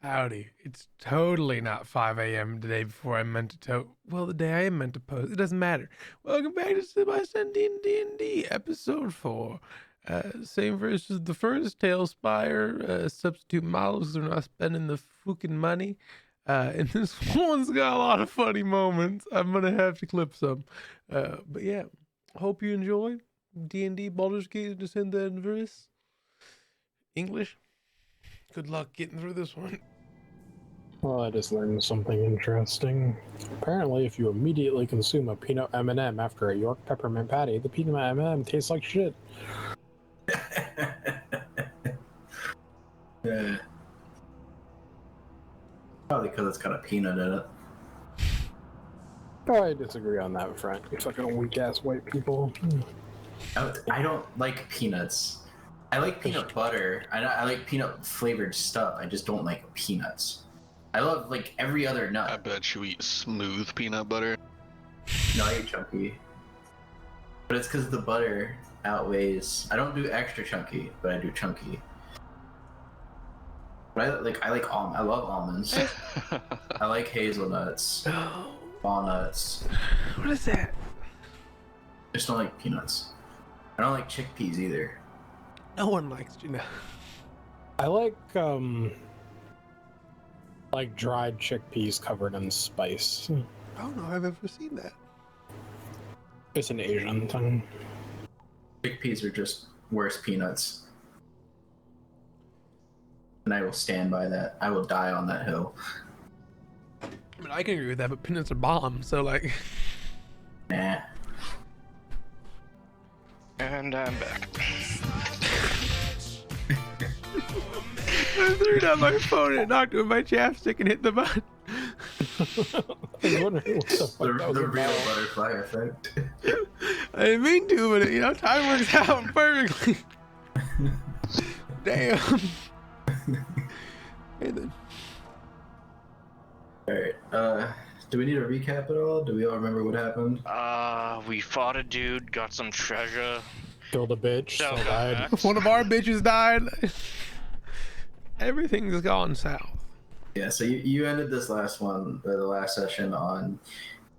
Howdy. It's totally not 5 a.m. the day before I meant to well, the day I am meant to post. It doesn't matter. Welcome back to Semi-Sentient D&D, episode 4. Same versus the first, talespire, substitute models, they're not spending the fucking money. And this one's got a lot of funny moments. I'm gonna have to clip some. But yeah, hope you enjoy D&D Baldur's Gate Descent to Avernus. English. Good luck getting through this one. Well, I just learned something interesting. Apparently, if you immediately consume a peanut M&M after a York peppermint patty, the peanut M&M tastes like shit. Yeah. Probably because it's got a peanut in it. Oh, I disagree on that front. You fucking weak-ass white people. I don't like peanuts. I like peanut butter. I like peanut flavored stuff. I just don't like peanuts. I love like every other nut. I bet you eat smooth peanut butter. No, I eat chunky. But it's because the butter outweighs. I don't do extra chunky, but I do chunky. But I like almond. I love almonds. I like hazelnuts, walnuts. What is that? I just don't like peanuts. I don't like chickpeas either. No one likes you know. I like dried chickpeas covered in spice. I don't know if I've ever seen that. It's an Asian thing. Chickpeas are just worse peanuts. And I will stand by that. I will die on that hill. I mean, I can agree with that, but peanuts are bomb, so like. Nah. And I'm back. I threw down my phone and knocked it with my chapstick and hit the button. I was wondering what the fuck that was The real about. butterfly effect. I didn't mean to, but time works out perfectly. Damn. Hey then. Alright, do we need a recap at all? Do we all remember what happened? We fought a dude, got some treasure. Killed a bitch, So, so died. One of our bitches died. Everything's gone south. Yeah, so you ended this last one, the last session on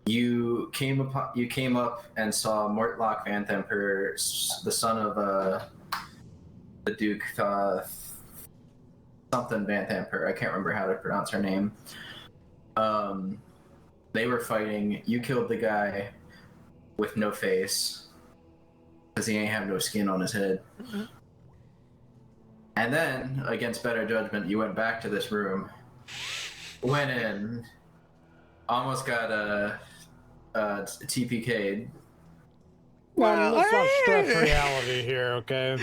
you came up and saw Mortlock Van Themper, the son of the Duke something Van Themper. I can't remember how to pronounce her name. They were fighting. You killed the guy with no face because he ain't have no skin on his head. Mm-hmm. And then, against better judgment, you went back to this room, went in, almost got TPK'd. Well, let's not stretch hey! reality here, okay?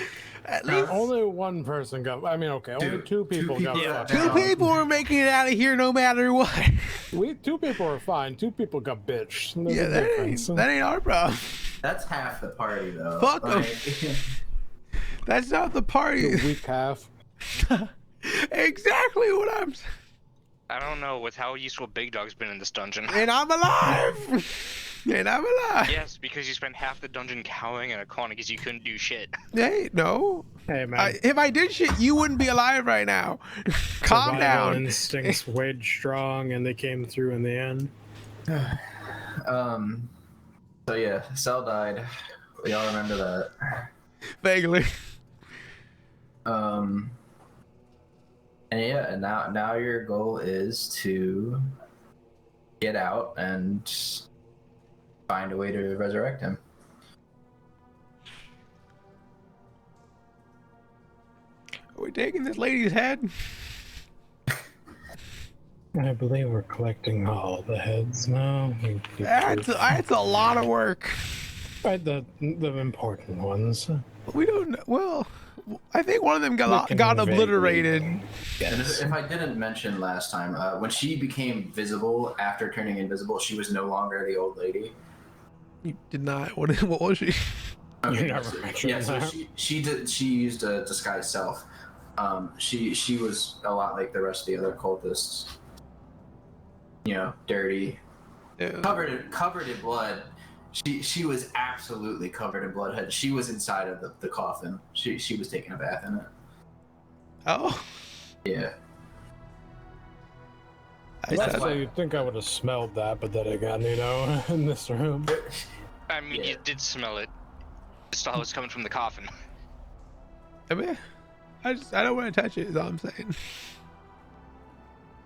At least Only one person got. I mean, okay, only two people got fucked two up. people are making it out of here no matter what. Two people are fine. Two people got bitched. There's Yeah, a difference. that ain't our problem. That's half the party, though. Fuck 'em. Like, That's not the party. The weak half. Exactly what I'm saying. I don't know with how useful Big Dog's been in this dungeon. And I'm alive. And I'm alive. Yes, because you spent half the dungeon cowering in a corner because you couldn't do shit. Hey, no. Hey, man. If I did shit, you wouldn't be alive right now. Calm Survival down. instincts weighed strong, and they came through in the end. So yeah, Cell died. We all remember that. Vaguely. And yeah, and now your goal is to get out and find a way to resurrect him. Are we taking this lady's head? I believe we're collecting all the heads now. That's a lot of work. Right, the important ones. We don't know. Well, I think one of them got vaguely. obliterated. And if I didn't mention last time, when she became visible after turning invisible, she was no longer the old lady. You did not. What was she? Okay, You never mentioned yeah, so that. she used a disguised self. She was a lot like the rest of the other cultists. You know, dirty, Yeah. covered in blood. She was absolutely covered in blood. She was inside of the coffin. She was taking a bath in it. Oh. Yeah. That's why- you'd think I would have smelled that, but then again, in this room. I mean, Yeah. you did smell it. It's how it's coming from the coffin. I mean, I don't want to touch it. Is all I'm saying.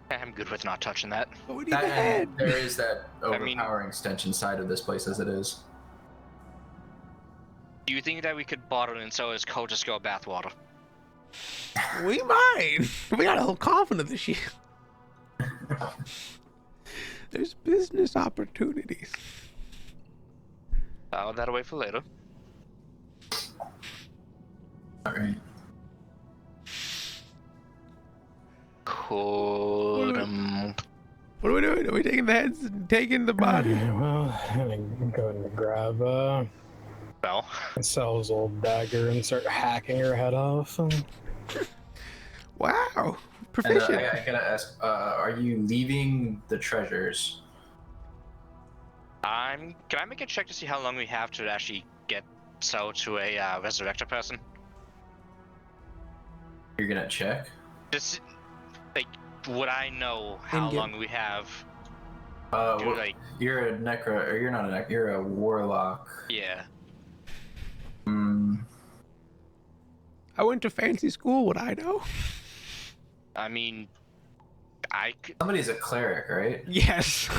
I'm good with not touching that. But we need That, the head. and there is that I mean- overpowering stench inside of this place as it is. Do you think that we could bottle it and sell it as Cultus bathwater? We might. We got a whole coffin of this shit. There's business opportunities. File that away for later. All right. Could What are we doing? Are we taking the heads and taking the body? Well, I'm gonna go and grab well, Sal's old dagger and start hacking her head off. Wow, And proficient. I gotta ask, are you leaving the treasures? can I make a check to see how long we have to actually get Cell to a resurrector person? You're gonna check? Just like, would I know how In-game. long we have? Well, Like, you're a necro, or you're not a necro, you're a warlock. yeah. I went to fancy school. Would I know? I mean, Somebody's a cleric, right? Yes.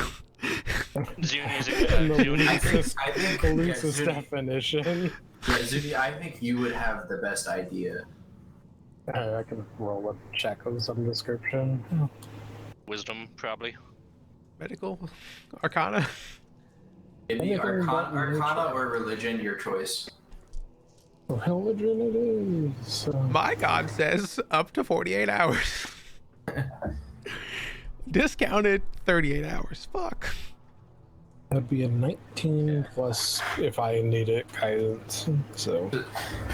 Zuni's The Zuni- I think Police's Zuni, definition. Zuni, I think you would have the best idea. I can roll a check of some description. wisdom, probably. Medical, Arcana. It'd be Anything but Arcana nature. or religion, your choice. Religion it is. My god says up to 48 hours. Discounted 38 hours. Fuck. That'd be a 19 plus if I need it guidance. So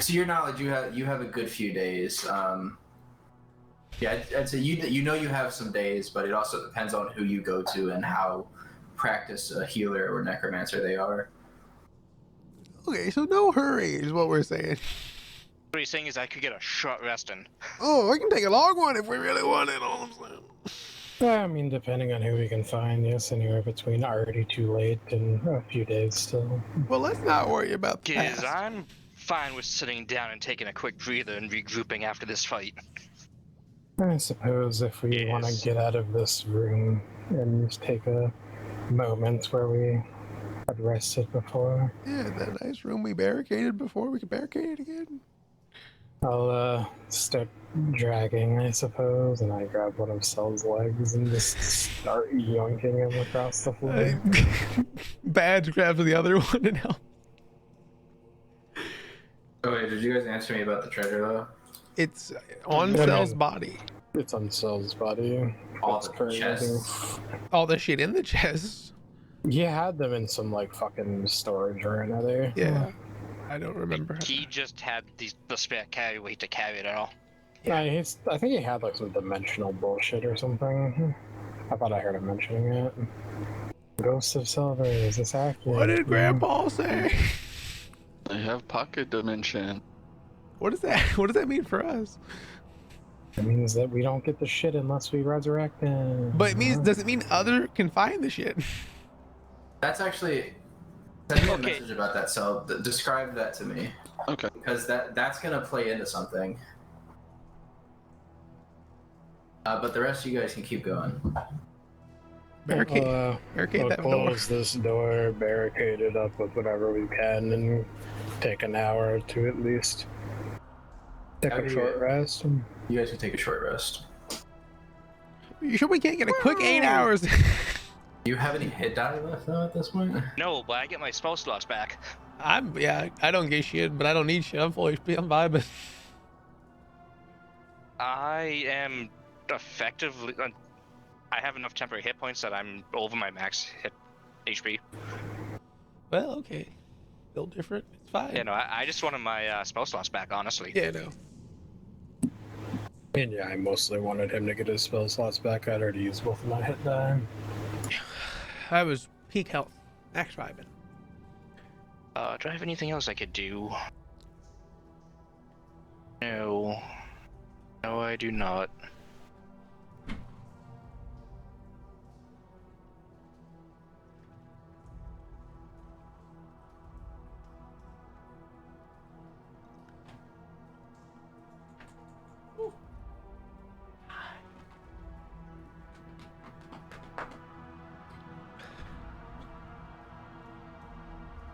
To your knowledge, you have a good few days. Yeah, I'd say you know you have some days, but it also depends on who you go to and how practiced a healer or necromancer they are. Okay, so no hurry is what we're saying. What he's saying is I could get a short rest in. Oh, I can take a long one if we really want it. All I'm saying. I mean, depending on who we can find, yes, anywhere between already too late and a few days still. Well, let's not worry about the Because past. I'm fine with sitting down and taking a quick breather and regrouping after this fight. I suppose if we want to Yes. get out of this room and just take a moment where we had rested before, Yeah, that nice room we barricaded before. We could barricade it again. I'll start dragging, I suppose, and I grab one of Cel's legs and just start yoinking him across the floor. Badge grabs the other one and help. Oh wait, did you guys answer me about the treasure though? It's on Yeah, Cell's man. body. It's on Cel's body. All It's the currently chests. All the shit in the chest. He had them in some like fucking storage or another. Yeah. I don't remember. He just had the spare carry weight to carry it all. Yeah, I think he had like some dimensional bullshit or something. I thought I heard him mentioning it. Ghost of Silver, is this accurate? What did Grandpa say? I have pocket dimension. What is that? What does that mean for us? It means that we don't get the shit unless we resurrect him. But it means, does it mean other can find the shit? That's actually. Send me a Okay. message about that. So describe that to me, Okay. because that's gonna play into something. But the rest of you guys can keep going. Barricade, barricade We'll that door. close this door, barricade it up with whatever we can, and take an hour or two at least. Take How do a you- short rest. You guys can take a short rest. You sure we can't get a quick 8 hours? Do you have any hit die left though at this point? No, but I get my spell slots back. I don't get shit, but I don't need shit. I'm full HP. I'm vibing. I am effectively. I have enough temporary hit points that I'm over my max hit HP. Well, okay. Built different. It's fine. You know, I just wanted my spell slots back, honestly. Yeah, no. And yeah, I mostly wanted him to get his spell slots back. I'd already used both of my hit die. I was peak health. Max vibing. Do I have anything else I could do? No. No, I do not.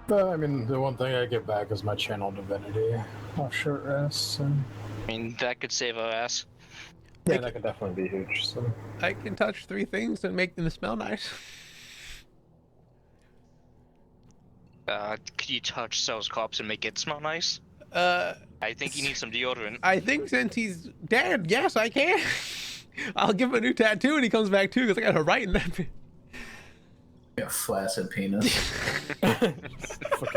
But I mean, the one thing I get back is my channel divinity off short rests. So. I mean, that could save our ass. Yeah, that could definitely be huge. So. I can touch 3 things and make them smell nice. Could you touch Cell's corpse and make it smell nice? I think he needs some deodorant. I think since he's dead, yes, I can. I'll give him a new tattoo when he comes back too, because I got to write in that bit. Yeah, flaccid penis. Fucking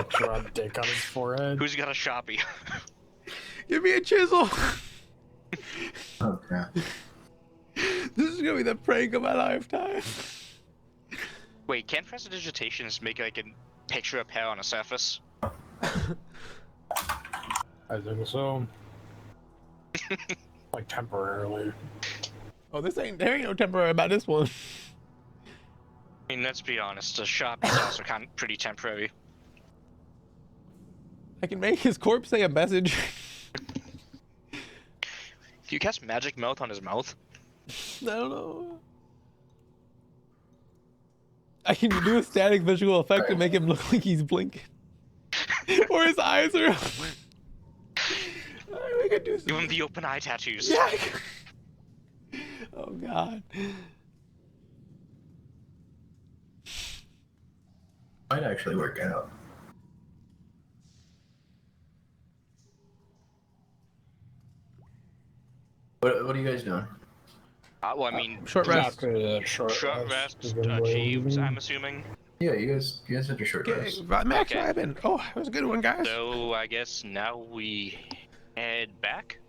draw a dick on his forehead. Who's got a Sharpie? Give me a chisel. Oh crap. This is gonna be the prank of my lifetime. Wait, can't prestidigitations make like a picture of hair on a surface? I think so. Like temporarily. Oh, there ain't no temporary about this one. I mean, let's be honest, a Sharpie's also kind of pretty temporary. I can make his corpse say a message. Do you cast magic mouth on his mouth? I don't know. I can do a static visual effect to make him look like he's blinking. Or his eyes are open. We could do Give something. him the open eye tattoos. Yeah. Oh god. Might actually work out. What are you guys doing? Well, I mean, Short rest. Short rest is achieved, I'm assuming. Yeah, you guys had your short Okay, rest. Max Okay. Rabin. Oh, that was a good one, guys. So I guess now we head back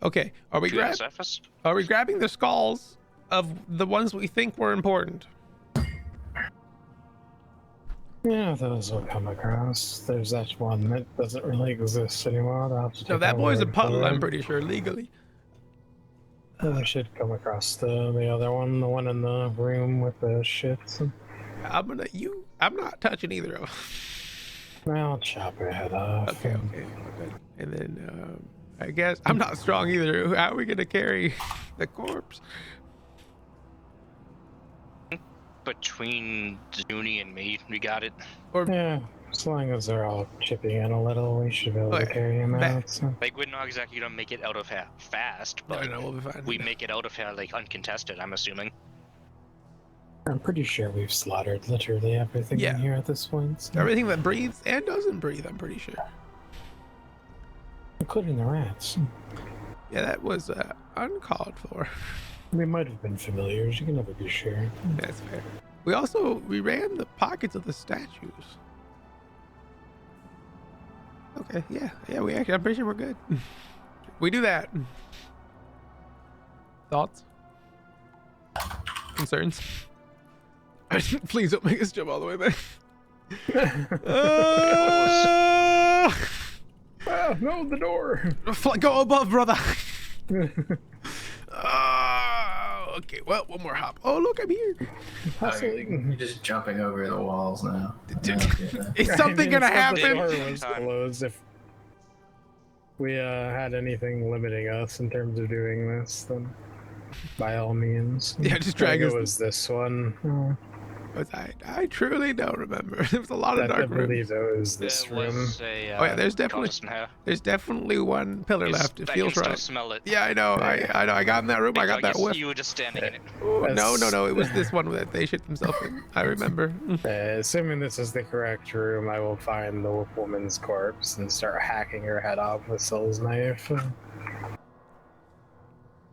Okay, to the surface. are we grabbing the skulls of the ones we think were important? Yeah, those will come across. There's that one that doesn't really exist anymore. I'll have to No, take that my boy's a word for puddle, it. I'm pretty sure, legally. We should come across the other one, the one in the room with the shits. I'm not touching either of them. I'll chop your head off. Okay. Good. And then, I guess, I'm not strong either. How are we gonna carry the corpse? Between Zuni and me, we got it. Or, Yeah, as long as they're all chipping in a little, we should be able to Okay, carry him back. out. So. Like, we're not exactly gonna make it out of here fast, but no, we'll be fine. we make it out of here, like, uncontested, I'm assuming. I'm pretty sure we've slaughtered literally everything Yeah. in here at this point. So. Everything that breathes and doesn't breathe, I'm pretty sure. Including the rats. Yeah, that was uncalled for. We might have been familiars, you can never be sure. That's fair. We ran the pockets of the statues. Okay, yeah, I'm pretty sure we're good. We do that. Thoughts? Concerns? Please don't make us jump all the way back. Ah, no, the door! Go above, brother. Okay, well, one more hop. Oh, look, I'm here. You're just jumping over the walls now. Is something gonna happen? The door was closed. If we had anything limiting us in terms of doing this, then by all means. Yeah, just I think drag us. it was this one. I truly don't remember. There was a lot of I dark rooms. believe it was this There room. was a, Oh yeah, there's definitely cultist in here. one pillar left. It I feels can still right. smell it. Yeah, I know. I know. I got in that room. I got that whiff. You were just standing in it. Ooh, no. That's- It was this one that they shit themselves in. I remember. Assuming this is the correct room, I will find the woman's corpse and start hacking her head off with Sol's knife.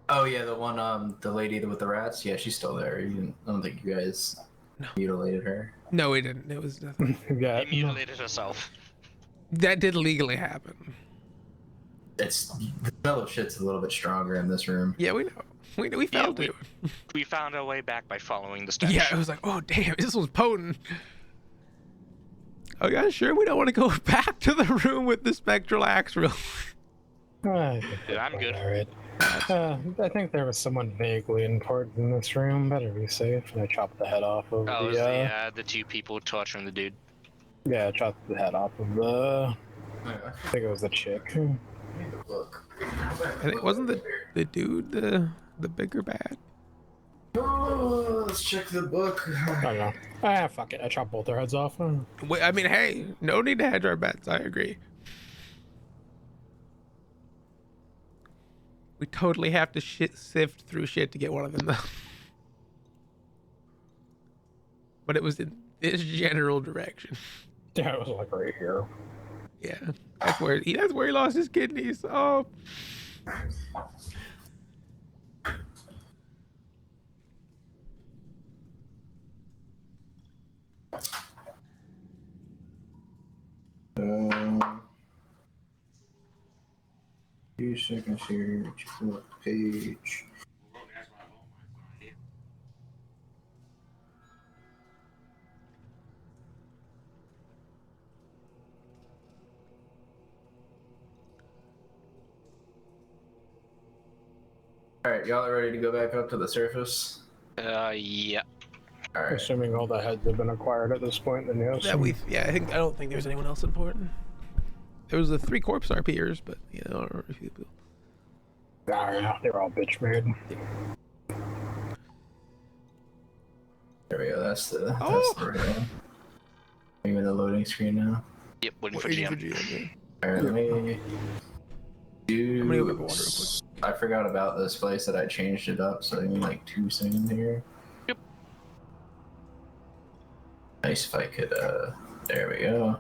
Oh yeah, the one, the lady with the rats. Yeah, she's still there. I don't think you guys mutilated her. No, we didn't. It was nothing. Yeah, She mutilated herself. That did legally happen. It's the smell of shit's a little bit stronger in this room. Yeah, we know. We felt we- it. We found our way back by following the steps. Yeah, it was like, oh damn, this was potent. Oh yeah, sure. We don't want to go back to the room with the spectral axe, real. I'm good. Alright. I think there was someone vaguely important in this room. Better be safe. And I chopped the head off of Oh, it was the. the two people torturing the dude. Yeah, I chopped the head off of the. I I think it was the chick. need to look. I think wasn't the dude the bigger bad. Oh, let's check the book. I don't know. Ah, fuck it. I chopped both their heads off. Wait, I mean, hey, no need to hedge our bets. I agree. We totally have to sift through shit to get one of them, though. But it was in this general direction. Yeah, it was like right here. Yeah, that's where he lost his kidneys. Oh. Few seconds here. Pull up the page. All right, y'all are ready to go back up to the surface? Yeah. All right. Assuming all the heads have been acquired at this point, then yes. I don't think there's anyone else important. There was the 3 corpse RPers, but or a few people. Yeah, they were all bitch made. There we go. That's the Oh! right one. I'm in the loading screen now. Yep, waiting for Waiting GM. for GM, yeah. All right, let me do. I'm gonna go grab water real quick. I forgot about this place that I changed it up, so I need like 2 seconds here. Yep. Nice if I could. There we go.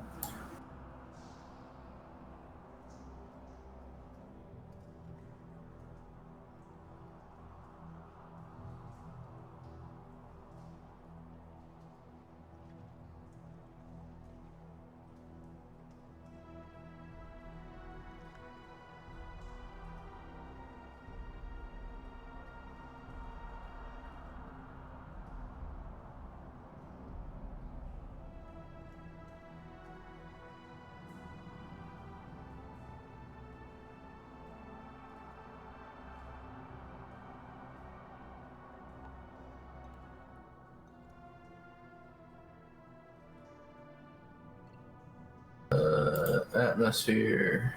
Atmosphere.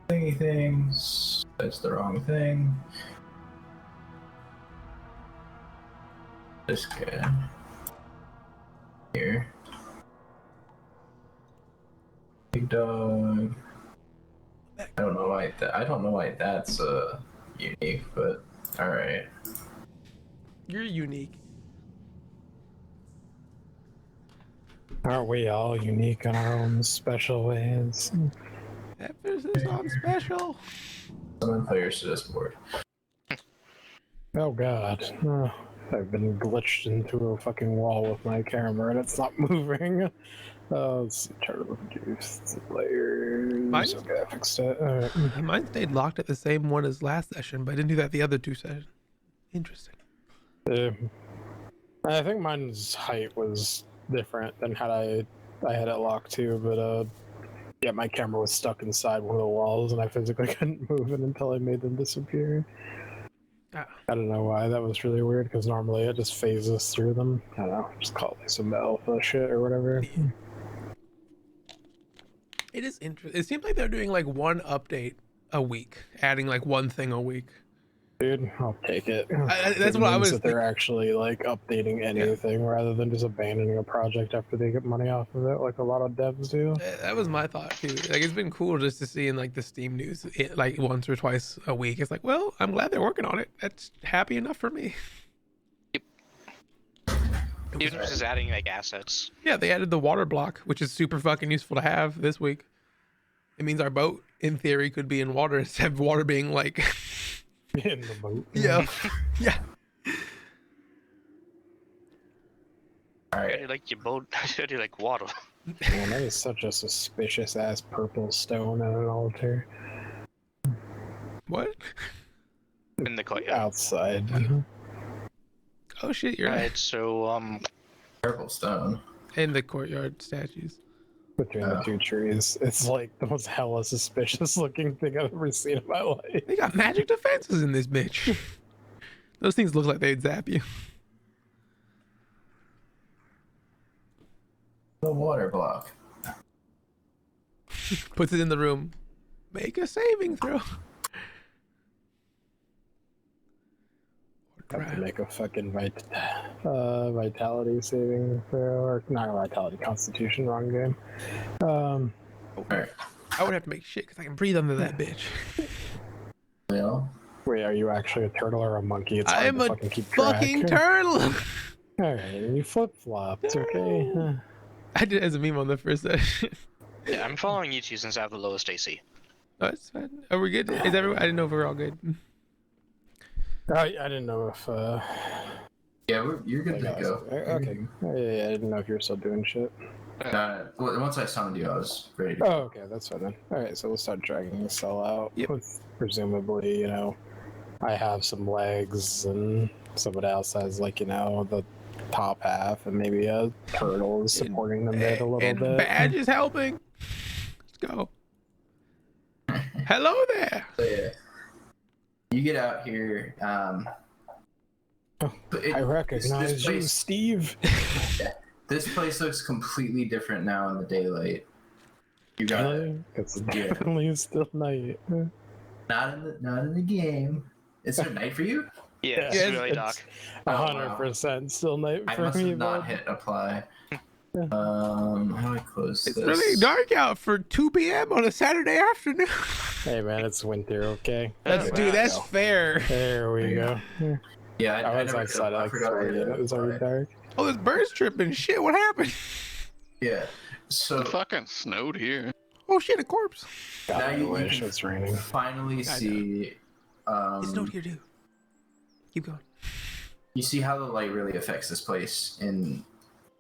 Thingy things. That's the wrong thing. This guy. Here. Big dog. I don't know why that's unique, but all right. You're unique. Aren't we all unique in our own special ways? Avernus is on special. Summon players to this board. Oh god. I've been glitched into a fucking wall with my camera and it's not moving. Let's see, try to reduce layers. Mine's- Okay, I fixed it. Alright. Mine stayed locked at the same one as last session, but I didn't do that the other 2 sessions. Interesting. I think mine's height was different than had I had it locked too, but yeah, my camera was stuck inside one of the walls and I physically couldn't move it until I made them disappear. Ah. I don't know why, that was really weird because normally it just phases through them. I don't know, just call it like some alpha shit or whatever. It is interesting. It seems like they're doing like 1 update a week, adding like 1 thing a week. Dude, I'll take it. That's It what I means was that they're actually like updating anything rather than just abandoning a project after they get money off of it, like a lot of devs do. That was my thought too. Like it's been cool just to see in like the Steam news, like once or twice a week. It's like, well, I'm glad they're working on it. That's happy enough for me. Even if it's just adding like assets. Yeah, they added the water block, which is super fucking useful to have this week. It means our boat, in theory, could be in water instead of water being like In the boat. yeah, yeah. All I right. already like your boat. I already like water. Man, that is such a suspicious ass purple stone on an altar What? In the courtyard. outside. Oh shit, you're right. Alright, so Purple stone. In the courtyard statues. Between the two trees. It's like the most hella suspicious looking thing I've ever seen in my life. They got magic defenses in this bitch. Those things look like they'd zap you. The water block. Puts it in the room. Make a saving throw. Have to make a fucking vitality saving throw, or not vitality, constitution, wrong game. Alright. I would have to make shit because I can breathe under that bitch. Well, Wait, are you actually a turtle or a monkey? It's I hard am to a fucking keep track. fucking turtle. Alright, you flip flopped, okay? I did it as a meme on the first session. yeah, I'm following you two since I have the lowest AC. Oh, it's fine. Are we good? Is everyone? I didn't know if we were all good. I didn't know if yeah, you're good to go. Okay. Yeah, I didn't know if you were still doing shit. Once I summoned you, I was ready to go. Oh, okay, that's fine then. Alright, so we'll start dragging the cell out. Yep. With presumably, you know, I have some legs and somebody else has, like, you know, the top half and maybe a turtle is supporting them there a little and bit. Badge is helping. Let's go. Hello there. So, yeah. You get out here. I recognize you, Steve. This place looks completely different now in the daylight. You got it. It's definitely still night. Not in the game. Is there night for you? Yeah, it's Yeah, really it's- dark. 100% still night I for must me. have not bud. hit apply. How do I close It's this? really dark out for 2 p.m. on a Saturday afternoon. Hey man, it's winter, okay? That's Yeah, dude. That's go. fair. There we go. Yeah, I was never outside hit, I like forgot I 3 hit and it was already apply. dark. Oh, this bird's tripping. Shit, what happened? Yeah. So It fucking snowed here. Oh shit, a corpse. God, Now I you wish can- it's raining. finally see. It's not here too. Keep going. You see how the light really affects this place in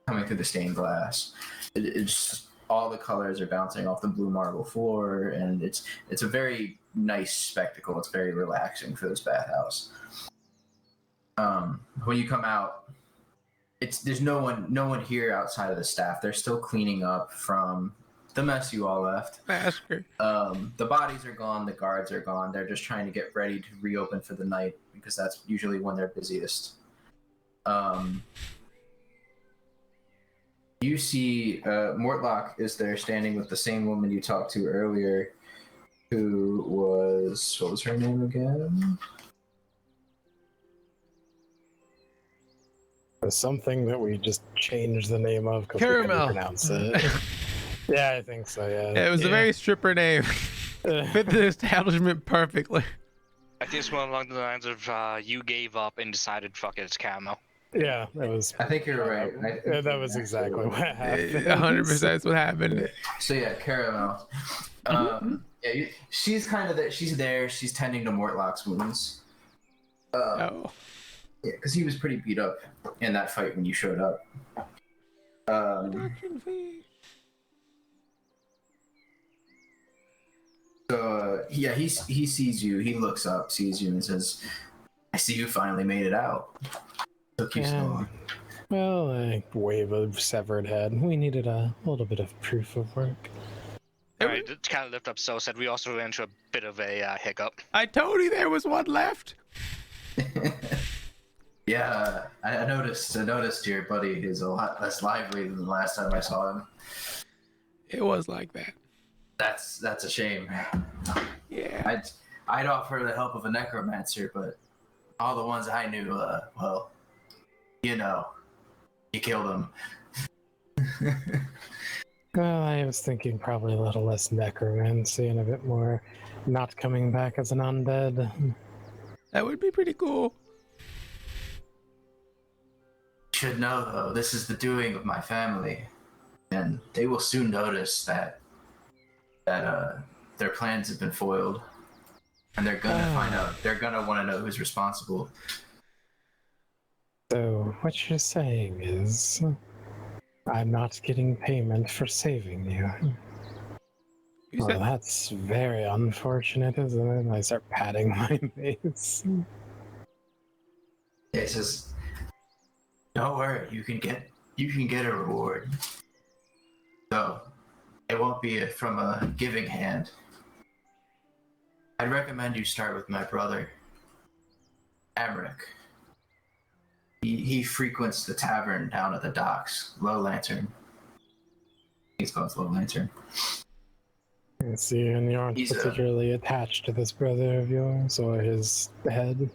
coming through the stained glass. It's all the colors are bouncing off the blue marble floor, and it's a very nice spectacle. It's very relaxing for this bathhouse. When you come out, there's no one here outside of the staff. They're still cleaning up from the mess you all left. Massacre. The bodies are gone, the guards are gone. They're just trying to get ready to reopen for the night because that's usually when they're busiest. You see Mortlock is there standing with the same woman you talked to earlier, who was, what was her name again? There's something that we just changed the name of because we Caramel. couldn't pronounce it. Yeah, I think so, yeah. It was a very stripper name. Fit the establishment perfectly. I think it's one along the lines of you gave up and decided, fuck it, it's caramel. Yeah, that was. I think you're right. I think Yeah, that you're was actually exactly what happened. 100% that's what happened. So yeah, Caramel. Yeah, she's kind of there. She's there. She's tending to Mortlock's wounds. Oh. Yeah, because he was pretty beat up in that fight when you showed up. So yeah, he sees you. He looks up, sees you, and says, "I see you finally made it out. Took you so Yeah. long." Well, I wave a severed head. We needed a little bit of proof of work. Alright, to kind of lift up So said we also ran into a bit of a hiccup. I told you there was one left. Yeah, I noticed. I noticed your buddy is a lot less lively than the last time I saw him. It was like that. That's a shame. Yeah. I'd offer the help of a necromancer, but all the ones I knew, well, you know, you killed them. Well, I was thinking probably a little less necromancy and a bit more not coming back as an undead. That would be pretty cool. Should know though, this is the doing of my family, and they will soon notice that their plans have been foiled, and they're gonna find out. They're gonna want to know who's responsible. So, what you're saying is. I'm not getting payment for saving you. You Well, said that's very unfortunate, isn't it? I start patting my face. He says, "Don't worry, you can get a reward. Though it won't be from a giving hand. I'd recommend you start with my brother, Amric. He frequents the tavern down at the docks, Low Lantern. He's called Low Lantern. I see, and you aren't He's a- particularly attached to this brother of yours or his head.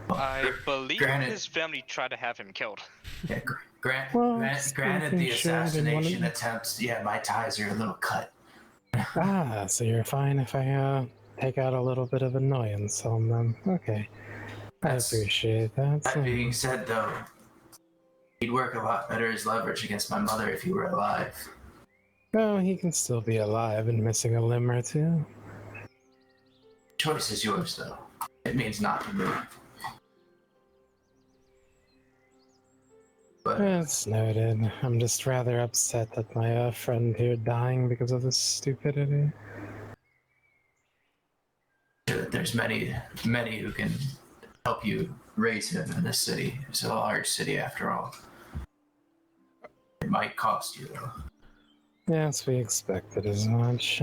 I believe Granted- his family tried to have him killed. Yeah, Well, granted the speaking shit, I didn't wanna- assassination attempts, yeah, my ties are a little cut. Ah, so you're fine if I take out a little bit of annoyance on them. Okay. I That's- appreciate that. That being said, though, he'd work a lot better as leverage against my mother if he were alive. Well, he can still be alive and missing a limb or two. Choice is yours, though. It means not to me. But That's noted. I'm just rather upset that my friend here dying because of this stupidity. there's many who can help you raise him in this city. It's a large city, after all. It might cost you, though. Yes, we expected as much.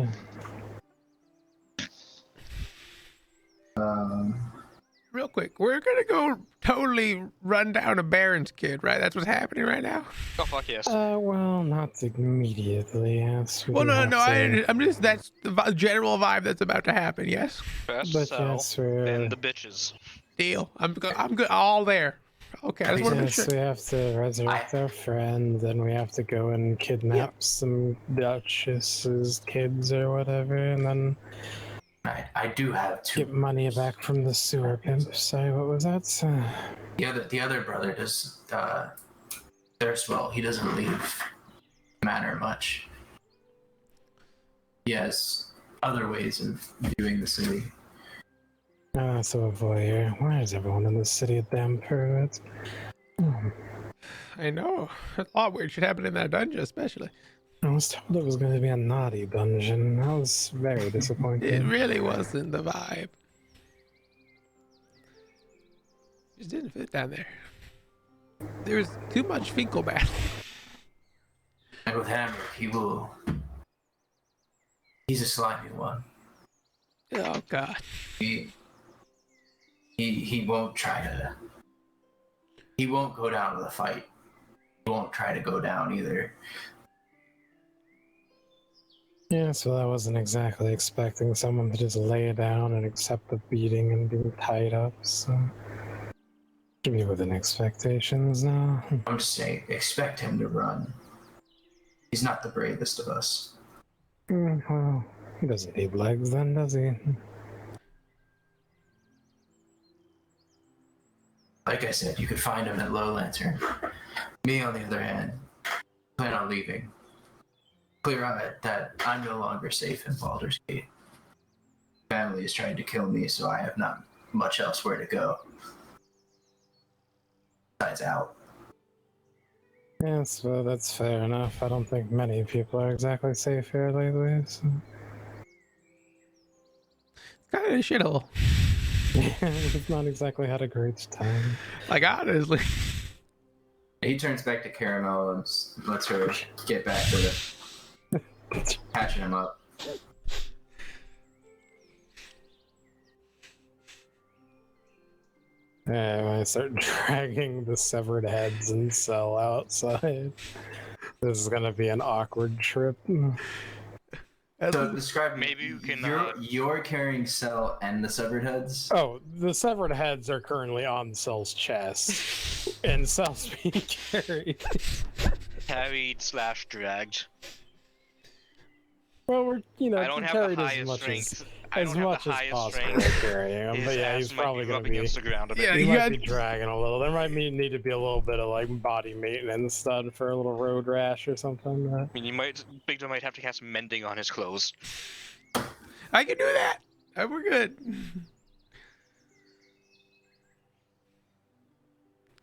real quick, we're gonna go totally run down a Baron's kid, right? That's what's happening right now. Oh fuck yes. Well, not immediately, yes. We Well, do no, have no, to- I'm just that's the general vibe that's about to happen. Yes, Best But sell, yes, we're... then the bitches. deal. I'm good. All there. Okay, I just want to make Yes, sure. we have to resurrect our friend, then we have to go and kidnap some Duchess's kids or whatever, and then I do have two. get money back from the sewer pimp. Sorry, what was that? The other brother does. Well, he doesn't leave Manor much. He has other ways of viewing the city. So a voyeur. Why is everyone in this city a damn pervert? I know. A lot of weird shit happened in that dungeon, especially. I was told it was going to be a naughty dungeon. I was very disappointed. It really wasn't the vibe. Just didn't fit down there. There was too much Finkel battle. And with Hammer, he's a slimy one. Oh god. He won't try to. He won't go down to the fight. He won't try to go down either. Yeah, so I wasn't exactly expecting someone to just lay down and accept the beating and be tied up, so... Should be within expectations now. I'm just saying, expect him to run. He's not the bravest of us. Well, he doesn't need legs then, does he? Like I said, you could find him at Low Lantern. Me, on the other hand, plan on leaving. Clear eyed that I'm no longer safe in Baldur's Gate. Family is trying to kill me, so I have not much else where to go. Besides out. Yes, well, that's fair enough. I don't think many people are exactly safe here lately, so... It's kind of a shithole. We've not exactly had a great time. Like, honestly. He turns back to Caramel and lets her get back to patching him up. I start dragging the severed heads and Cell outside. This is gonna be an awkward trip. So describe. Maybe you can, You're carrying Cell and the severed heads. Oh, the severed heads are currently on Cell's chest, and Cell's being carried. Carried/dragged. Well, we're I don't have carried the as highest much strength. as much as possible carrying him. But yeah, he's probably gonna rubbing be. against the ground a bit. Yeah, He you might got- be dragging a little. There might need to be a little bit of like body maintenance done for a little road rash or something. I mean, Big Joe might have to cast mending on his clothes. I can do that. We're good.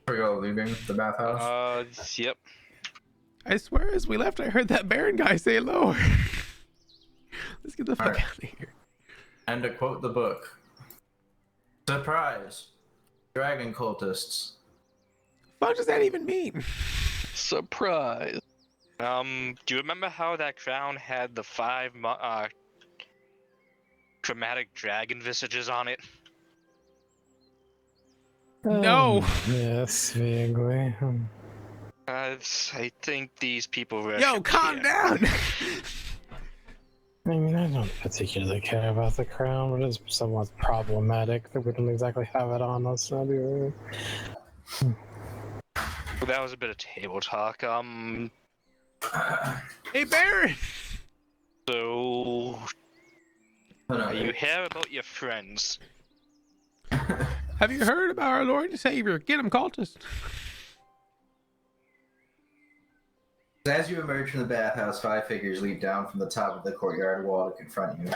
Are you all leaving the bathhouse? Yep. I swear, as we left, I heard that Baron guy say lower. Let's get the fuck Alright. out of here. And to quote the book, surprise, dragon cultists. What does that even mean? Surprise. Do you remember how that crown had the 5 dramatic dragon visages on it? No. Yes, vaguely. I think these people were. Yo, calm down. I mean, I don't particularly care about the crown, but it's somewhat problematic that we don't exactly have it on us now, do we? Well, that was a bit of table talk. Hey, Baron. So Hold on. you hear about your friends? Have you heard about our Lord and Savior? Get him, cultist. As you emerge from the bathhouse, 5 figures leap down from the top of the courtyard wall to confront you.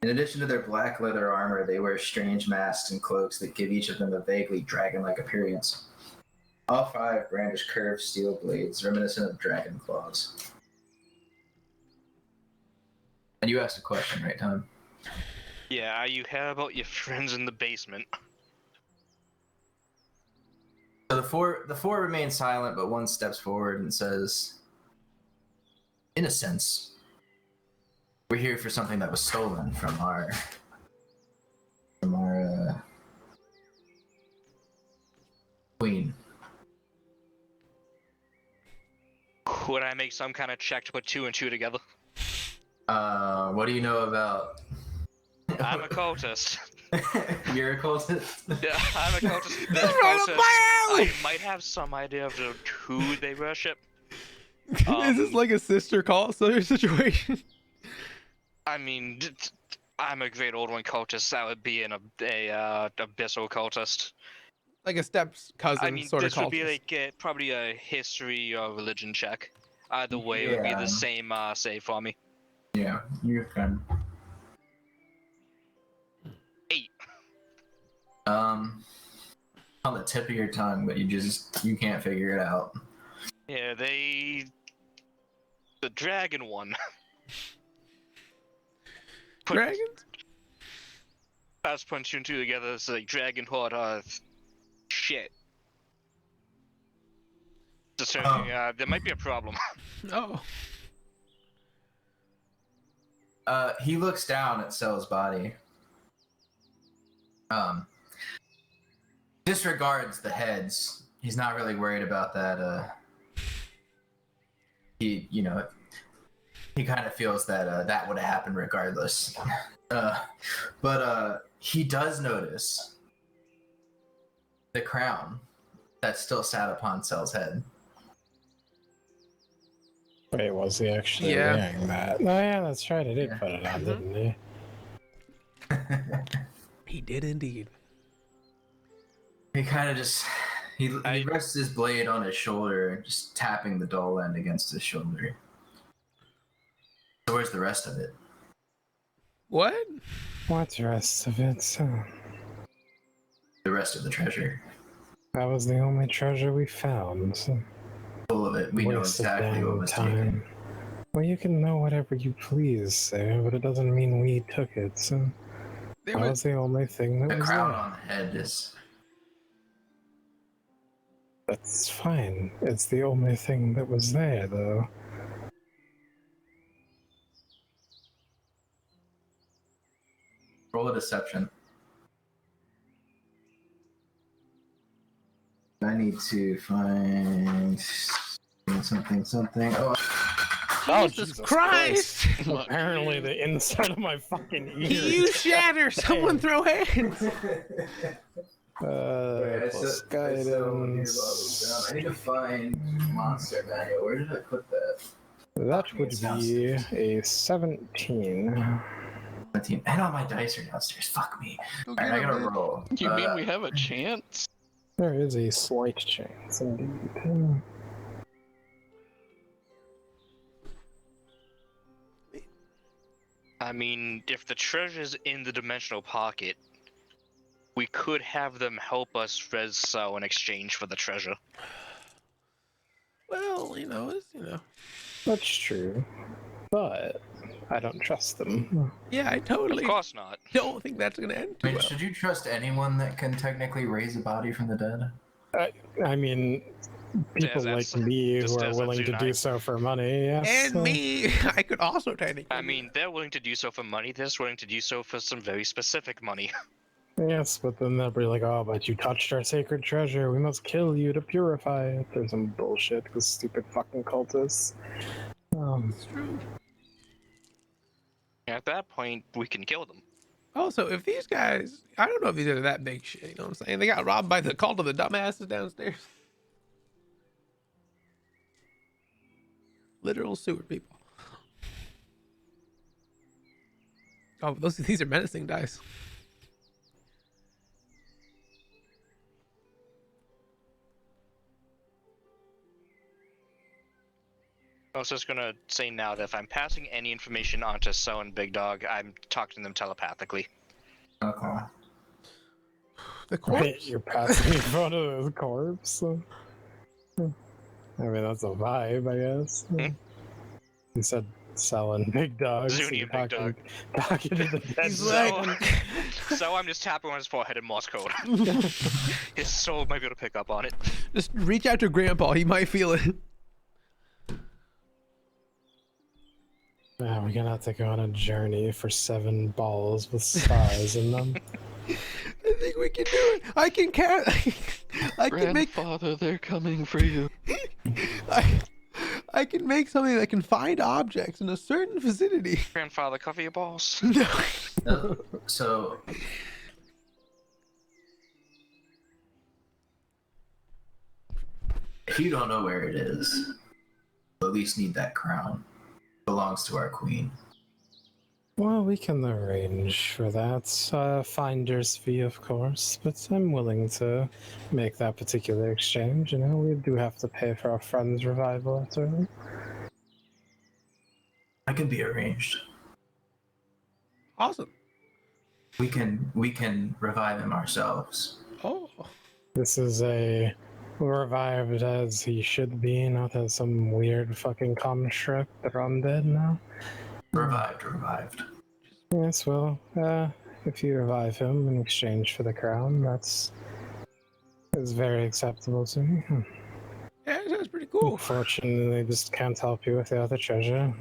In addition to their black leather armor, they wear strange masks and cloaks that give each of them a vaguely dragon-like appearance. All 5 brandish curved steel blades, reminiscent of dragon claws. And you asked a question, right, Tom? Yeah, you hear about your friends in the basement? So the four remain silent, but one steps forward and says, "In a sense, we're here for something that was stolen from our queen." Would I make some kind of check to put 2 and 2 together? What do you know about? I'm a cultist. You're a cultist? Yeah, I'm a cultist. That's right up my alley. I might have some idea of who they worship. Is this like a sister cult situation? I mean, I'm a great old one cultist. That would be an abyssal cultist. Like a step's cousin I mean, sort of this would cultist. be like probably a history or religion check. Either way, it would be Yeah. the same save for me. Yeah, you can. 8. On the tip of your tongue, but you can't figure it out. Yeah, the dragon one. Dragons? I was putting 2 and 2 together. It's like dragon horde. Shit. Discerning, there might be a problem. Oh. He looks down at Cell's body. Disregards the heads. He's not really worried about that. He kind of feels that that would have happened regardless. But he does notice the crown that still sat upon Cell's head. Wait, was he actually Yeah. wearing that? Oh yeah, that's right, he did put it on, didn't he? He did indeed. He kind of just he rests his blade on his shoulder, just tapping the dull end against his shoulder. So where's the rest of it? What? What's the rest of it? The rest of the treasure. That was the only treasure we found. Full of it. We know Waste of exactly what damn was time. taken. Well, you can know whatever you please, sir, but it doesn't mean we took it. So There that was was the only thing that The was crown there. on the head is. That's fine. It's the only thing that was there, though. Roll a deception. I need to find something. Oh, Jesus Christ! Apparently, the inside of my fucking ear. You shatter! Someone throw hands! Plus guidance. I need to find monster manual. Where did I put that? That would be a 17. 17. And all my dice are downstairs. Fuck me. Alright, I gotta roll. You mean we have a chance? There is a slight chance, indeed. I mean, if the treasure's in the dimensional pocket, we could have them help us res Cell in exchange for the treasure. Well, it's That's true, but I don't trust them. Yeah, I Of totally course not. don't think that's gonna end too Wait, well. should you trust anyone that can technically raise a body from the dead? I mean, people That's- like me just who are as willing to do Zunai. so for money, yes. And me, I could also technically. I mean, they're willing to do so for money. They're just willing to do so for some very specific money. Yes, but then they'll be like, oh, but you touched our sacred treasure. We must kill you to purify it. There's some bullshit with stupid fucking cultists. It's true. At that point, we can kill them. Also, if these guys, I don't know if these are that big shit. You know what I'm saying? They got robbed by the cult of the dumbasses downstairs. Literal sewer people. Oh, these are menacing dice. I was just gonna say now that if I'm passing any information on to So and Big Dog, I'm talking to them telepathically. Okay. The Wait, corpse. you're passing in front of the corpse? I mean, that's a vibe, I guess. You said selling big dogs. so Zuni you're and Big Dog. Talking to the dead He's man. like- So I'm just tapping on his forehead in Morse code. His soul might be able to pick up on it. Just reach out to Grandpa. He might feel it. We're gonna have to go on a journey for 7 balls with stars in them. I think we can do it. I can I can make. Grandfather, they're coming for you. I can make something that can find objects in a certain vicinity. Grandfather, cover your balls. No. So, if you don't know where it is, you'll at least need that crown. It belongs to our queen. Well, we can arrange for that. Finder's fee, of course, but I'm willing to make that particular exchange. You know, we do have to pay for our friend's revival after all. That can be arranged. Awesome. We can revive him ourselves. Oh. This is a revived as he should be, not as some weird fucking construct that are undead now. Revived. Yes, well, if you revive him in exchange for the crown, that's very acceptable to me. Yeah, that sounds pretty cool. Unfortunately, just can't help you with the other treasure.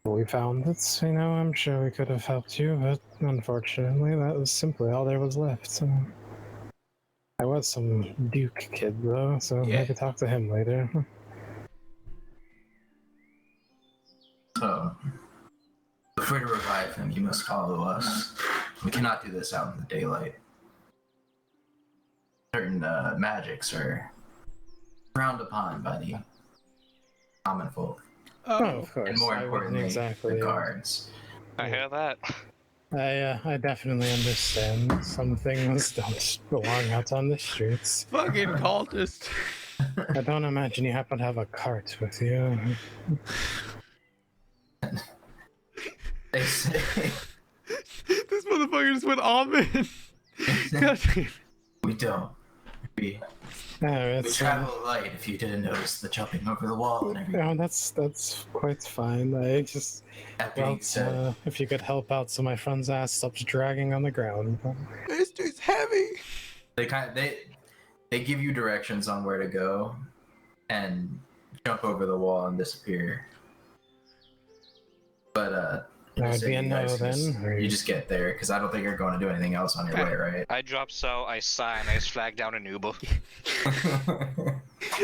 We found it, you know, I'm sure we could have helped you, but unfortunately, that was simply all there was left. So. I was some Duke kid, though, so Yeah. I could talk to him later. So, if we're to revive him, you must follow us. We cannot do this out in the daylight. Certain magics are frowned upon by the common folk, Oh, of course. and more I wouldn't importantly, exactly. the guards. I hear that. I definitely understand. Some things don't belong out on the streets. Fucking cultist. I don't imagine you happen to have a cart with you. They say This motherfucker just went almond. God damn. we don't. We It's travel light. If you didn't notice the jumping over the wall and everything. no, that's quite fine. I just That being felt said, if you could help out so my friend's ass stops dragging on the ground. This dude's heavy. they give you directions on where to go, and jump over the wall and disappear. But That would so be a you no guys then. or- You just get there because I don't think you're going to do anything else on your way, right? I drop So, I sigh, and I just flag down an Uber.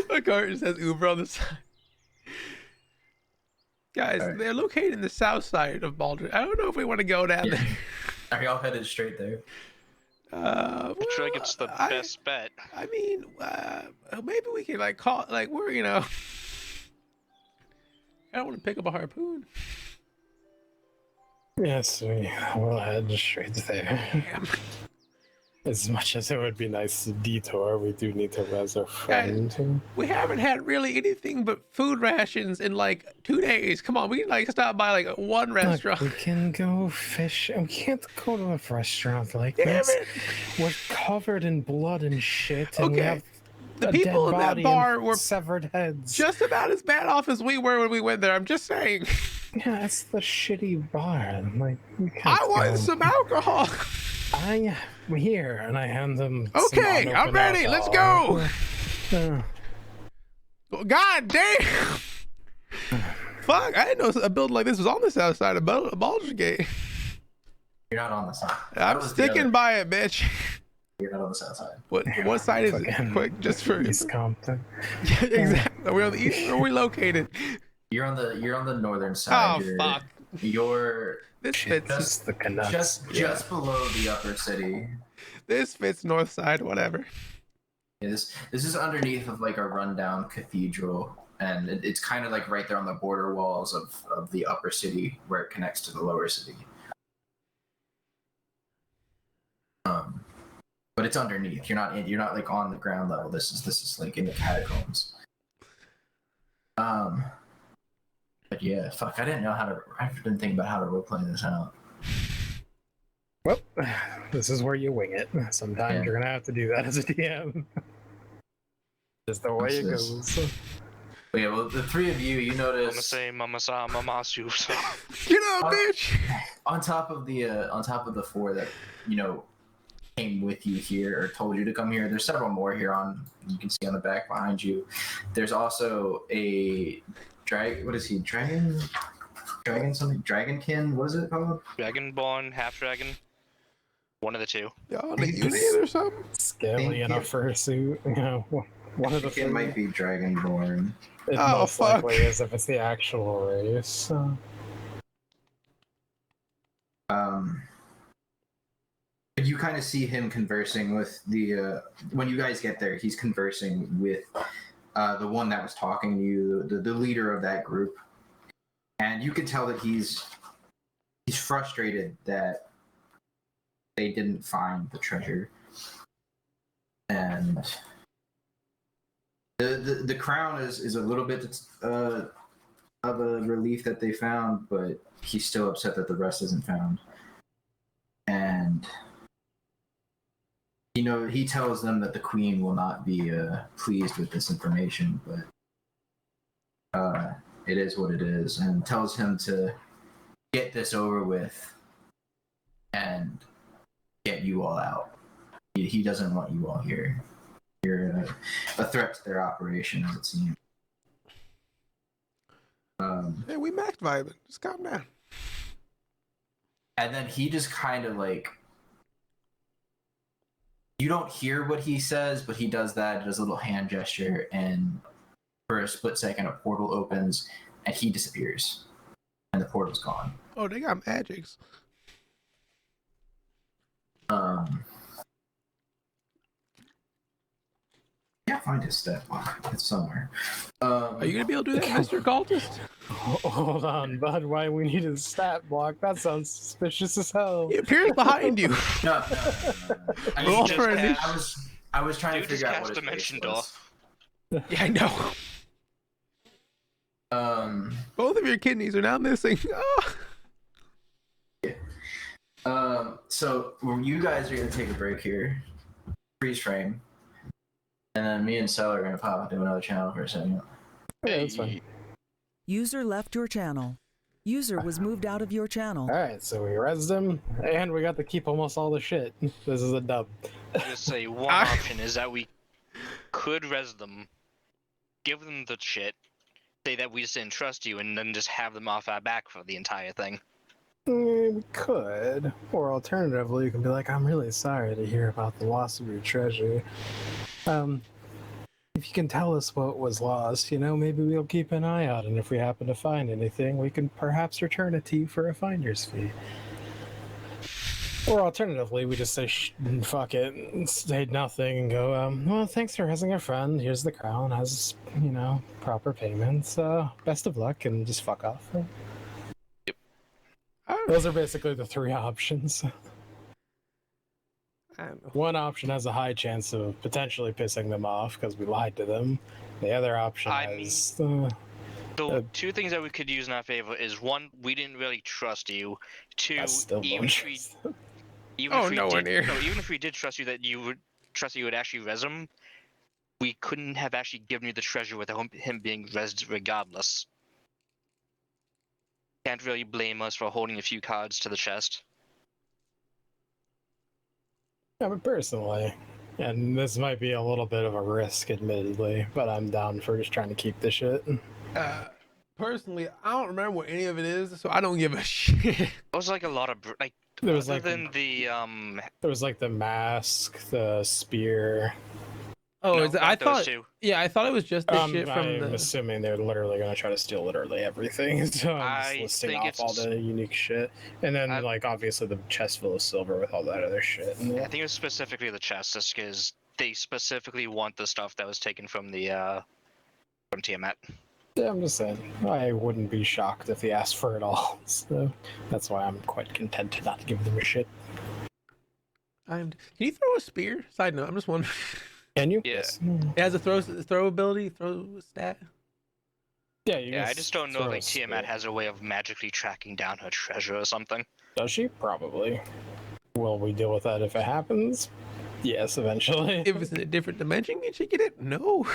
A cart just has Uber on the side. Guys, Alright. they're located in the south side of Baldur. I don't know if we want to go down Yeah. there. Are y'all headed straight there? I feel like well, it's the I- best bet. I mean, maybe we can like call, like we're, I don't want to pick up a harpoon. Yes, we'll head straight there. Damn. As much as it would be nice to detour, we do need to res our friend. We haven't had really anything but food rations in like 2 days. Come on, we can like stop by like one Look, restaurant. we can go fish. We can't go to a restaurant like Damn this. it. We're covered in blood and shit, and we Okay. have The A people dead in that body bar and were severed heads. just about as bad off as we were when we went there. I'm just saying. Yeah, it's the shitty bar. Like, you can't I want go. some alcohol. I'm here, and I hand them some Okay, I'm unopened ready. Let's alcohol. go. God damn. Fuck, I didn't know a building like this was on the south side of Baldur's Gate. You're not on the side. That I'm was the sticking other- by it, bitch. You're not on the south side. What side is it? Fucking Quick, just for East Compton. Yeah, exactly. Are we on the east? Where are we located? You're on the northern side. Oh fuck! You're This fits. Just the Canucks. just below the upper city. This fits north side. Whatever. Yeah, this is underneath of like a rundown cathedral, and it's kind of like right there on the border walls of the upper city where it connects to the lower city. But it's underneath. You're not like on the ground level. This is like in the catacombs. But yeah, fuck. I didn't think about how to roleplay this out. Well, this is where you wing it. Sometimes Yeah. you're gonna have to do that as a DM. Just the way it What's goes. But yeah, well, the three of you, Mama notice say, Mama sa, Mama su. Get up, bitch! on top of the four that came with you here or told you to come here. There's several more here you can see on the back behind you. There's also a what is he? Dragon something? Dragonkin? What is it called? Dragonborn, half dragon. One of the two. Y'all in a unit or something? Scaly in a fursuit. One of the It might be Dragonborn. It Oh, most fuck. likely is if it's the actual race. But you kind of see him conversing with when you guys get there, he's conversing with the one that was talking to you, the leader of that group. And you can tell that he's frustrated that they didn't find the treasure. And the crown is a little bit of a relief that they found, but he's still upset that the rest isn't found. And he tells them that the queen will not be pleased with this information, but it is what it is, and tells him to get this over with and get you all out. He doesn't want you all here. You're a threat to their operation, as it seems. Hey, we max vibing. Just calm down. And then he just kind of like, you don't hear what he says, but he does that. He does a little hand gesture, and for a split second, a portal opens, and he disappears, and the portal's gone. Oh, they got magics. Yeah, find his stat block. It's somewhere. Are you gonna be able to do that, Mr. Cultist? Hold on, bud. Why we need a stat block? That sounds suspicious as hell. He appears behind you. No. I, Roll mean, for just an cast- I was trying Dude to figure just out what cast his Dimension base Door. was. Yeah, I know. Both of your kidneys are now missing. Oh. So you guys are gonna take a break here, freeze frame, and then me and Sel are gonna pop into another channel for a second. Yeah, that's fine. User left your channel. User was moved out of your channel. Alright, so we rezzed him, and we got to keep almost all the shit. This is a dub. Just say one option is that we could res them, give them the shit, say that we just didn't trust you, and then just have them off our back for the entire thing. We could. Or alternatively, you can be like, I'm really sorry to hear about the loss of your treasure. If you can tell us what was lost, maybe we'll keep an eye out, and if we happen to find anything, we can perhaps return it to you for a finder's fee. Or alternatively, we just say, fuck it, and say nothing, and go, well, thanks for raising a friend, here's the crown, has, proper payments, best of luck, and just fuck off. Those are basically the three options. I don't know. One option has a high chance of potentially pissing them off because we lied to them. The other option is... The two things that we could use in our favor is one, we didn't really trust you. Two, I still don't even if we trust even Oh, if we nowhere did, near. no, even if we did trust you that you would actually res them, we couldn't have actually given you the treasure without him being rezzed regardless. Can't really blame us for holding a few cards to the chest. Yeah, but personally, and this might be a little bit of a risk, admittedly, but I'm down for just trying to keep the shit. Personally, I don't remember what any of it is, so I don't give a shit. It was like a lot of like There was other like than the there was like the mask, the spear. Oh, no, is it, not I those thought. two. Yeah, I thought it was just the shit from I'm the. assuming they're literally going to try to steal literally everything. So I'm just I listing think off all the unique shit, and then like obviously the chest full of silver with all that other shit. In I it. think it was specifically the chest, just because they specifically want the stuff that was taken from the from Tiamat. Yeah, I'm just saying. I wouldn't be shocked if he asked for it all. So that's why I'm quite content to not give them a shit. Can you throw a spear? Side note, I'm just wondering. Can you? Yeah. Yes. It has a throw ability, throw stat. Yeah, you Yeah, can I just don't know throw if a like Tiamat spear. has a way of magically tracking down her treasure or something. Does she? Probably. Will we deal with that if it happens? Yes, eventually. If it's in a different dimension, can she get it? No.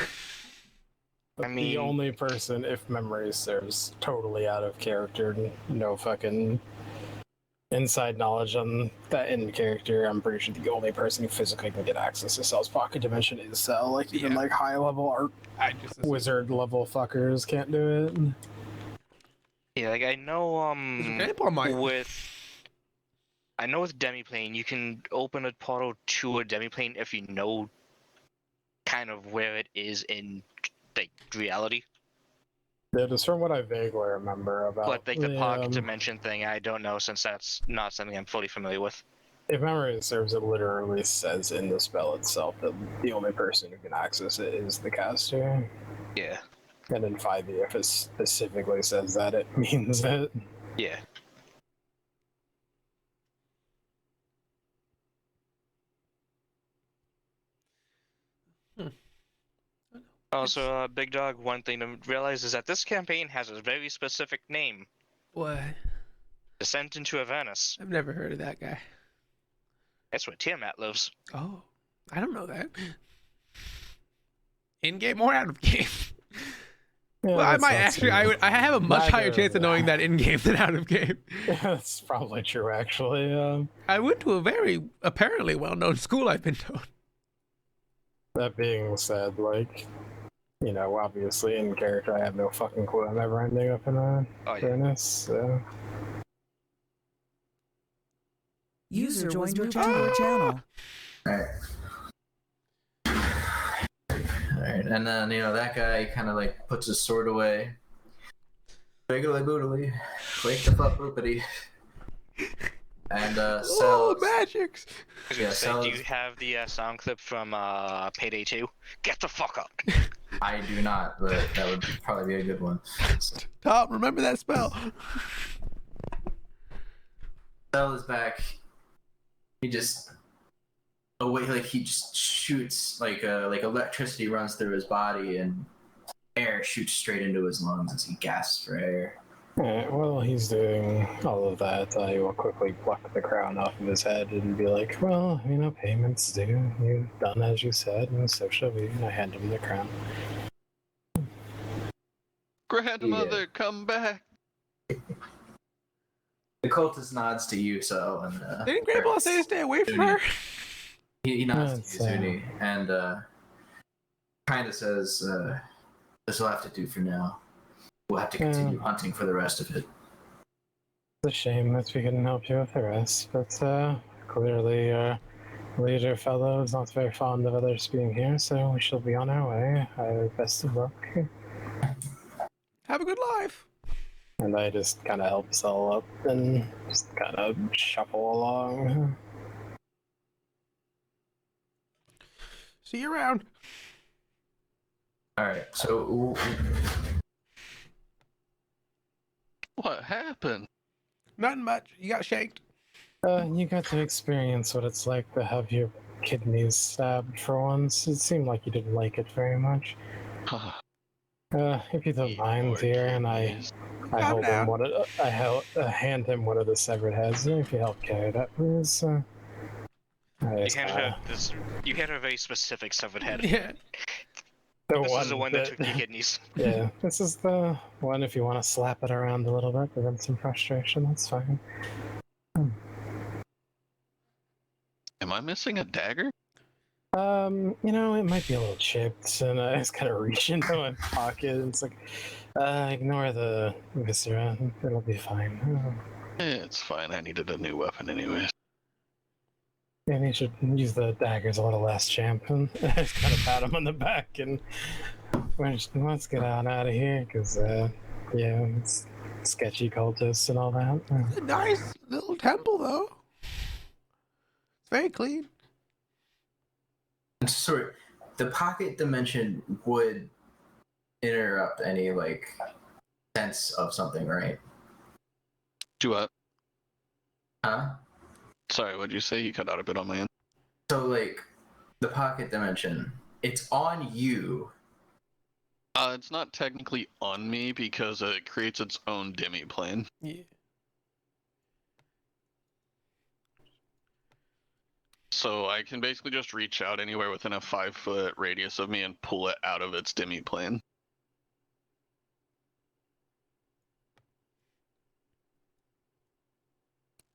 But I mean- the only person, if memory serves, totally out of character, no fucking inside knowledge on that in character, I'm pretty sure the only person who physically can get access to Cell's pocket dimension is Cell. Like, even Yeah. like high level art I just wizard level fuckers can't do it. Yeah, like I know Grandpa might. with Demiplane, you can open a portal to a Demiplane if you know kind of where it is in like reality. Yeah, just from what I vaguely remember about But like the pocket um, dimension thing, I don't know since that's not something I'm fully familiar with. if memory serves, it literally says in the spell itself that the only person who can access it is the caster. Yeah. And in 5e, if it specifically says that, it means it. Yeah. Also, Big Dog, one thing to realize is that this campaign has a very specific name. What? Descent into Avernus. I've never heard of that guy. That's where Tiamat lives. Oh, I don't know that. In game or out of game? Yeah, Well, I that's might not actually. too- I have a much higher Neither chance of knowing that. that in game than out of game. That's probably true, actually. I went to a very apparently well-known school. I've been told. That being said, like, you know, obviously in character, I have no fucking clue. I'm ever ending up in Oh, yeah. Avernus, so. User joined your channel. Alright. Alright, and then, that guy kind of like puts his sword away. Wiggly boodly. Wake the fuck boopity. And, Oh, Cell. magics! I was Yeah, gonna say, sounds- do you have the sound clip from Payday 2? Get the fuck up! I do not, but that would probably be a good one. Tom, remember that spell. Cell is back. He just he just shoots like electricity runs through his body and air shoots straight into his lungs as he gasps for air. Alright, while he's doing all of that, I will quickly pluck the crown off of his head and be like, well, payments due. You've done as you said, and so shall we. And I hand him the crown. Grandmother, come back. The cultist nods to you, Cell, and Didn't Grandpa say to stay away from her? he nods That's, to you, Zuni, and kind of says, "This will have to do for now. We'll have to continue hunting for the rest of it." It's a shame that we couldn't help you with the rest, but clearly our leader fellow is not very fond of others being here, so we shall be on our way. Best of luck. Have a good life. And I just kind of help Cell up and just kind of shuffle along. See you around. All right, so What happened? Nothing much. You got shanked. You got to experience what it's like to have your kidneys stabbed for once. It seemed like you didn't like it very much. If you don't mind here, and I hold him one of, hand him one of the severed heads. If you help carry that, please. You had a very specific severed head. Yeah. This is the one that took your kidneys. Yeah, this is the one if you want to slap it around a little bit, prevent some frustration, that's fine. Am I missing a dagger? It might be a little chipped, and I just kind of reach into my pocket, and it's like, ignore the viscera, it'll be fine. It's fine. I needed a new weapon anyways. And you should use the daggers a little less, champ. And I just kind of pat him on the back, and let's get on out of here, because, it's sketchy cultists and all that. It's a nice little temple, though. It's very clean. Sorry, the pocket dimension would interrupt any sense of something, right? Do what? Huh? Sorry, what'd you say? You cut out a bit on my end. So the pocket dimension, it's on you. It's not technically on me because it creates its own demi-plane. Yeah. So I can basically just reach out anywhere within a 5-foot radius of me and pull it out of its demi-plane.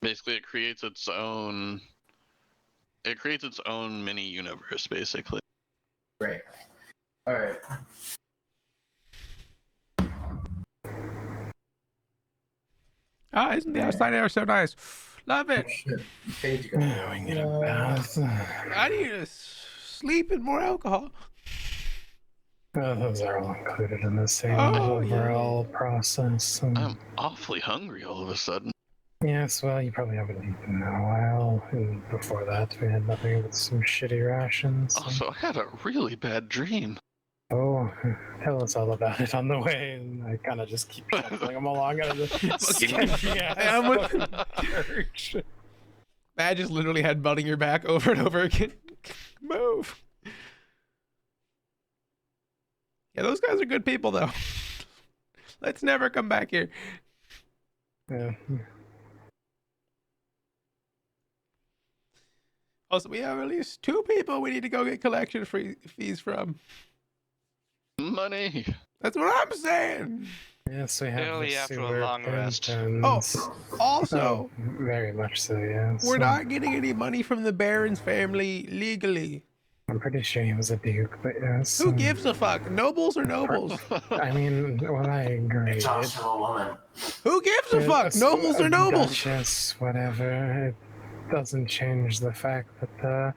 Basically, it creates its own mini universe, basically. Great. All right. Isn't the outside air so nice? Love it. Page go. We can get a bath. I need to sleep and more alcohol. Those are all included in the same Oh, overall process. I'm awfully hungry all of a sudden. Yes, well, you probably haven't eaten in a while, and before that we had nothing but some shitty rations. Also, I had a really bad dream. Oh, tell us all about it on the way, and I kind of just keep shuffling them along out of the sketchy I'm with- church. Badge just literally headbutting your back over and over again. Move. Yeah, those guys are good people, though. Let's never come back here. Yeah. Also, we have at least 2 people we need to go get collection fees from. Money. That's what I'm saying. Yes, we have Only the after a sewer long rest. fountains. Also, Very much so, yes. we're not getting any money from the Baron's family legally. I'm pretty sure he was a duke, but yes. Who gives a fuck? Nobles are nobles. I mean, well, I agree. It's also a woman. Who gives a fuck? It's Nobles a are nobles. duchess, whatever. It doesn't change the fact that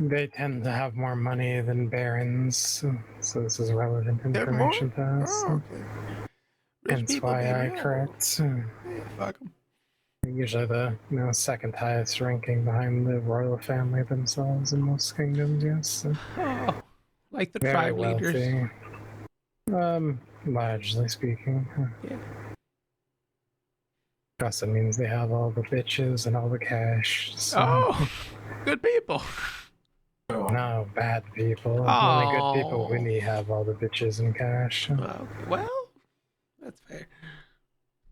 they tend to have more money than barons, so this is relevant They're information to us. Oh, okay. Rich Hence people why being I noble. correct. Yeah, fuck 'em. Usually the second highest ranking behind the royal family themselves in most kingdoms, yes. Oh, like the Very tribe leaders. wealthy. Largely speaking. Yeah. Also means they have all the bitches and all the cash. So. Oh, good people. Oh, No, bad people. Only good people Oh. really have all the bitches and cash. Okay, well, that's fair.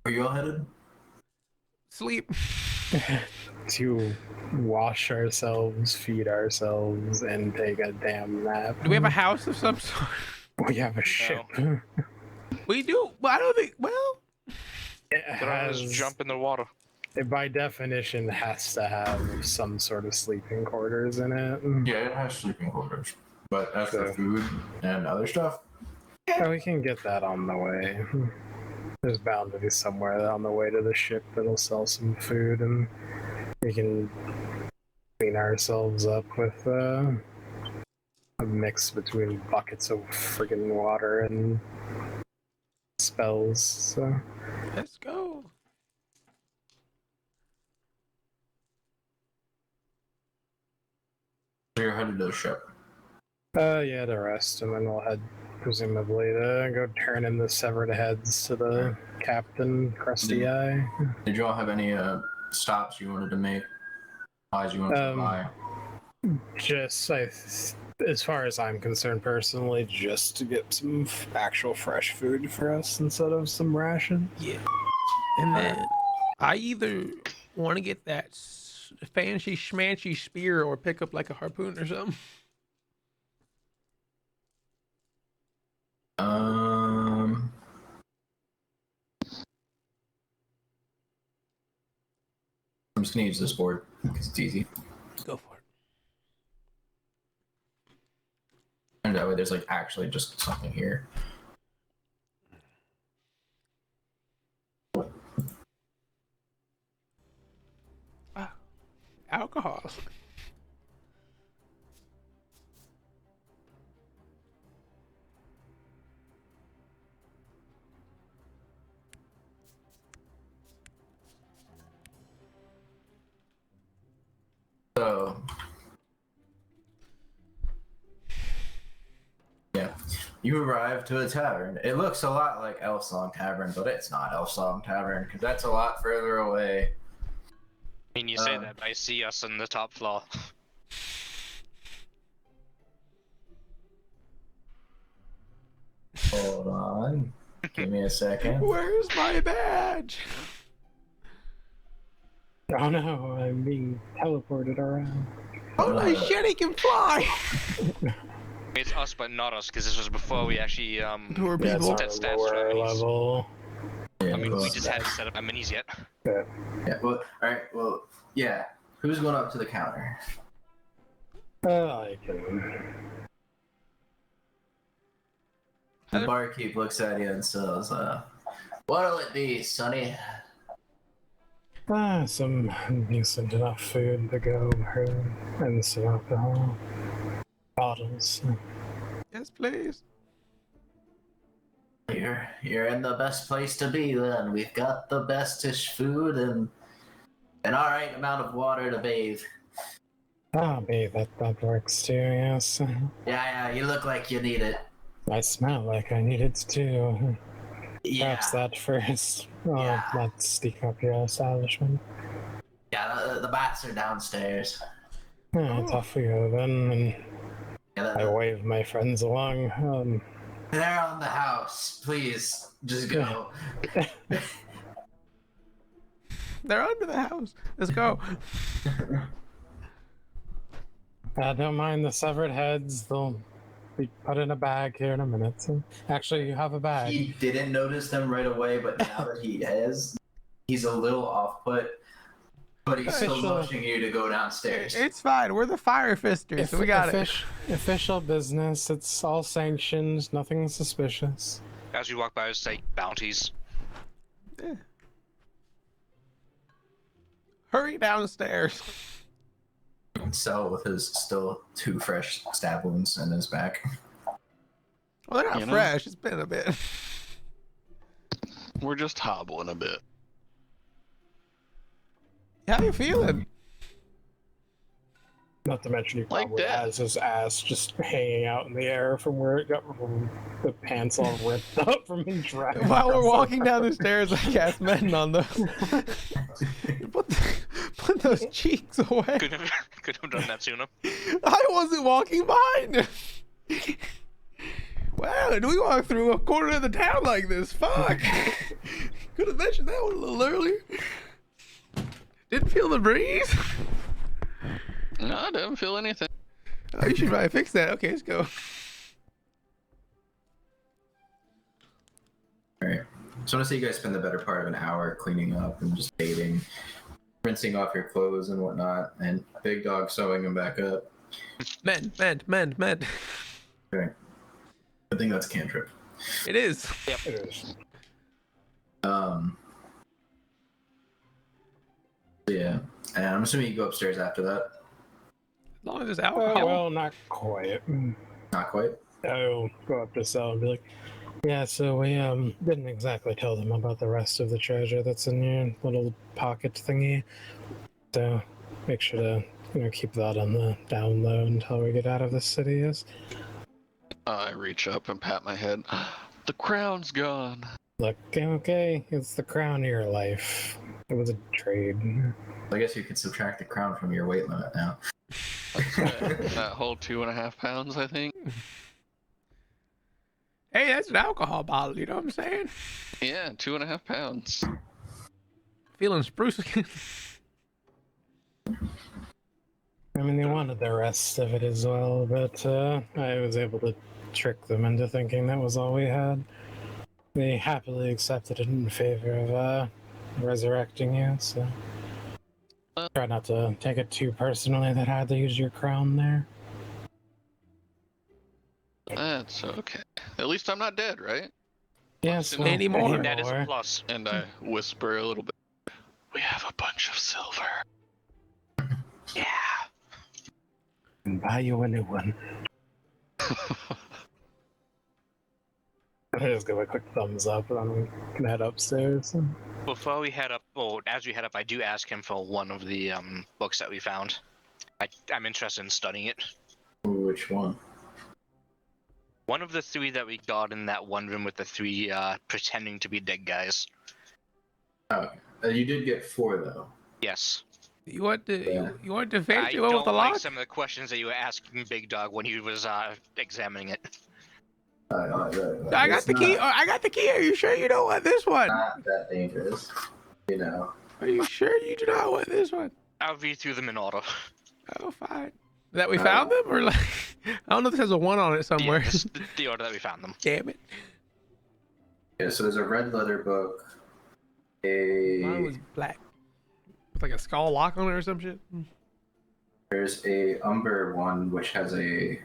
are you all headed? Sleep. To wash ourselves, feed ourselves, and take a damn nap. Do we have a house of some sort? We have a ship. We do. Well, I don't think. Well, It Could always has, jump in the water. it by definition has to have some sort of sleeping quarters in it. Yeah, it has sleeping quarters. But as for So- food and other stuff, Yeah, we can get that on the way. There's bound to be somewhere on the way to the ship that'll sell some food, and we can clean ourselves up with a mix between buckets of friggin' water and spells. So let's go. so you're headed to the ship. yeah, the rest, and then we'll head presumably to go turn in the severed heads to the captain, Crusty Eye. Did you all have any stops you wanted to make? Pies you wanted to buy? Just, as far as I'm concerned personally, just to get some actual fresh food for us instead of some ration. Yeah. And then I either want to get that fancy schmancy spear or pick up like a harpoon or something. I'm just gonna use this board because it's easy. Go for it. And that way there's like actually just something here. Alcohol. So, yeah, you arrive to a tavern. It looks a lot like Elf Song Tavern, but it's not Elf Song Tavern because that's a lot further away. I mean, you say that, but I see us on the top floor. Hold on. Give me a second. Where's my badge? Oh no, I'm being teleported around. Holy shit, he can fly! It's us, but not us, because this was before we actually Poor Yeah, it's people. on Set a stats lower for minis. level. Yeah, I mean, well, we just hadn't set up our minis yet. Yeah, well, alright, well, yeah. Who's going up to the counter? I can. The barkeep looks at you and says, what'll it be, Sonny? Some decent enough food to go through and some alcohol. Bottles. Yes, please. You're in the best place to be then. We've got the bestish food and an alright amount of water to bathe. Ah, babe, that works too, yes. Yeah, you look like you need it. I smell like I needed to. Yeah. Perhaps that first. Yeah. Let's sneak up your establishment. Yeah, the bats are downstairs. Tough we go then, and Yeah, I wave my friends along. they're on the house. Please, just go. They're under the house. Let's go. Don't mind the severed heads. They'll be put in a bag here in a minute. Actually, you have a bag. He didn't notice them right away, but now that he has, he's a little off-put. But he's still Official- pushing you to go downstairs. It's fine. We're the Fire Fisters, so we got it. Official business. It's all sanctioned. Nothing suspicious. As we walk by, I say bounties. Yeah. Hurry downstairs. Cell with his still 2 fresh stab wounds in his back. Well, they're not You know? fresh. It's been a bit. We're just hobbling a bit. How you feeling? Not to mention he Like probably that. has his ass just hanging out in the air from where it got from the pants all ripped up from being dragged. While we're across walking the- down the stairs, I cast Mend on those. Put those cheeks away. Could have done that sooner. I wasn't walking behind him. Wow, did we walk through a quarter of the town like this? Fuck. Could have mentioned that one a little earlier. Didn't feel the breeze. No, I didn't feel anything. Oh, you should probably fix that. Okay, let's go. Alright. So I want to say you guys spend the better part of an hour cleaning up and just bathing, rinsing off your clothes and whatnot, and Big Dog sewing them back up. Mend. Okay. I think that's cantrip. It is. It is. Yeah. And I'm assuming you go upstairs after that. As long as there's alcohol. Well, not quite. Not quite. I'll go up to Sal and be like, yeah, so we didn't exactly tell them about the rest of the treasure that's in your little pocket thingy. So make sure to keep that on the down low until we get out of the city, yes? I reach up and pat my head. The crown's gone. Look, okay, it's the crown of your life. It was a trade. I guess you could subtract the crown from your weight limit now. That whole 2.5 pounds, I think. Hey, that's an alcohol bottle, you know what I'm saying? Yeah, 2.5 pounds. Feeling spruce again. I mean, they wanted the rest of it as well, but I was able to trick them into thinking that was all we had. They happily accepted it in favor of resurrecting you, so... Try not to take it too personally that I had to use your crown there. That's okay. At least I'm not dead, right? Yes, Well, anymore. That is a plus. And I whisper a little bit. We have a bunch of silver. Yeah. Can buy you a new one. I just give a quick thumbs up and I'm gonna head upstairs. Before we head up, or as we head up, I do ask him for one of the books that we found. I'm interested in studying it. Which one? One of the 3 that we got in that one room with the 3 pretending to be dead guys. Oh, you did get 4 though. Yes. You want to Yeah. you want to I fancy one with don't a like lock? some of the questions that you were asking Big Dog when he was examining it. I got the key. I got the key. Are you sure you don't want this one? Not that dangerous, you know. Are you sure you do not want this one? I'll read through them in order. Oh, fine. That we found them, or like, I don't know if this has a 1 on it somewhere. Yeah, the order that we found them. Damn it. Yeah, so there's a red leather book. Mine was black with like a skull lock on it or some shit. There's a umber one which has a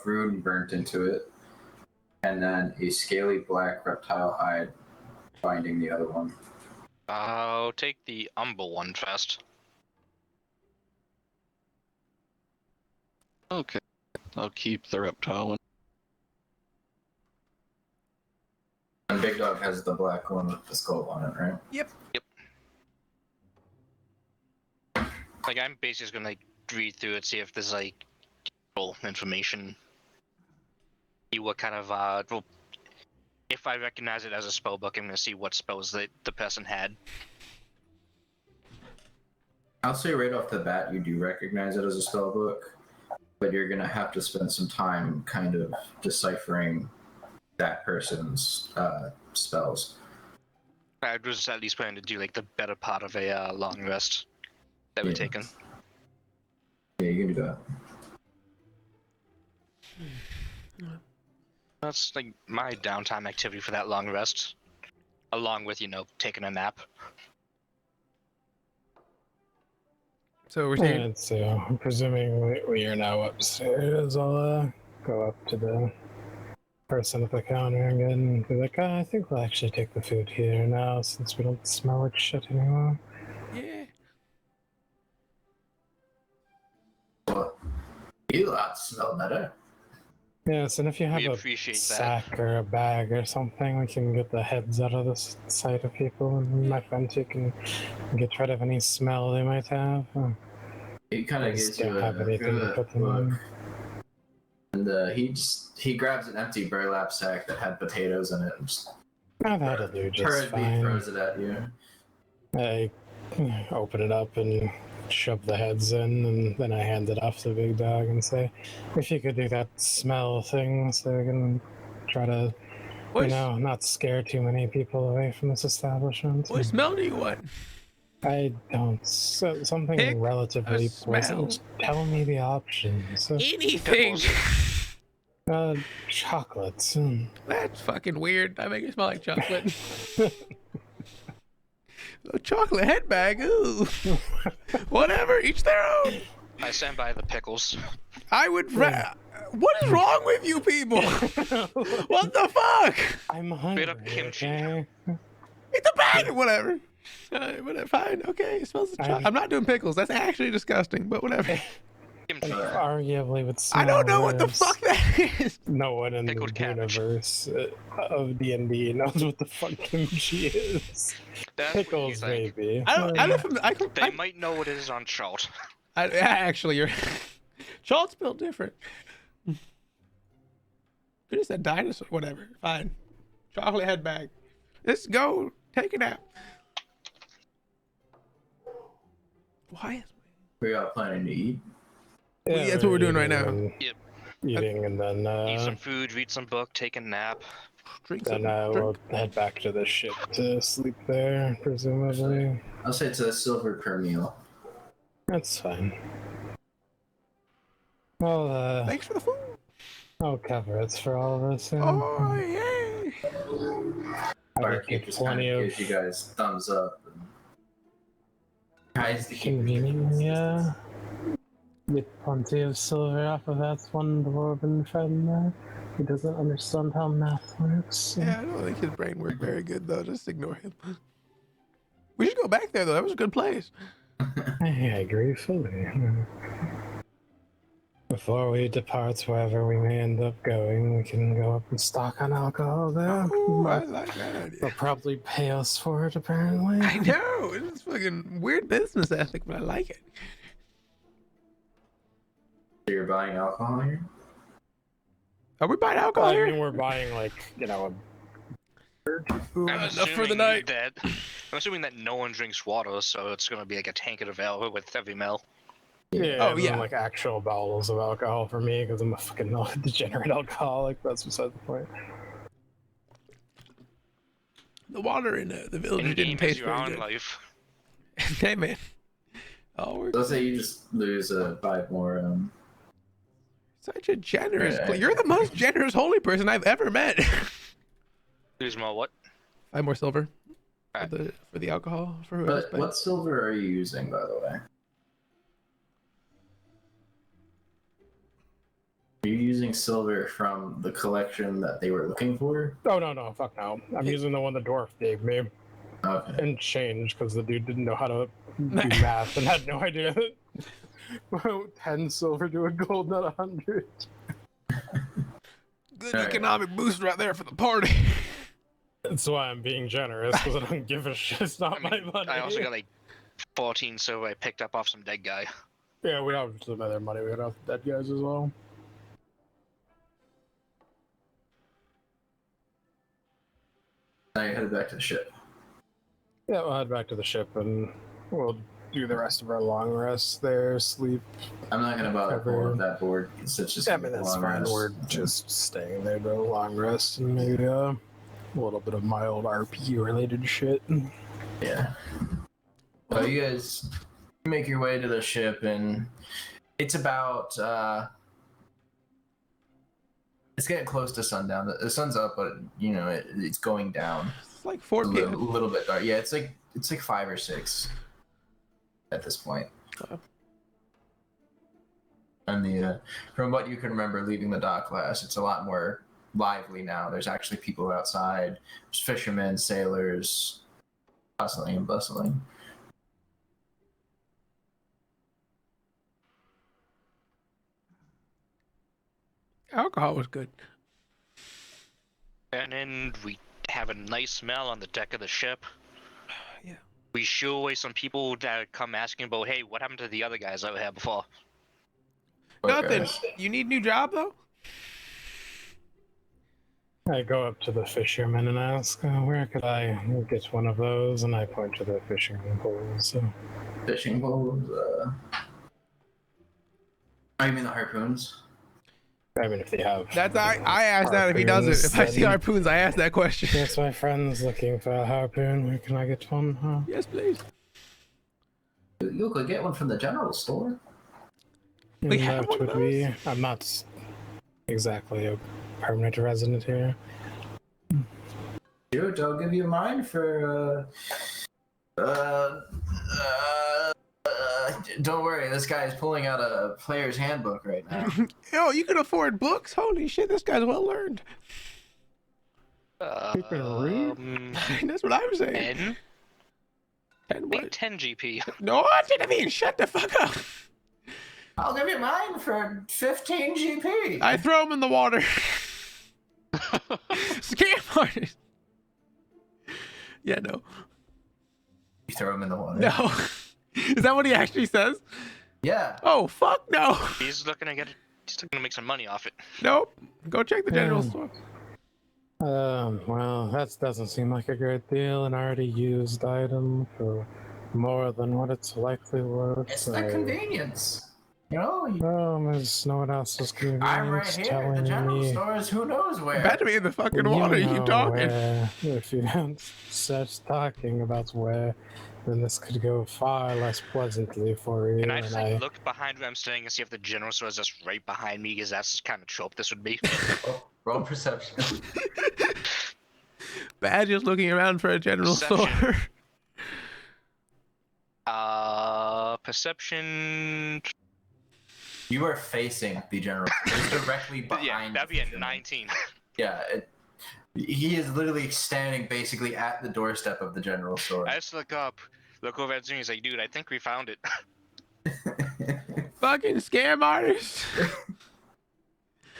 rune burnt into it, and then a scaly black reptile hide binding the other one. I'll take the Umber one first. Okay. I'll keep the reptile one. And Big Dog has the black one with the skull on it, right? Yep. Like, I'm basically just gonna like read through it, see if there's like full information. See what kind of well, if I recognize it as a spell book, I'm gonna see what spells that the person had. I'll say right off the bat, you do recognize it as a spell book, but you're gonna have to spend some time kind of deciphering that person's spells. I was at least planning to do like the better part of a long rest that we're taking. Yeah, you can do that. That's like my downtime activity for that long rest, along with taking a nap. So we're saying, And so, I'm presuming we are now upstairs. I'll go up to the person at the counter again and be like, I think we'll actually take the food here now since we don't smell like shit anymore. yeah. Well, you lot smell better. Yes, and if you have We a appreciate that. sack or a bag or something, we can get the heads out of the sight of people, and my friends who can get rid of any smell they might have. He kind of I gives just you don't have anything to put them look. in. And he grabs an empty burlap sack that had potatoes in it and just That'll do just hurriedly fine. throws it at you. I open it up and shove the heads in, and then I hand it off to Big Dog and say, if you could do that smell thing so we can try to, not scare too many people away from this establishment. What smell do you want? I don't. Something Pick relatively a smell. pleasant. Tell me the options. Anything. Chocolates. That's fucking weird. I make it smell like chocolate. A chocolate head bag. Ooh. Whatever. Each their own. I stand by the pickles. I would. What is wrong with you people? What the fuck? I'm hungry. Bit of kimchi. Okay? Eat the bag. Whatever. Whatever. Fine. Okay. It smells like chocolate. I'm not doing pickles. That's actually disgusting. But whatever. Kimchi. Arguably would smell I don't know what the worse. fuck that is. No one in Pickled the cabbage. universe of D&D knows what the fuck kimchi is. That's what you Pickles, think. maybe. I don't. They might know what it is on chart. Actually, you're. Chalt's built different. Could have said dinosaur. Whatever. Fine. Chocolate head bag. Let's go. Take a nap. Why is We are planning to eat. Yeah, that's what we're doing right now. Yep. Eating and then Eat some food, read some book, take a nap. drink then some we'll drink? head back to the ship to sleep there, presumably. I'll say it's a silver per meal. That's fine. Well, Thanks for the food. I'll cover it for all of us. Yeah. Oh yay! I Barkeep get just kind plenty of of. gives you guys thumbs up. Guys, Conveniently, get plenty of silver off of that one dwarven friend there. He doesn't understand how math works. So. Yeah, I don't think his brain worked very good though. Just ignore him. We should go back there though. That was a good place. I agree fully. Before we depart wherever we may end up going, we can go up and stock on alcohol there. Oh, I like that idea. They'll probably pay us for it, apparently. I know. It's fucking weird business ethic, but I like it. So you're buying alcohol here? Are we buying alcohol I here? mean, we're buying, like, you know, I'm enough for the assuming night. I'm assuming that no one drinks water, so it's gonna be like a tankard of ale with every meal. Oh, yeah. like actual bottles of alcohol for me because I'm a fucking degenerate alcoholic. That's beside the point. The water in the village In didn't game is taste your very own good. life. Hey man. Oh, we're Let's say you just lose 5 more. such a generous. Yeah, You're the most generous holy person I've ever met. Lose more what? 5 more silver Alright. for the alcohol for whoever's But paying. what silver are you using, by the way? Are you using silver from the collection that they were looking for? Oh, no, fuck no. I'm using the one the dwarf gave me Okay. and changed because the dude didn't know how to do math and had no idea. 10 silver to a gold, not 100. Good Alright. economic boost right there for the party. That's why I'm being generous because I don't give a shit. It's not my money. I also got like 14 silver I picked up off some dead guy. Yeah, we have some other money. We got off the dead guys as well. Now you're headed back to the ship. Yeah, we'll head back to the ship and we'll do the rest of our long rest there, sleep. I'm not gonna bother pulling up that board. It's just. I gonna mean, be a that's long fine. rest. We're just staying there to long rest and maybe a little bit of mild RP related shit. Yeah. So you guys make your way to the ship, and it's about. It's getting close to sundown. The sun's up, but it's going down. It's like 4 A p.m. little bit dark. Yeah, it's like 5 or 6 at this point. Wow. And from what you can remember leaving the dock class, it's a lot more lively now. There's actually people outside. There's fishermen, sailors, hustling and bustling. Alcohol was good. And then we have a nice smell on the deck of the ship. Yeah. We shoo away some people that come asking about, hey, what happened to the other guys that were here before? Nothing. Okay. You need a new job though? I go up to the fisherman and ask, where could I get one of those? And I point to the fishing poles. So. Fishing poles. Oh, you mean the harpoons? I mean, if they have. That's I asked that if he does it. If I see harpoons, I ask that question. Yes, my friend's looking for a harpoon. Where can I get one? Huh? Yes, please. You could get one from the general store. We have That one of would be. I'm not exactly a permanent resident here. Dude, I'll give you mine for. Don't worry, this guy is pulling out a player's handbook right now. Yo, you can afford books? Holy shit, this guy's well learned. You can read? That's what I'm saying. 10? 10 what? 10 GP. No, I didn't mean shut the fuck up. I'll give you mine for 15 GP. I throw him in the water. Scam artist. Yeah, no. You throw him in the water. No. Is that what he actually says? Yeah. Oh, fuck no. He's looking to make some money off it. Nope. Go check the general Yeah. store. Well, that doesn't seem like a great deal. An already used item for more than what it's likely worth. It's the convenience. You know, There's no one else's convenience I'm right here at the telling general me. stores. Who knows where? About to be in the fucking water. You keep know talking. where. If you don't start talking about where, then this could go far less pleasantly for you. And I just look behind where I'm standing and see if the general store is just right behind me, because that's just kind of trope this would be. Roll perception. Badge is looking around for a general Perception. store. Perception. You are facing the general. It's directly behind. Yeah, that'd be the a general. 19. Yeah, he is literally standing basically at the doorstep of the general store. I just look up, look over at Zuni. He's like, dude, I think we found it. Fucking scam artist.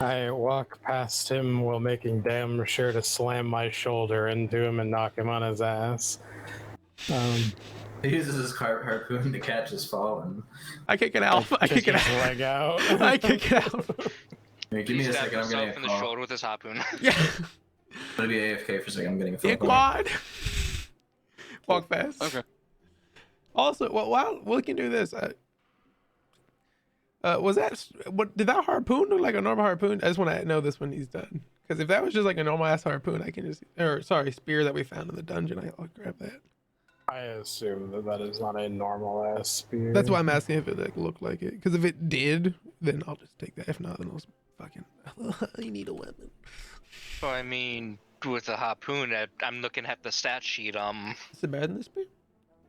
I walk past him while making damn sure to slam my shoulder into him and knock him on his ass. He uses his harpoon to catch his fallen. I kick it out. I kick it his out. leg out. I kick it out. Hey, give me a second. I'm himself getting in a the call. shoulder with his harpoon. Yeah. I'm gonna be AFK for a second. I'm getting a phone Dick call. wad. Walk fast. Okay. Also, well, we can do this. Was that what? Did that harpoon look like a normal harpoon? I just want to know this when he's done. Because if that was just like a normal ass harpoon, I can just, or sorry, spear that we found in the dungeon, I'll grab that. I assume that is not a normal ass spear. That's why I'm asking if it like looked like it. Because if it did, then I'll just take that. If not, then I'll fucking. I need a weapon. So I mean, with the harpoon, I'm looking at the stat sheet. Is it better than the spear?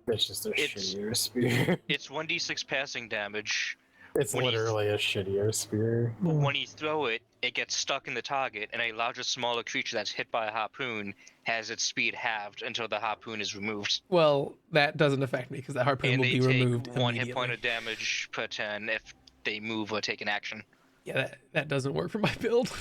It's just a It's- shittier spear. It's 1d6 passing damage. It's When you- literally a shittier spear. But when you throw it, it gets stuck in the target, and a larger, smaller creature that's hit by a harpoon has its speed halved until the harpoon is removed. Well, that doesn't affect me because that harpoon And will they be take removed 1 hit point immediately. of damage per turn if they move or take an action. Yeah, that doesn't work for my build.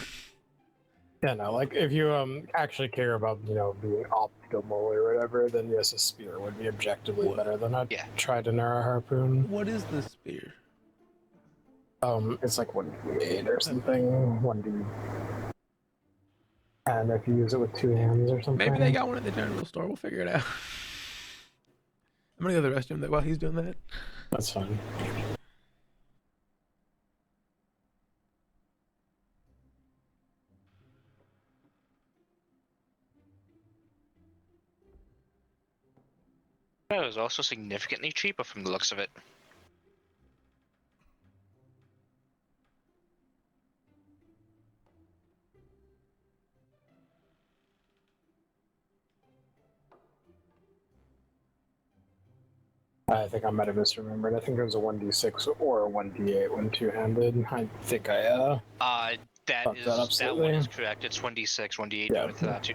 Yeah, no, like if you actually care about, you know, being optimal or whatever, then yes, a spear would be objectively What? better than a Yeah. trident or a harpoon. What is the spear? It's like 1d8 or something. 1d. And if you use it with 2 hands or something. Maybe they got one at the general store. We'll figure it out. I'm gonna go to the restroom while he's doing that. That's fine. It was also significantly cheaper from the looks of it. I think I might have misremembered. I think it was a 1d6 or a 1d8 when two-handed. I think I That Fuck is that up that one is slightly. correct. It's 1d6, 1d8 Yeah. with 2.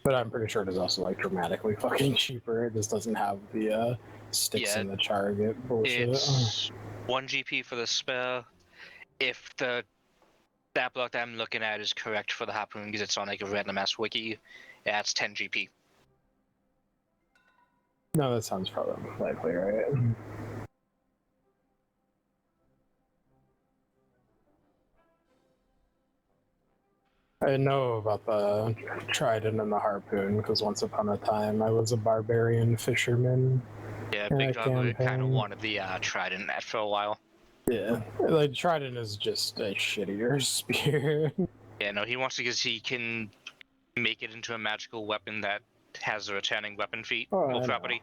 but I'm pretty sure it is also like dramatically fucking cheaper. It just doesn't have the sticks Yeah, in the target bullshit. It's 1 GP for the spell. If the stat block that I'm looking at is correct for the harpoon because it's on like a random ass wiki, that's 10 GP. No, that sounds probably likely, right? I know about the trident and the harpoon because once upon a time I was a barbarian fisherman. Yeah, Yeah, Big Dog kind of campaign. wanted the trident for a while. Yeah, like trident is just a shittier spear. Yeah, no, he wants to because he can make it into a magical weapon that has a returning weapon feat Oh, I or know. property.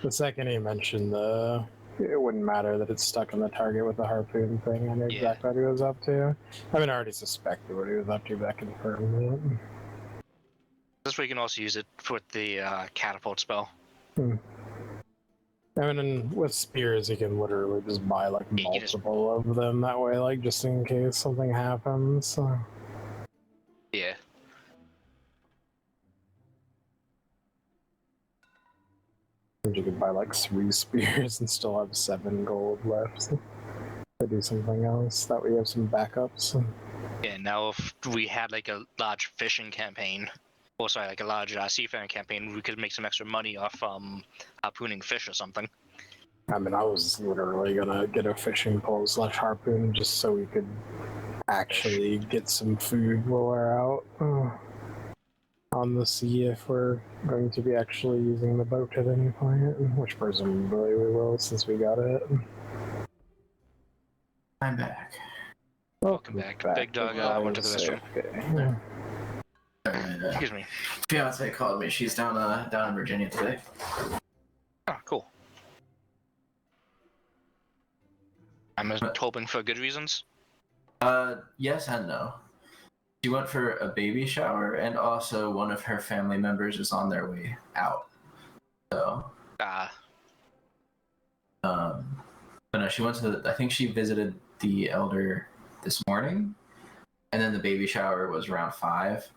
The second he mentioned it wouldn't matter that it's stuck in the target with the harpoon thing. I knew Yeah. exactly what he was up to. I mean, I already suspected what he was up to, but I confirmed it. This way you can also use it with the catapult spell. I mean, and with spears, you can literally just buy like Yeah, you just- multiple of them that way, like just in case something happens. Yeah. You could buy like 3 spears and still have 7 gold left to do something else. That way you have some backups. Yeah, now if we had like a large fishing campaign, or sorry, like a large seafaring campaign, we could make some extra money off harpooning fish or something. I mean, I was literally gonna get a fishing pole / harpoon just so we could actually get some food while we're out on the sea if we're going to be actually using the boat at any point, which presumably we will since we got it. I'm back. Welcome back. Big Dog went to the restroom. Okay. Excuse me. Fiance called me. She's down in Virginia today. Oh, cool. I'm hoping for good reasons. Yes and no. She went for a baby shower, and also one of her family members is on their way out. So, But no, she went to. I think she visited the elder this morning, and then the baby shower was around 5.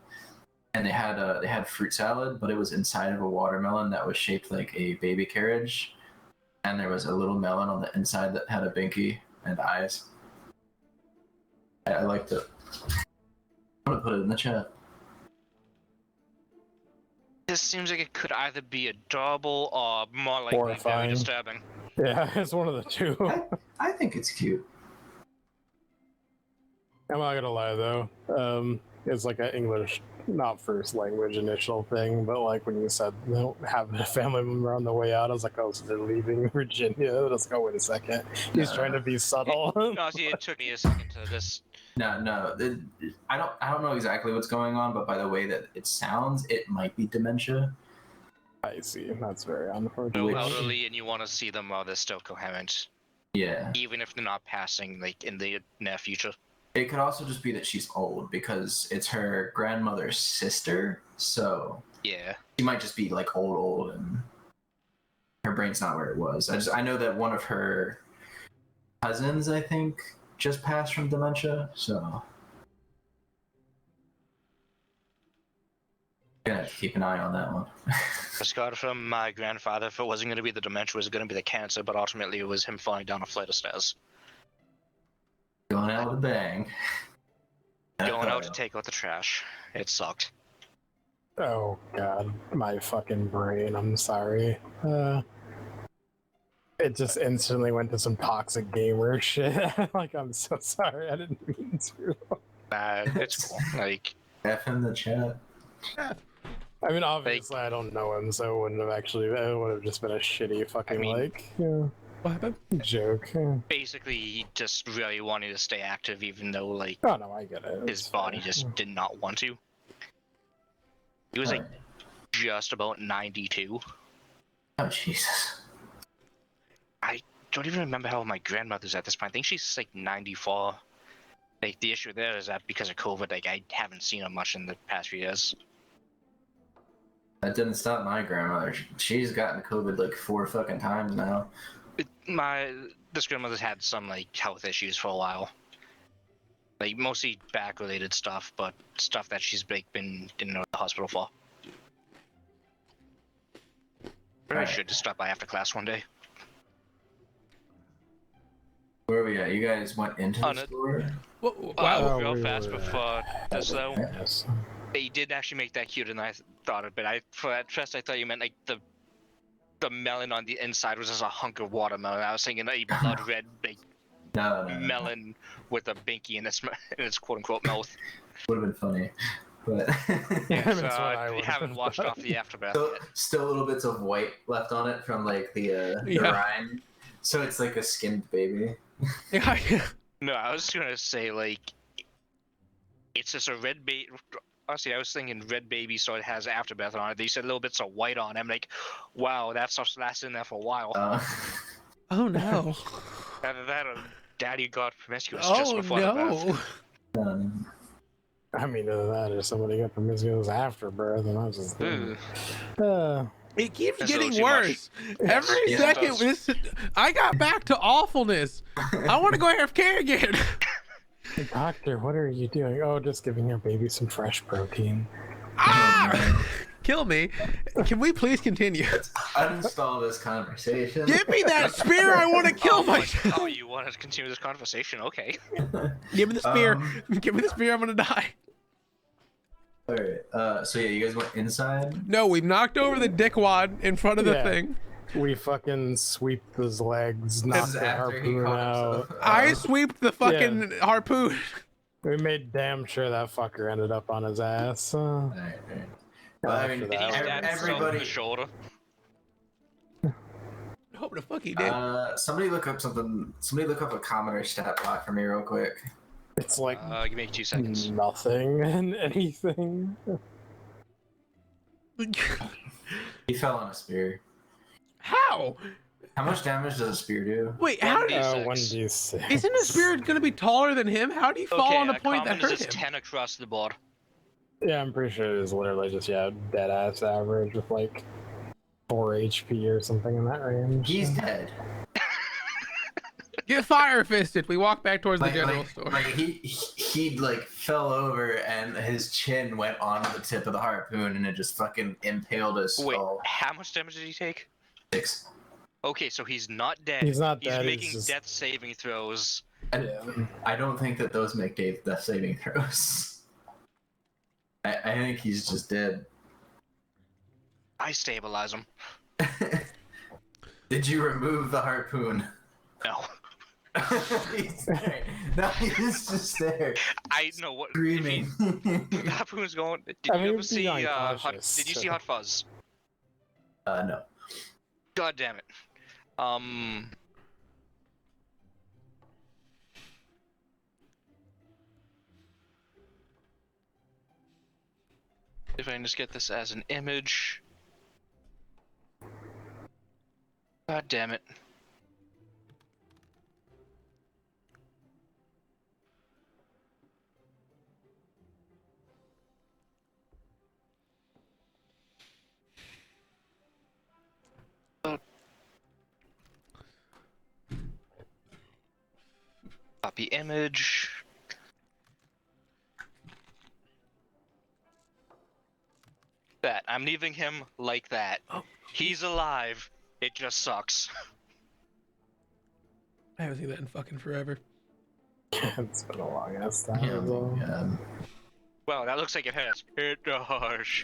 And they had fruit salad, but it was inside of a watermelon that was shaped like a baby carriage, and there was a little melon on the inside that had a binky and eyes. I liked it. I'm gonna put it in the chat. This seems like it could either be adorable or more likely very Horrifying. disturbing. Yeah, it's one of the two. I think it's cute. I'm not gonna lie though. It's like an English, not first language initial thing, but like when you said they don't have a family member on the way out, I was like, oh, so they're leaving Virginia. Let's go. Wait a second. He's trying to be subtle. Honestly, it took me a second to just. No. I don't know exactly what's going on, but by the way that it sounds, it might be dementia. I see. That's very unfortunate. No elderly, and you want to see them while they're still coherent, Yeah. even if they're not passing like in the near future. It could also just be that she's old because it's her grandmother's sister, so Yeah. she might just be like old, and her brain's not where it was. I know that one of her cousins, I think, just passed from dementia, so gonna have to keep an eye on that one. I just got it from my grandfather. If it wasn't going to be the dementia, it was going to be the cancer, but ultimately it was him falling down a flight of stairs. Going out with a bang. Going out to take out the trash. It sucked. Oh god, my fucking brain. I'm sorry. It just instantly went to some toxic gamer shit. Like, I'm so sorry. I didn't mean to. It's cool. Like, F in the chat. I mean, obviously, I don't know him, so it wouldn't have actually. It would have just been a shitty fucking What happened? joke. Yeah. basically, he just really wanted to stay active, even though like Oh no, I get it. his It's body fine. just did not want to. He was like just about 92. Oh Jesus. I don't even remember how old my grandmother's at this point. I think she's like 94. Like, the issue there is that because of COVID, like, I haven't seen her much in the past few years. That didn't stop my grandmother. She's gotten COVID like 4 fucking times now. This grandmother's had some like health issues for a while. Like, mostly back-related stuff, but stuff that she's like been in the hospital for. But I Right. should just stop by after class one day. Where are we at? You guys went into On the it. store? Wow. Real we fast were- before this though. Yes. They did actually make that cute, and I thought it, but at first I thought you meant like the melon on the inside was just a hunk of watermelon. I was thinking a blood red like No. melon with a binky in its quote unquote mouth. Would have been funny. But Yeah, So that's what I you would haven't have washed done. off the aftermath still, yet. still little bits of white left on it from like the Yeah. rind. So it's like a skinned baby. Yeah. No, I was gonna say like it's just a red baby. Honestly, I was thinking red baby, so it has aftermath on it. They said little bits of white on it. I'm like, wow, that stuff's lasted in there for a while. Oh no. Either that or daddy got promiscuous just Oh before the birth. no. I mean, either that or somebody got promiscuous after birth, and I was just. Ooh. It keeps That's a little getting too much. worse. Every Yes, it second, does. I got back to awfulness. I want to go AFK again. Hey, doctor, what are you doing? Oh, just giving your baby some fresh protein. Ah! Kill me. Can we please continue? Uninstall this conversation. Give me that spear. I want to kill myself. Oh, you want to continue this conversation? Okay. Give me the spear. Um, Give me the spear. I'm gonna die. Alright, so yeah, you guys went inside? No, we've knocked over the dickwad in front of the Yeah. thing. We fucking sweep his legs, This knock is the after he harpoon caught out. himself. I sweeped the fucking harpoon. We made damn sure that fucker ended up on his ass. Alright. But I mean, After Did he that, stab himself in everybody. the shoulder? Hope the fuck he did. Somebody look up something. Somebody look up a commoner stat block for me real quick. It's like Give me 2 seconds. nothing and anything. He fell on a spear. How? How much damage does a spear do? Wait, how? 1d6. 1d6. Isn't a spear gonna be taller than him? How do you fall on a point that common is hurt just him? 10 across the board. Yeah, I'm pretty sure it was literally just, dead ass average with like 4 HP or something in that range. He's dead. Get fire fisted. We walk back towards the Like, general like, store. like he like fell over and his chin went onto the tip of the harpoon and it just fucking impaled his Wait, skull. how much damage did he take? 6. Okay, so he's not dead. He's not He's dead. making He's just... death saving throws. I don't think that those make death saving throws. I think he's just dead. I stabilize him. Did you remove the harpoon? No. He's there. No, he's just there. I know what. Screaming. The harpoon's going. Did I you mean, ever he'd be see? unconscious, Did you so- see Hot Fuzz? No. God damn it. If I can just get this as an image. God damn it. Copy image. That. I'm leaving him like that. Oh. He's alive. It just sucks. I haven't seen that in fucking forever. It's been a long ass time. Yeah, so- Well, that looks like it has. It does.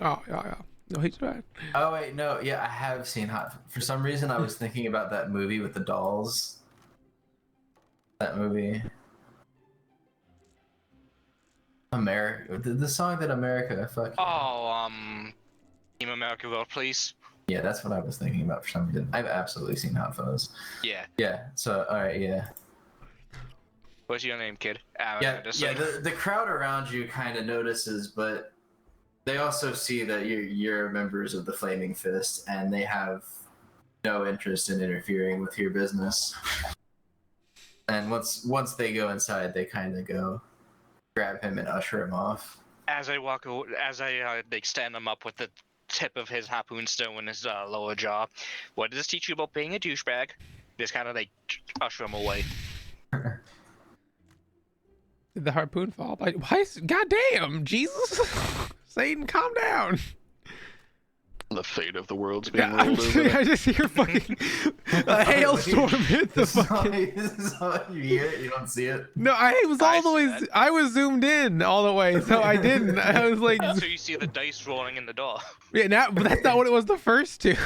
Oh, yeah. No, he's right. Oh wait, no, yeah, I have seen Hot. For some reason, I was thinking about that movie with the dolls. That movie. America, the song that America fuck. Oh, Team America World Police. Yeah, that's what I was thinking about for some reason. I've absolutely seen Hot Fuzz. Yeah. Yeah. So all right, yeah. What's your name, kid? Yeah. The crowd around you kind of notices, but they also see that you're members of the Flaming Fist, and they have no interest in interfering with your business. And once they go inside, they kind of go grab him and usher him off. As I like stand him up with the tip of his harpoon still in his lower jaw. What does this teach you about being a douchebag? Just kind of like usher him away. Did the harpoon fall? Why? Goddamn, Jesus! Satan, calm down. The fate of the world's being Yeah, rolled over. I just hear fucking a hailstorm hit the This is all- fucking. this is all you hear. You don't see it. No, I was all the way. see that. I was zoomed in all the way, so I didn't. I was like, So you see the dice rolling in the door. yeah, but that's not what it was the first two.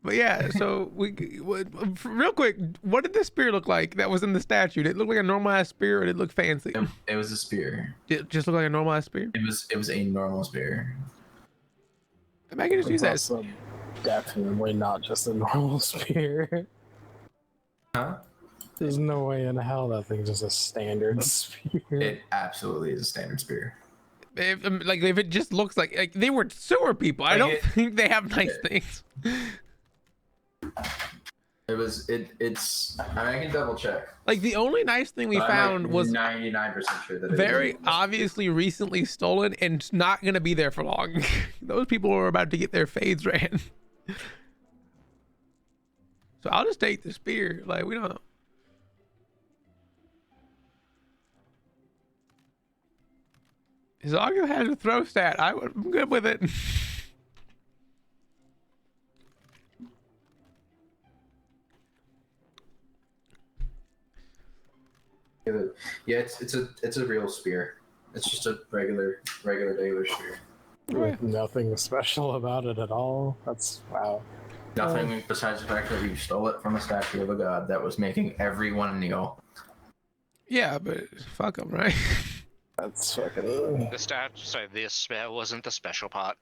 But yeah, so real quick, what did the spear look like that was in the statue? Did it look like a normal ass spear, or did it look fancy? It was a spear. Did it just look like a normal ass spear? It was a normal spear. I can just use that. It's also definitely not just a normal spear. Huh? There's no way in hell that thing's just a standard spear. It absolutely is a standard spear. If it just looks like they were sewer people, I Like don't it- think they have nice things. It's. I can double check. Like the only nice thing we But found I'm was 99% sure that it very is. obviously recently stolen and not gonna be there for long. Those people were about to get their fades ran. So I'll just take the spear. Like we don't. As long as it has a throw stat, I'm good with it. Yeah, it's a real spear. It's just a regular spear. With nothing special about it at all. That's wow. Nothing besides the fact that you stole it from a statue of a god that was making everyone kneel. Yeah, but fuck them, right? That's fucking. The spell wasn't the special part.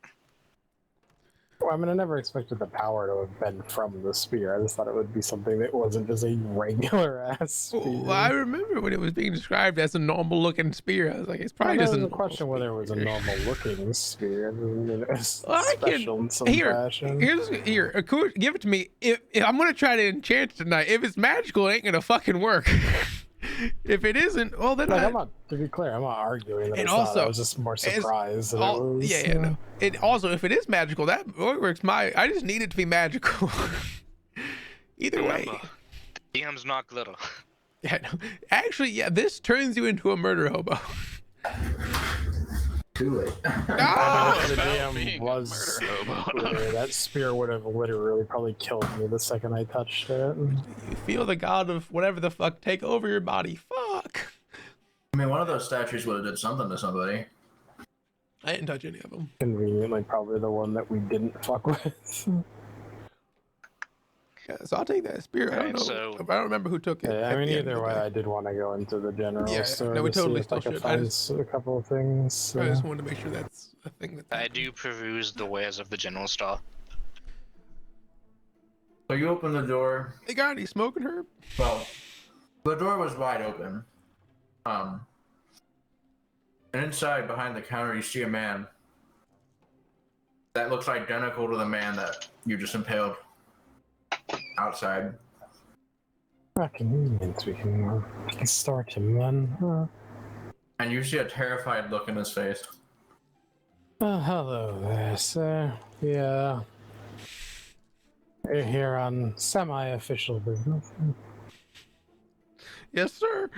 Well, I mean, I never expected the power to have been from the spear. I just thought it would be something that wasn't just a regular ass spear. Well, I remember when it was being described as a normal looking spear. I was like, it's probably just a a question whether it was a normal looking spear. I mean, it was Well, I can- special in some Here, fashion. here, Akut, give it to me. If I'm gonna try to enchant tonight, if it's magical, it ain't gonna fucking work. If it isn't, well then Like, I'm not, to be clear, I'm not arguing that And it's not. also, I was just more surprised that it was. yeah, no. It also, if it is magical, that works. I just need it to be magical. Either way. Remember, DM's not glitter. Yeah, no. Actually, yeah, this turns you into a murder hobo. Too late. Ah! If the About DM being a was murder hobo. glitter, that spear would have literally probably killed me the second I touched it. You feel the god of whatever the fuck take over your body. Fuck. I mean, one of those statues would have did something to somebody. I didn't touch any of them. Conveniently, probably the one that we didn't fuck with. Yeah, so I'll take that spear. I don't know. Alright, so- I don't remember who took it. Yeah, I at mean, the end either of the way, day. I did want to go into the general Yeah, store no, we to totally see if I still could should. I find a couple of things. I just wanted to make sure that's a thing that. I do peruse the wares of the general store. So you open the door. They got any smoking herb? Well, the door was wide open. And inside, behind the counter, you see a man that looks identical to the man that you just impaled outside. Convenient. We can start him then. And you see a terrified look in his face. Hello there, sir. Yeah. We're here on semi-official business. Yes, sir.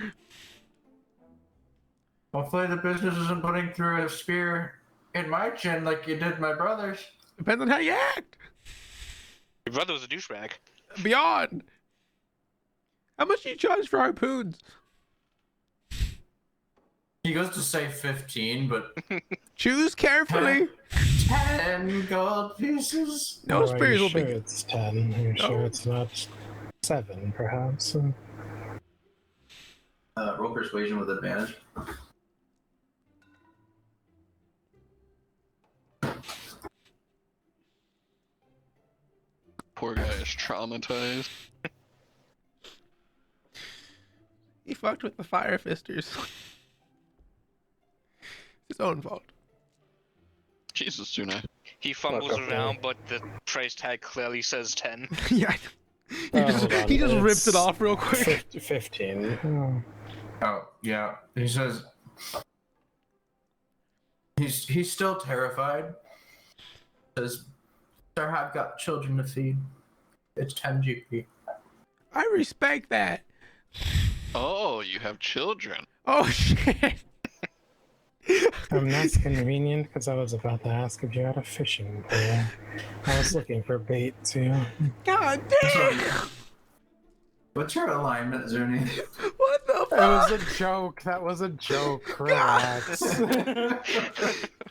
Hopefully the business isn't putting through a spear in my chin like you did my brother's. Depends on how you act. Your brother was a douchebag. Beyond. How much do you charge for harpoons? He goes to say 15, but Choose carefully. 10 gold pieces. No Are spears you will sure be. it's 10? Are you No. sure it's not 7, perhaps? Roll persuasion with advantage. Poor guy is traumatized. He fucked with the fire fisters. His own fault. Jesus, Tuna. He fumbles okay. around, but the price tag clearly says 10. Yeah. He hold on, he just rips it's it off real quick. 15. Oh. Oh, yeah. He says he's still terrified. Says, sir, I've got children to feed. It's 10 GP. I respect that. Oh, you have children. Oh shit. That's convenient because I was about to ask if you had a fishing pole. I was looking for bait too. God damn. What's your alignment, Zuni? What the That was fuck? a joke. That was a joke. Relax.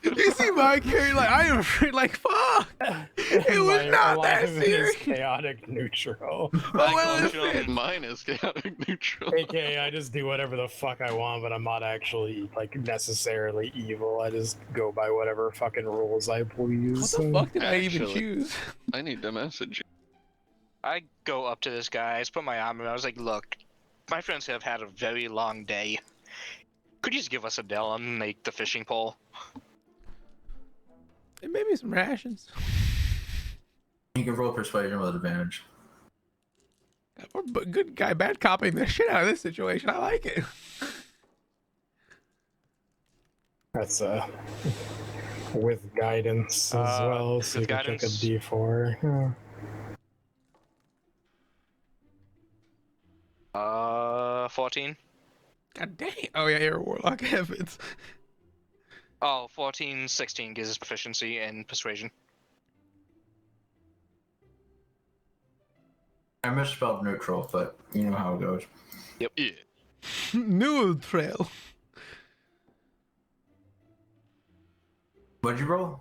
You see my carry like I am like fuck. It was My not that alignment is serious. chaotic neutral. Oh, well, Unfortunately, Mine is chaotic neutral. AKA, I just do whatever the fuck I want, but I'm not actually like necessarily evil. I just go by whatever fucking rules I please. what the fuck did I even Actually- choose? I need to message you. I go up to this guy, I just put my arm around, I was like, look, my friends have had a very long day. Could you just give us a deal and make the fishing pole? And maybe some rations. You can roll persuasion with advantage. We're good guy, bad copying the shit out of this situation. I like it. That's with guidance as well, so you with can take a guidance. D4. Yeah. 14? God dang. Oh yeah, you're a warlock. Heavens. Oh, 14, 16 gives us proficiency in persuasion. I misspelled neutral, but you know how it goes. Yeah. New trail. What'd you roll?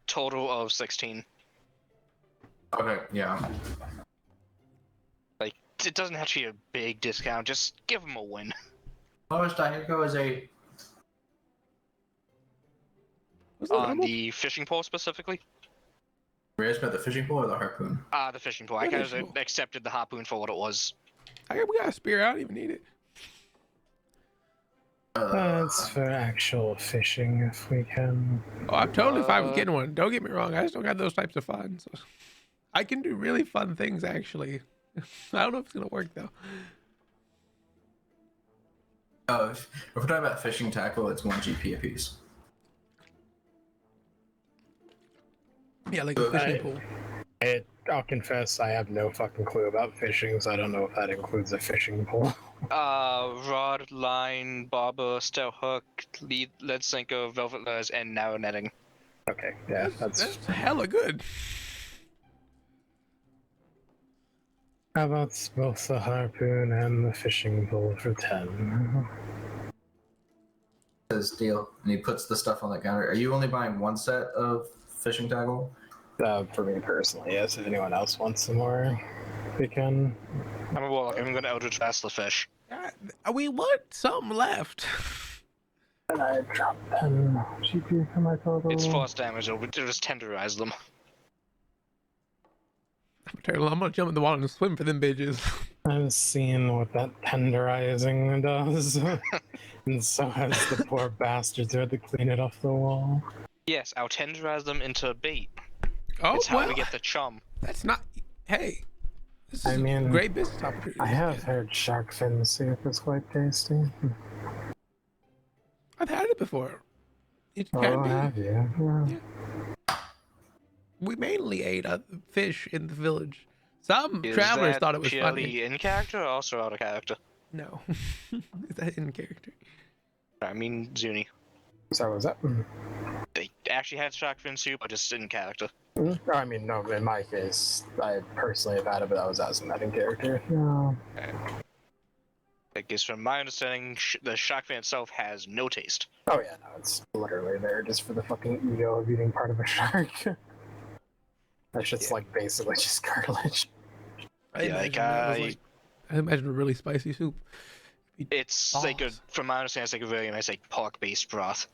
Total of 16. Okay, yeah. Like, it doesn't have to be a big discount, just give him a win. Lowest I could go is 8. Was that On normal? the fishing pole specifically? Raised by the fishing pole or the harpoon? The fishing pole. I The kind of fishing pole. accepted the harpoon for what it was. We got a spear. I don't even need it. That's for actual fishing, if we can. Oh, I'm totally fine with getting one. Don't get me wrong. I just don't got those types of fun. So I can do really fun things, actually. I don't know if it's gonna work though. Oh, if we're talking about fishing tackle, it's 1 GP apiece. Yeah, like a fishing Right. pool. It I'll confess, I have no fucking clue about fishing, so I don't know if that includes a fishing pole. Rod, line, bobber, stout hook, lead sinker, velvet lures, and narrow netting. Okay, yeah, That's hella good. How about both the harpoon and the fishing pole for 10? Says deal, and he puts the stuff on the counter. Are you only buying one set of fishing tackle? For me personally, yes. If anyone else wants some more, they can. I'm a warlock. I'm gonna Eldritch Blast the fish. We want something left. And I drop 10 GP for my total. It's force damage. It'll just tenderize them. I'm gonna jump in the water and swim for them bitches. I've seen what that tenderizing does. And so has the poor bastards who had to clean it off the wall. Yes, I'll tenderize them into bait. Oh, It's how well, we get the chum. that's not. Hey, this is I mean, a great business opportunity. I have heard shark fin soup is quite tasty. I've had it before. It can Oh, be. have you? Yeah. We mainly ate fish in the village. Some Is travelers that thought it was purely funny. in character or also out of character? No, is that in character? I mean, Zuni. So was that? They actually had shark fin soup, but just in character. I mean, no, in my case, I personally have had it, but I was asking that in character. No. I guess from my understanding, the shark fin itself has no taste. Oh, yeah, no, it's literally there just for the fucking ego of eating part of a shark. That shit's like basically just cartilage. I Yeah, imagine that was I imagine a really spicy soup. It's like a, from my understanding, it's like a very nice like pork-based broth.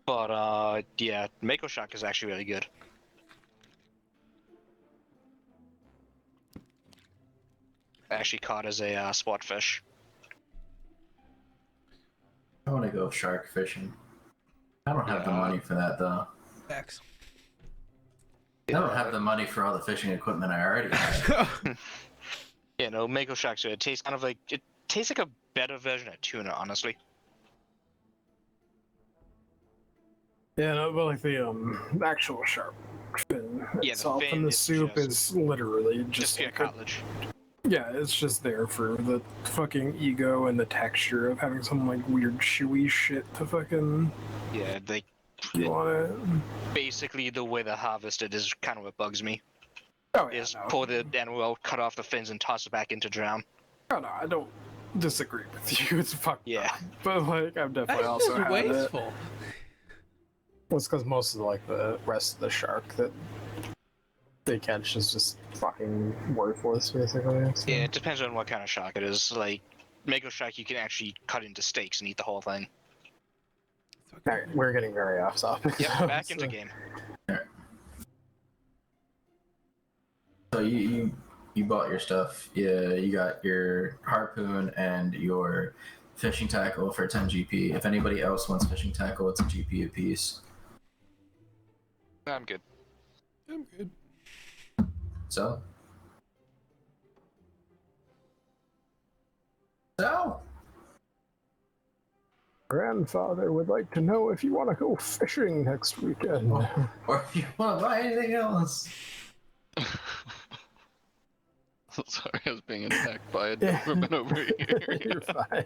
But yeah, Mako Shark is actually really good. Actually caught as a sport fish. I want to go shark fishing. I don't have the money for that though. X. I don't have the money for all the fishing equipment I already have. Yeah, no, Mako Shark's good. It tastes kind of like it tastes like a better version of tuna, honestly. Yeah, no, but like the actual shark fin Yeah, the itself fin and the is soup just- is literally Just just pure like a, cartilage. yeah, it's just there for the fucking ego and the texture of having some like weird chewy shit to fucking Yeah, they on it. basically the way they harvest it is kind of what bugs me. Oh yeah, Is no. pull the animal out, cut off the fins, and toss it back into drown. Oh no, I don't disagree with you. It's fucked Yeah. up. But like, I've definitely That's also just had it. wasteful. Well, it's because most of like the rest of the shark that they catch is just fucking worthless, basically. So. Yeah, it depends on what kind of shark it is. Like Mako Shark, you can actually cut into steaks and eat the whole thing. Alright, we're getting very off topic. Yep, back into game. So you bought your stuff. Yeah, you got your harpoon and your fishing tackle for 10 GP. If anybody else wants fishing tackle, it's a GP apiece. I'm good. I'm good. So Grandfather would like to know if you want to go fishing next weekend. or if you want to buy anything else. Sorry, I was being attacked by a Doberman over here. You're fine.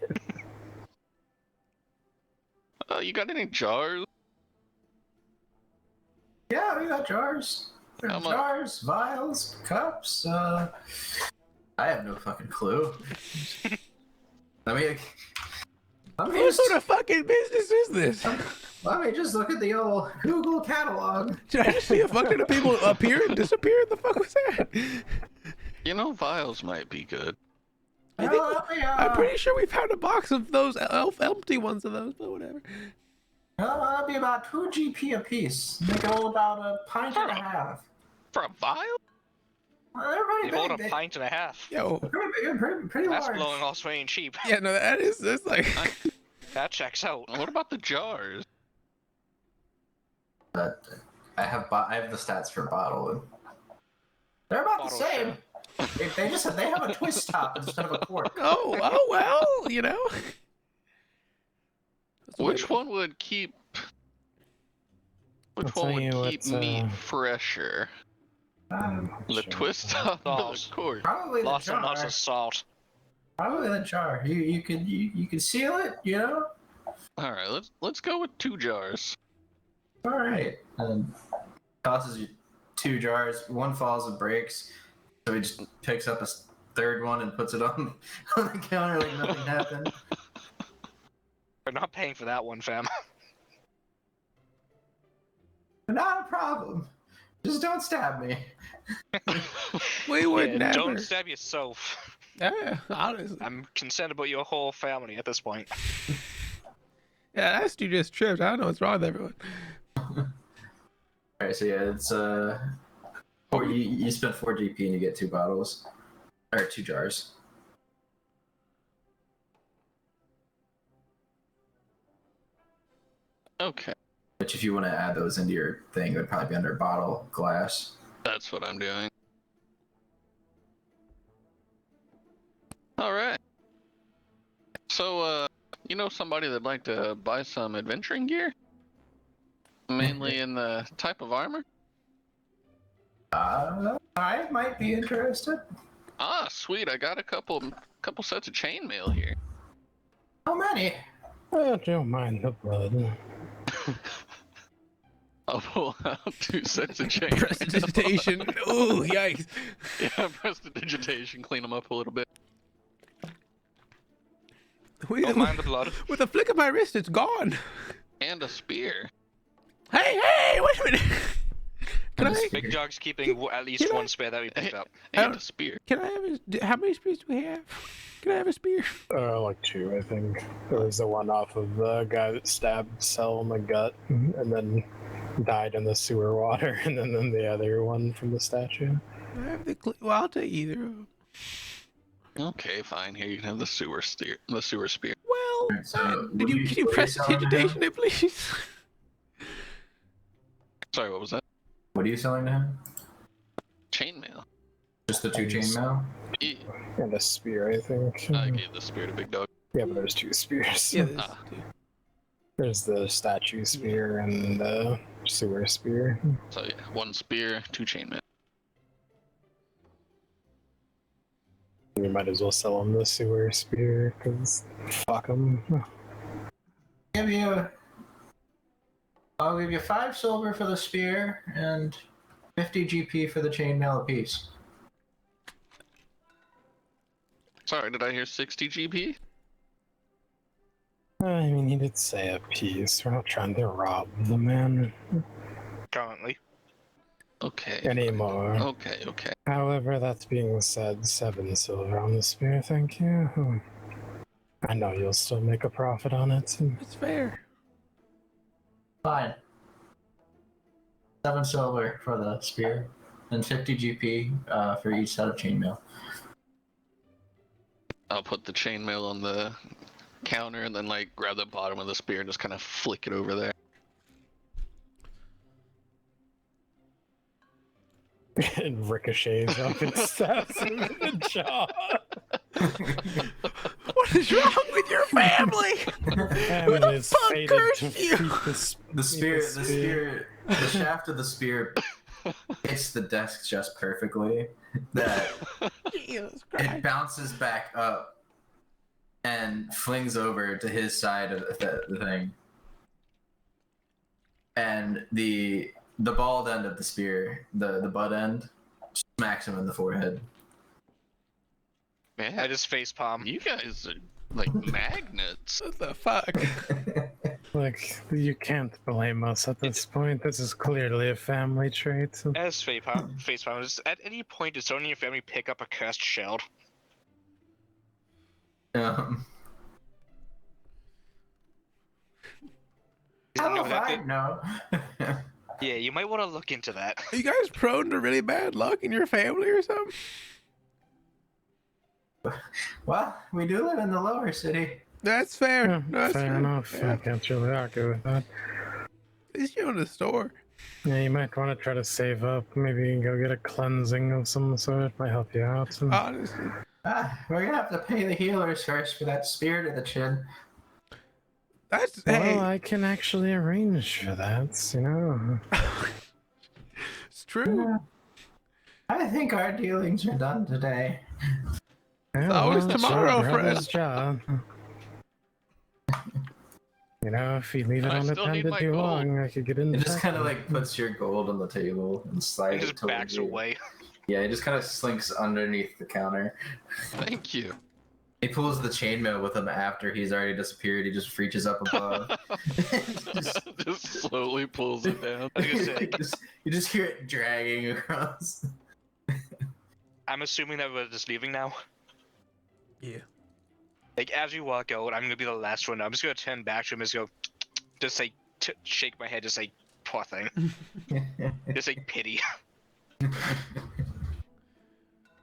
You got any jars? Yeah, we got jars. How much? Jars, vials, cups. I have no fucking clue. Let me What just, sort of fucking business is this? let me just look at the old Google catalog. Did I just see a fucking people appear and disappear? The fuck was that? You know, vials might be good. I think, I'm pretty sure we found a box of those empty ones of those, but whatever. Well, that'd be about 2 GP a piece. They go about a pint and a half. For a vial? They're You pretty hold a big. pint and a half. Yo, Pretty That's large. blowing all swaying cheap. yeah, no, that's like. That checks out. What about the jars? But I have the stats for bottle. They're about Bottle the same. They have a twist top instead of a cork. Oh well, you know. Which one would keep Which I'll one tell you would keep what's, meat fresher? The twist top or the Sauce. cord? Probably the Lots and lots jar. of salt. Probably the jar. You can seal it, you know. All right, let's go with 2 jars. All right. And tosses you 2 jars. One falls and breaks, so he just picks up a third one and puts it on the counter like nothing happened. We're not paying for that one, fam. Not a problem. Just don't stab me. We would Yeah, never. don't stab yourself. Yeah, honestly. I'm concerned about your whole family at this point. Yeah, that's you just tripped. I don't know what's wrong with everyone. All right, so yeah, it's you spend 4 GP and you get 2 bottles or 2 jars. Okay, Which, if you want to add those into your thing, it would probably be under bottle glass. that's what I'm doing. All right. So, you know somebody that'd like to buy some adventuring gear? Mainly in the type of armor? I might be interested. Ah, sweet! I got a couple sets of chainmail here. How many? Oh, don't mind the blood. I'll pull out 2 sets of chainmail. Prestidigitation. Ooh, yikes. Yeah, prestidigitation, clean them up a little bit. Don't mind the blood. With a flick of my wrist, it's gone. And a spear. Hey, wait a minute. Can I? Big Dog's keeping at least Can I- one spear that we picked up. And a spear. Can I have how many spears do we have? Can I have a spear? Like 2, I think. There was the one off of the guy that stabbed Cell in the gut and then died in the sewer water, and then the other one from the statue. I have the well, I'll take either of them. Okay, fine. Here you can have the sewer spear. Well, So, can you press digitation it, please? Sorry, what was that? What are you selling to him? Chainmail. Just the 2 chainmail? Yeah. And a spear, I think. I gave the spear to Big Dog. Yeah, but there's 2 spears. Yeah, this Ah. There's the statue spear and the sewer spear. So yeah, 1 spear, 2 chainmail. We might as well sell him the sewer spear, because fuck him. I'll give you 5 silver for the spear and 50 GP for the chainmail apiece. Sorry, did I hear 60 GP? I mean, he did say a piece. We're not trying to rob the man Currently. Okay. anymore. Okay. However, that's being said, 7 silver on the spear, thank you. I know you'll still make a profit on it. It's fair. Fine. 7 silver for the spear and 50 GP for each set of chainmail. I'll put the chainmail on the counter and then like grab the bottom of the spear and just kind of flick it over there. It ricochets off and stabs him in the jaw. What is wrong with your family? Who And the is fuck fated cursed to you? feed The shaft of the spear hits the desk just perfectly that Jesus it Christ. bounces back up and flings over to his side of the thing. And the bald end of the spear, the butt end, smacks him in the forehead. Man, I just face palm. you guys are like magnets. What the fuck? Like, you can't blame us at this point. This is clearly a family trait. As face palm. At any point, does someone in your family pick up a cursed shield? Um, Is how no, if that I could- know? Yeah, you might want to look into that. Are you guys prone to really bad luck in your family or something? Well, we do live in the lower city. That's fair. Yeah, No, that's fair enough. Yeah. I can't really argue with that. At least you own a store. Yeah, you might want to try to save up. Maybe you can go get a cleansing of some sort. Might help you out. Honestly. We're gonna have to pay the healers first for that spear to the chin. That's Well, hey. I can actually arrange for that, you know. It's true. I think our dealings are done today. Yeah, always well, it's tomorrow, your brother's friend. job. You know, if you leave it I still need unattended my too gold. long, I could get It infected. just kind of like puts your gold on the table and And slides it just towards backs you. away. Yeah, he just kind of slinks underneath the counter. Thank you. He pulls the chainmail with him after he's already disappeared. He just reaches up above. Just slowly pulls it down. I was gonna say, you just hear it dragging across. I'm assuming that we're just leaving now. Yeah. Like as we walk out, I'm gonna be the last one. I'm just gonna turn back to him and just go, just like shake my head, just like poor thing, just like pity.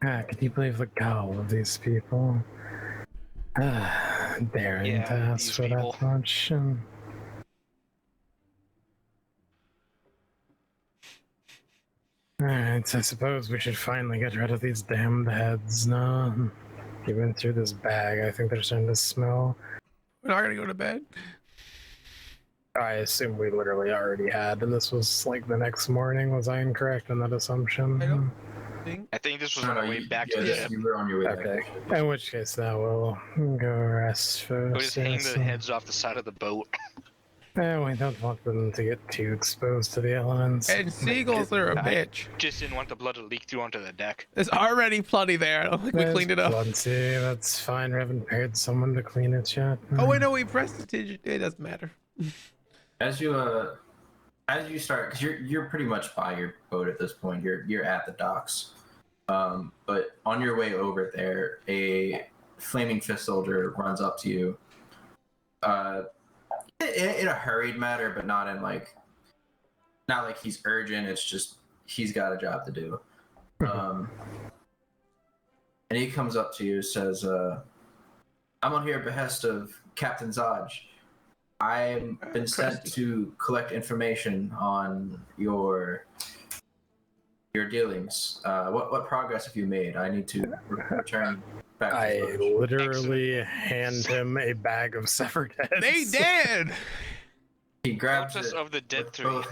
Can you believe the gall of these people? Daring Yeah, to ask these for people. that much. Alright, I suppose we should finally get rid of these damned heads now. Even through this bag, I think they're starting to smell. We're not gonna go to bed. I assume we literally already had, and this was like the next morning. Was I incorrect in that assumption? I don't think. I think this was No, on no, our way you- back yeah, to the this- ship. You were on your way Okay. back. In which case, now we'll go rest first. We'll just hang yes. the heads off the side of the boat. Yeah, we don't want them to get too exposed to the elements. And seagulls are a bitch. Just didn't want the blood to leak through onto the deck. There's already plenty there. I don't think we There's cleaned it up. plenty. That's fine. We haven't paid someone to clean it yet. Oh wait, no, we pressed it. It doesn't matter. As you start, because you're pretty much by your boat at this point. You're at the docks. But on your way over there, a flaming fist soldier runs up to you. In a hurried manner, but not like he's urgent. It's just he's got a job to do. And he comes up to you, says, "I'm on here at behest of Captain Zodge. I've been sent to collect information on your dealings. What progress have you made? I need to return back to I the village." literally hand him a bag of severed heads. They did. He grabs Corpses it of the dead with three. both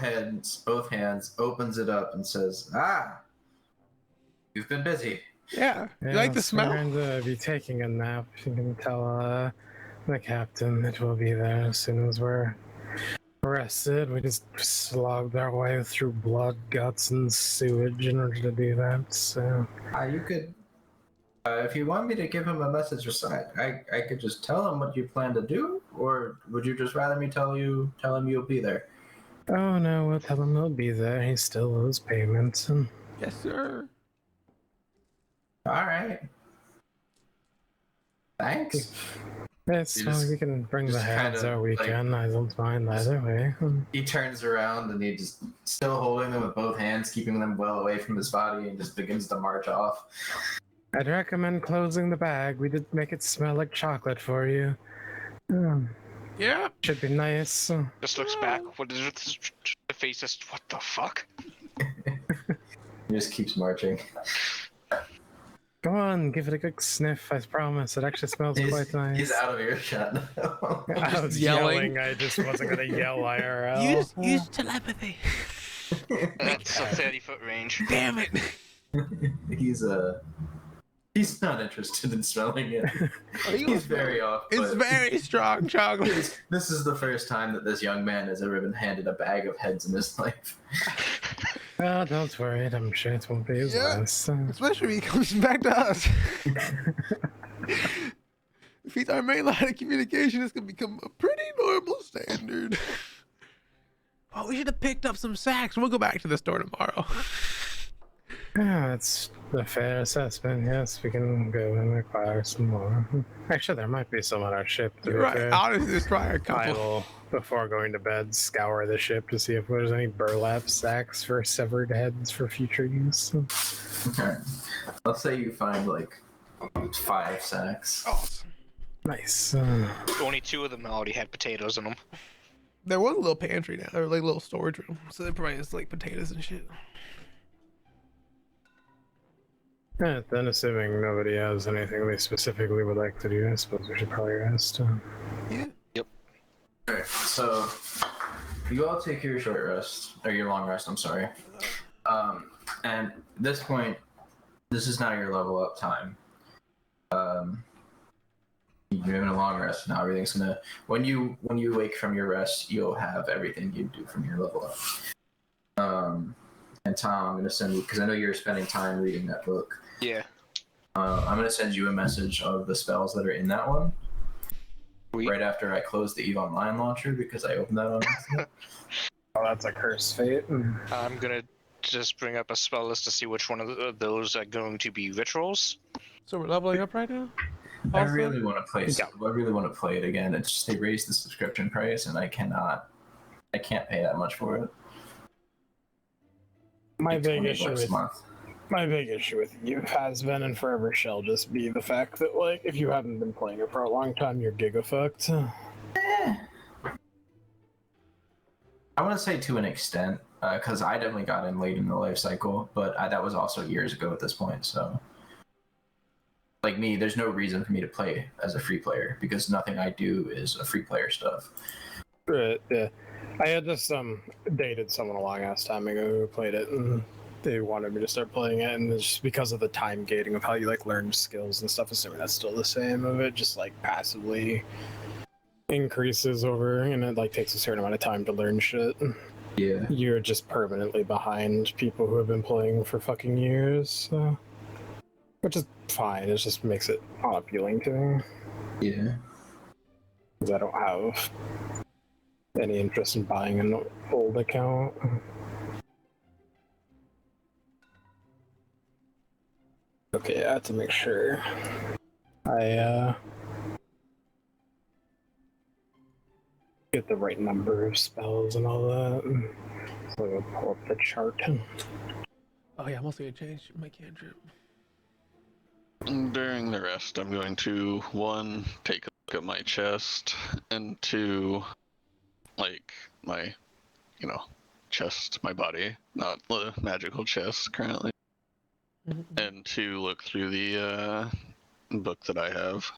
hands, opens it up, and says, "Ah, you've been busy." Yeah. You like the so we're smell? going to be taking a nap. You can tell the captain that we'll be there as soon as we're rested. We just slogged our way through blood, guts, and sewage in order to do that. So You could, if you want me to give him a message aside, I could just tell him what you plan to do, or would you just rather me tell him you'll be there? oh no, we'll tell him he'll be there. He still owes payments. And Yes, sir. All right. Thanks. yes, You well, just- we can bring the just heads kinda, our like- weekend. I don't mind either way. He turns around and he just still holding them with both hands, keeping them well away from his body, and just begins to march off. I'd recommend closing the bag. We did make it smell like chocolate for you. Yeah. Should be nice. Just looks back. What is it? The face is, what the fuck? He just keeps marching. Go on, give it a good sniff. I promise. It actually smells quite nice. He's out of earshot now. I was yelling. yelling. I just wasn't gonna yell IRL. Use telepathy. That's a 30-foot range. Damn it. He's not interested in smelling it. He He's was very off. It's but very strong chocolate. This is the first time that this young man has ever been handed a bag of heads in his life. Oh, don't worry. I'm sure it won't be as Yeah. last. Especially when he comes back to us. If he's our main line of communication, it's gonna become a pretty normal standard. Oh, we should have picked up some sacks. We'll go back to the store tomorrow. Yeah, that's a fair assessment. Yes, we can go and acquire some more. Actually, there might be some on our ship. To You're be right. fair. Honestly, there's probably a I couple. will, before going to bed, scour the ship to see if there's any burlap sacks for severed heads for future use. Let's say you find like 5 sacks. Awesome. Nice. Only 2 of them already had potatoes in them. There was a little pantry now, or like a little storage room. So they probably has like potatoes and shit. Yeah, then assuming nobody has anything they specifically would like to do, I suppose we should probably rest. Yeah. Yep. Alright, so you all take your short rest, or your long rest, I'm sorry. And at this point, this is now your level up time. You're having a long rest now. Everything's gonna when you wake from your rest, you'll have everything you do from your level up. And Tom, I'm gonna send you because I know you're spending time reading that book. Yeah. I'm gonna send you a message of the spells that are in that one. Sweet. Right after I close the EVE Online launcher because I opened that on accident. Oh, that's a curse fate. I'm gonna just bring up a spell list to see which one of those are going to be rituals. So we're leveling up right now? I Also? really want to play. I really want to play it again. It's just they raised the subscription price, and I can't pay that much for it. My Like big $20 issue a with month. you has been and forever shall just be the fact that, like, if you haven't been playing it for a long time, you're giga fucked. I want to say to an extent, because I definitely got in late in the life cycle, but that was also years ago at this point. So, like me, there's no reason for me to play as a free player because nothing I do is a free player stuff. Right, yeah. I had just dated someone a long ass time ago who played it, and they wanted me to start playing it, and it's just because of the time gating of how you like learn skills and stuff, assuming that's still the same of it, just like passively increases over, and it like takes a certain amount of time to learn shit. Yeah. You're just permanently behind people who have been playing for fucking years, so. Which is fine, it just makes it unappealing to me. Yeah. Because I don't have any interest in buying an old account. Okay, I have to make sure I get the right number of spells and all that. So I'll pull up the chart. Oh yeah, I'm also gonna change my cantrip. During the rest, I'm going to, 1, take a look at my chest, and 2, like, my, chest, my body, not the magical chest currently, and 2, look through the book that I have.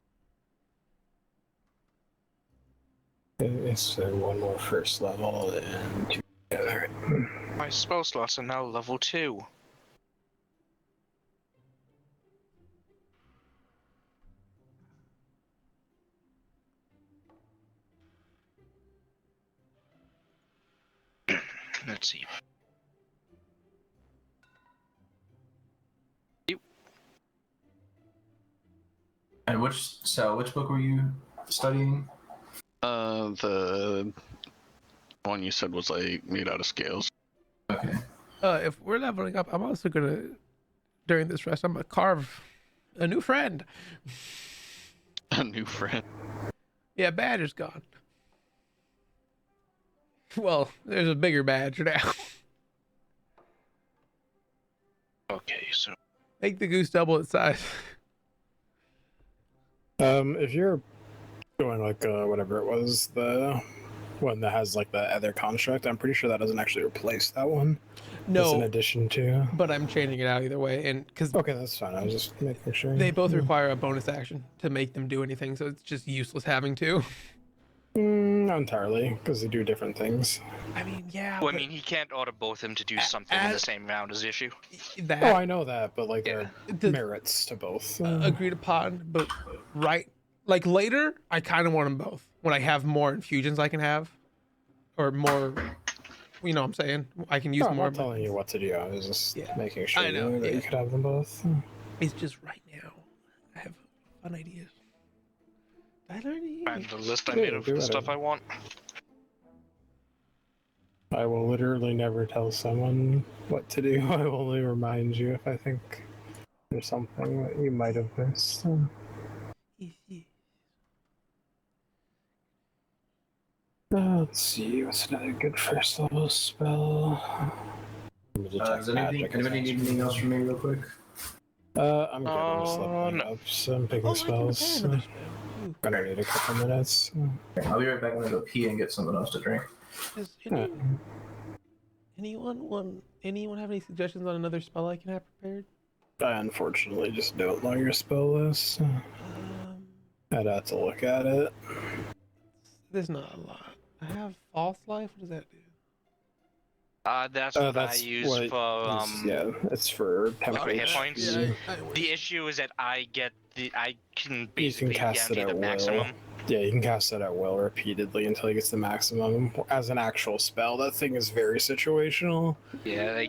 So one more first level and 2 together. My spell slots are now level 2. Let's see. And which book were you studying? The one you said was like made out of scales. Okay. If we're leveling up, I'm also gonna, during this rest, I'm gonna carve a new friend. A new friend. Yeah, Badger's gone. Well, there's a bigger Badger now. Okay, so Make the goose double its size. If you're going like whatever it was, the one that has like the other construct, I'm pretty sure that doesn't actually replace that one. It's in No, addition to. but I'm changing it out either way, and because Okay, that's fine. I was just making sure. they both require a bonus action to make them do anything, so it's just useless having to. Not entirely, because they do different things. I mean, yeah. well, I but mean, he can't order both of them to do something in the same round as issue. that Oh, I know that, but like there the- are merits to both. agreed upon, but like later, I kind of want them both when I have more infusions I can have, or more. You know what I'm saying? I can use No, I'm more. not telling you what to do. I was just Yeah. making sure I know, that yeah. you could have them both. It's just right now, I have fun ideas. I learned And the list I Yeah, made of do the it. stuff I want. I will literally never tell someone what to do. I will only remind you if I think there's something that you might have missed. Let's see, what's another good first level spell? Does anybody need anything else from me real quick? I'm good. I'm just Oh, leveling no. up, so I'm picking Oh, I can prepare spells. another spell. Ooh. Gonna need a couple minutes. I'll be right back. I'm gonna go pee and get something else to drink. Does Yeah. anyone have any suggestions on another spell I can have prepared? I unfortunately just don't know your spell list. I'd have to look at it. There's not a lot. I have false life. What does that do? That's what I That's use what for yeah, it's for temp for hit HP. points. Yeah, The issue is that I can You basically can cast it guarantee at the will. maximum. Yeah, you can cast it at will repeatedly until he gets the maximum. As an actual spell, that thing is very situational. Yeah,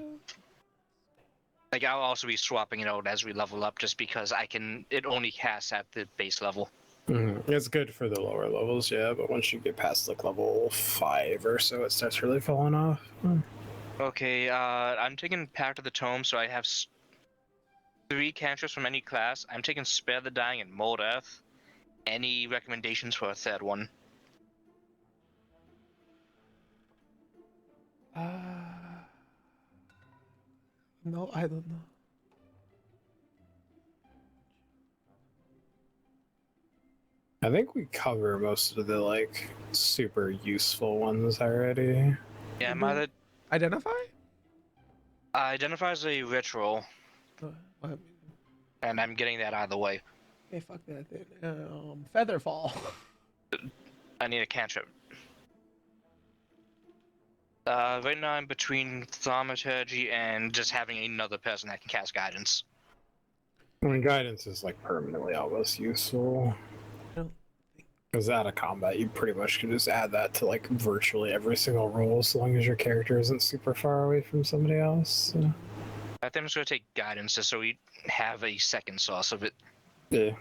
like I'll also be swapping it out as we level up, just because it only casts at the base level. It's good for the lower levels, yeah, but once you get past like level 5 or so, it starts really falling off. Okay, I'm taking Pact of the Tome, so I have 3 cantrips from any class. I'm taking Spare the Dying and Mold Earth. Any recommendations for a third one? No, I don't know. I think we cover most of the like super useful ones already. Yeah, Identify? identifies a ritual, What? and I'm getting that out of the way. Okay, fuck that then. Featherfall. I need a cantrip. Right now I'm between Thaumaturgy and just having another person that can cast Guidance. I mean, guidance is like permanently almost useful. I don't Because out of combat, you pretty much can just add that to like virtually every single roll as long as your character isn't super far away from somebody else. So. I think I'm just going to take Guidance just so we have a second source of it. Yeah.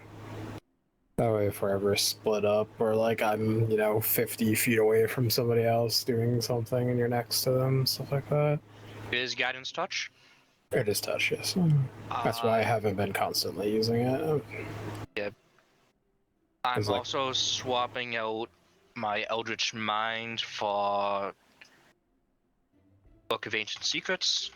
That way, if we're ever split up or like I'm, 50 feet away from somebody else doing something and you're next to them, stuff like that. Is Guidance Touch? It is touch, yes. That's why I haven't been constantly using it. Yeah. I'm It's like- also swapping out my Eldritch Mind for Book of Ancient Secrets.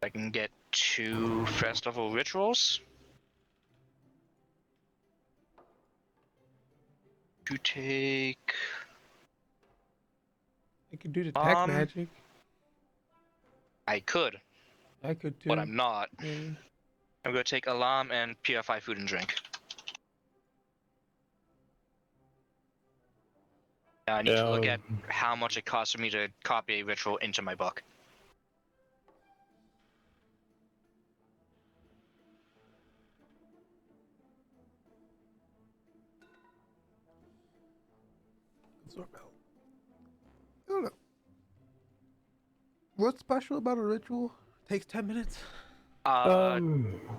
I can get 2 first level rituals. To take. I could do detect magic. I could, I could too. but I'm not. Yeah. I'm going to take Alarm and Purify Food and Drink. Now I need to look at how much it costs for me to copy a ritual into my book. Absorb out. I don't know. What's special about a ritual? Takes 10 minutes.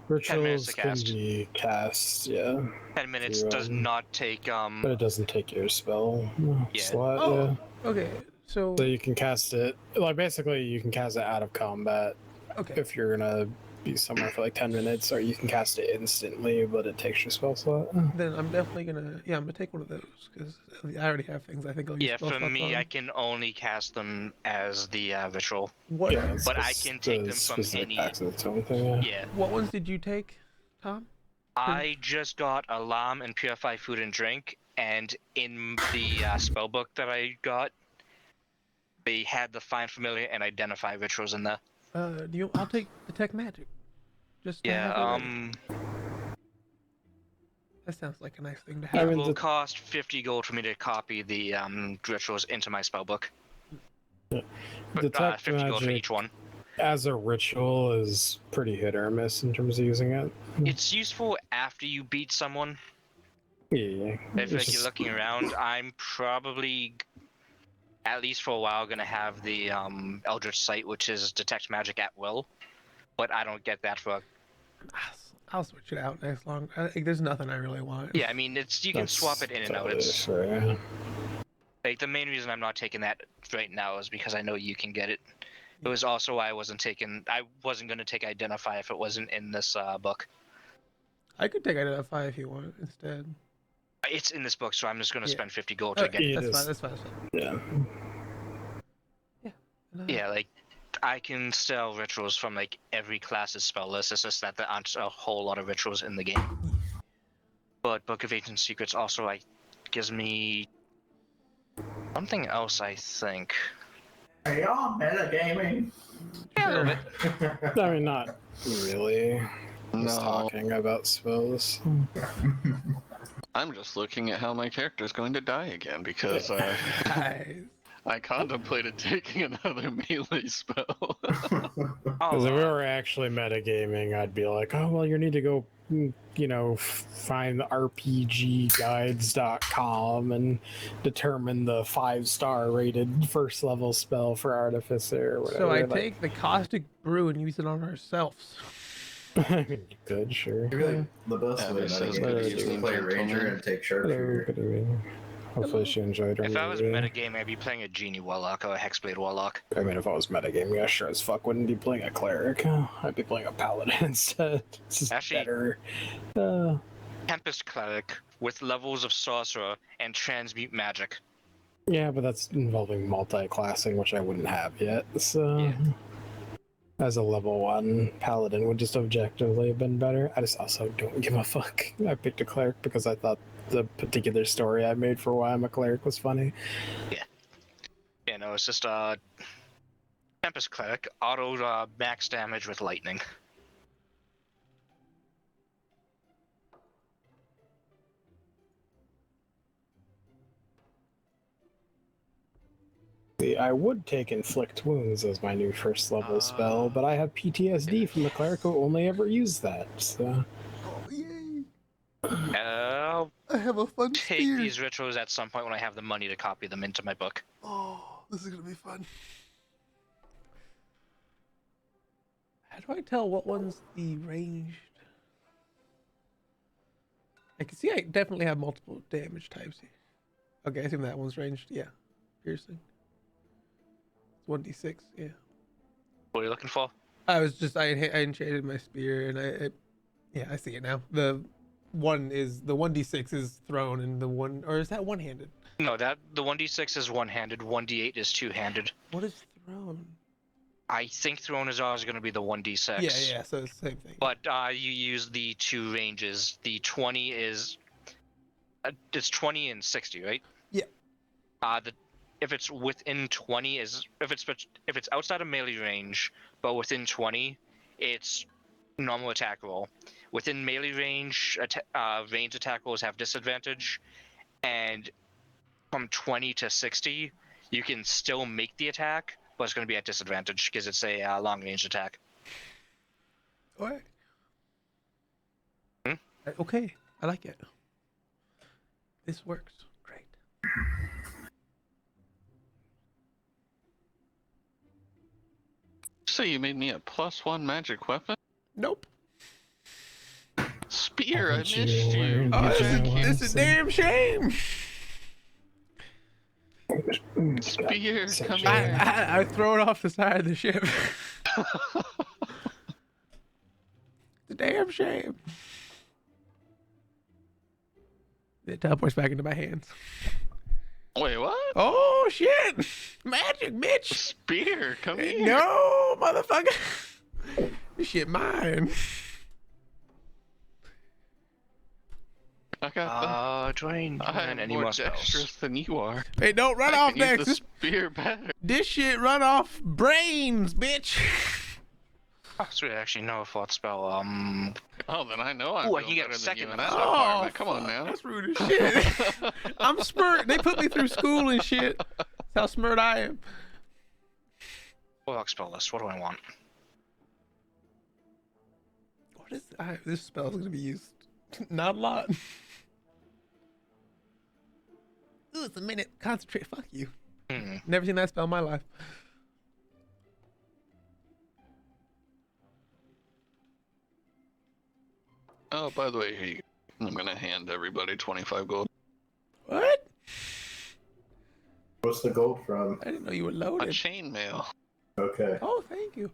Rituals to can cast. be cast, yeah. 10 minutes You, does not take But it doesn't take your spell Yeah. slot, Oh. yeah. Okay, so So you can cast it, like basically you can cast it out of combat okay. if you're gonna be somewhere for like 10 minutes, or you can cast it instantly, but it takes your spell slot. Then I'm definitely gonna I'm gonna take one of those because I already have things I think I'll use. Yeah, spell for slots me, on. I can only cast them as the ritual. What? Yeah, it's But I just can take the them from specific any- packs of its own thing, yeah. Yeah. What ones did you take, Tom? I just got Alarm and Purify Food and Drink, and in the spell book that I got, they had the Find Familiar and Identify rituals in there. I'll take detect magic. Just to have it Yeah, ready. That sounds like a nice thing to I have. mean, it will the- cost 50 gold for me to copy the rituals into my spell book. Yeah. But, Detect 50 gold for magic each one. as a ritual is pretty hit or miss in terms of using it. It's useful after you beat someone. Yeah. If like, you're looking around, I'm probably, at least for a while, gonna have the Eldritch Sight, which is detect magic at will. But I don't get that for. I'll switch it out next long. There's nothing I really want. Yeah, I mean, you can swap it in and out. It's fair. like the main reason I'm not taking that right now is because I know you can get it. It was also why I wasn't gonna take Identify if it wasn't in this book. I could take Identify if you want instead. It's in this book, so I'm just gonna Yeah. spend 50 gold to get it. It That's is- fine. That's fine. That's fine. Yeah. Yeah, like I can sell rituals from like every class's spell list. It's just that there aren't a whole lot of rituals in the game. But Book of Ancient Secrets also like gives me something else, I think. Are y'all metagaming? Yeah, a little bit. I mean, not really. Just No, talking about spells. I'm just looking at how my character is going to die again because Nice. I contemplated taking another melee spell. Because if we were actually metagaming, I'd be like, oh, well, you need to go, find RPGguides.com and determine the 5-star rated first level spell for Artificer or whatever. So I Like, take the caustic brew and use it on ourselves. I mean, you could, sure. Really, the best Yeah, way this to is metagame better is just to to play gentlemen. ranger and take Hello, sharpshooter. good evening. Hopefully she enjoyed her If I was movie. metagaming, I'd be playing a Genie Warlock or a Hexblade Warlock. I mean, if I was metagaming, I sure as fuck wouldn't be playing a cleric. I'd be playing a paladin instead. It's just Actually- better. Tempest Cleric with levels of Sorcerer and Transmute Magic. Yeah, but that's involving multi-classing, which I wouldn't have yet. So, Yeah. as a level 1, paladin would just objectively have been better. I just also don't give a fuck. I picked a cleric because I thought the particular story I made for why I'm a cleric was funny. Yeah, no, it's just Tempest Cleric, auto max damage with lightning. See, I would take inflict wounds as my new first level spell, but I have PTSD from the cleric who only ever used that. So. Oh, yay. I'll I have a fun take spear. these rituals at some point when I have the money to copy them into my book. Oh, this is gonna be fun. How do I tell what one's the ranged? I can see I definitely have multiple damage types here. Okay, I assume that one's ranged. Yeah, piercing. 1d6. Yeah. What are you looking for? I enchanted my spear and yeah, I see it now. The 1d6 is thrown and the one, or is that one-handed? No, the 1d6 is one-handed, 1d8 is two-handed. What is thrown? I think thrown is always going to be the 1d6. Yeah, so it's the same thing. But you use the two ranges. The 20 is it's 20 and 60, right? Yeah. If it's within 20 if it's outside of melee range but within 20, it's normal attack roll. Within melee range, range attack rolls have disadvantage, and from 20 to 60, you can still make the attack, but it's going to be at disadvantage because it's a long range attack. Okay. Hmm? Okay, I like it. This works. Great. So you made me a +1 magic weapon? Nope. Spear, I Haven't missed you you. learned Oh, Thank you. this is a damn shame. Spear, come I- here. I throw it off the side of the ship. It's a damn shame. It teleports back into my hands. Wait, what? Oh shit! Magic, bitch! Spear, come here. No, motherfucker! This shit mine. I got Do I I have any more more spells? dexterous than you are. Hey, don't run I off can use next. the spear better. This shit run off brains, bitch. Oh, sweet, I actually know a fourth spell. Oh, then I know I'm Ooh, I can get better than second you in level. that department. Come on fuck, now. That's rude as shit. I'm smart. They put me through school and shit. That's how smart I am. Warlock spell list. What do I want? What is this spell is gonna be used? Not a lot. Ooh, it's a minute. Concentrate. Fuck you. Never seen that spell in my life. Oh, by the way, here you go. I'm gonna hand everybody 25 gold. What? What's the gold from? I didn't know you were A loaded. chainmail. Okay. Oh, thank you.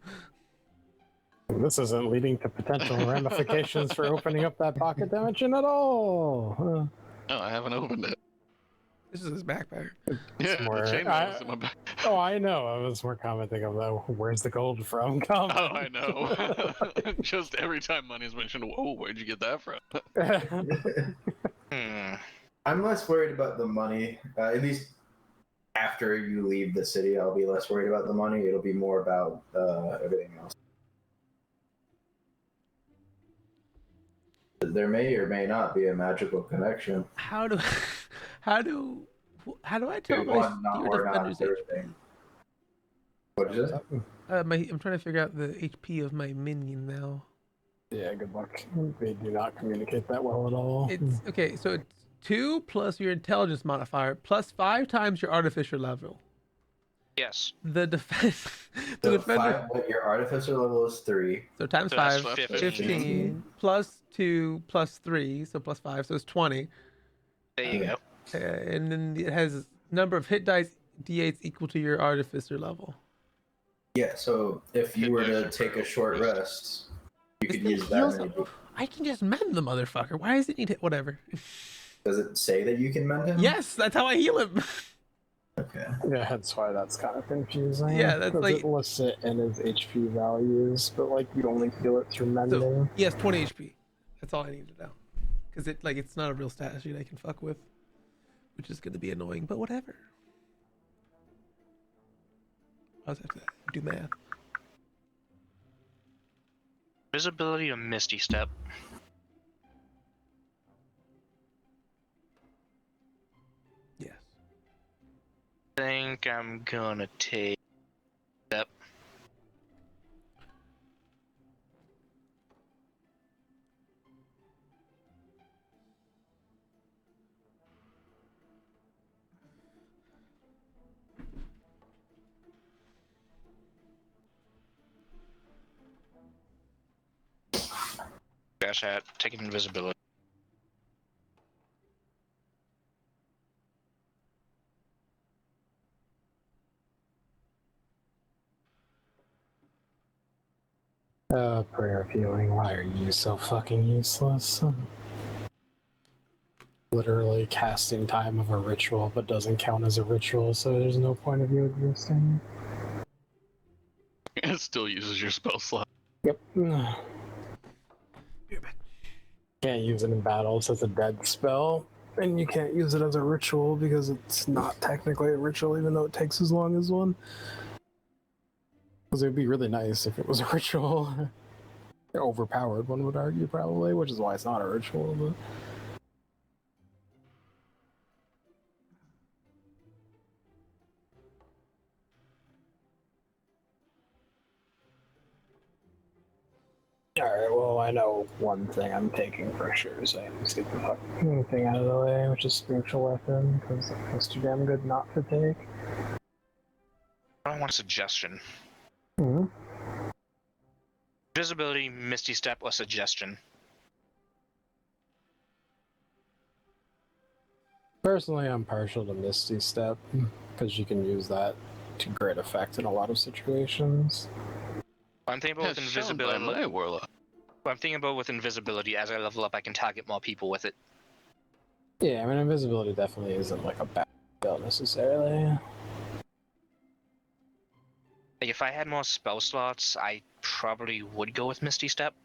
This isn't leading to potential ramifications for opening up that pocket dimension at all. Oh, I haven't opened it. This is his backpack. Yeah, more- the chainmail is in my back. Oh, I know. I was more commenting on that. Where's the gold from? Come Oh, I know. Just every time money's mentioned, whoa, where'd you get that from? I'm less worried about the money. At least after you leave the city, I'll be less worried about the money. It'll be more about everything else. there may or may not be a magical connection. How do how do I tell Good my one, steer or not defender's third HP? thing. What is it? I'm trying to figure out the HP of my minion now. Yeah, good luck. They do not communicate that well at all. It's okay, so it's 2 plus your intelligence modifier plus 5 times your artificer level. Yes. The defense, the So defender. your artificer level is 3. So times So that's 5, 15. 15 plus 2 plus 3, so plus 5, so it's 20. There you go. And then it has number of hit dice d8s equal to your artificer level. Yeah, so if you Hit were dice to are take a for short wisdom. rest, you This could thing use heals that. him. I can just mend the motherfucker. Why does it need hit? Whatever. Does it say that you can mend him? Yes, that's how I heal him. Okay. Yeah, that's why that's kind of confusing. Yeah, that's because like- it lists it in his HP values, but like you only feel it through mending. So yes, 20 HP. That's all I need to know. Because it's not a real stat sheet I can fuck with, which is going to be annoying. But whatever. I just have to do math. Visibility or Misty Step? Yes. I think I'm gonna take Step. Dash hat, taking invisibility. Prayer of healing. Why are you so fucking useless? Literally casting time of a ritual, but doesn't count as a ritual, so there's no point of you existing. It still uses your spell slot. Yep. You're back. Can't use it in battle, so it's a dead spell. And you can't use it as a ritual because it's not technically a ritual, even though it takes as long as one. Because it would be really nice if it was a ritual. Overpowered, one would argue, probably, which is why it's not a ritual. But... Alright, well, I know one thing I'm taking for sure, so I can just get the fucking thing out of the way, which is spiritual weapon, because it's too damn good not to take. I want a suggestion. Mm-hmm. Visibility, Misty Step, or Suggestion? Personally, I'm partial to Misty Step, because you can use that to great effect in a lot of situations. I'm thinking about with As shown by invisibility. my warlock. I'm thinking about with invisibility. As I level up, I can target more people with it. Yeah, I mean, invisibility definitely isn't like a bad spell necessarily. Like if I had more spell slots, I probably would go with Misty Step.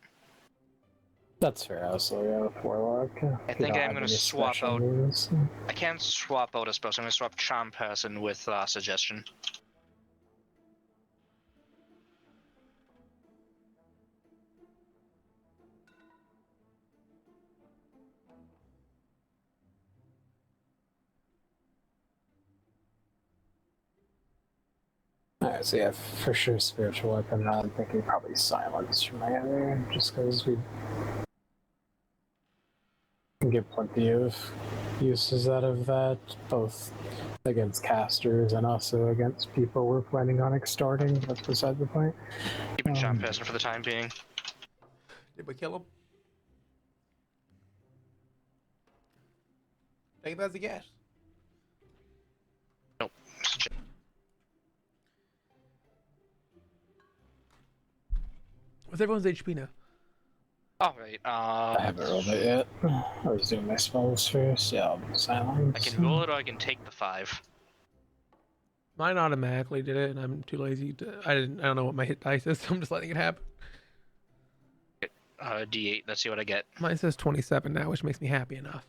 That's fair, also, yeah, with Warlock. I think I'm gonna swap out- Moves. I can't swap out a spell, so I'm gonna swap Charm Person with Suggestion. Alright, so yeah, for sure spiritual weapon. I'm thinking probably silence for my other, just because we can get plenty of uses out of that, both against casters and also against people we're planning on extorting. That's beside the point. Keeping Charm Person for the time being. Did we kill him? Take that as a guess. Nope. What's everyone's HP now? Alright, I haven't rolled it yet. I was doing my spells first. Yeah, I'll do silence. I can roll it or I can take the 5. Mine automatically did it, and I'm too lazy to. I don't know what my hit dice is, so I'm just letting it happen. D8, let's see what I get. Mine says 27 now, which makes me happy enough.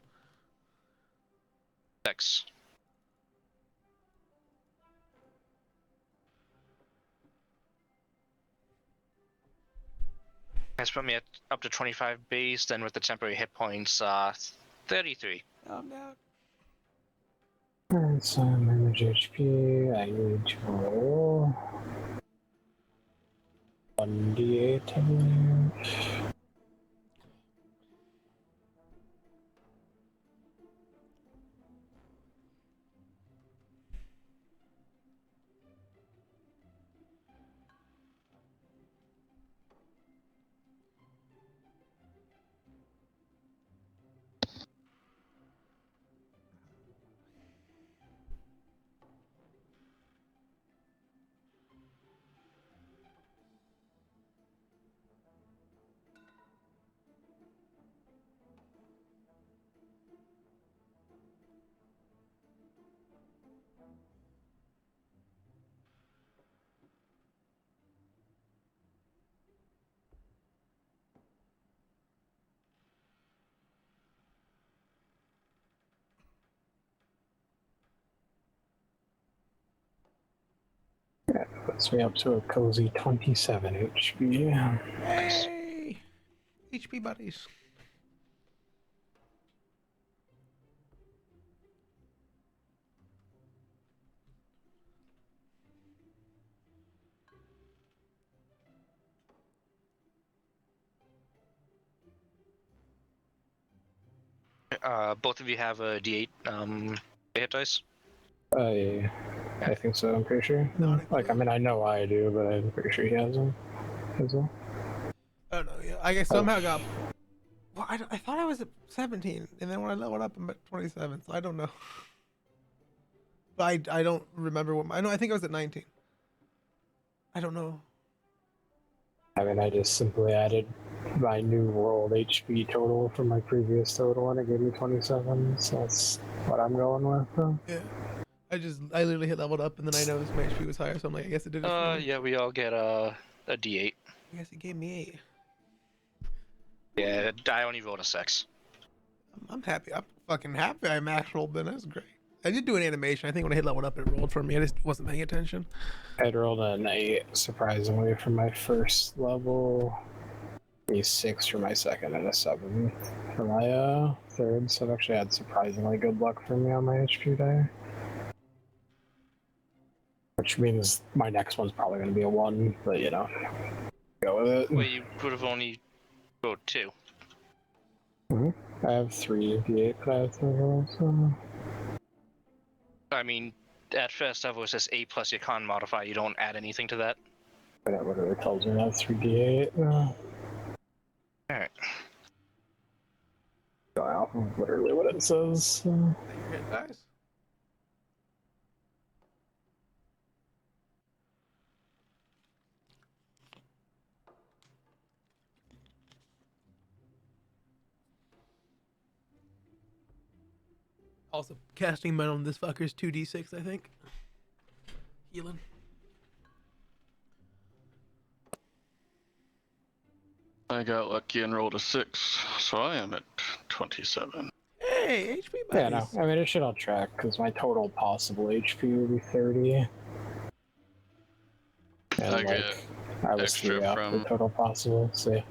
6. That's put me at up to 25 base, then with the temporary hit points, 33. I'm down. Alright, so manage HP. I need to roll 1d8, I believe. Puts me up to a cozy 27 HP. Hey, HP buddies. Both of you have a D8 hit dice. I think so, I'm pretty sure. Like, I mean, I know I do, but I'm pretty sure he has them as well. Oh no, yeah. I guess somehow got. Well, I thought I was at 17, and then when I leveled up, I'm at 27. So I don't know. But I don't remember what I know. I think I was at 19. I don't know. I mean, I just simply added my new rolled HP total from my previous total, and it gave me 27. So that's what I'm going with. So. Yeah. I literally hit leveled up, and then I noticed my HP was higher, so I'm like, I guess it did it for me. Yeah, we all get a D8. I guess it gave me 8. Yeah, I only rolled a 6. I'm happy. I'm fucking happy I max rolled then. That's great. I did do an animation. I think when I hit leveled up, it rolled for me. I just wasn't paying attention. I rolled an 8, surprisingly, for my first level. A 6 for my second, and a 7 for my third. So I've actually had surprisingly good luck for me on my HP die. Which means my next one's probably going to be a 1, but you know, go with it. Wait, you would have only rolled 2. I have 3 D8, but I have 3 rolls, so... I mean, at first level it says 8 plus your con modifier. You don't add anything to that. But that literally tells me I have 3 D8. Alright. Wow, literally what it says. So. Hit dice. Also, casting men on this fucker's 2d6, I think. Healing. I got lucky and rolled a 6, so I am at 27. Hey, HP buddies. Yeah, no, I mean, it should all track, because my total possible HP would be 30. And, I get I was extra 3 off from- the total possible, so yeah.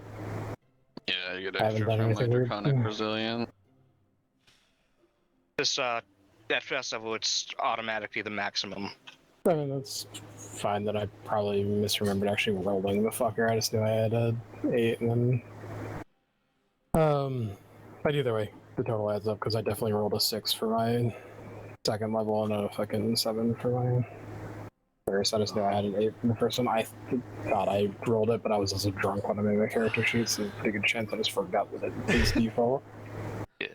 Yeah, I get I haven't extra done from my anything weird. Draconic Resilient. This, at first level, it's automatically the maximum. I mean, that's fine that I probably misremembered actually rolling the fucker. I just knew I had a 8 and then... But either way, the total adds up because I definitely rolled a 6 for my second level and a fucking 7 for my first. I just knew I had an 8 from the first one. I thought I rolled it, but I was also drunk when I made my character sheet, so pretty good chance I just forgot that it was default. Yeah.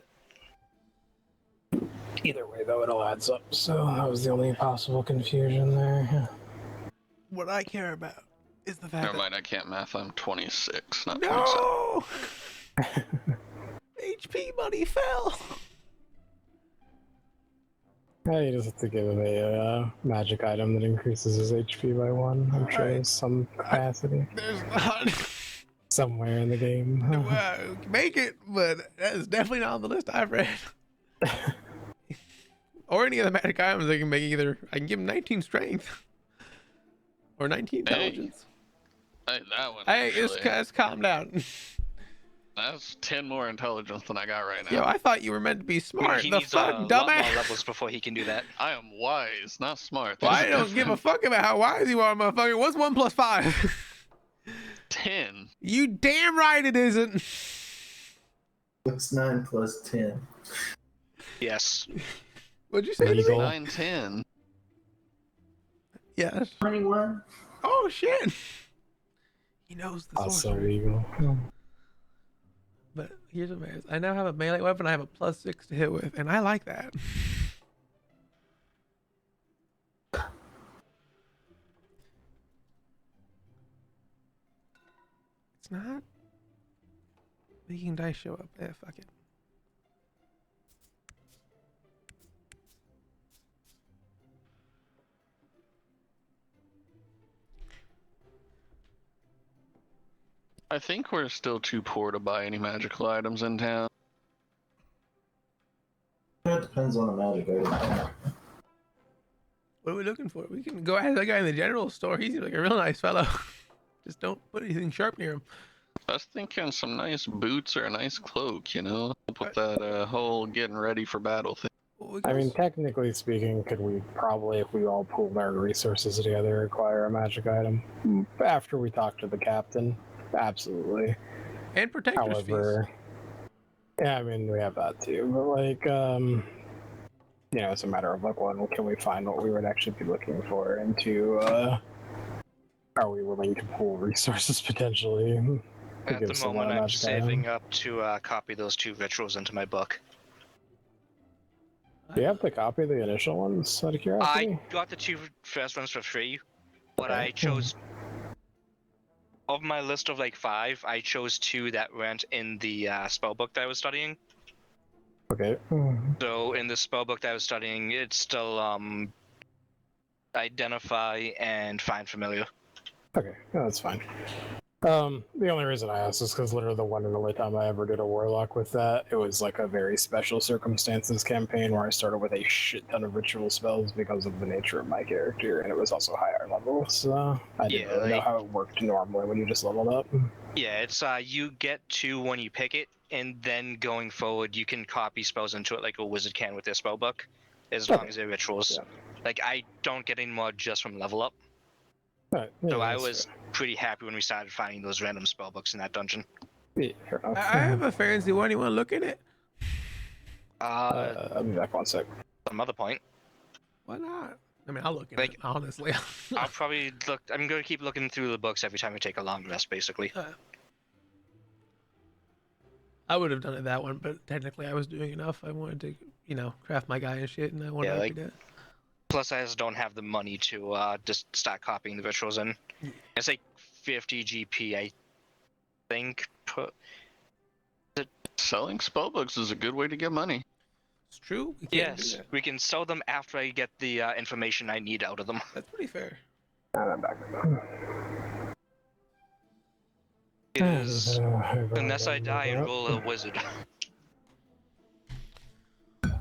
Either way, though, it all adds up, so that was the only possible confusion there. What I care about is the fact Never mind, I can't math. I'm 26, not that... 27. No! HP buddy fell! Yeah, you just have to give him a magic item that increases his HP by 1. I'm sure there's some capacity There's not. somewhere in the game. Well, make it, but that is definitely not on the list I've read. Or any of the magic items I can make either. I can give him 19 strength. Or 19 intelligence. That one. Hey, Actually, let's calm down. that's 10 more intelligence than I got right now. Yo, I thought you were meant to be smart. He The needs fuck, a lot more dumbass. levels before he can do that. I am wise, not smart. Well, There's I a don't give a difference. fuck about how wise you are, motherfucker. What's 1 + 5? 10. You damn right it isn't. What's 9 + 10? Yes. What'd you say? to me? Legal. 9, 10. Yes. 21. Oh shit. He knows the Also sorcery. legal. But here's what matters. I now have a melee weapon. I have a +6 to hit with, and I like that. It's not making dice show up. Yeah, fuck it. I think we're still too poor to buy any magical items in town. It depends on the magic item. What are we looking for? We can go ask that guy in the general store. He's like a real nice fellow. Just don't put anything sharp near him. I was thinking some nice boots or a nice cloak, you know? Help with that whole getting ready for battle thing. I mean, technically speaking, could we probably, if we all pooled our resources together, acquire a magic item? After we talk to the captain, absolutely. And protector's However, yeah, I mean, we have that too, but like, you know, it's a matter of like, one, can we find what we would actually be looking for, and two, are we willing to pool resources potentially? to At give the us a moment, I'm magic item? saving up to copy those 2 rituals into my book. Do you have to copy the initial ones out of curiosity? I got the 2 first ones for free, but Okay. I chose of my list of like 5. I chose 2 that weren't in the spell book that I was studying. Okay. So in the spell book that I was studying, it's still identify and find familiar. Okay, no, that's fine. The only reason I asked is because literally the one and only time I ever did a warlock with that, it was like a very special circumstances campaign where I started with a shit ton of ritual spells because of the nature of my character, and it was also higher level, so I didn't Yeah, really know like- how it worked normally when you just leveled up. Yeah, it's you get 2 when you pick it, and then going forward you can copy spells into it like a wizard can with their spell book, as long Okay. as they're rituals. Yeah. Like I don't get any more just from level up. Right, yeah, So I that's was pretty happy when we started finding those random spell books in that dungeon. fair. Yeah, fair enough. I have a fancy one. You want to look at it? I'll be back one sec. Some other point. Why not? I mean, I'll look at Like- it, honestly. I'll probably look. I'm going to keep looking through the books every time I take a long rest, basically. I would have done it that one, but technically I was doing enough. I wanted to, you know, craft my guy and shit, and I wanted Yeah, to like- do that. Plus, I just don't have the money to just start copying the rituals in. It's like 50 GP, I think. Selling spellbooks is a good way to get money. It's true. We can't do Yes, that. we can sell them after I get the information I need out of them. That's pretty fair. And I'm back. It is unless I die and roll a wizard.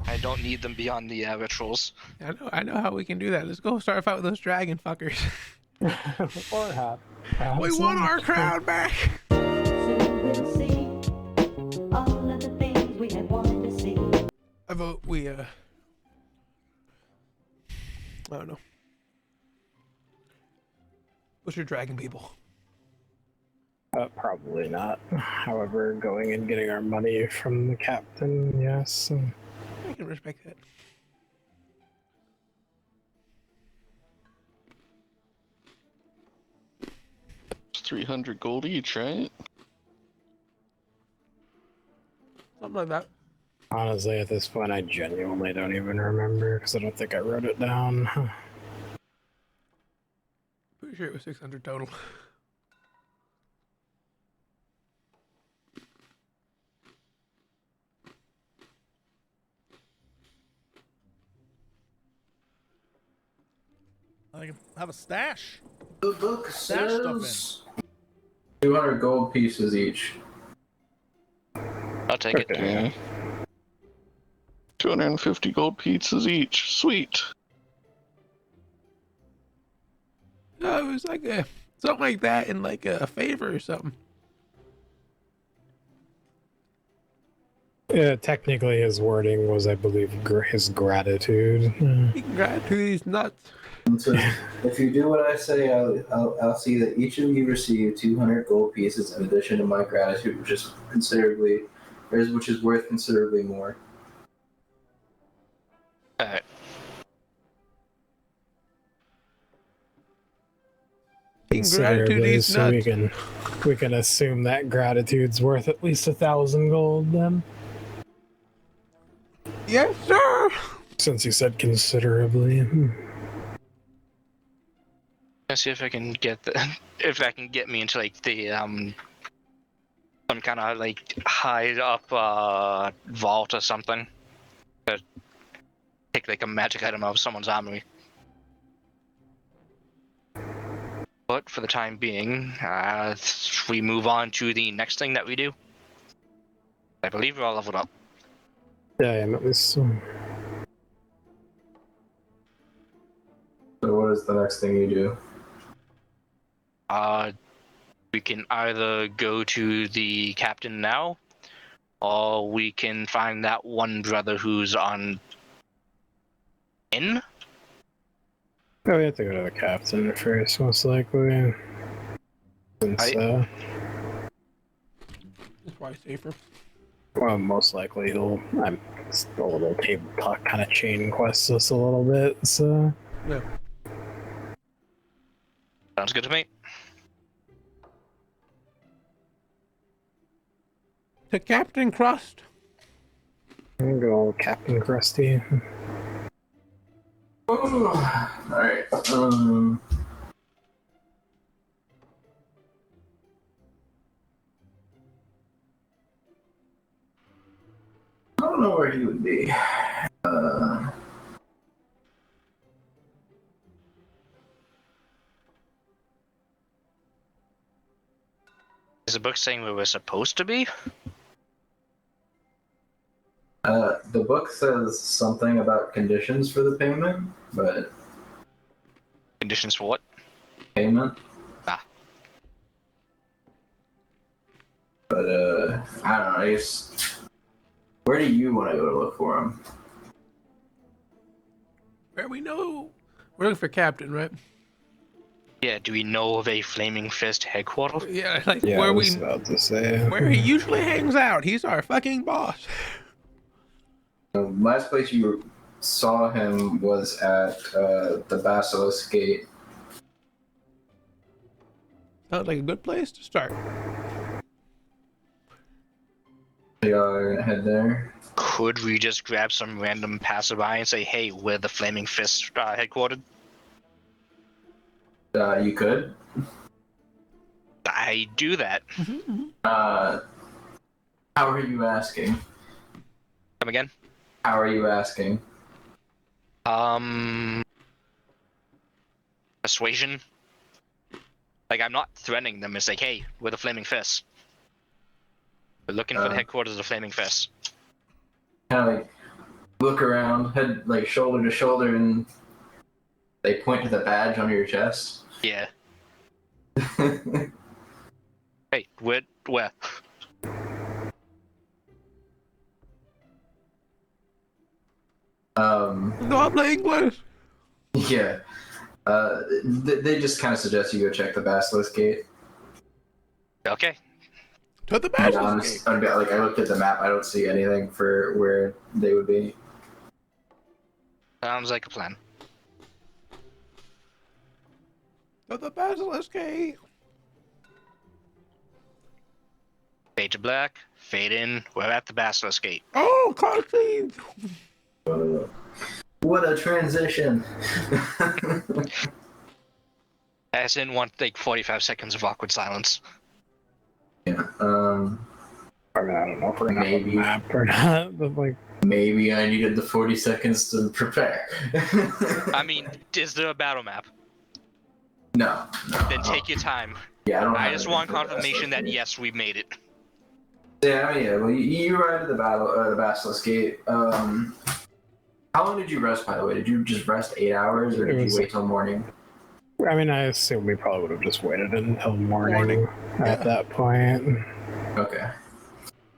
I don't need them beyond the rituals. I know how we can do that. Let's go start a fight with those dragon fuckers. Or half. We want our crowd back. Soon we'll see all of the things we have wanted to see. I vote we I don't know. What's your dragon people? Probably not. However, going and getting our money from the captain, yes. I can respect that. It's 300 gold each, right? Something like that. Honestly, at this point, I genuinely don't even remember because I don't think I wrote it down. Pretty sure it was 600 total. I can have a stash. The book Stash stuff says 200 gold pieces each. I'll take it. Okay. 250 gold pizzas each. Sweet. No, it was like Something like that in like a favor or something. Yeah, technically his wording was, I believe, his gratitude. Gratitude is nuts. It says, if you do what I say, I'll see that each of you receive 200 gold pieces in addition to my gratitude, which is worth considerably more. Alright. Gratitude Considerably, is so nuts. we can assume that gratitude's worth at least 1,000 gold then. Yes, sir. Since you said considerably. Let's see if I can get if that can get me into like the some kind of like hide up vault or something. To take like a magic item out of someone's armory. But for the time being, we move on to the next thing that we do. I believe we're all leveled up. Yeah, at least. So what is the next thing you do? We can either go to the captain now, or we can find that one brother who's on in. Oh, we have to go to the captain first, most likely. Since, It's probably safer. well, most likely I'm a little tabletop kind of chain quest us a little bit, so. Yeah. Sounds good to me. To Captain Crust. I'm gonna go Captain Krusty. Alright. I don't know where he would be. Is the book saying where we're supposed to be? The book says something about conditions for the payment, but Conditions for what? payment. Ah. But I don't know. I guess. Where do you want to go to look for him? Where we know. We're looking for Captain, right? Yeah, do we know of a Flaming Fist headquarters? Yeah, like Yeah, I where was we about to say. where he usually hangs out. He's our fucking boss. The last place you saw him was at the Basilisk Gate. Sounds like a good place to start. Y'all gonna head there? Could we just grab some random passerby and say, hey, we're the Flaming Fist headquartered? You could. I do that. How are you asking? Come again? How are you asking? Persuasion? Like, I'm not threatening them. It's like, hey, we're the Flaming Fists. We're looking for the headquarters of the Flaming Fists. Kind of like look around, head like shoulder to shoulder, and they point to the badge on your chest. Yeah. Hey, where? No, I'm playing English. Yeah. They just kind of suggest you go check the Basilisk Gate. Okay. To the And Basilisk Gate. I looked at the map. I don't see anything for where they would be. Sounds like a plan. To the Basilisk Gate. Fade to black, fade in. We're at the Basilisk Gate. Oh, cutscenes. What a transition! As in one, like 45 seconds of awkward silence. Yeah. I mean, I don't know if we're gonna have a Maybe. map or not, but like. Maybe I needed the 40 seconds to prepare. I mean, is there a battle map? No. Then take your time. Yeah, I don't. I have just anything want for the confirmation that Basilisk Gate. yes, we made it. Yeah, I mean, yeah. Well, you arrived at the Basilisk Gate. How long did you rest, by the way? Did you just rest 8 hours, or It did was- you wait till morning? I mean, I assume we probably would have just waited until morning at Yeah. that point. Okay.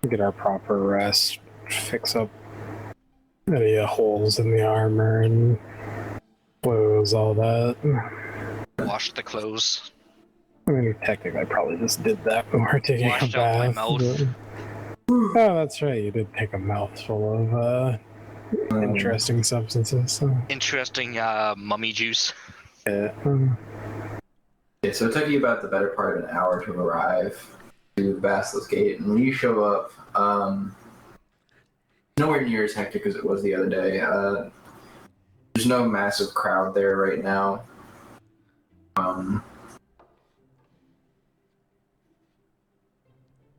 Get our proper rest, fix up any holes in the armor, and close all that. Wash the clothes. I mean, technically, I probably just did that when we were taking Washed a out my bath. mouth. Oh, that's right. You did take a mouthful of interesting substances. So. Interesting mummy juice. Yeah. Okay, so it took you about the better part of an hour to arrive to Basilisk Gate, and when you show up, nowhere near as hectic as it was the other day. There's no massive crowd there right now.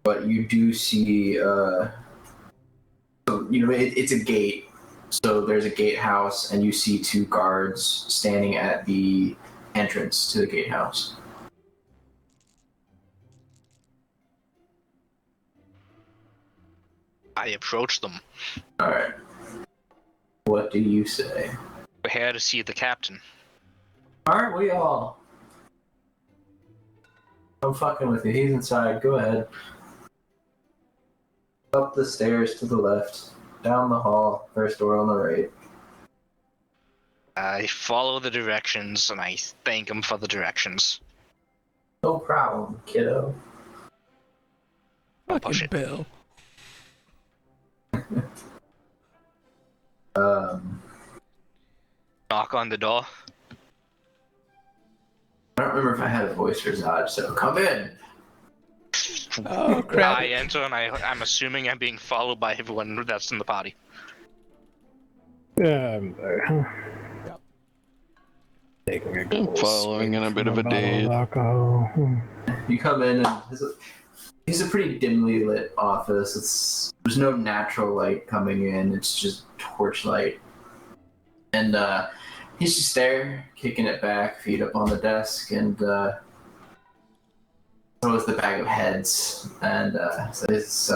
But you do see, it's a gate. So there's a gatehouse, and you see 2 guards standing at the entrance to the gatehouse. I approached them. All right. What do you say? We're here to see the captain. Aren't we all? I'm fucking with you. He's inside. Go ahead. Up the stairs to the left. Down the hall. First door on the right. I follow the directions, and I thank him for the directions. No problem, kiddo. Push Fucking it. Bill. Knock on the door. I don't remember if I had a voice for Zod, so come in. Oh, crap. I enter, and I'm assuming I'm being followed by everyone that's in the party. Yeah, I'm there. Yep. Taking a couple Following in a bit of a bottle daze. alcohol. You come in, and it's a pretty dimly lit office. There's no natural light coming in. It's just torchlight. And he's just there, kicking it back, feet up on the desk, and so is the bag of heads. And so it's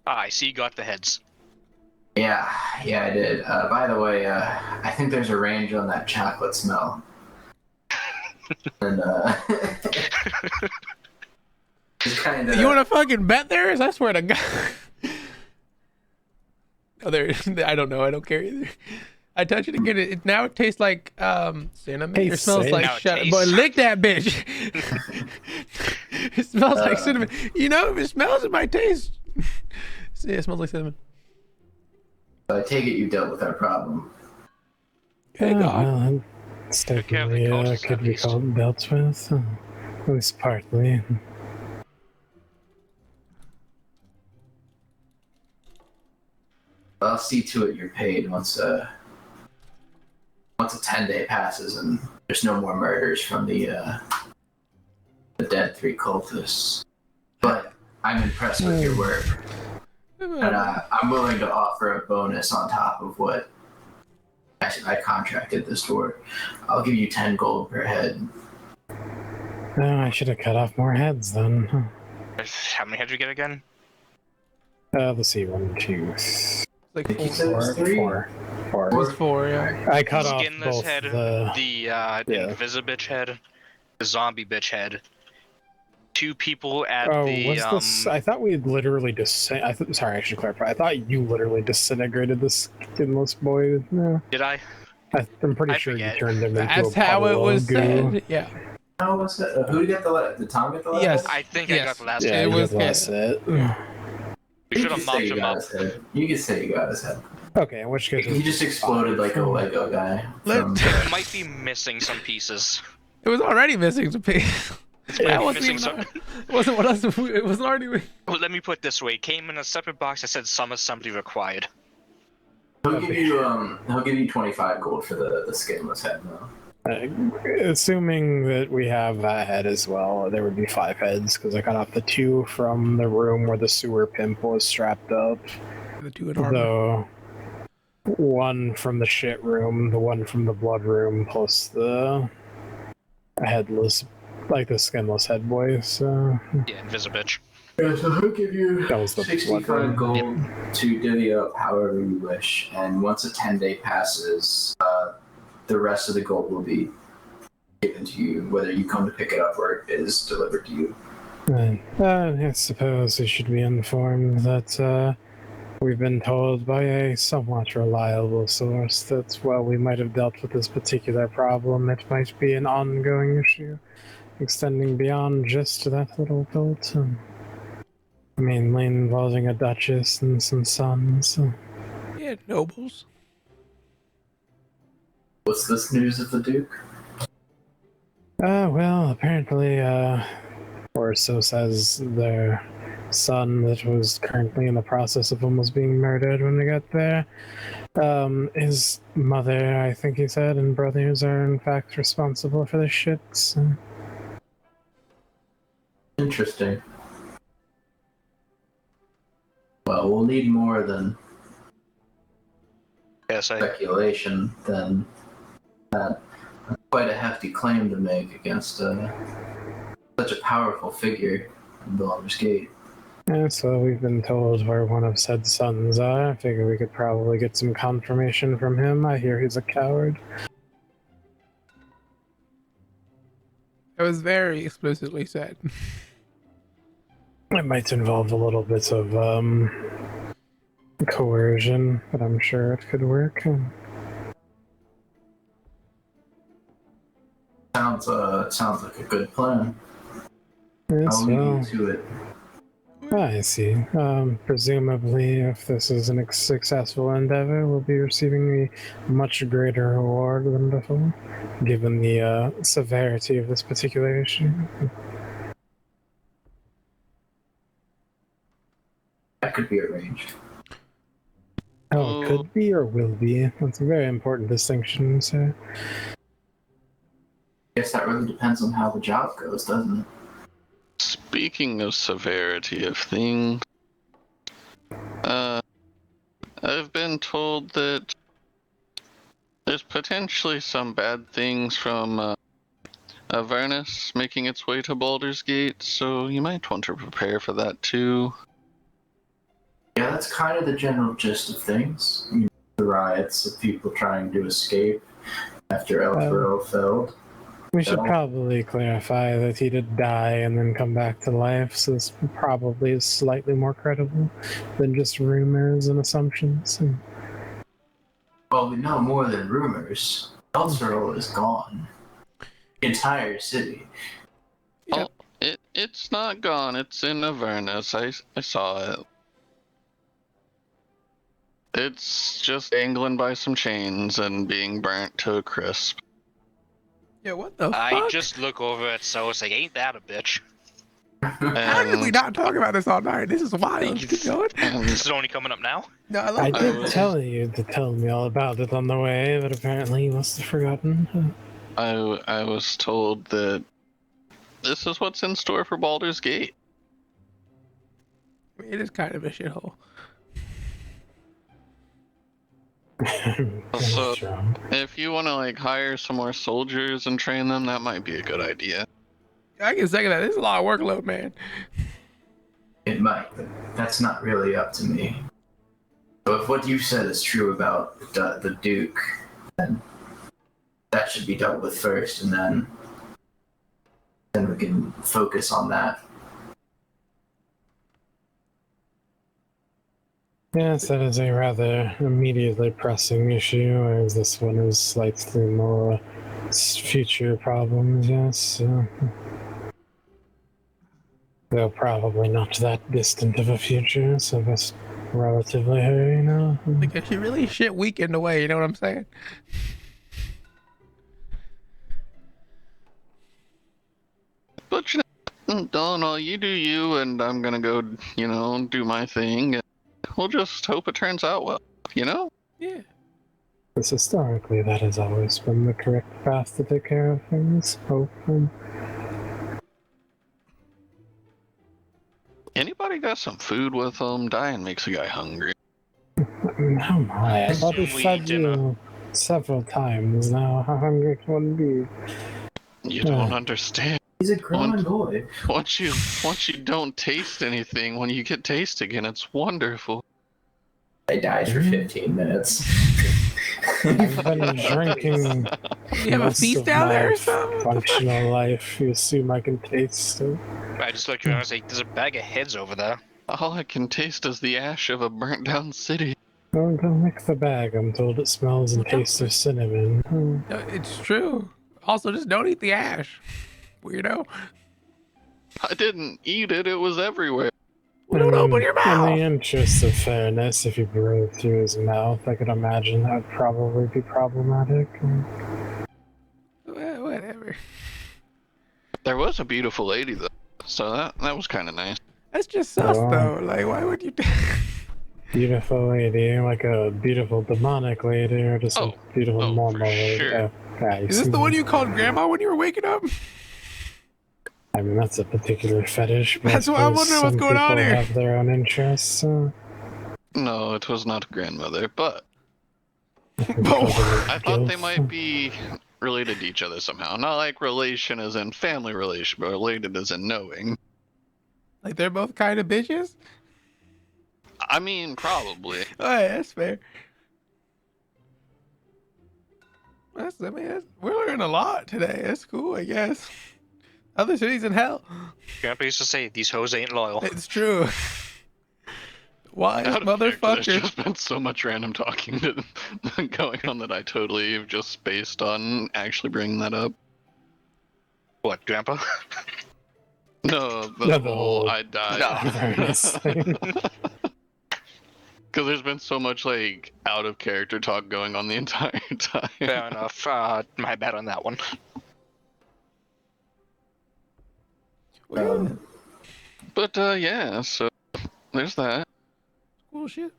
I see you got the heads. yeah, I did. By the way, I think there's a range on that chocolate smell. And it's kind of. You want to fucking bet there is? I swear to God. Oh, there. I don't know. I don't care either. I touch it again. Now it tastes like cinnamon. Hey, It smells Sid. like Now it shut. tastes- Boy, lick that bitch. It smells like cinnamon. You know, if it smells, it might taste. Yeah, it smells like cinnamon. I take it you dealt with our problem. Hey, God. Well, it's definitely cultists could at be least. called dealt with. At least partly. I'll see to it you're paid once a 10-day passes and there's no more murders from the dead 3 cultists. But I'm impressed with your work, and I'm willing to offer a bonus on top of what I contracted this for. I'll give you 10 gold per head. Oh, I should have cut off more heads then. How many heads you get again? Let's see, 1, 2, Like Did you 4. say it was 3? 4. It was 4, yeah. I cut off Skinless both head, the. the Invisibitch head, the zombie bitch head. 2 people at Oh, the was this? I thought we had literally sorry, I should clarify. I thought you literally disintegrated the skinless boy. No, Did I? I'm pretty I sure forget. you turned him into That's a how it puddle was of goo. said. Yeah. How was it? Who got the last? Did Tom get the last? Yes. I think I Yes. got the last Yeah, It head. you was did last it. We You should can have say mopped you him got up. his head. You can say you got his head. Okay, in which case He just exploded like a Lego guy. From, It might be missing some pieces. It was already missing some pieces. That wasn't Missing even. some. It wasn't what else. It was already. Well, let me put it this way: it came in a separate box that said "some assembly required." he'll give you 25 gold for the skinless head though. assuming that we have that head as well, there would be 5 heads because I got off the 2 from the room where the sewer pimp was strapped up. The 2 in armor. The 1 from the shit room, the 1 from the blood room, plus the headless, like the skinless head boy. So Yeah, Invisibitch. Yeah, so he'll give you that was the blood 65 room. gold to divvy up however you wish, and once a 10-day passes, the rest of the gold will be given to you, whether you come to pick it up or it is delivered to you. Right. I suppose we should be informed that we've been told by a somewhat reliable source that while we might have dealt with this particular problem, it might be an ongoing issue, extending beyond just that little belt, mainly involving a duchess and some sons. Yeah, nobles. What's this news of the Duke? Well, apparently, or so says their son that was currently in the process of almost being murdered when we got there. His mother, I think he said, and brothers are in fact responsible for the shit. So. Interesting. Well, we'll need more than speculation than that. Quite a hefty claim to make against such a powerful figure in Baldur's Gate. Yeah, so we've been told where one of said sons are. I figure we could probably get some confirmation from him. I hear he's a coward. It was very explicitly said. It might involve a little bit of coercion, but I'm sure it could work. Sounds like a good plan. Yes, I'll leave you to it. I see. Presumably, if this is a successful endeavor, we'll be receiving a much greater reward than before, given the severity of this particular issue. That could be arranged. Oh, it could be or will be. That's a very important distinction, sir. I guess that really depends on how the job goes, doesn't it? Speaking of severity of things, I've been told that there's potentially some bad things from Avernus making its way to Baldur's Gate, so you might want to prepare for that too. Yeah, that's kind of the general gist of things. You know, the riots of people trying to escape after Elfborough fell. We should probably clarify that he did die and then come back to life, so this probably is slightly more credible than just rumors and assumptions. Well, we know more than rumors. Elfborough is gone. The entire city. Oh, it's not gone. It's in Avernus. I saw it. It's just dangling by some chains and being burnt to a crisp. Yeah, what the fuck? I just look over at Sos like, ain't that a bitch? How did we not talk about this all night? This is wild. Keep going. This is only coming up now? No, I did tell you to tell me all about it on the way, but apparently you must have forgotten. I was told that this is what's in store for Baldur's Gate. It is kind of a shithole. So, if you want to hire some more soldiers and train them, that might be a good idea. I can second that. This is a lot of workload, man. It might, but that's not really up to me. So if what you said is true about the Duke, then that should be dealt with first, and then we can focus on that. Yes, that is a rather immediately pressing issue, whereas this one is slightly more future problems, yes. Though probably not that distant of a future, so that's relatively hurry now. Like, she really shit weekend away, you know what I'm saying? But Donald, you do you, and I'm gonna go, do my thing. We'll just hope it turns out well, Yeah. Because historically, that has always been the correct path to take care of things. Hope. Anybody got some food with them? Dying makes a guy hungry. Oh my, I've already fed you several times now. How hungry can one be? You don't understand. He's a grown boy. Once you don't taste anything, when you get taste again, it's wonderful. They died for 15 minutes. I've been drinking You have a most feast of down there my or something? functional life. You assume I can taste it. I just looked around and was like, there's a bag of heads over there. All I can taste is the ash of a burnt down city. Don't mix the bag. I'm told it smells and tastes of cinnamon. No, it's true. Also, just don't eat the ash. Weirdo. I didn't eat it, it was everywhere. Well, don't open your In the mouth. interest of fairness, if you breathe through his mouth, I could imagine that would probably be problematic. Well, whatever. There was a beautiful lady though, so that was kind of nice. That's just sus, Oh. though. Like, why would you? Beautiful lady, like a beautiful demonic lady, or just a beautiful for normal lady. sure. Okay, Is this the one you called Grandma when you were waking up? I mean, that's a particular fetish. But That's why I'm wondering what's going on here. Some people have their own interests. No, it was not a grandmother, but Oh. I thought they might be related to each other somehow. Not like relation as in family relation, but related as in knowing. Like they're both kind of bitches? I mean, probably. Alright, that's fair. We're learning a lot today. That's cool, I guess. Other cities in hell. Grandpa used to say, these hoes ain't loyal. It's true. Why, Out of character, There's motherfucker? just been so much random talking going on that I totally have just spaced on actually bringing that up. What, Grandpa? No, No, the the whole whole- I died. Avernus thing. Because there's been so much like out of character talk going on the entire time. Fair enough. My bad on that one. Well, But yeah, so there's that. cool shit.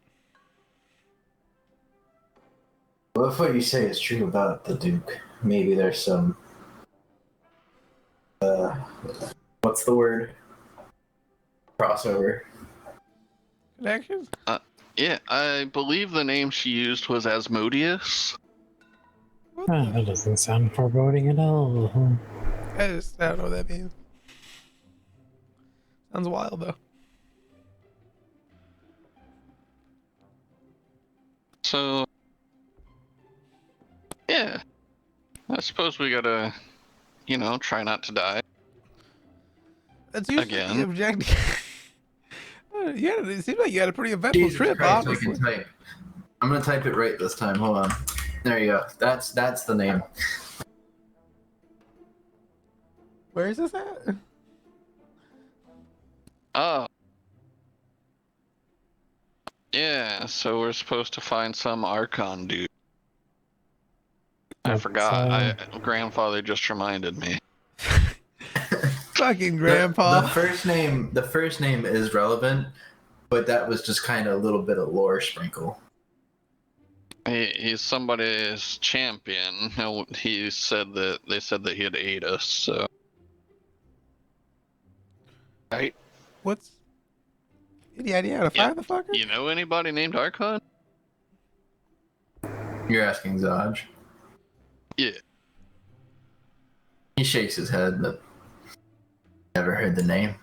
Well, if what you say is true about the Duke, maybe there's some. What's the word? Crossover. Connections? Yeah, I believe the name she used was Asmodeus. What Ah, the? that doesn't sound foreboding at all. I don't know what that means. Sounds wild, though. So, yeah. I suppose we gotta, try not to die. That's usually Again. the objective. Yeah, it seems like you had a pretty eventful Jesus trip, Christ, I honestly. can type. I'm gonna type it right this time. Hold on. There you go. That's the name. Where is this at? Oh. Yeah, so we're supposed to find some Archon dude. I That's, forgot. Grandfather just reminded me. Fucking grandpa. The first name is relevant, but that was just kind of a little bit of lore sprinkle. He's somebody's champion. He said that they said that he had ate us. So What's any idea how to find the fucker? you know anybody named Archon? You're asking Zaj. Yeah. He shakes his head, but never heard the name.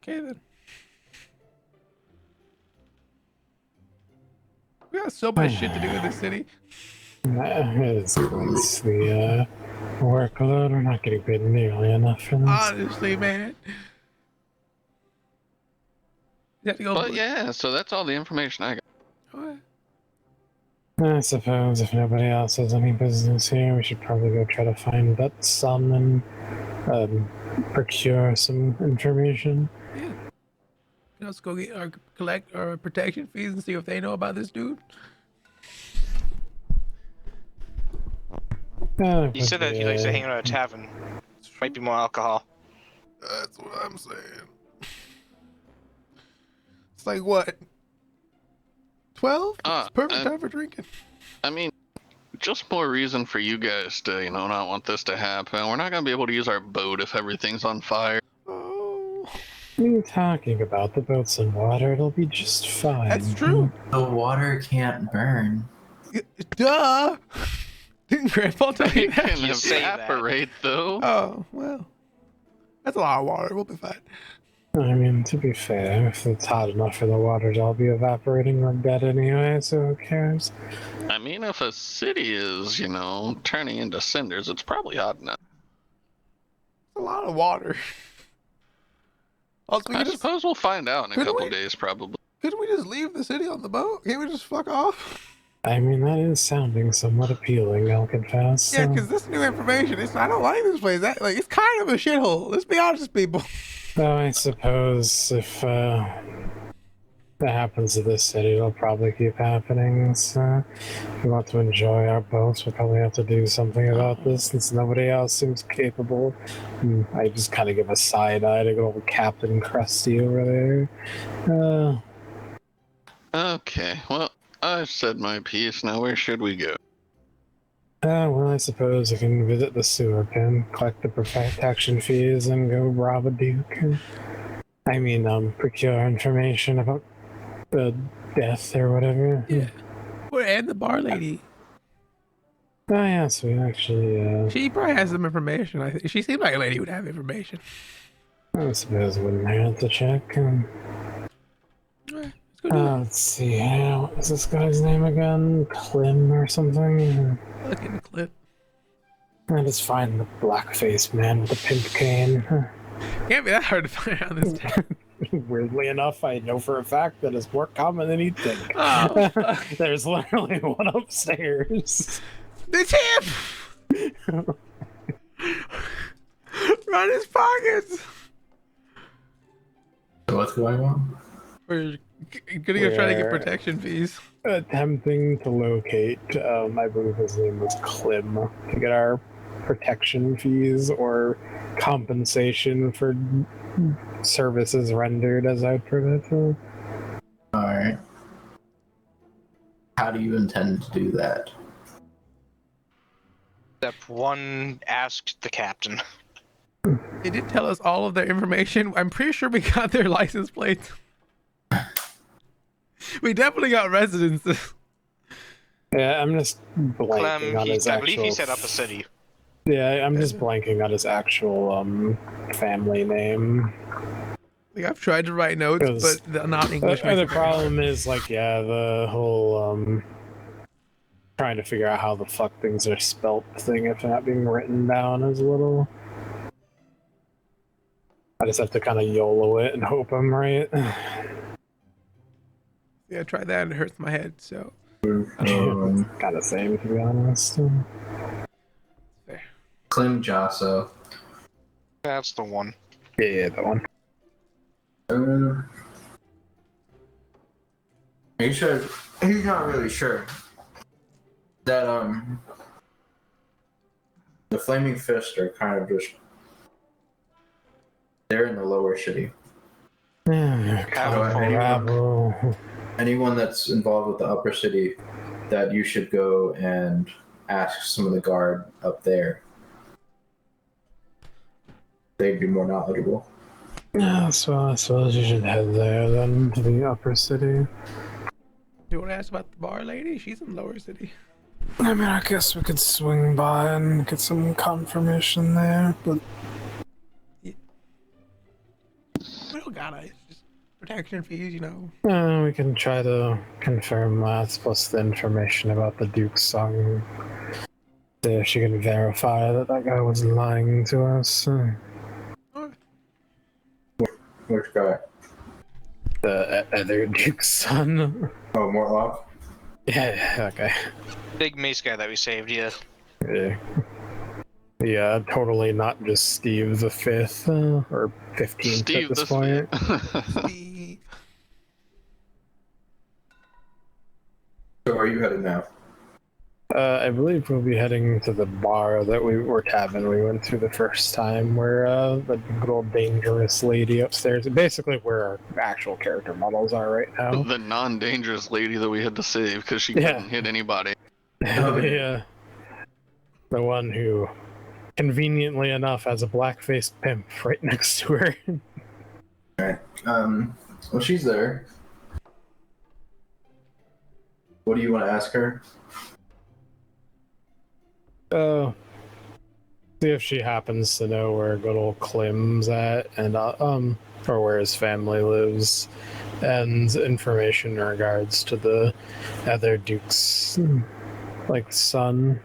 Okay then. We got so much shit to do in this city. It's the workload. We're not getting paid nearly enough for this. Honestly, man. You have to go. But yeah, so that's all the information I got. What? I suppose if nobody else has any business here, we should probably go try to find that son and procure some information. Yeah. Let's go collect our protection fees and see if they know about this dude. He said that he likes to hang out at a tavern. Might be more alcohol. That's what I'm saying. It's like what? 12? It's perfect time for drinking. I mean, just more reason for you guys to, not want this to happen. We're not gonna be able to use our boat if everything's on fire. Oh, What are you talking about? The boat's in water. It'll be just fine. that's true. The water can't burn. Duh. Didn't Grandpa tell you It that? can You say that. evaporate, though. Oh, well. That's a lot of water. We'll be fine. I mean, to be fair, if it's hot enough for the water to all be evaporating like that anyway, so who cares? I mean, if a city is, turning into cinders, it's probably hot enough. A lot of water. Also, I suppose we'll find out in a couldn't couple we- days, probably. couldn't we just leave the city on the boat? Can't we just fuck off? I mean, that is sounding somewhat appealing, I'll confess. Yeah, because this new information, I don't like this place. It's kind of a shithole. Let's be honest, people. Though I suppose if that happens to this city, it'll probably keep happening. So if we want to enjoy our boats, we'll probably have to do something about this since nobody else seems capable. I just kind of give a side eye to old Captain Krusty over there. Okay, well, I've said my piece. Now where should we go? Well, I suppose I can visit the sewer pen, collect the protection fees, and go rob a duke. I mean, procure information about the death or whatever. Yeah. Well, and the bar lady. Oh, yeah, so we actually, She probably has some information. I think she seemed like a lady who would have information. I suppose I wouldn't have to check. Let's go do it. Let's see, what was this guy's name again? Clem or something? Look in the clip. I just find the black-faced man with the pimp cane. Can't be that hard to find out this time. Weirdly enough, I know for a fact that it's more common than you'd think. Oh, fuck. There's literally one upstairs. It's him! Run his pockets! So what's going on? We're gonna go try to get We're- protection fees. Attempting to locate, I believe his name was Clem, to get our protection fees or compensation for services rendered, as I'd put it. Alright. How do you intend to do that? Step 1, ask the captain. They did tell us all of their information. I'm pretty sure we got their license plates. We definitely got residences. Yeah, I'm just blanking on his I actual... believe he set up a city. Yeah, I'm just blanking on his actual family name. Like, I've tried to write notes, 'Cause but they're not English. The makes it very problem is, like, yeah, the whole trying to figure out how the fuck things are spelt thing if they're not being written down is a little... I just have to kind of YOLO it and hope I'm right. Yeah, I tried that and it hurts my head, so. Kind of same, to be honest. Clem Jasso. That's the one. Yeah, that one. Are you sure? He's not really sure. That the Flaming Fist are kind of just they're in the lower city. Rabble. Anyone that's involved with the upper city, that you should go and ask some of the guard up there. They'd be more knowledgeable. Yeah, so I suppose you should head there then, to the upper city. Do you want to ask about the bar lady? She's in lower city. I mean, I guess we could swing by and get some confirmation there, but... We don't gotta. It's just protection fees, you know. we can try to confirm that, plus the information about the Duke's song. See if she can verify that that guy was lying to us. Which guy? The other Duke's son. Oh, Mortlock? Yeah, that guy. Big mace guy that we saved, yeah. Yeah. Yeah, totally not just Steve the 5th, or 15th Steve at this the point. Steve. So where are you headed now? I believe we'll be heading to the bar that we were tavern we went to the first time, where the good old dangerous lady upstairs, basically where our actual character models are right now. The non-dangerous lady that we had to save because she Yeah. couldn't hit anybody. The one who, conveniently enough, has a black-faced pimp right next to her. Alright. Well, she's there. What do you want to ask her? See if she happens to know where good old Clem's at, and or where his family lives, and information in regards to the other duke's like son,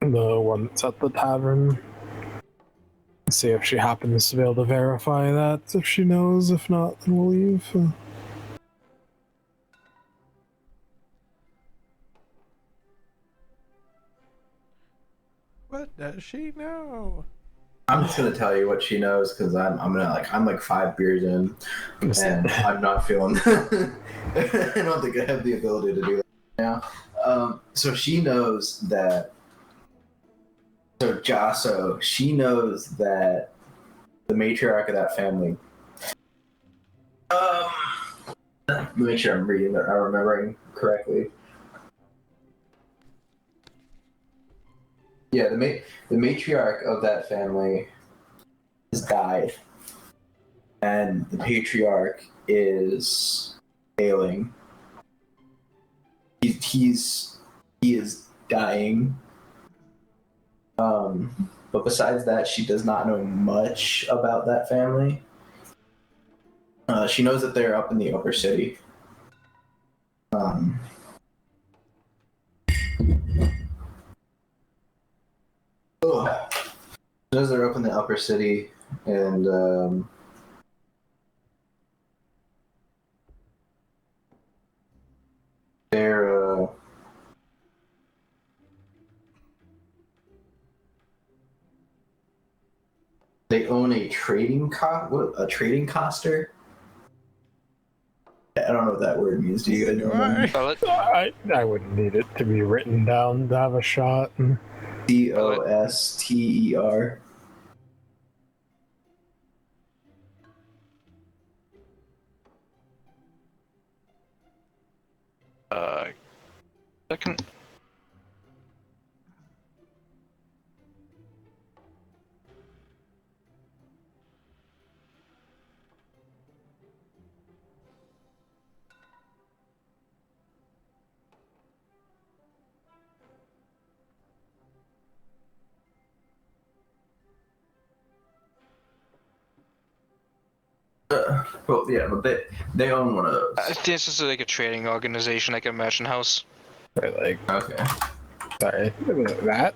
the one that's at the tavern. See if she happens to be able to verify that, if she knows. If not, then we'll leave. What does she know? I'm just gonna tell you what she knows because I'm like 5 beers in, and I'm not feeling. I don't think I have the ability to do that now. So she knows that. So Jasso, she knows that the matriarch of that family. Let me make sure I'm reading that. I'm remembering correctly. Yeah, the matriarch of that family has died, and the patriarch is ailing. He is dying. But besides that, she does not know much about that family. She knows that they're up in the upper city. She knows they're up in the upper city, and they're they own a trading coster. I don't know what that word means. Do you guys know what that means? I wouldn't need it to be written down to have a shot. Coster. Second. Well, yeah, but they own one of those. This is like a trading organization, like a merchant house. Like, Okay. sorry, that.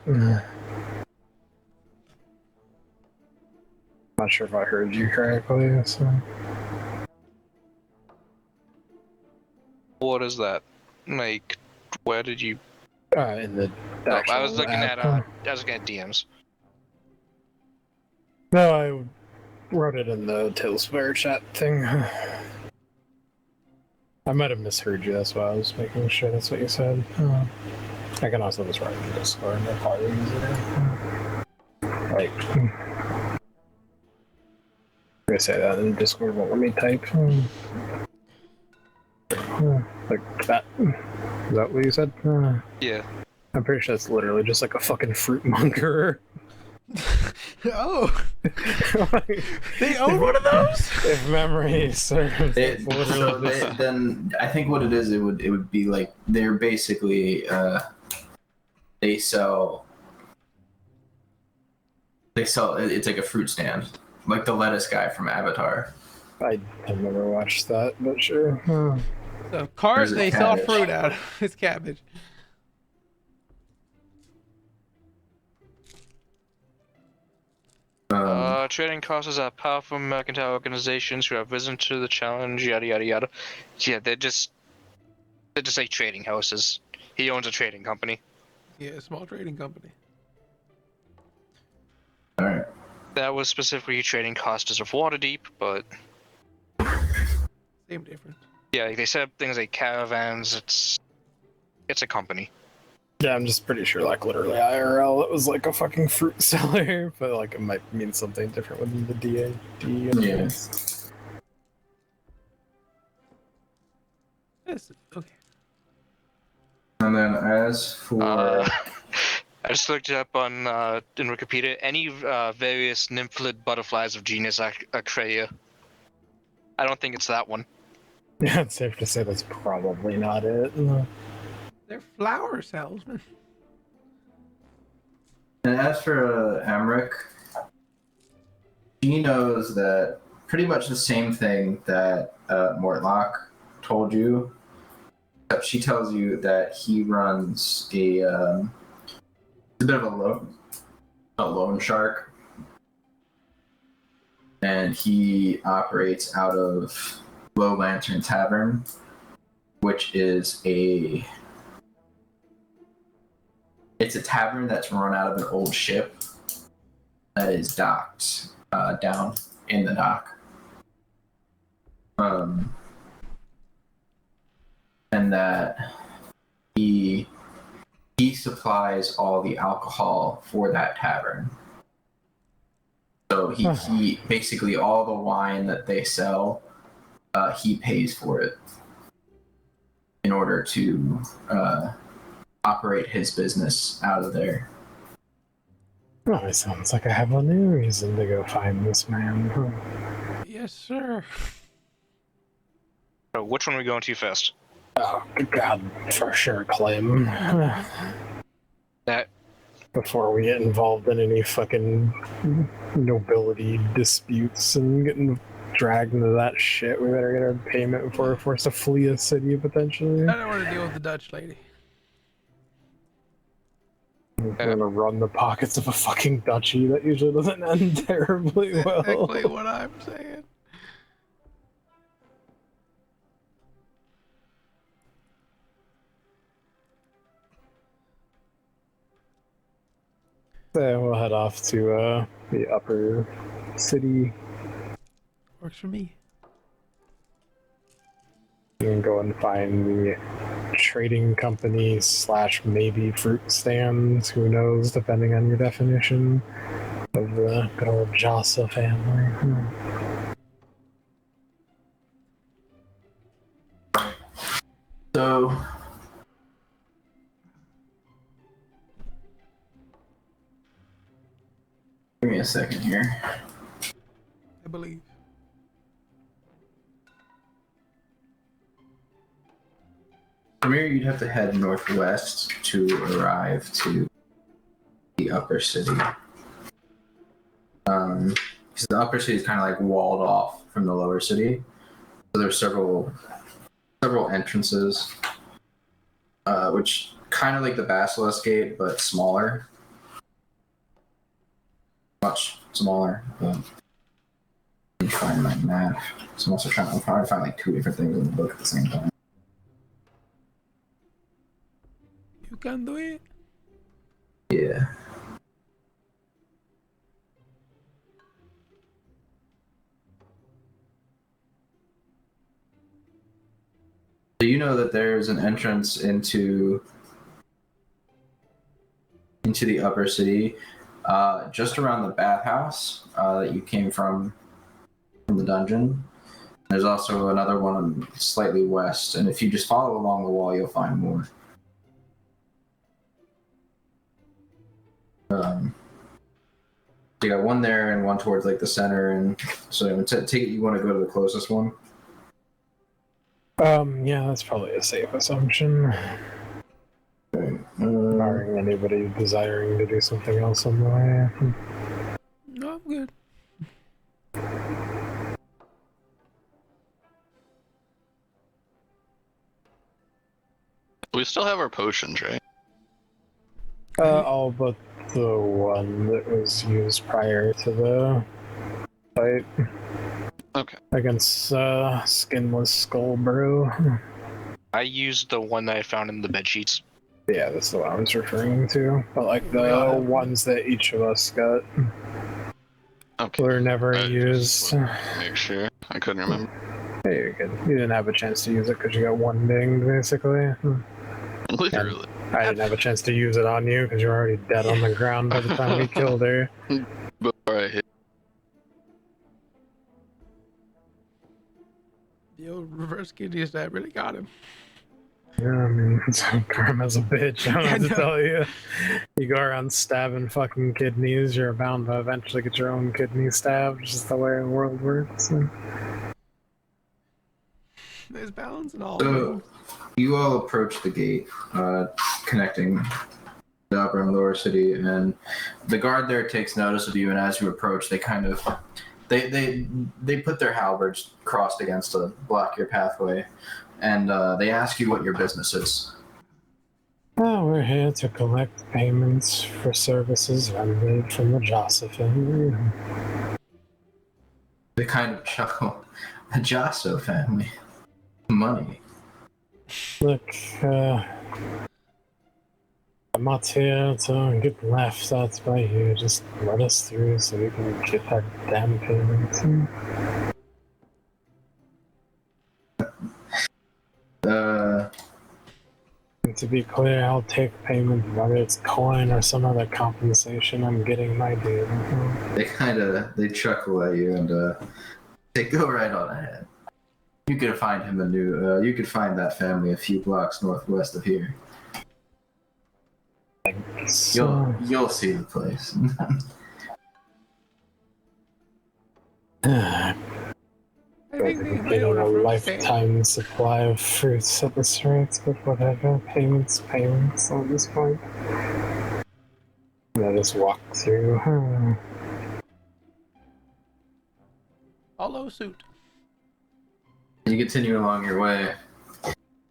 Not sure if I heard you correctly. So. What is that? Like, where did you? In the. No, I was actual looking app. at I was looking at DMs. No, I wrote it in the talespire chat thing. I might have misheard you. That's why I was making sure that's what you said. I can also just write in the Discord and probably easier. Like, I say that in Discord won't let me type. Like that. Is that what you said? Yeah. I'm pretty sure that's literally just like a fucking fruit mongerer. Oh, they own one of those. If memory serves, Then I think what it is, it would be like they're basically they sell. It's like a fruit stand, like the lettuce guy from Avatar. I have never watched that, but sure. So cars There's a they sell cabbage. fruit out of. It's cabbage. Trading casters are powerful mercantile organizations who have risen to the challenge. Yada yada yada. Yeah, they're just like trading houses. He owns a trading company. Yeah, a small trading company. All right. That was specifically trading casters of Waterdeep, but Same difference. yeah, like they set up things like caravans. It's a company. Yeah, I'm just pretty sure, like, literally IRL, it was like a fucking fruit seller, but like it might mean something different within the DAD. Yeah. Yes. Okay. And then as for I just looked it up on in Wikipedia. Any various nymphlid butterflies of genus Acrea. I don't think it's that one. Yeah, it's safe to say that's probably not it. They're flower salesmen. And as for Amric, she knows that pretty much the same thing that Mortlock told you. Except she tells you that he runs a bit of a loan shark, and he operates out of Low Lantern Tavern, which is a tavern that's run out of an old ship that is docked down in the dock. And that he supplies all the alcohol for that tavern. So he basically, all the wine that they sell, he pays for it in order to operate his business out of there. Oh, it sounds like I have a new reason to go find this man. Yes, sir. So which one are we going to first? Oh, God, for sure, Clem. That Before we get involved in any fucking nobility disputes and getting dragged into that shit, we better get our payment before we're forced to flee a city, potentially. I don't want to deal with the Dutch lady. We're gonna run the pockets of a fucking duchy that usually doesn't end terribly well. Exactly what I'm saying. So we'll head off to the upper city. Works for me. And go and find the trading company / maybe fruit stands, who knows, depending on your definition of the good old Jassa family. So give me a second here. I believe. From here, you'd have to head northwest to arrive to the upper city. Because the upper city is kind of like walled off from the lower city. So there's several entrances, which kind of like the Basilisk Gate, but smaller. Much smaller. Let me find my map. So I'm also trying to find like two different things in the book at the same time. You can do it. Yeah. So you know that there's an entrance into the upper city, just around the bathhouse that you came from the dungeon. There's also another one slightly west, and if you just follow along the wall, you'll find more. You got one there and one towards like the center, and so take it you want to go to the closest one. Yeah, that's probably a safe assumption. Okay. Barring anybody desiring to do something else on the way. No, I'm good. We still have our potions, right? All but the one that was used prior to the fight. Okay. Against Skinless Skull Brew. I used the one that I found in the bed sheets. Yeah, that's the one I was referring to. But like the ones that each of us got Okay. were never I used. just wanted to make sure. I couldn't remember. Hey, you're good. You didn't have a chance to use it because you got one dinged, basically. Literally. I didn't have a chance to use it on you because you were already dead on the ground by the time we killed her. Before I hit. The old reverse kidney stab really got him. Yeah, I mean, karma's a bitch. I don't have to tell you. You go around stabbing fucking kidneys, you're bound to eventually get your own kidney stabbed. It's just the way the world works. There's balance in all. So you all approach the gate connecting the upper and lower city, and the guard there takes notice of you, and as you approach, they they put their halberds crossed against to block your pathway, and they ask you what your business is. Oh, we're here to collect payments for services rendered from the Jossa family. They kind of chuckle. The Josso family. Money. Look, I'm not here to get laughed at by you. Just let us through so we can get our damn payments. And to be clear, I'll take payment whether it's coin or some other compensation. I'm getting my deal. They chuckle at you and they go right on ahead. You could find him you could find that family a few blocks northwest of here. So, You'll see the place. I think we're getting a lifetime supply of fruits at this rate, but whatever. Payments at this point. Let us walk through. Hollow suit. You continue along your way.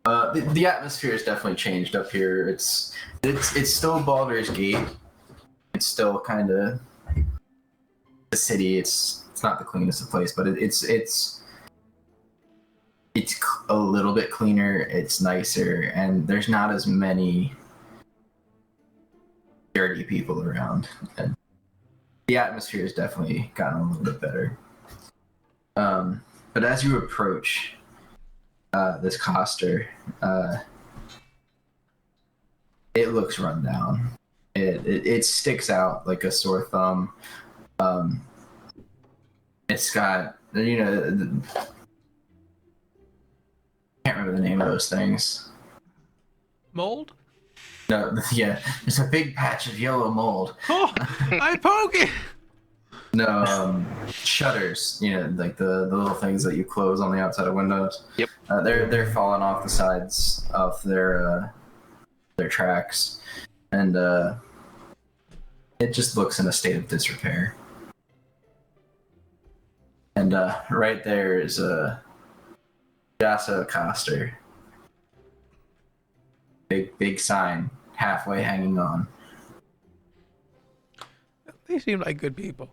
The atmosphere has definitely changed up here. It's still Baldur's Gate. It's still kind of the city. It's not the cleanest of place, but it's a little bit cleaner. It's nicer, and there's not as many dirty people around. And the atmosphere has definitely gotten a little bit better. But as you approach this coster, it looks run down. It sticks out like a sore thumb. It's got, can't remember the name of those things. Mold? No, yeah, there's a big patch of yellow mold. Oh, I poke it! No, shutters, like the little things that you close on the outside of windows. Yep. They're falling off the sides of their tracks, and it just looks in a state of disrepair. And right there is a Jassa Coster. Big sign, halfway hanging on. They seem like good people.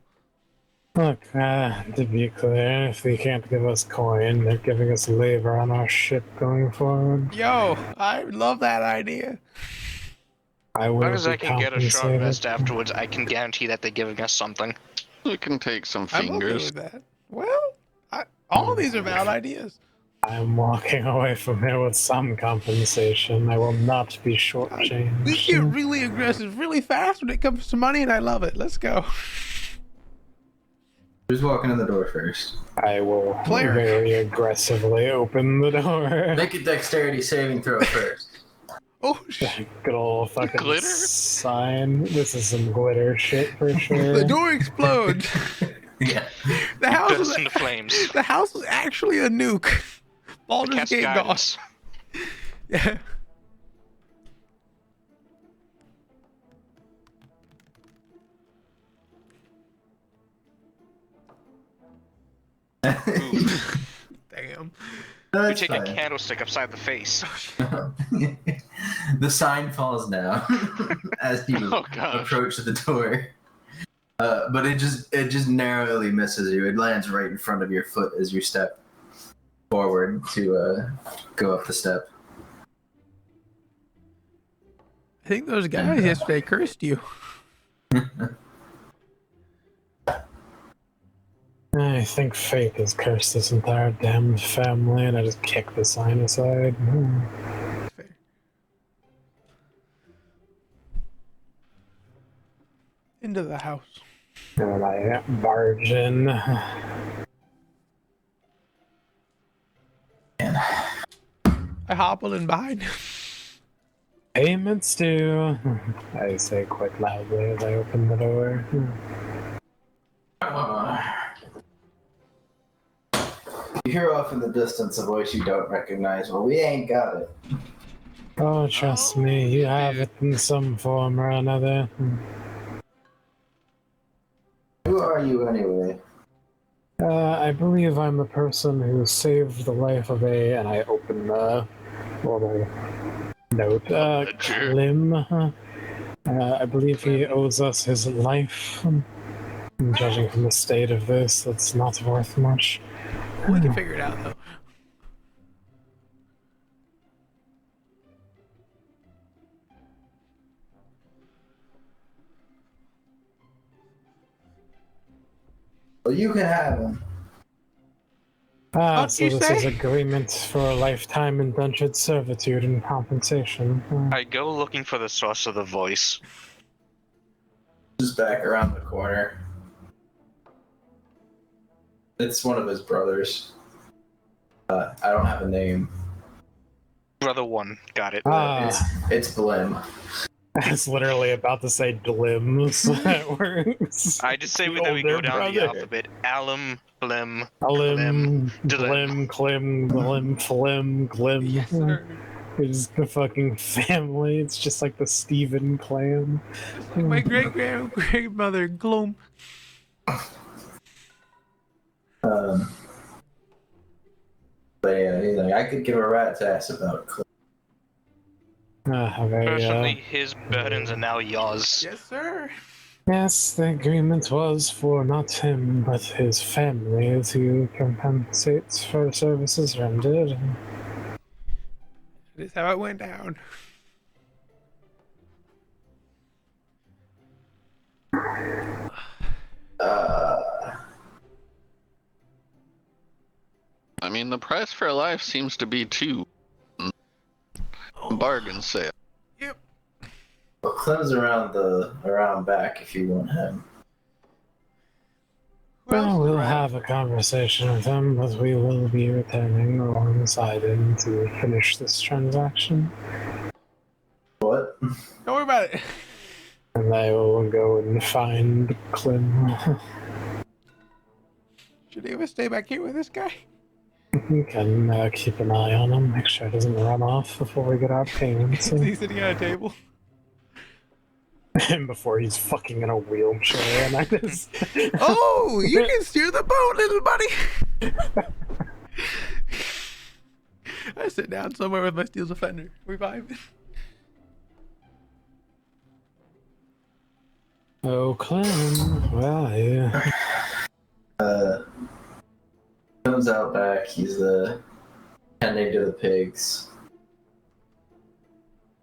Look, to be clear, if they can't give us coin, they're giving us labor on our ship going forward. Yo, I love that idea. I As will long as be I can get a short compensated. rest afterwards, I can guarantee that they're giving us something. You can take some I'm okay fingers. with that. Well, all of these are valid ideas. I'm walking away from here with some compensation. I will not be We shortchanged. get really aggressive really fast when it comes to money, and I love it. Let's go. Who's walking in the door first? I will Cleric. very aggressively open the door. Make a dexterity saving throw first. Oh, shit. Good old fucking Glitter? sign. This is some glitter shit for sure. The door explodes. Yeah. The house Burst is into flames. the house is actually a nuke. Baldur's Cast Gate gone. guidance. Yeah. Damn. You That's take a fine. candlestick upside the face. The sign falls down as you Oh, gosh. approach the door. But it just narrowly misses you. It lands right in front of your foot as you step forward to go up the step. I think those guys yesterday cursed you. I think fate has cursed this entire damn family, and I just kick the sign aside. Fair. Into the house. And I barge in. I hobble in behind him. Payments due. I say quite loudly as I open the door. You hear off in the distance a voice you don't recognize. Well, we ain't got it. Oh, trust me, you have it in some form or another. Who are you anyway? I believe I'm the person who saved the life of and I open the little note. Sure. Klim. I believe he owes us his life. And judging from the state of this, that's not worth much. We can figure it out though. Well, you can have him. What'd So you this say? is agreement for a lifetime indentured servitude and compensation. I go looking for the source of the voice. Just back around the corner. It's one of his brothers. I don't have a name. Brother 1, got it. It's Blim. I was literally about to say Glims. That works. I just say The that we go older down the brother. alphabet. Alum, Blim, Alim, Glim. Glim, Clim, Glim, Flim, Glim. Yes, sir. It's the fucking family. It's just like the Stephen clan. Just like my great-grandmother, Gloom. But yeah, he's like, I could give a rat's ass about Cliff. Personally, his burdens are now yours. Yes, sir. Yes, the agreement was for not him, but his family to compensate for services rendered. This is how it went down. I mean, the price for life seems to be 2. Bargain sale. Yep. Well, Clem's around back if you want him. Well, we'll have a conversation with him, but we will be returning alongside him to finish this transaction. What? Don't worry about it. And I will go and find Clem. Should he ever stay back here with this guy? You can keep an eye on him, make sure he doesn't run off before we get our payments. Is he sitting at a table? And before he's fucking in a wheelchair, and I just... Oh, you can steer the boat, little buddy. I sit down somewhere with my steel defender. Revive. Oh, Clem, where are you? Comes out back. He's tending to the pigs.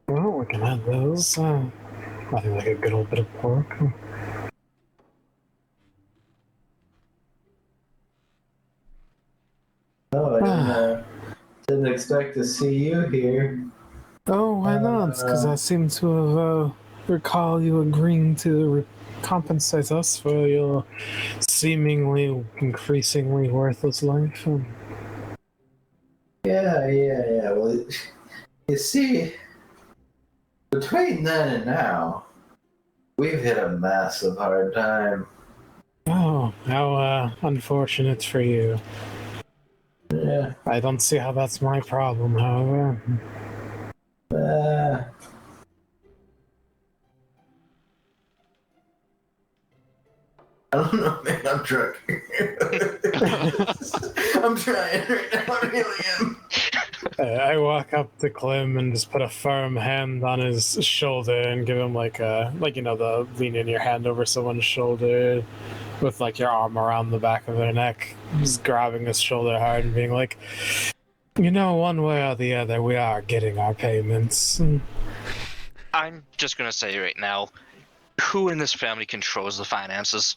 Well, we can add those. Nothing like a good old bit of pork. Oh, I didn't expect to see you here. Oh, why not? Because I seem to have recall you agreeing to compensate us for your seemingly increasingly worthless life. Yeah. Well, you see, between then and now, we've hit a massive hard time. Oh, how unfortunate for you. Yeah. I don't see how that's my problem, however. I don't know, man. I'm drunk. I'm trying right now. I really am. I walk up to Clem and just put a firm hand on his shoulder and give him the lean in your hand over someone's shoulder with like your arm around the back of their neck, just grabbing his shoulder hard and being like, one way or the other, we are getting our payments. I'm just gonna say right now, who in this family controls the finances?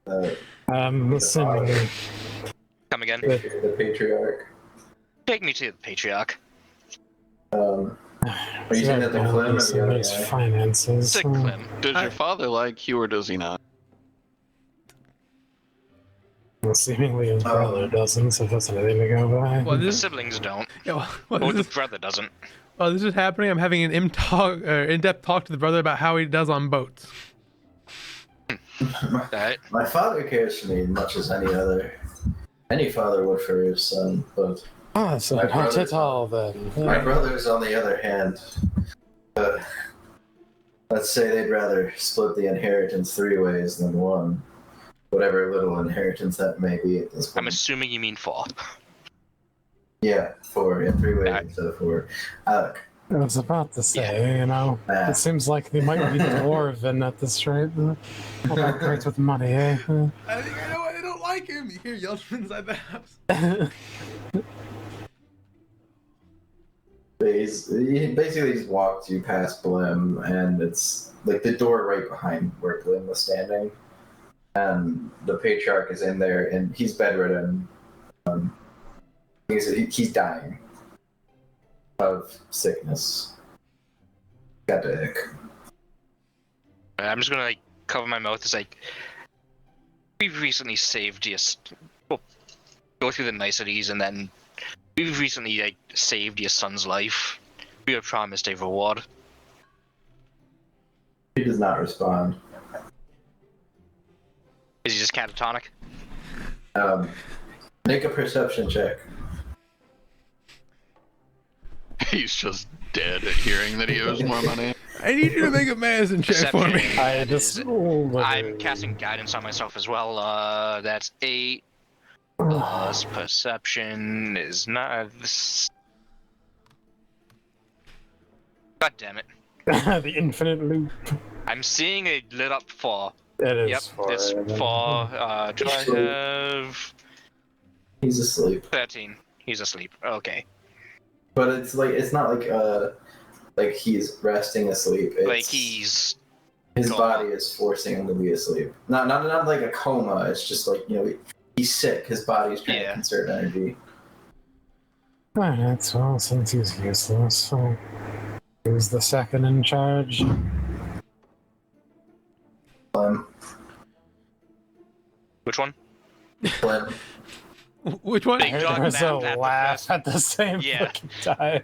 Assuming Come again? The patriarch. Take me to the patriarch. Are you saying that the Clem or the other there's guy? finances. Sick Clem. Does your father like you or does he not? Well, seemingly his brother doesn't, so that's anything to go by. Well, The this, siblings don't. yeah, Or the this, brother doesn't. while this is happening, I'm having an in-depth talk to the brother about how he does on boats. Right? My father cares for me as much as any father would for his son, but So My not brother- at all then. my brothers, on the other hand, let's say they'd rather split the inheritance 3 ways than one. whatever little inheritance that may be at this point. I'm assuming you mean 4. Yeah, 4 in 3 ways instead of 4. Alec. I was about to say, you know, it seems like they might be dwarven at this rate. All that great with money, eh? I think I know why they don't like him. You hear yells from inside the house. He basically just walked you past Blim, and it's like the door right behind where Blim was standing. And the patriarch is in there, and he's bedridden. He's dying of sickness. Got the ick. I'm just gonna like cover my mouth. It's like we've recently saved your. Well, go through the niceties, and then we've recently like saved your son's life. We have promised a reward. He does not respond. Is he just catatonic? Make a perception check. He's just dead at hearing that he owes more money. I need you to make a medicine check for me. I just. I'm casting guidance on myself as well. That's 8 plus perception is not. God damn it! The infinite loop. I'm seeing a lit up 4. It is. Yep, it's 4. Do I have He's asleep. 13? He's asleep. Okay. But it's not like he's resting asleep. It's, Like he's his coma. body is forcing him to be asleep. Not like a coma. It's just like, you know, he's sick. His body's trying to conserve energy. Alright, well, since he's useless, so who's the second in charge? Which one? Blim. Which one? Big dog. There's a that laugh at the same Yeah. fucking time.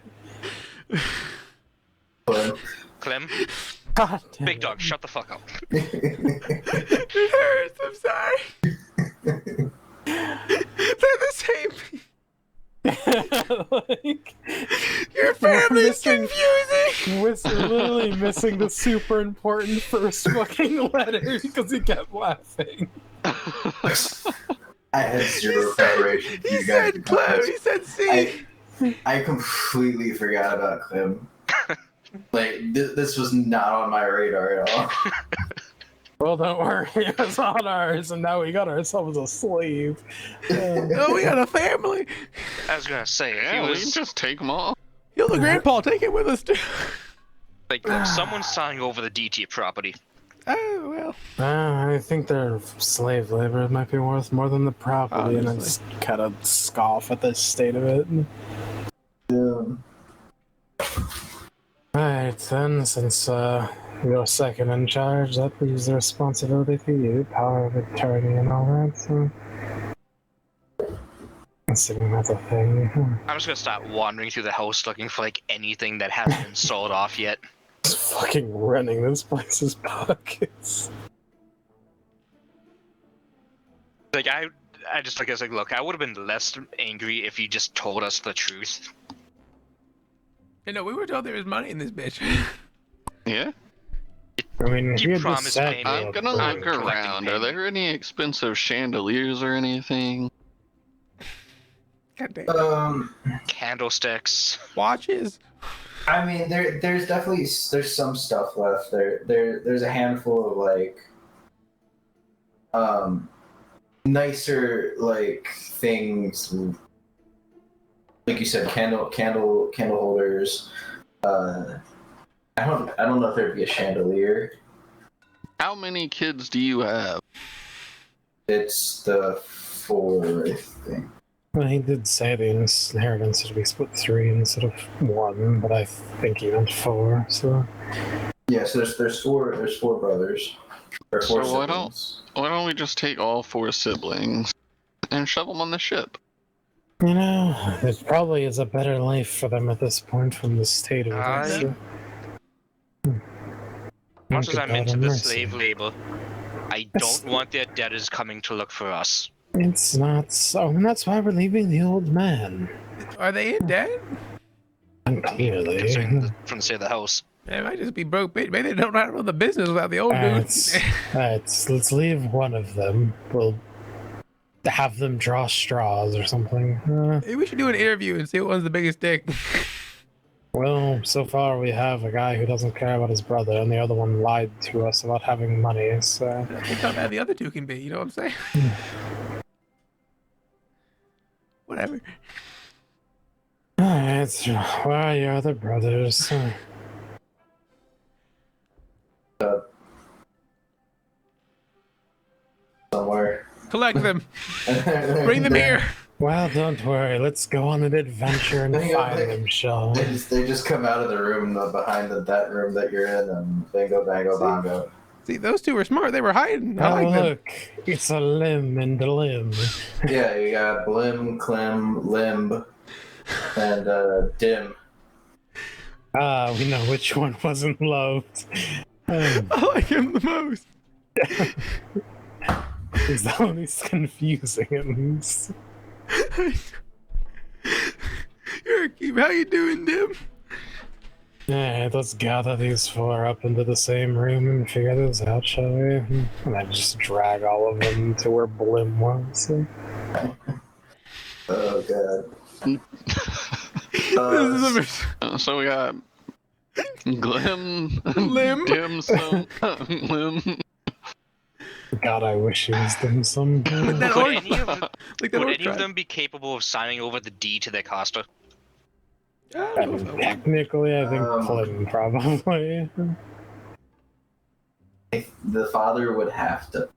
Blim. Clem. God damn Big it. dog. Shut the fuck up. It hurts. I'm sorry. They're the same. Like, Your family's missing- confusing. we're literally missing the super important first fucking letter because he kept laughing. I had zero preparation. He said Clem. He said C. I completely forgot about Clem. Like, this was not on my radar at all. Well, don't worry, it was on ours, and now we got ourselves a slave. Oh, we got a family. I was gonna say if Yeah, he we was can just take them all. You're the grandpa. Take it with us too. like look, someone's signing over the DT property. Oh well. I think their slave labor might be worth more than the property, and I Honestly. just kind of scoff at the state of it. Alright then, since you're second in charge, that leaves the responsibility to you, power of attorney and all that, so... Considering that's a thing. I'm just gonna start wandering through the house looking for like anything that hasn't been sold off yet. Just fucking running this place's pockets. Like I just like I was like, look, I would have been less angry if you just told us the truth. You know, we were told there was money in this bitch. Yeah? I mean, You he had promised just said payment. I'm gonna I'm look collecting around. Are there any expensive chandeliers or anything? God damn. Candlesticks. Watches. I mean, there's definitely some stuff left. There's a handful of like nicer like things, like you said, candle holders. I don't know if there'd be a chandelier. How many kids do you have? It's the 4, I think. Well, he did say the inheritance should be split 3 instead of 1, but I think he meant 4, so... Yeah, so there's 4 brothers. Or 4 So siblings. why don't we just take all 4 siblings and shove them on the ship? You know, it probably is a better life for them at this point from the state of it. Much as I'm into the mercy. slave labor, I don't want their debtors coming to look for us. It's not so, and that's why we're leaving the old man. Are they in debt? And clearly, Considering from the state of the house. It might just be broke bitch. Maybe they don't know how to run the business without the old dude. Let's leave one of them. We'll have them draw straws or something. Maybe we should do an interview and see what one's the biggest dick. Well, so far we have a guy who doesn't care about his brother, and the other one lied to us about having money, so... Think how bad the other two can be, you know what I'm saying? Whatever. Alright, where are your other brothers? Somewhere. Collect them. Bring them here. Well, don't worry. Let's go on an adventure and find them, shall we? They just come out of the room behind that room that you're in, and bingo, bango, bongo. See, those two were smart. They were hiding. I Oh, like them. look. It's a limb and a limb. Yeah, you got Blim, Clem, Limb, and Dim. Ah, we know which one wasn't loved. I like him the most. He's the one who's confusing, at least. You're a keep. How you doing, Dim? Alright, let's gather these four up into the same room and figure this out, shall we? And I just drag all of them to where Blim was. Oh, God. This is So we got Glim, Lim. Dim Sum, Lim. God, I wish he was dim sum. that Would orc- any of them, like that would orc any of tribe. them be capable of signing over the D to their caster? I I don't know mean, if I would. technically, I think Clinton probably. The father would have to,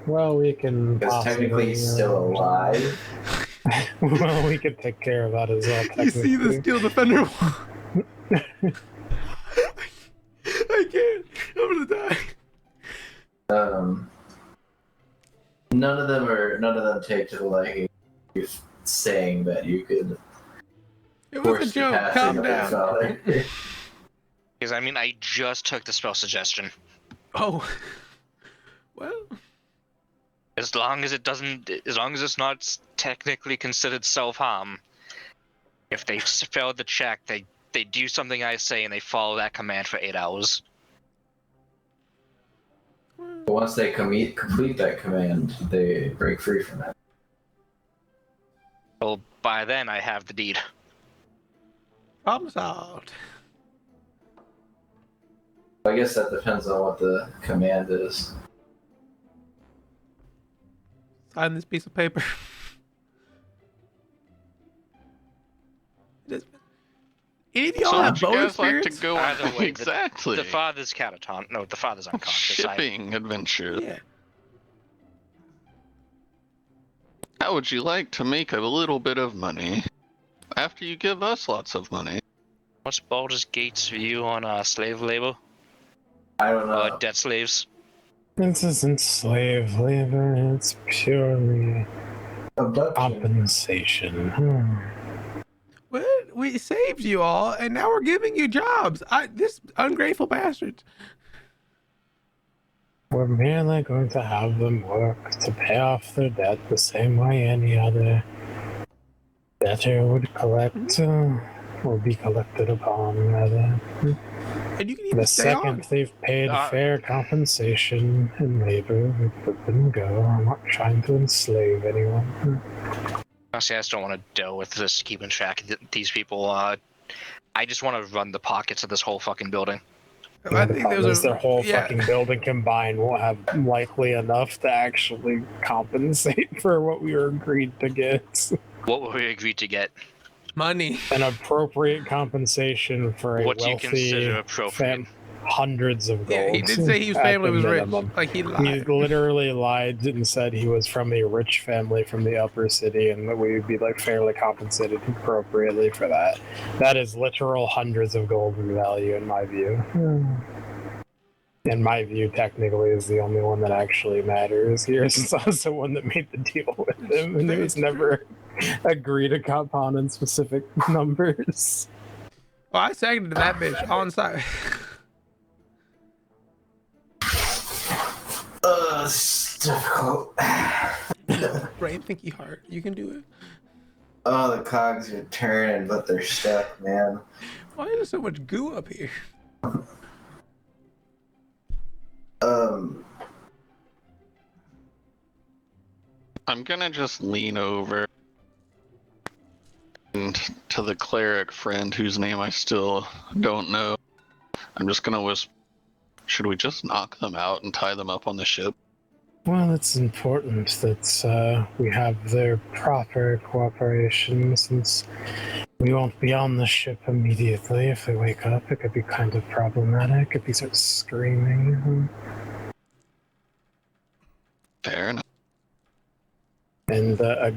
Well, we can. because technically he's still alive. Well, we could take care of that as well. You see the technically. steel defender wall? I can't. I'm gonna die. None of them take to the liking of saying that you could It was force a the joke. passing Calm of your down. father. Because I mean, I just took the spell suggestion. Oh. Well, As long as it's not technically considered self-harm, if they failed the check, they do something I say and they follow that command for 8 hours. But once they complete that command, they break free from it. Well, by then I have the deed. problem solved. I guess that depends on what the command is. Sign this piece of paper. Any of y'all So have would you bow guys like to experience? go Either way, exactly The father's catatonic. No, the father's unconscious. shipping adventure? Yeah. How would you like to make a little bit of money after you give us lots of money? What's Baldur's Gate's view on slave labor? I don't know. Debt slaves? This isn't slave labor, it's purely Abduction. compensation. Well, we saved you all, and now we're giving you jobs. This ungrateful bastards. We're merely going to have them work to pay off their debt the same way any other debtor would collect, or be collected upon, rather. And you can even The stay second on. they've paid Uh, fair compensation in labor, we let them go. I'm not trying to enslave anyone. Honestly, I just don't want to deal with this keeping track of these people. I just want to run the pockets of this whole fucking building. I The think problem there's is their whole yeah. fucking building combined won't have likely enough to actually compensate for what we were agreed to get. What were we agreed to get? money. An appropriate compensation for a What do you wealthy consider appropriate? hundreds of Yeah, gold. he did say his at family the was minimum. rich. Like he He lied. literally lied and said he was from a rich family from the upper city and that we would be like fairly compensated appropriately for that. That is literal hundreds of gold in value in my view. In my view, technically, is the only one that actually matters here, since I was the one that made the deal with him, and it was never agreed upon in specific numbers. Well, I seconded that bitch on site. It's difficult. Brain thinky heart. You can do it. Oh, the cogs are turning, but they're stuck, man. Why is there so much goo up here? I'm gonna just lean over and to the cleric friend whose name I still don't know. I'm just gonna whisper, should we just knock them out and tie them up on the ship? Well, it's important that we have their proper cooperation, since we won't be on the ship immediately. If they wake up, it could be kind of problematic if he starts screaming. Fair enough. And a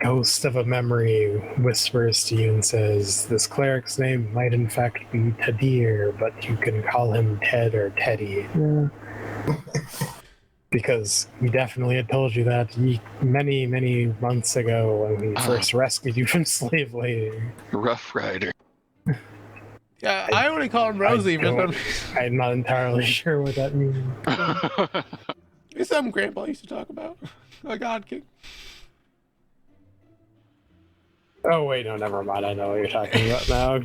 ghost of a memory whispers to you and says, this cleric's name might in fact be Tadir, but you can call him Ted or Teddy. Because he definitely had told you that many, many months ago when he first rescued you from slave labor. Rough Rider. Yeah, I only call him Rosie. I'm not entirely sure what that means. It's something Grandpa used to talk about. A God King. Oh wait, no, never mind. I know what you're talking about now.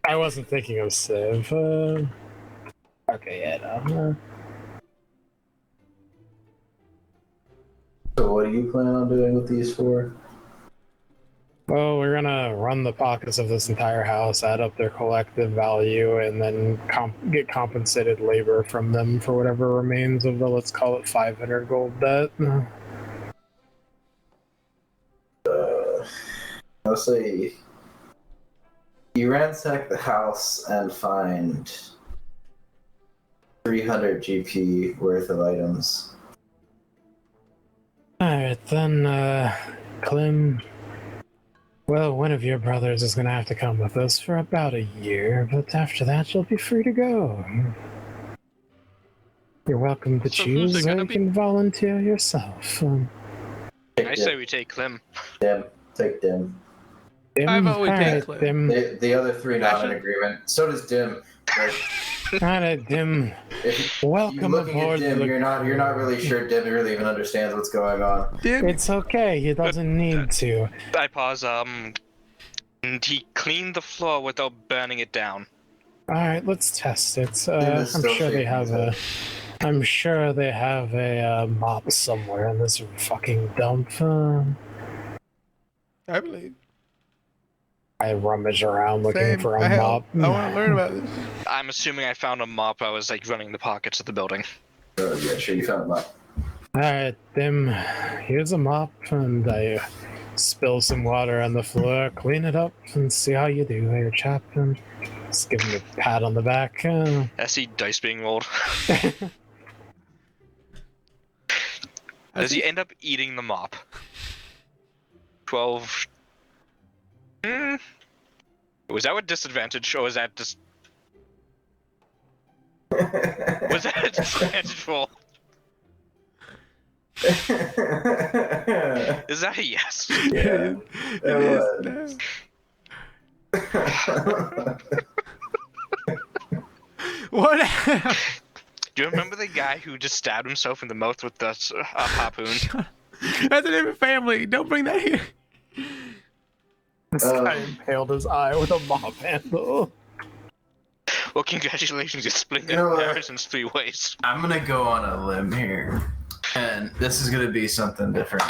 I wasn't thinking of Civ. Okay, yeah, no. So what do you plan on doing with these four? Well, we're gonna run the pockets of this entire house, add up their collective value, and then get compensated labor from them for whatever remains of the, let's call it 500 gold debt. I'll say you ransack the house and find 300 GP worth of items. Alright then, Clem. Well, one of your brothers is gonna have to come with us for about a year, but after that you'll be free to go. You're welcome to So who's it choose, or gonna you be? can volunteer yourself. I say we take Clem. Dim. Take Dim. Dim, I vote we take alright, Clem. Dim. The other three not in Passion? agreement. So does Dim. Like, Alright, Dim. if you Welcome looking at aboard. Dim, the- you're not really sure Dim really even understands what's going on. Dim. It's okay, he doesn't need to. I pause. And he cleaned the floor without burning it down. Alright, let's test it. is I'm still sure they shaking have his a. head. I'm sure they have a mop somewhere in this fucking dump. I believe. I rummage around looking Same. for I a mop. want to learn about this. I'm assuming I found a mop. I was like running the pockets of the building. So, yeah, sure you found that. Alright, Dim, here's a mop, and I spill some water on the floor, clean it up, and see how you do there, chap. And just give him a pat on the back. I see dice being rolled. Does he end up eating the mop? 12. Was that with disadvantage, or was that just... Was that a disadvantage roll? Is that a yes? Yeah. It is now. What? Do you remember the guy who just stabbed himself in the mouth with the harpoon? That's an infant family. Don't bring that here. This guy impaled his eye with a mop handle. Well, congratulations, you're splitting You know your what? inheritance 3 ways. I'm gonna go on a limb here, and this is gonna be something different.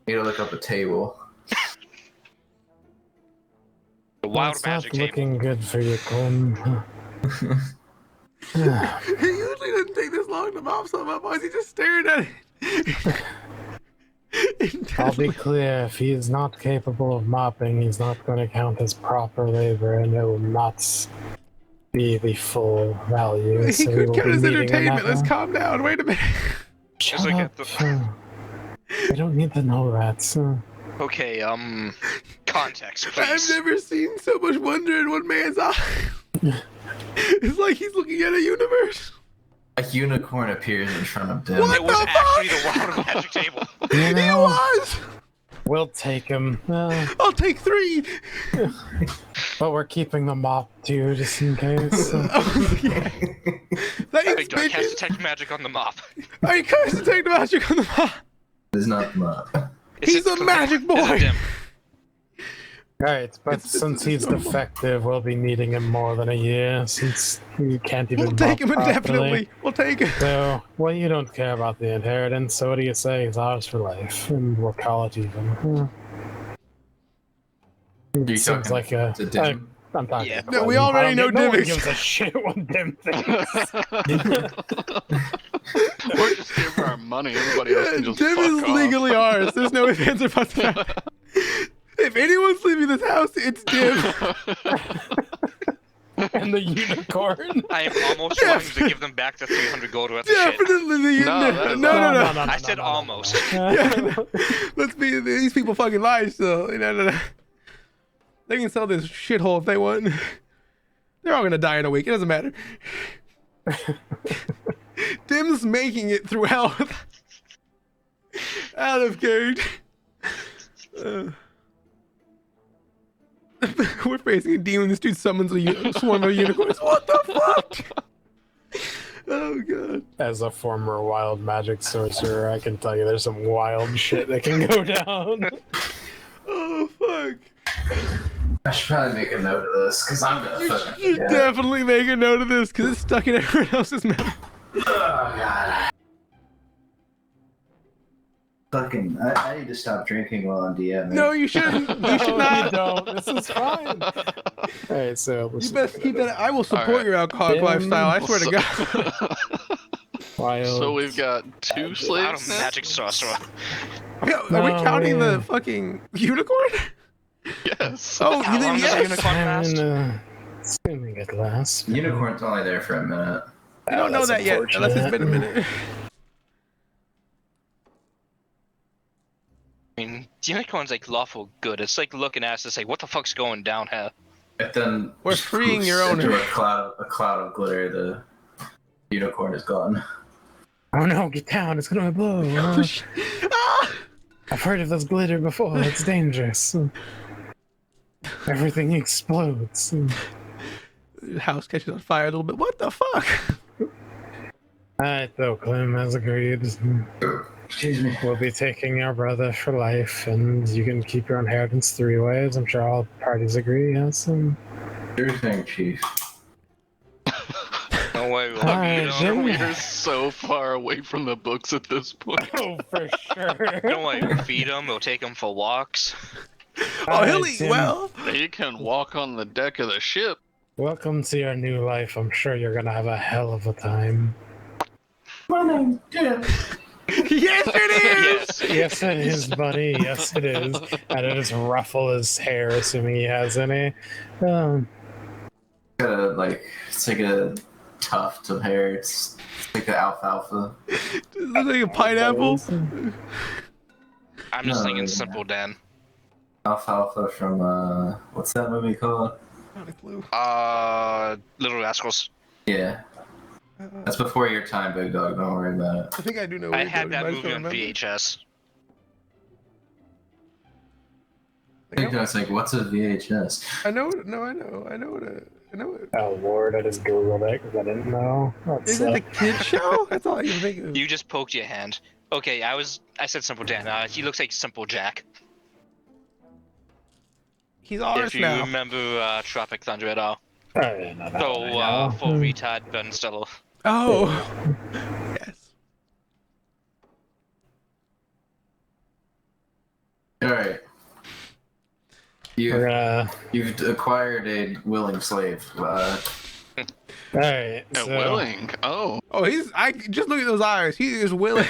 Need to look up a table. The wild It's magic not table. looking good for you, Clem. He usually doesn't take this long to mop something up. Why is he just staring at it? I'll be clear, if he is not capable of mopping, he's not going to count as proper labor, and it will not be the full value. He so we could will count be as meeting entertainment. in Let's that. calm down. Wait a minute. Shut like up. at I don't need to know that. Okay, context, I've please. never seen so much wonder in one man's eye. It's like he's looking at a universe. A unicorn appears in front of Dim. What? It was the actually fuck? the wild magic table. You It know, was. we'll take him. I'll take 3. But we're keeping the mop too, just in case. Oh, yeah. Thanks, Wait, do I cast bitches. detect magic on the mop? Are you casting magic on the mop? It's not the mop. He's a magic boy. Right, but It's since he's normal. defective, we'll be needing him more than a year, since he can't even We'll take him walk properly. indefinitely. We'll take him. So, well, you don't care about the inheritance, so what do you say? It's ours for life, and we'll call it even. It You seems talking like a... to Dim? I'm talking Yeah. to No, we Clem. already I know don't get- no one Dim gives a shit what Dim thinks. We're just here for our money. Everybody else can just Dim fuck is off. legally ours. There's no ifs, ands, or buts about it. If anyone's leaving this house, it's Dim. And the unicorn. I am almost willing to give them back the 300 gold worth of shit. Definitely the No, that is no. I said almost. Yeah, no. Let's be these people fucking lie still. No. They can sell this shithole if they want. They're all gonna die in a week. It doesn't matter. Dim's making it through hell out of character. We're facing a demon. This dude summons a swarm of unicorns. What the fuck? Oh god. As a former wild magic sorcerer, I can tell you there's some wild shit that can go down. Oh fuck. I should probably make a note of this because I'm gonna fucking You forget. definitely make a note of this because it's stuck in everyone else's memory. Oh god. Fucking, I need to stop drinking while on DM. No, you shouldn't. You should No, not. you don't. This is fine. Alright, so You best keep that. I will support Alright. your alcoholic Dim. lifestyle. I swear to God. wild. So we've got 2 I'm slaves a now? magic sorcerer. Are we Oh, counting yeah. the fucking unicorn? Yes. Oh, How you long think does a yes? unicorn last? Assuming it lasts. Unicorn's only there for a minute. You don't know that's that yet, unless it's been a minute. I mean, unicorn's like lawful good. It's like looking at us and say, what the fuck's going down here? If then We're just freeing poofs your owner. into a cloud of glitter. The unicorn is gone. Oh no, get down, it's gonna blow. Ah! I've heard of this glitter before, it's dangerous. Everything explodes. The house catches on fire a little bit. What the fuck? Alright, though, Clem, as agreed. Excuse me. We'll be taking your brother for life, and you can keep your inheritance 3 ways. I'm sure all parties agree, yes? Sure thing, Chief. No way. We'll Alright, Jim. We're so far away from the books at this point. Oh, for sure. Don't worry, we'll feed them, we'll take them for walks. Oh, he'll Alright, eat Jim. well. They can walk on the deck of the ship. Welcome to your new life. I'm sure you're gonna have a hell of a time. My name's Jim. Yes, it is. Yes. Yes, it is, buddy. Yes, it is. And it is ruffle his hair, assuming he has any. It's like a tuft of hair. It's like the alfalfa. Does it look like a pineapple? I'm just No, thinking yeah. simple Dan. Alfalfa from what's that movie called? Not a clue. Little Rascals. Yeah, that's before your time, big dog. Don't worry about it. I think I do know. I where had you're that going, but movie I on just don't VHS. I think that's like, what's a VHS? I know. No, I know. I know what. I know what. Oh, Lord, I just googled it because I didn't know. That's, Is it the kid show? That's all I can think of. You just poked your hand. Okay, I said Simple Dan. He looks like Simple Jack. He's ours If you now. remember Tropic Thunder at all. I didn't know that So, one, I know. full retard Ben Stiller. Oh. Yes. All right. We're gonna... You've acquired a willing slave. Alright, And so... willing. Oh. Oh, I just look at those eyes. He is willing.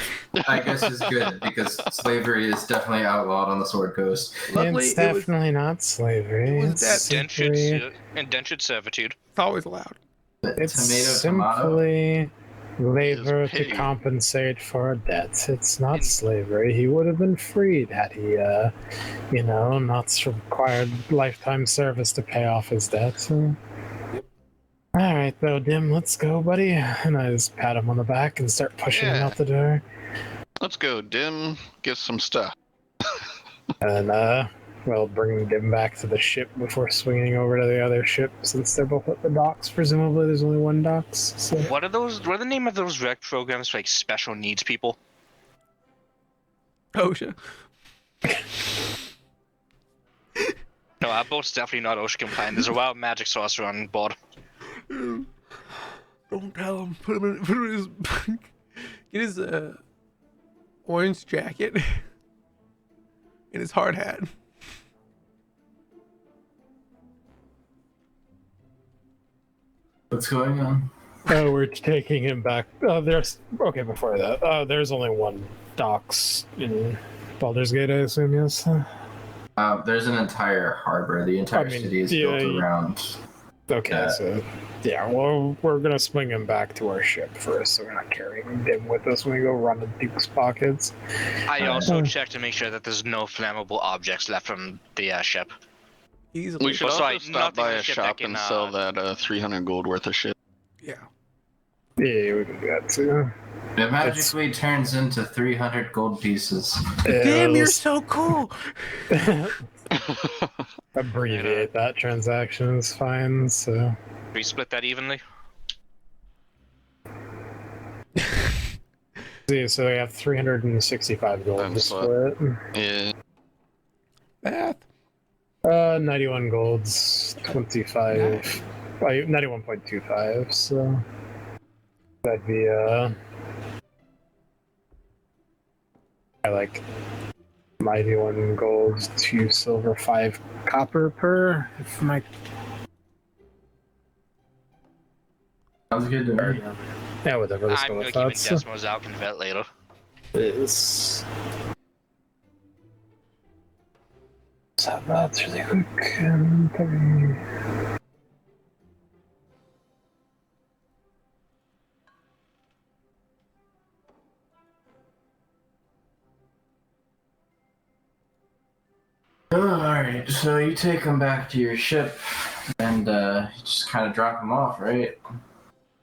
I guess it's good because slavery is definitely outlawed on the Sword Coast. Luckily, It's it was, definitely not slavery. it was It's that simply, Indentured servitude. it's always allowed. it's Tomato. simply labor to pig. compensate for a debt. It's not slavery. He would have been freed had he, not required lifetime service to pay off his debt. Alright, though, Dim, let's go, buddy. And I just pat him on the back and start pushing him Yeah. out the door. Let's go, Dim. Get some stuff. And, we'll bring Dim back to the ship before swinging over to the other ship, since they're both at the docks. Presumably there's only one docks, so... What are the name of those rec programs for like special needs people? OSHA. No, our boat's definitely not ocean compliant. There's a wild magic sorcerer on board. Don't tell him. Put him in his get his orange jacket and his hard hat. What's going on? Oh, we're taking him back. Before that, there's only one docks in Baldur's Gate, I assume. Yes. There's an entire harbor. The entire city is built around. Okay, so yeah, well, we're gonna swing him back to our ship first, so we're not carrying him with us when we go run the Duke's pockets. I also checked to make sure that there's no flammable objects left from the ship. Easily. We should Oh, also sorry, stop nothing by in a the ship shop that can, and sell that 300 gold worth of shit. Yeah. Yeah, we can do that too. It magically turns into 300 gold pieces. Damn, you're so cool. Abbreviate that transaction is fine. So We split that evenly. see, so we have 365 gold to Times split. Yeah. Math. 91 golds, 25, 91.25. So that'd be I like 91 gold, 2 silver, 5 copper per. If my Sounds good to me. yeah, whatever. Let's I'm go gonna with keep it that. So decimals. I'll convert later. is let's have that really quick. And Alright, so you take them back to your ship and just kind of drop them off, right?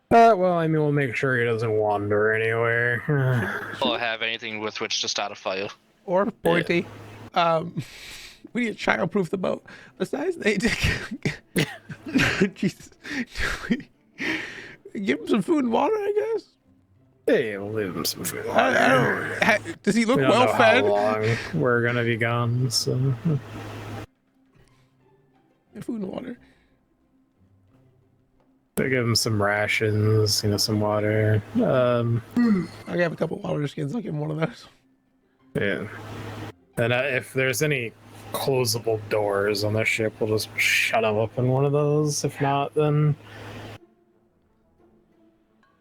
well, I mean, we'll make sure he doesn't wander anywhere. Or have anything with which to start a fire. Or pointy. We need to childproof the boat. Besides, they Jesus. Give him some food and water, I guess. Hey, we'll leave him some food. I don't. Does he look We don't well know fed? how long we're gonna be gone, so Food and water. they give him some rations, some water. I have a couple water skins. I'll give him one of those. Yeah. And if there's any closable doors on the ship, we'll just shut them up in one of those. If not, then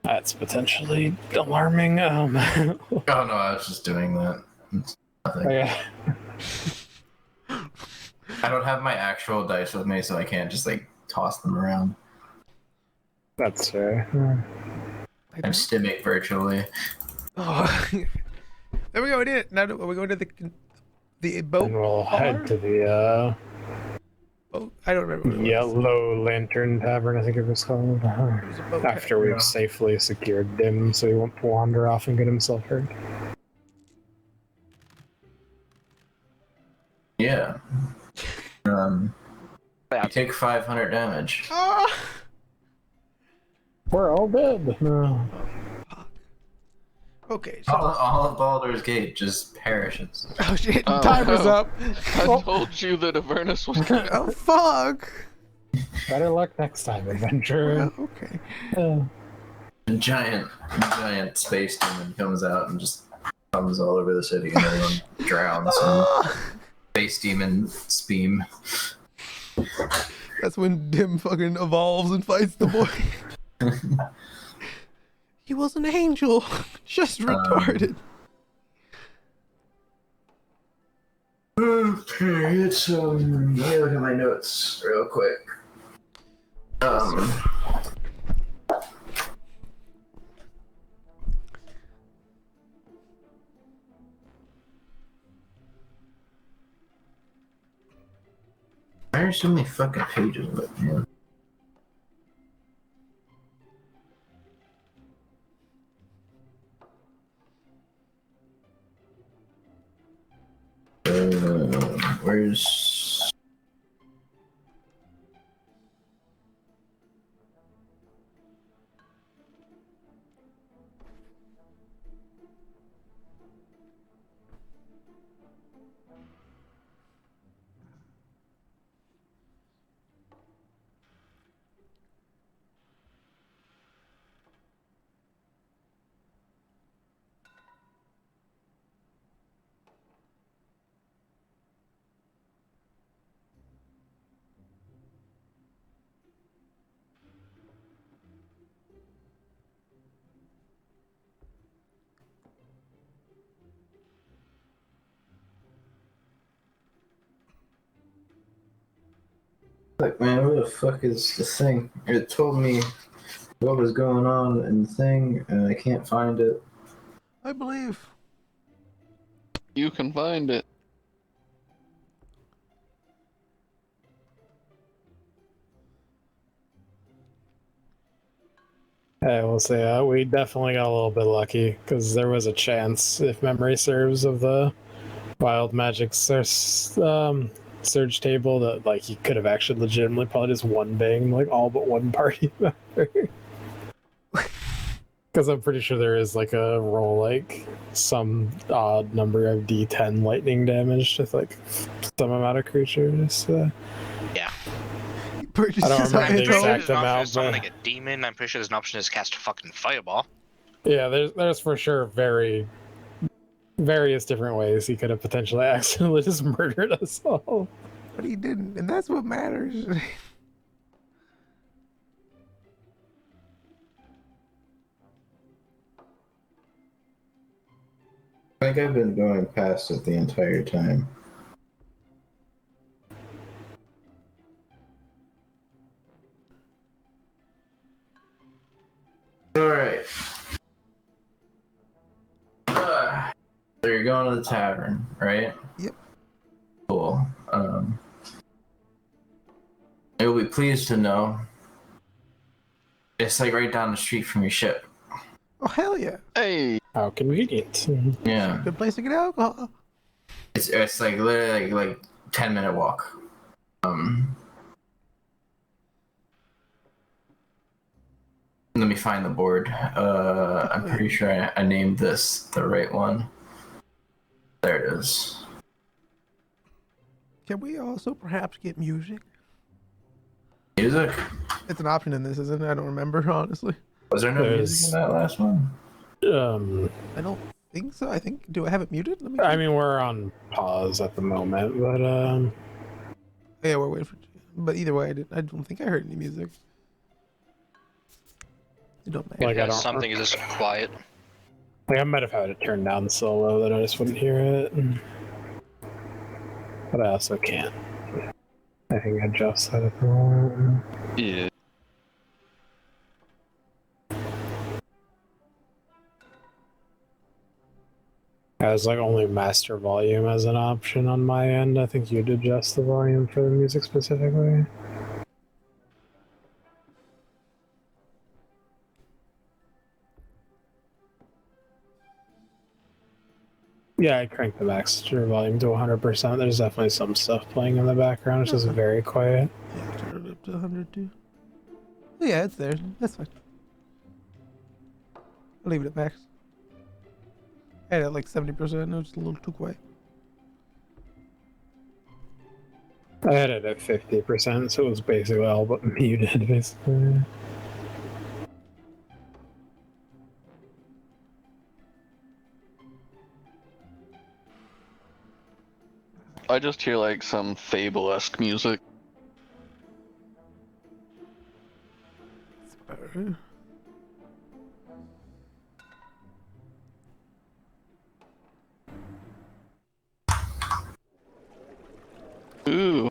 that's potentially alarming. Oh no, I was just doing that. It's nothing. Yeah. I don't have my actual dice with me, so I can't just toss them around. That's fair. I'm stimming virtually. Oh, there we go. We did it. Now we're going to the boat. And we'll head bar? to the Boat. I don't remember. What it was. Yellow Lantern Tavern, I think it was called. was a boat After we've safely secured him, so he won't wander off and get himself hurt. Yeah. You take 500 damage. Ah! We're all dead. No. Okay. So, All of Baldur's Gate just perishes. oh shit! Oh, Timer's no. up. I told you that Avernus was coming. Oh fuck. Better luck next time, adventurer. Okay. A giant space demon comes out and just comes all over the city, and everyone drowns in space demon steam. That's when Dim fucking evolves and fights the boy. He was an angel, just retarded. Okay, it's let me look at my notes real quick. Why are so many fucking pages of it, man? Where's... Like, man, where the fuck is the thing? It told me what was going on in the thing, and I can't find it. I believe. You can find it. I will say we definitely got a little bit lucky because there was a chance, if memory serves, of the wild magic surge table that like he could have actually legitimately probably just one bang like all but one party member. Because I'm pretty sure there is like a roll like some odd number of D10 lightning damage to like some amount of creatures. Purchase I don't this remember the intro. exact There's an option amount, to summon but- like a demon. I'm pretty sure there's an option to cast a fucking fireball. Yeah, there's for sure various different ways he could have potentially accidentally just murdered us all. But he didn't, and that's what matters. I think I've been going past it the entire time. Alright. So you're going to the tavern, right? Yep. Cool. You'll be pleased to know it's like right down the street from your ship. Oh hell yeah! Hey, How convenient. Yeah. Good place to get alcohol. It's like literally like 10-minute walk. Let me find the board. I'm pretty sure I named this the right one. There it is. Can we also perhaps get music? Music? It's an option in this, isn't it? I don't remember honestly. Was there no music in that last one? I don't think so. I think. Do I have it muted? Let me. I mean, we're on pause at the moment, but Yeah, we're waiting for. But either way, I don't think I heard any music. It don't matter. Like, I don't- Something is just quiet. like I might have had it turned down so low that I just wouldn't hear it. But I also can't. I think adjust that at the moment. yeah. As like only master volume as an option on my end. I think you'd adjust the volume for the music specifically. Yeah, I cranked the master volume to 100%. There's definitely some stuff playing in the background. It's just very quiet. Yeah, turn it up to 100 too. Oh, yeah, it's there. That's fine. I'll leave it at max. I had it at like 70%. No, just a little too quiet. I had it at 50%, so it was basically all but muted, basically. I just hear like some Fable-esque music. It's better. Ooh,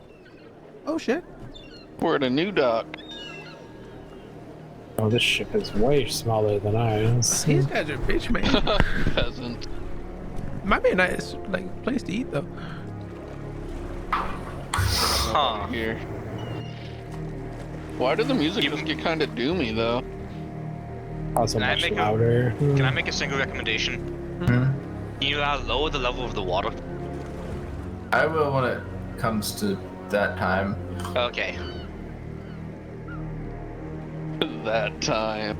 Oh shit. we're at a new dock. Oh, this ship is way smaller than ours. These guys are bitch, man. Peasant. Might be a nice like place to eat though. Huh. Here. Why did the music just get kind of doomy though? Also Can I much make a- louder. Can I make a single recommendation? Hmm? Can you lower the level of the water? I will when it comes to that time. Okay. That time.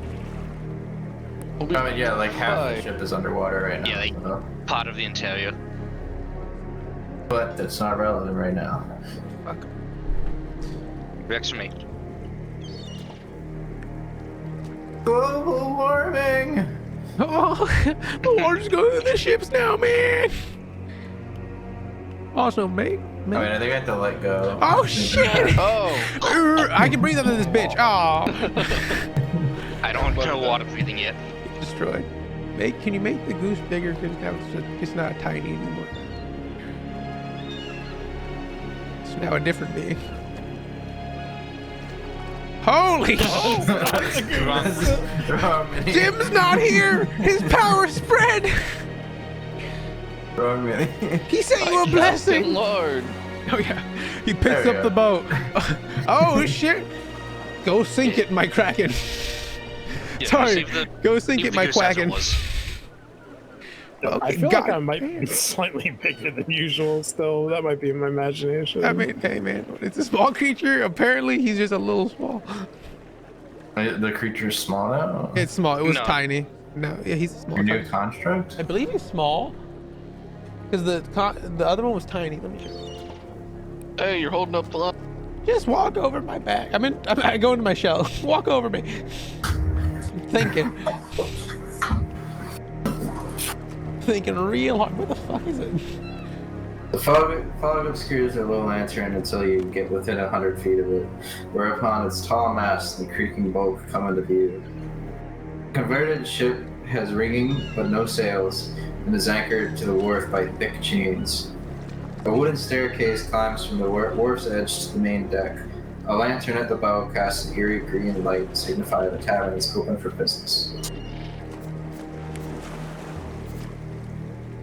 We'll be I mean, yeah, like half Hi. the ship is underwater right now. Yeah, like- so- Part of the interior. but that's not relevant right now. Fuck. Rex for me. Global warming! Oh, the water's going through the ships now, man. Also, mate. I mean, I think I have to let go. Oh shit! Oh! I can breathe under this bitch. Oh, I don't know water breathing yet. destroyed. Mate, can you make the goose bigger? Because now it's not tiny anymore. It's now a different being. Holy Wrong mini. Jim's not here! His power spread! Wrong mini. He sent you a Captain blessing! Lord. Oh yeah, he picks There we up the boat. Oh shit! Go sink it, my kraken. Yeah, Sorry, save the- go sink leave it, the my goose as it quacken. was. I Okay, feel God like I might damn. be slightly bigger than usual still. That might be in my imagination. I mean, hey man, it's a small creature. Apparently, he's just a little small. The creature's small now? It's small. It was No. tiny. No, yeah, he's a small. Your new tiny. construct? I believe he's small. Because the other one was tiny. Let me check. Hey, you're holding up the line. Just walk over my back. I go into my shell. Walk over me. Thinking. Thinking real hard. What the fuck is it? The fog obscures the low lantern until you get within 100 feet of it, whereupon its tall mast and creaking bulk come into view. The converted ship has rigging but no sails, and is anchored to the wharf by thick chains. A wooden staircase climbs from the wharf's edge to the main deck. A lantern at the bow casts an eerie green light, signifying the tavern is open for business.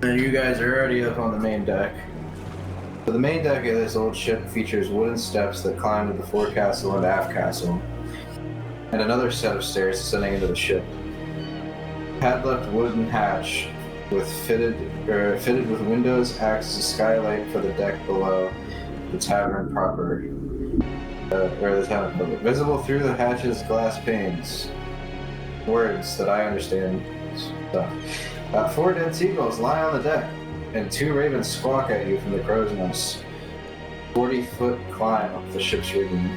And you guys are already up on the main deck. So the main deck of this old ship features wooden steps that climb to the forecastle and aft castle, and another set of stairs descending into the ship. Padlocked wooden hatch fitted with windows acts as a skylight for the deck below the tavern proper. Visible through the hatch's glass panes. Words that I understand. So, 4 dead seagulls lie on the deck, and 2 ravens squawk at you from the crow's nest. 40-foot climb up the ship's rigging.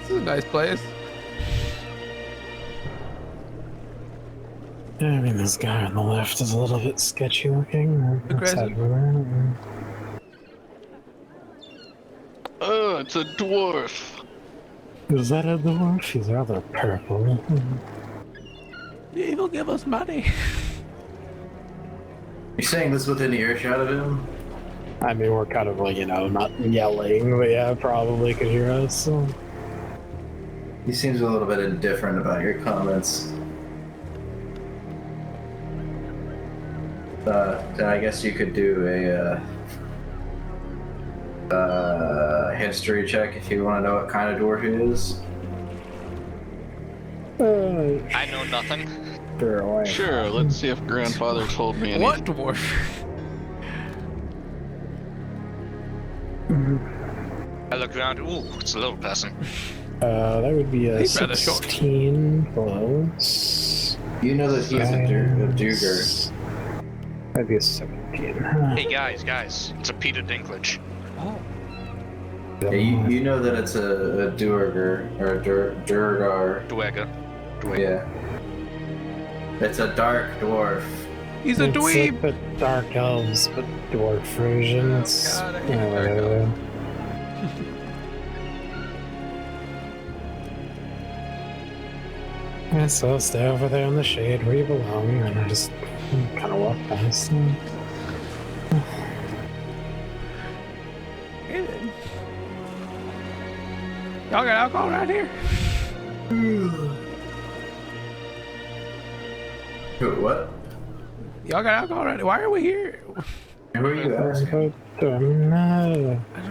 This is a nice place. I mean, this guy on the left is a little bit sketchy looking. Aggressive. Oh, it's a dwarf. Is that a dwarf? He's rather purple. Yeah, he'll give us money. You're saying this within earshot of him? I mean, we're kind of like, not yelling, but yeah, probably could hear us. So. He seems a little bit indifferent about your comments. Then I guess you could do a history check if you want to know what kind of dwarf he is. I know nothing. Sure, let's see if grandfather told me anything. What dwarf? I look around. Ooh, it's a little person. That would be a He's rather short. 16 plus. You know that he's a Duger. That'd be a 17. Hey guys, it's a Peter Dinklage. Oh. Yeah, you know that it's a Duergar or a Durgar. Dwega. Yeah. It's a dark dwarf. He's a It's dweeb. like the Dark Elves, but dwarf version. It's, God, I hate Dark whatever. Yeah, so stay over there in the shade where you belong, and I just kind of walk past. Hey, then. Y'all got alcohol right here? What? Y'all got alcohol right here? Why are we here? Who are you asking?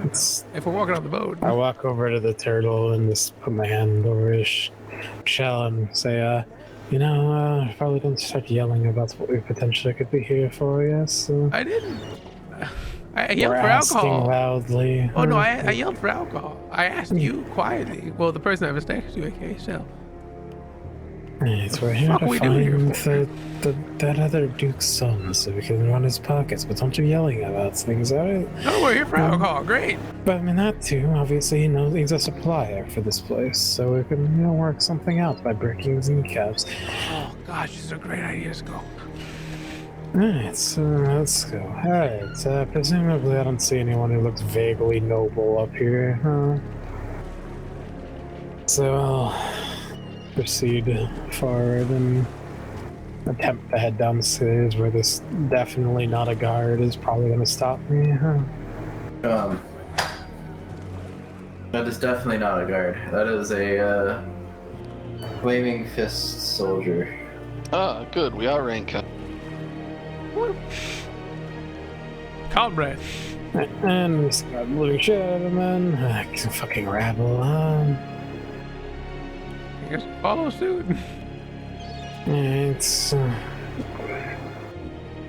It's, If we're walking on the boat. I walk over to the turtle and just put my hand over his shell and say, probably don't start yelling about what we potentially could be here for, yes? So I didn't. I yelled we're for asking alcohol. loudly. Oh no, I yelled for alcohol. I asked you quietly. Well, the person I was next to, aka Shell. It's we're here Fuck to we doing here find that other Duke's son so we can run his pockets, but don't you yelling about things, alright? No, we're here for alcohol. Great. But I mean, that too, obviously, he's a supplier for this place, so we can, work something out by breaking his kneecaps. Oh gosh, this is a great idea. Let's go. Alright, so let's go. Alright, presumably I don't see anyone who looks vaguely noble up here, huh? So I'll proceed forward and attempt to head downstairs where this definitely not a guard is probably going to stop me, huh? That is definitely not a guard. That is a flaming fist soldier. Ah, good. We are rank up. Comrade. And we start blue shit out of them, then. I can fucking rattle on. I guess follow suit. It's.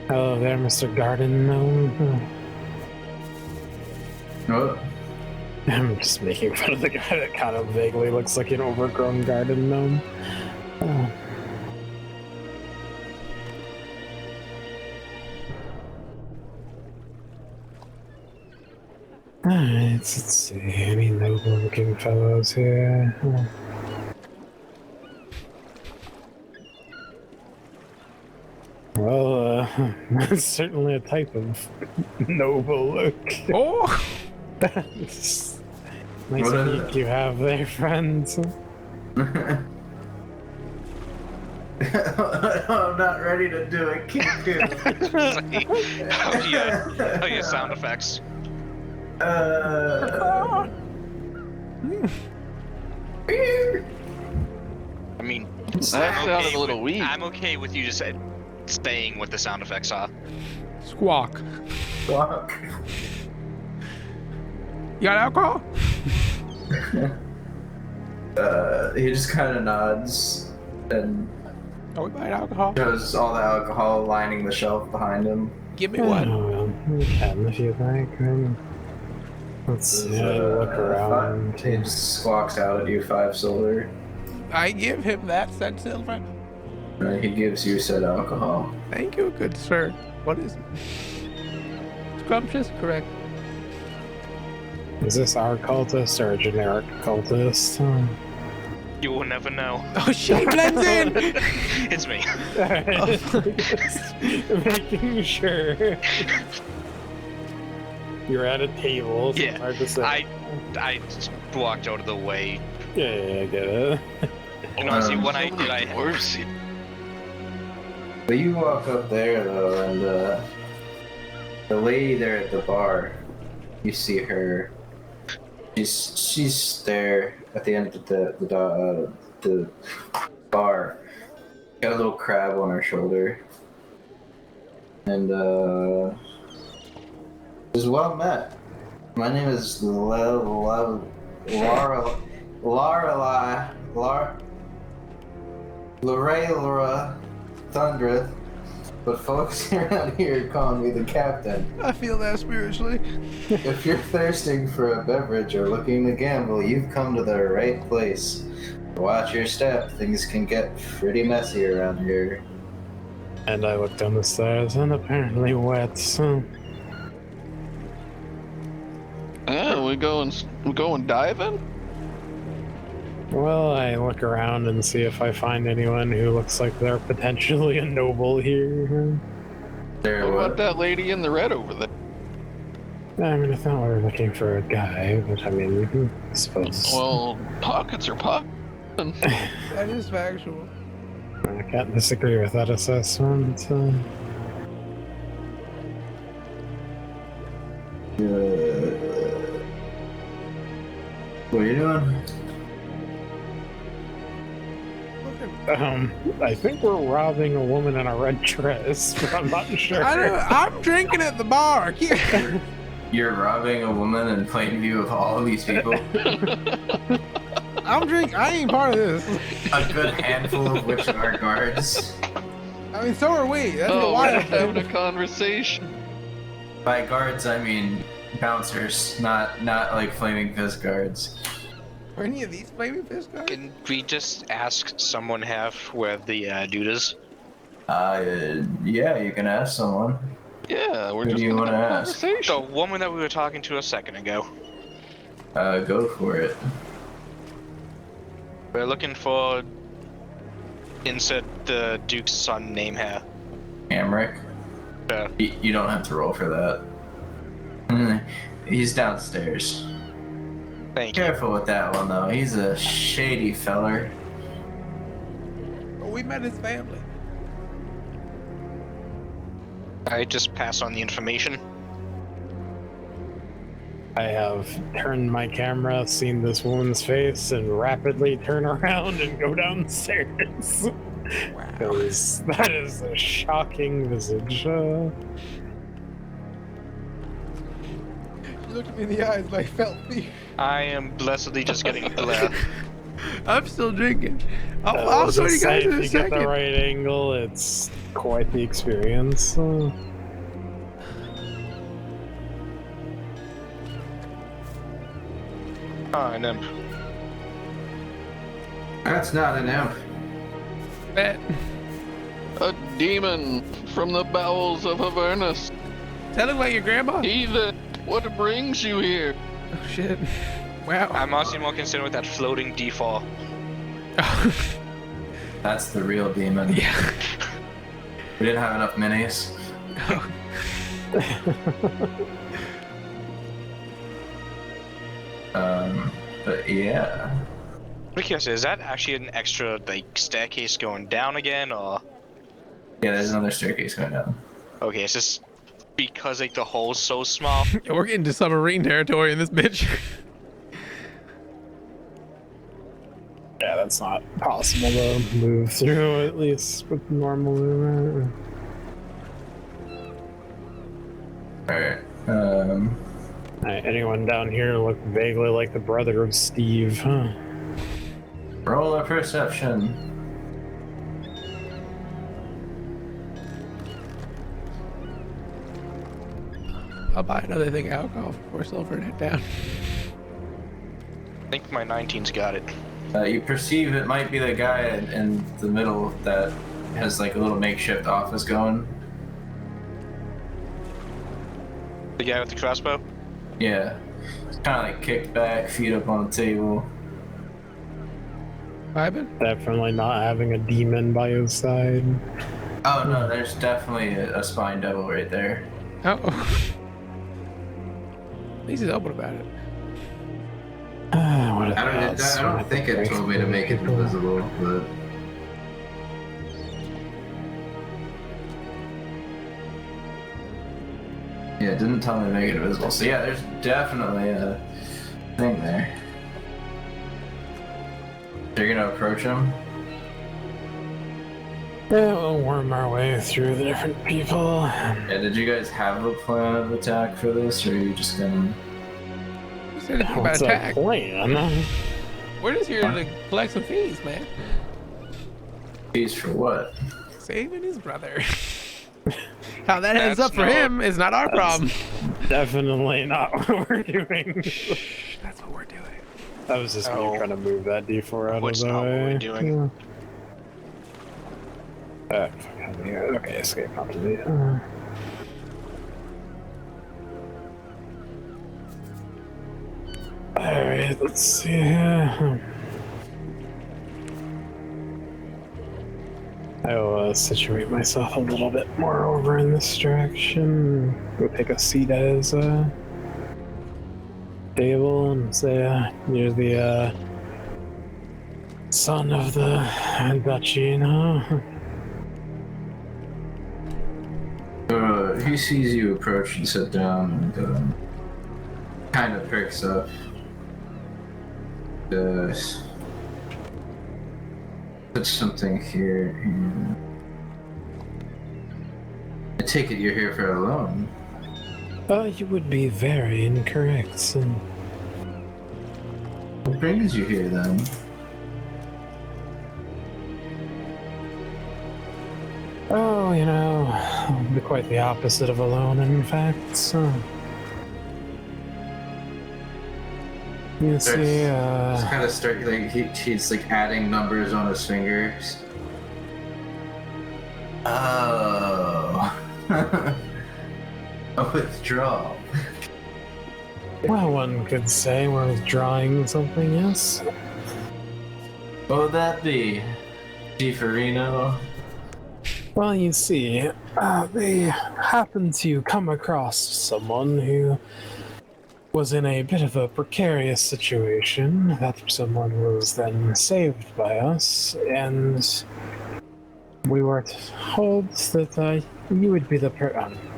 Hello there, Mr. Garden Gnome. Oh, I'm just making fun of the guy that kind of vaguely looks like an overgrown garden gnome. Alright, let's see. Any noble looking fellows here? Well, that's certainly a type of noble look. Oh! Nice What is peek you have there, friends. I'm not ready to do it. Oh yeah, sound effects. I mean, That sounded a little weak. I'm okay with you just staying with the sound effects are. Squawk. Fuck. You got alcohol? He just kind of nods and Are we buying alcohol? shows all the alcohol lining the shelf behind him. Give me one. Oh, well, you can if you'd like. Let's see. Look around. He just squawks out at you 5 silver. I give him that said silver. And he gives you said alcohol. Thank you, good sir. What is it? Scrumptious? Correct. Is this our cultist or a generic cultist? You will never know. Oh shit, he blends in! It's me. Making sure. You're at a table. So Yeah, it's hard to say. I just walked out of the way. Yeah, I get it. You know, see, when I So did, many I dwarves here. But you walk up there though, and the lady there at the bar, you see her. She's there at the end of the bar. Got a little crab on her shoulder, and is well met. My name is Lorelai Thundreth, but folks around here call me the captain. I feel that spiritually. If you're thirsting for a beverage or looking to gamble, you've come to the right place. Watch your step, things can get pretty messy around here. And I look down the stairs and apparently wet. So. Yeah, we going diving? Well, I look around and see if I find anyone who looks like they're potentially a noble here. There, What what? about that lady in the red over there? I mean, I thought we were looking for a guy, but I mean, I suppose. Well, pockets are pockets. That is factual. I can't disagree with that assessment. What are you doing? I think we're robbing a woman in a red dress, but I'm not sure. I'm drinking at the bar. You're robbing a woman in plain view of all of these people? I'm drinking. I ain't part of this. A good handful of which are guards. I mean, so are we. That's Oh, why we're having a conversation. By guards, I mean bouncers, not like flaming fist guards. Are any of these flaming fish guys? can we just ask someone half where the dude is? Yeah, you can ask someone. Yeah, we're Who just do you gonna wanna have a ask? conversation. The woman that we were talking to a second ago. Go for it. We're looking for. Insert the Duke's son name here. Amric. Yeah. You don't have to roll for that. He's downstairs. Thank you. Careful with that one though. He's a shady feller. We met his family. I just pass on the information. I have turned my camera, seen this woman's face, and rapidly turn around and go downstairs. Because that is a shocking visage. You looked at me in the eyes like felt me. I am blessedly just getting a glare. I'm still drinking. I'll show you guys in a if you get the second. right angle, it's quite the experience. Ah, an imp. That's not an imp. Bet. A demon from the bowels of Avernus. Tell him about your grandma. Heathen, what brings you here? Oh shit. Wow. I'm honestly more concerned with that floating D4. That's the real demon. Yeah. We didn't have enough minis. But yeah. Because is that actually an extra like staircase going down again, or? Yeah, there's another staircase going down. Okay, it's just because like the hole's so small. We're getting to submarine territory in this bitch. Yeah, that's not possible to move through, at least with normal movement. Alright. Anyone down here look vaguely like the brother of Steve, huh? Roll a perception. I'll buy another thing of alcohol before silvering it down. I think my 19's got it. You perceive it might be the guy in the middle that has like a little makeshift office going. The guy with the crossbow? Yeah. It's kind of like kicked back, feet up on the table. Vibing? Definitely not having a demon by his side. Oh no, there's definitely a spine devil right there. Oh. At least he's open about it. What I don't think it told me to make it invisible, but yeah, it didn't tell me to make it invisible. So yeah, there's definitely a thing there. You're gonna approach him? Yeah, we'll worm our way through the different people. Yeah, did you guys have a plan of attack for this, or are you just gonna... Who said anything about What's attack? our plan? We're just here to collect some fees, man. Fees for what? Saving his brother. How that ends That's up for not- him is not our problem. Definitely not what we're doing. That's what we're doing. That was just Oh. me trying to move that D4 out What's of the not what way. we're doing? Yeah. Fuck out of here. Okay, escape continuity. Alright, let's see here. I'll situate myself a little bit more over in this direction. Go take a seat at his table and say, you're the son of the duchy, you know? He sees you approach and sit down and kind of perks up. Put something here. I take it you're here for a loan. You would be very incorrect, son. What brings you here then? Oh, you know, be quite the opposite of alone, in fact. So, you see, Just kind of start like he's like adding numbers on his fingers. Oh, a withdrawal. well, one could say we're withdrawing something, yes. What would that be, Chifarino? Well, you see, they happened to come across someone who was in a bit of a precarious situation. That someone was then saved by us, and we were told that you would be the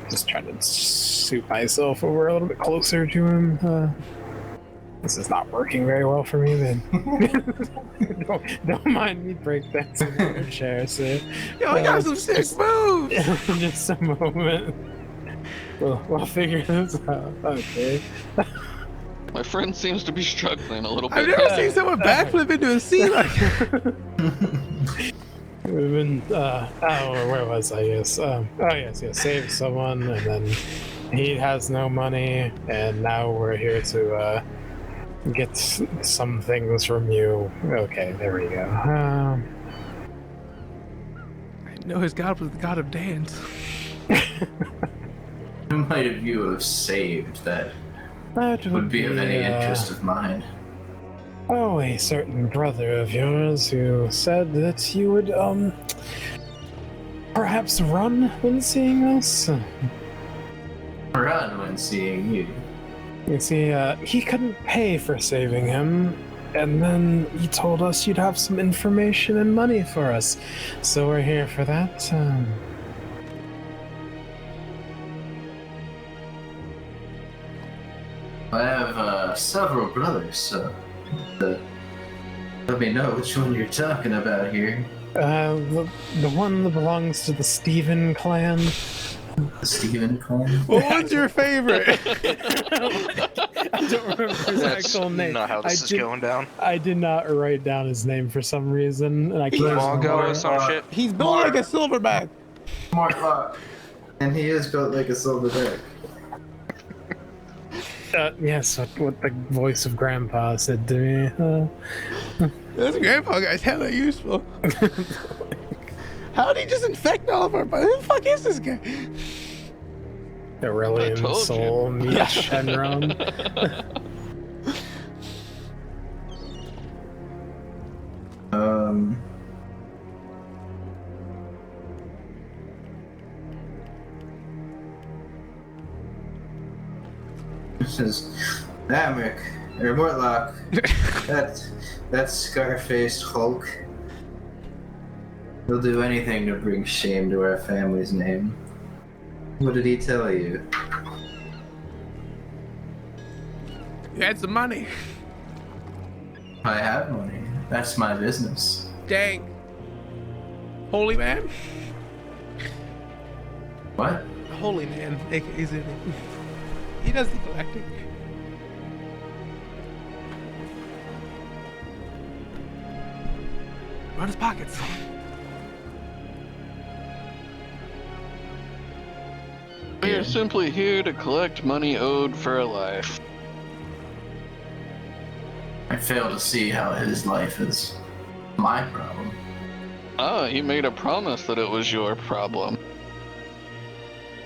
just trying to suit myself over a little bit closer to him. This is not working very well for me, then. don't mind me breakdancing in your chair, sir. Yo, I got some sick moves. Just a moment. We'll figure this out. Okay. My friend seems to be struggling a little bit. I've never seen someone backflip into a sea like We've been, where was I? Yes. Yes. Save someone, and then he has no money, and now we're here to, get some things from you. Okay, there we go. I know his god was the god of dance. Who might have you have saved that That would be of any interest of mine? Oh, a certain brother of yours who said that you would, perhaps run when seeing us. Run when seeing you. You see, he couldn't pay for saving him, and then he told us you'd have some information and money for us. So we're here for that. I have several brothers, so let me know which one you're talking about here. The one that belongs to the Stephen clan. The Stephen clan? What one's your favorite? I don't remember his That's actual name. not how this is going down. I did not write down his name for some reason, and I can't Mongo or remember. some shit. He's built like a silverback. Mark. And he is built like a silverback. Yes, what the voice of Grandpa said to me. This grandpa guy's hella useful. How did he just infect all of our bodies? Who the fuck is this guy? I Aurelian told Soul meets Shenron. This is Amric, or Mortlock. that scar-faced Hulk. He'll do anything to bring shame to our family's name. What did he tell you? You had some money. I have money. That's my business. Dang. Holy man? What? Holy man, aka Zidane. He does the collecting. Run his pockets. We are simply here to collect money owed for a life. I fail to see how his life is my problem. Ah, he made a promise that it was your problem.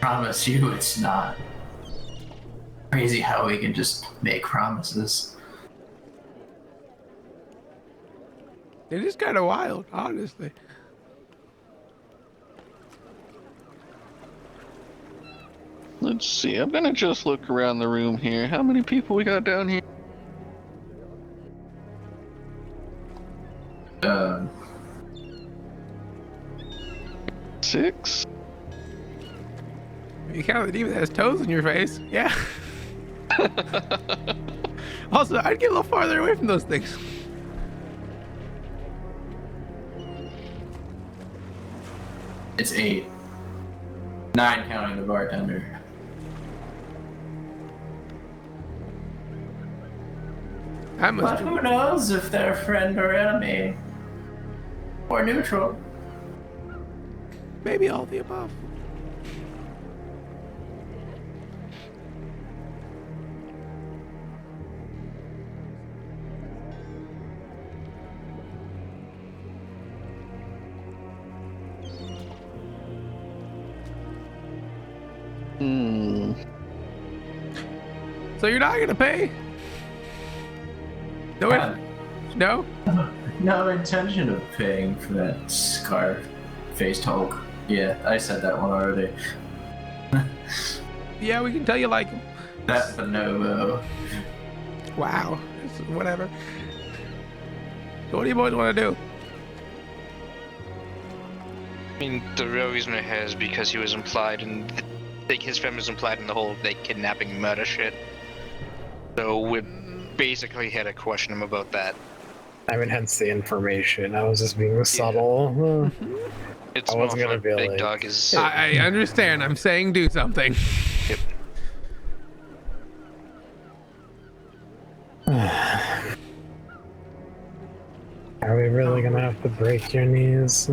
Promise you it's not. Crazy how we can just make promises. It is kind of wild, honestly. Let's see, I'm gonna just look around the room here. How many people we got down here? Six? You count the demon that has toes in your face. Yeah. Also, I'd get a little farther away from those things. It's 8. 9 counting the bartender. I must But who knows if they're friend or enemy? Or neutral. maybe all the above. So you're not gonna pay? No, no. No intention of paying for that scar-faced Hulk. Yeah, I said that one already. Yeah, we can tell you like him. That's a no-no. Wow. It's whatever. So what do you boys want to do? I mean, the real reason we're here is because he was implied in like his family's implied in the whole like kidnapping murder shit. So we basically had to question him about that. I mean, hence the information. I was just being subtle. It's I more wasn't for gonna be Big like- Dog is. I understand. I'm saying do something. Are we really gonna have to break your knees?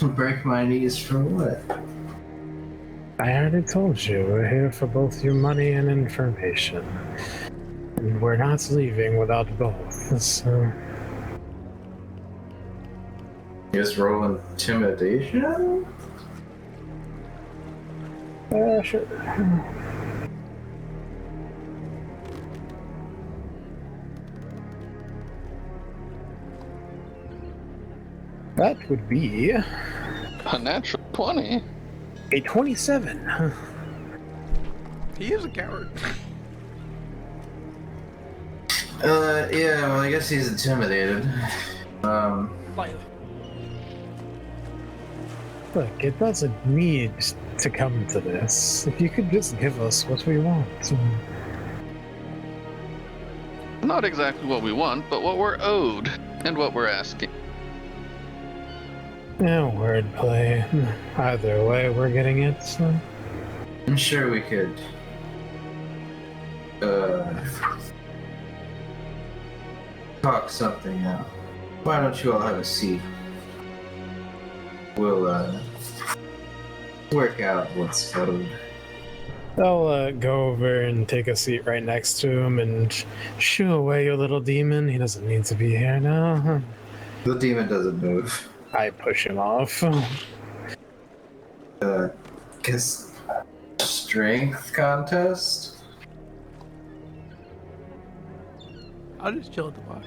Break my knees for what? I already told you, we're here for both your money and information. And we're not leaving without both, so... Just roll intimidation? Sure. That would be A natural 20. a 27. He is a coward. Yeah, well, I guess he's intimidated. Look, it doesn't need to come to this. If you could just give us what we want. Not exactly what we want, but what we're owed and what we're asking. Yeah, wordplay. Either way, we're getting it. So. I'm sure we could. Talk something out. Why don't you all have a seat? We'll, work out what's owed. I'll go over and take a seat right next to him and shoo away your little demon. He doesn't need to be here now. The demon doesn't move. I push him off. Guess strength contest? I'll just chill at the bar.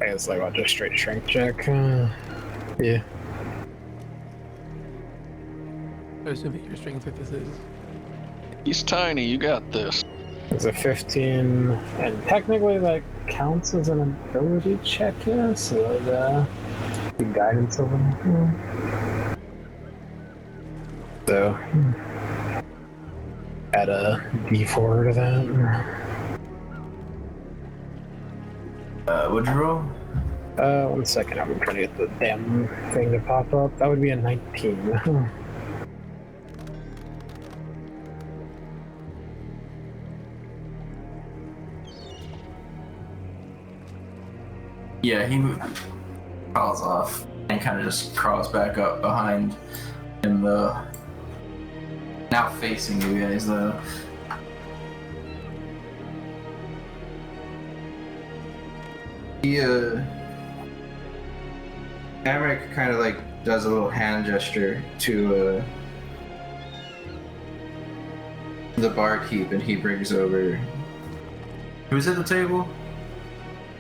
I guess like what, just straight strength check. Yeah. I assume that your strength with this is. He's tiny, you got this. It's a 15, and technically that counts as an ability check, yeah, so the guidance of him. So, add a d4 to that. What'd you roll? 1 second, I'm trying to get the damn thing to pop up. That would be a 19. Yeah, he crawls off and kind of just crawls back up behind him, now facing you guys, though. Amric kind of like does a little hand gesture to the barkeep, and he brings over. Who's at the table?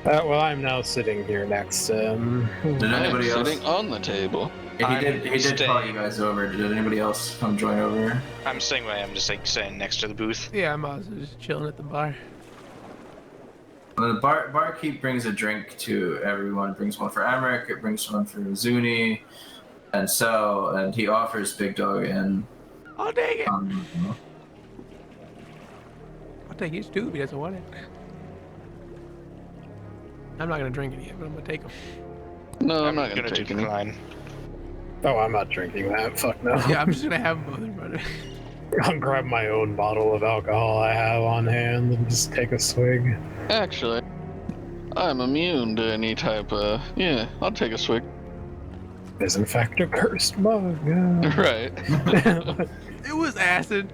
Well, I'm now sitting here next to him. Did anybody I'm else? sitting on the table. Yeah, he I'm did staying. call you guys over. Did anybody else come join over? I'm staying where I am, just like sitting next to the booth. Yeah, I'm also just chilling at the bar. The barkeep brings a drink to everyone. Brings one for Amric. It brings one for Zuni and Sel, and he offers Big Dog and I'll take it. I'll take his too if he doesn't want it. I'm not gonna drink it yet, but I'm gonna take them. No, I'm not gonna gonna take any. decline. Oh, I'm not drinking that. Fuck no. Yeah, I'm just gonna have them both in front of me. I'll grab my own bottle of alcohol I have on hand and just take a swig. Actually, I'm immune to any type of... Yeah, I'll take a swig. Is in fact a cursed bug. Right. It was acid.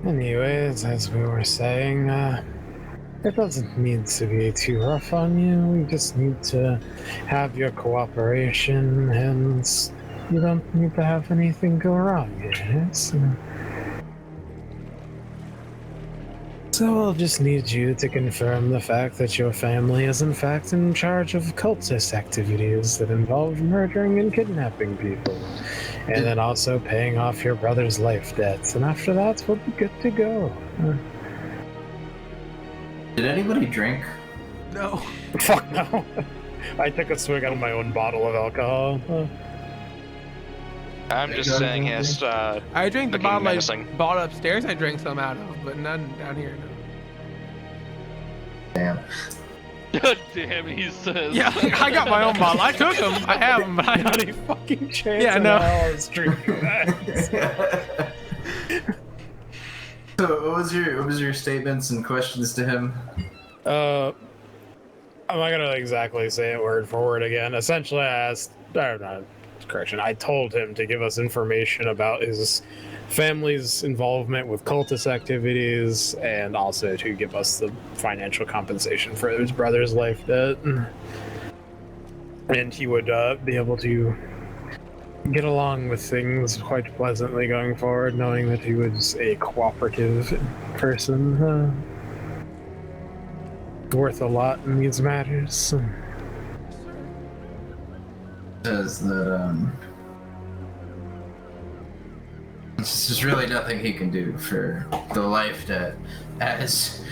Anyways, as we were saying, it doesn't need to be too rough on you. We just need to have your cooperation, and you don't need to have anything go wrong here. So I'll just need you to confirm the fact that your family is in fact in charge of cultist activities that involve murdering and kidnapping people. And then also paying off your brother's life debts. And after that, we'll be good to go. Did anybody drink? No. Fuck no. I took a swig out of my own bottle of alcohol. I'm just saying his I drank the looking bottle menacing. I bought upstairs. I drank some out of, but none down here. No. Damn. God damn, he says. Yeah, I got my own bottle. I took them. I have them, but I Not don't. a fucking chance. Yeah, in no. hell I was drinking that. So what was your statements and questions to him? I'm not gonna exactly say it word for word again. Essentially, I asked, I told him to give us information about his family's involvement with cultist activities, and also to give us the financial compensation for his brother's life debt. And he would be able to get along with things quite pleasantly going forward, knowing that he was a cooperative person. Worth a lot in these matters. Says that there's really nothing he can do for the life debt, as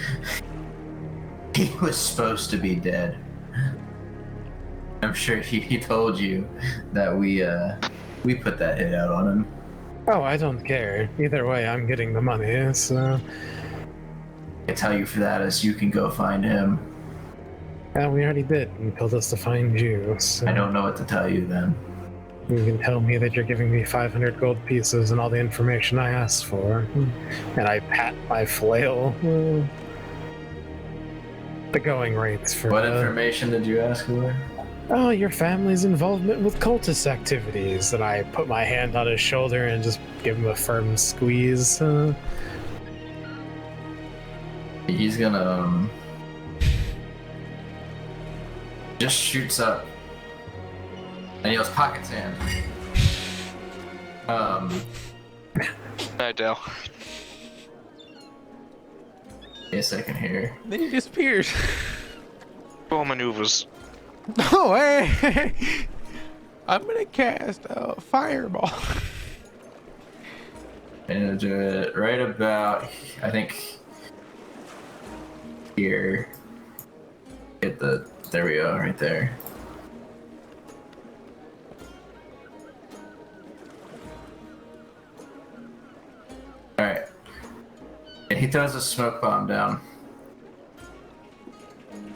he was supposed to be dead. I'm sure he told you that we put that hit out on him. Oh, I don't care. Either way, I'm getting the money, so... I tell you for that is you can go find him. Yeah, we already did. You told us to find you, so... I don't know what to tell you then. You can tell me that you're giving me 500 gold pieces and all the information I asked for. And I pat my flail. The going rates for... What information did you ask for? Oh, your family's involvement with cultist activities. And I put my hand on his shoulder and just give him a firm squeeze. He's gonna just shoots up and he goes pocket sand. I do. Wait a second here. Then he disappears. Roll maneuvers. Oh, hey. I'm gonna cast a fireball. And do it right about, I think, here. Get the, there we go, right there. Alright. And he throws a smoke bomb down.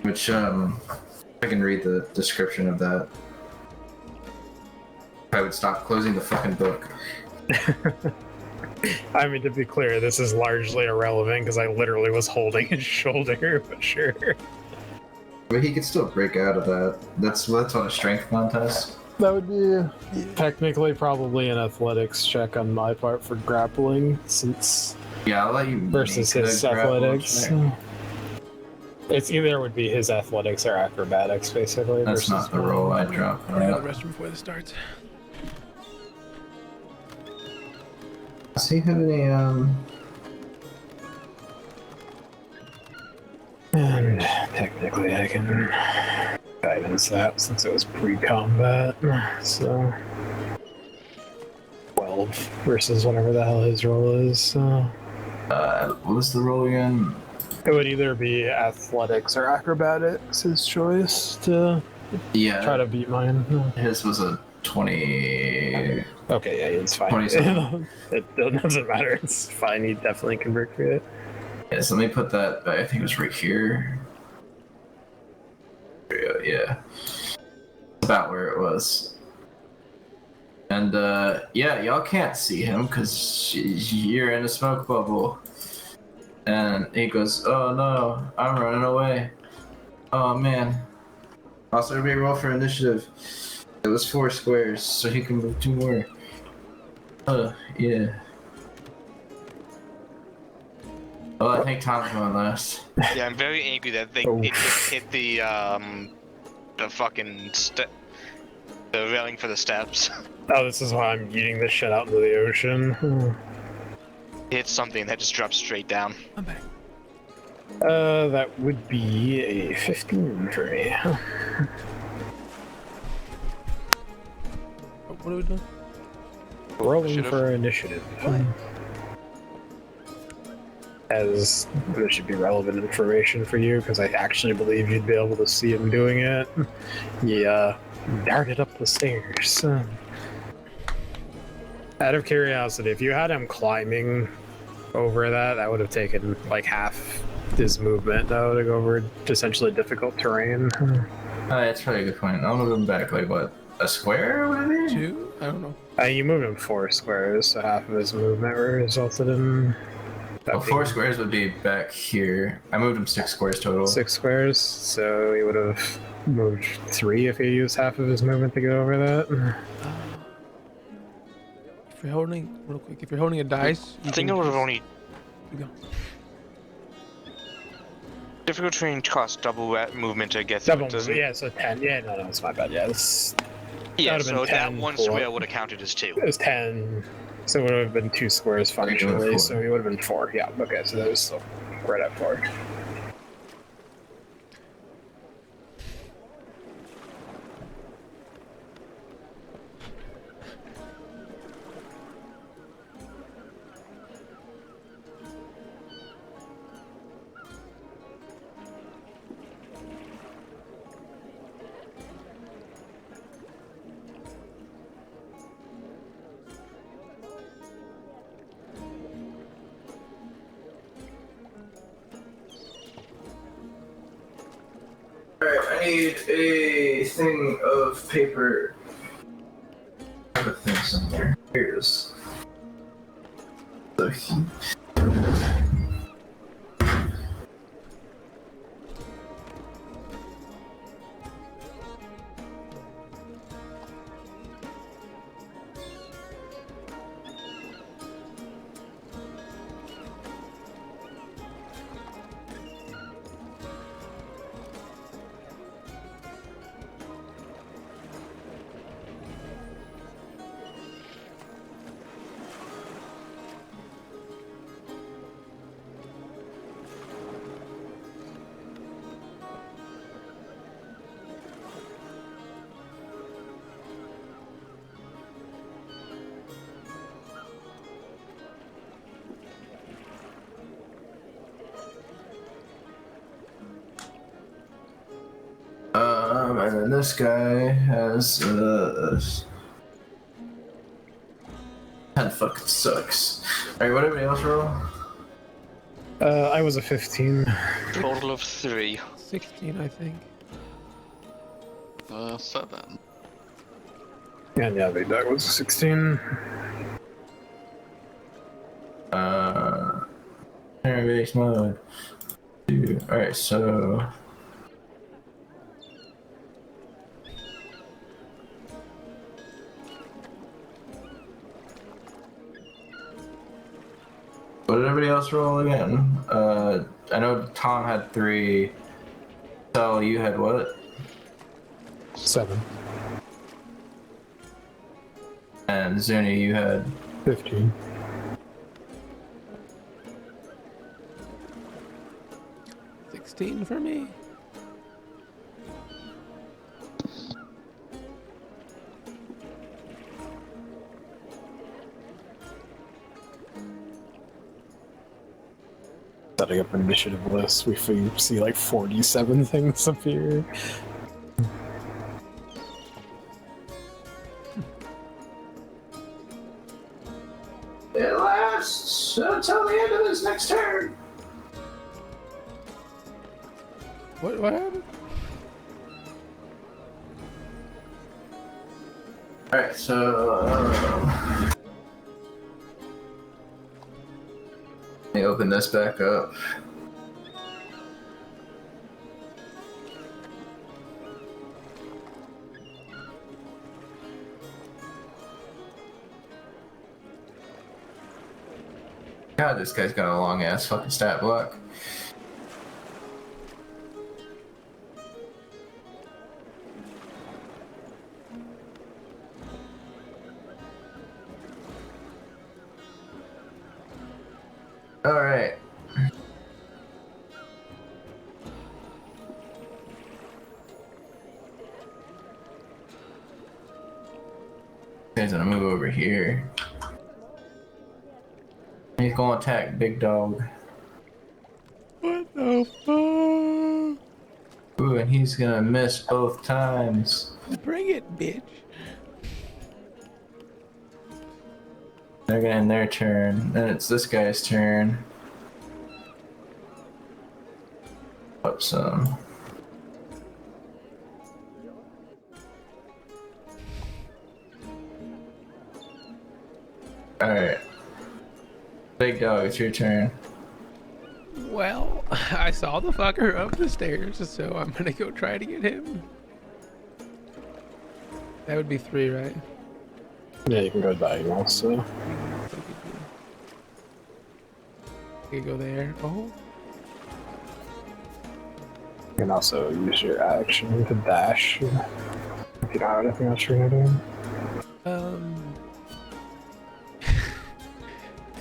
Which, I can read the description of that. I would stop closing the fucking book. I mean, to be clear, this is largely irrelevant because I literally was holding his shoulder, but sure. But he could still break out of that. That's on a strength contest. That would be technically probably an athletics check on my part for grappling, since Yeah, I'll let you versus make his a grapple athletics. check. It's either would be his athletics or acrobatics, basically. That's not the roll I dropped. I'm gonna go to the restroom before this starts. Does he have any And technically I can guidance that since it was pre-combat, so 12 versus whatever the hell his roll is, so... what was the roll again? It would either be athletics or acrobatics, his choice, to Yeah, try to beat mine. his was a 20. Okay, yeah, it's fine. 27. It doesn't matter, it's fine, he definitely can break through it. Yeah, so let me put that. I think it was right here. There we go, yeah, about where it was. And yeah, y'all can't see him because you're in a smoke bubble. And he goes, "Oh no, I'm running away. Oh man." Also, everybody roll for initiative. It was 4 squares, so he can move 2 more. Yeah. Well, I think Tom's going last. Yeah, I'm very angry that they Oh. it just hit the fucking the railing for the steps. Oh, this is why I'm eating this shit out into the ocean. Hit something that just drops straight down. I'm back. That would be a 15 for me. Oh, what are we doing? Rolling Initiative. for initiative. as this should be relevant information for you because I actually believe you'd be able to see him doing it. He darted up the stairs. Out of curiosity, if you had him climbing over that would have taken like half his movement though to go over essentially difficult terrain. That's probably a good point. I'll move him back like what, a square maybe? 2? I don't know. You moved him 4 squares, so half of his movement resulted in. Well, 4 squares would be back here. I moved him 6 squares total. 6 squares, so he would have moved 3 if he used half of his movement to get over that. If you're holding, real quick, if you're holding a dice, I think it would have only. You go. Difficult terrain costs double movement to get through. Double, Doesn't it? yeah, so 10. Yeah, no, it's my bad. Yeah, it's, Yeah, That would've so been that 10 one for- square would have counted as 2. it was 10. So it would have been 2 squares functionally, 4. so he would have been 4. Yeah, okay, so that was still right at 4. Alright, I need a thing of paper. I have a thing somewhere. Here's. And then this guy has 10 fucking sucks. Alright, what everybody else roll? I was a 15. Total of 3. 16, I think. 7. And yeah, Big Dog was a 16. Base mode. Alright, so. What did everybody else roll again? I know Tom had 3. Sal, you had what? 7. And Zuni, you had 15. 16 for me. Setting up an initiative list, we see like 47 things appear. it lasts until the end of this next turn. What happened? Alright, so let me open this back up. God, this guy's got a long ass fucking stat block. Alright. He's gonna move over here. He's gonna attack Big Dog. the fuck? Ooh, and he's gonna miss both times. Bring it, bitch. They're gonna end their turn. Then it's this guy's turn. Up some. Alright. Big dog, it's your turn. Well, I saw the fucker up the stairs, so I'm gonna go try to get him. That would be 3, right? Yeah, you can go diagonal, so. You go there. Oh. You can also use your action to dash if you don't have anything else you're gonna do.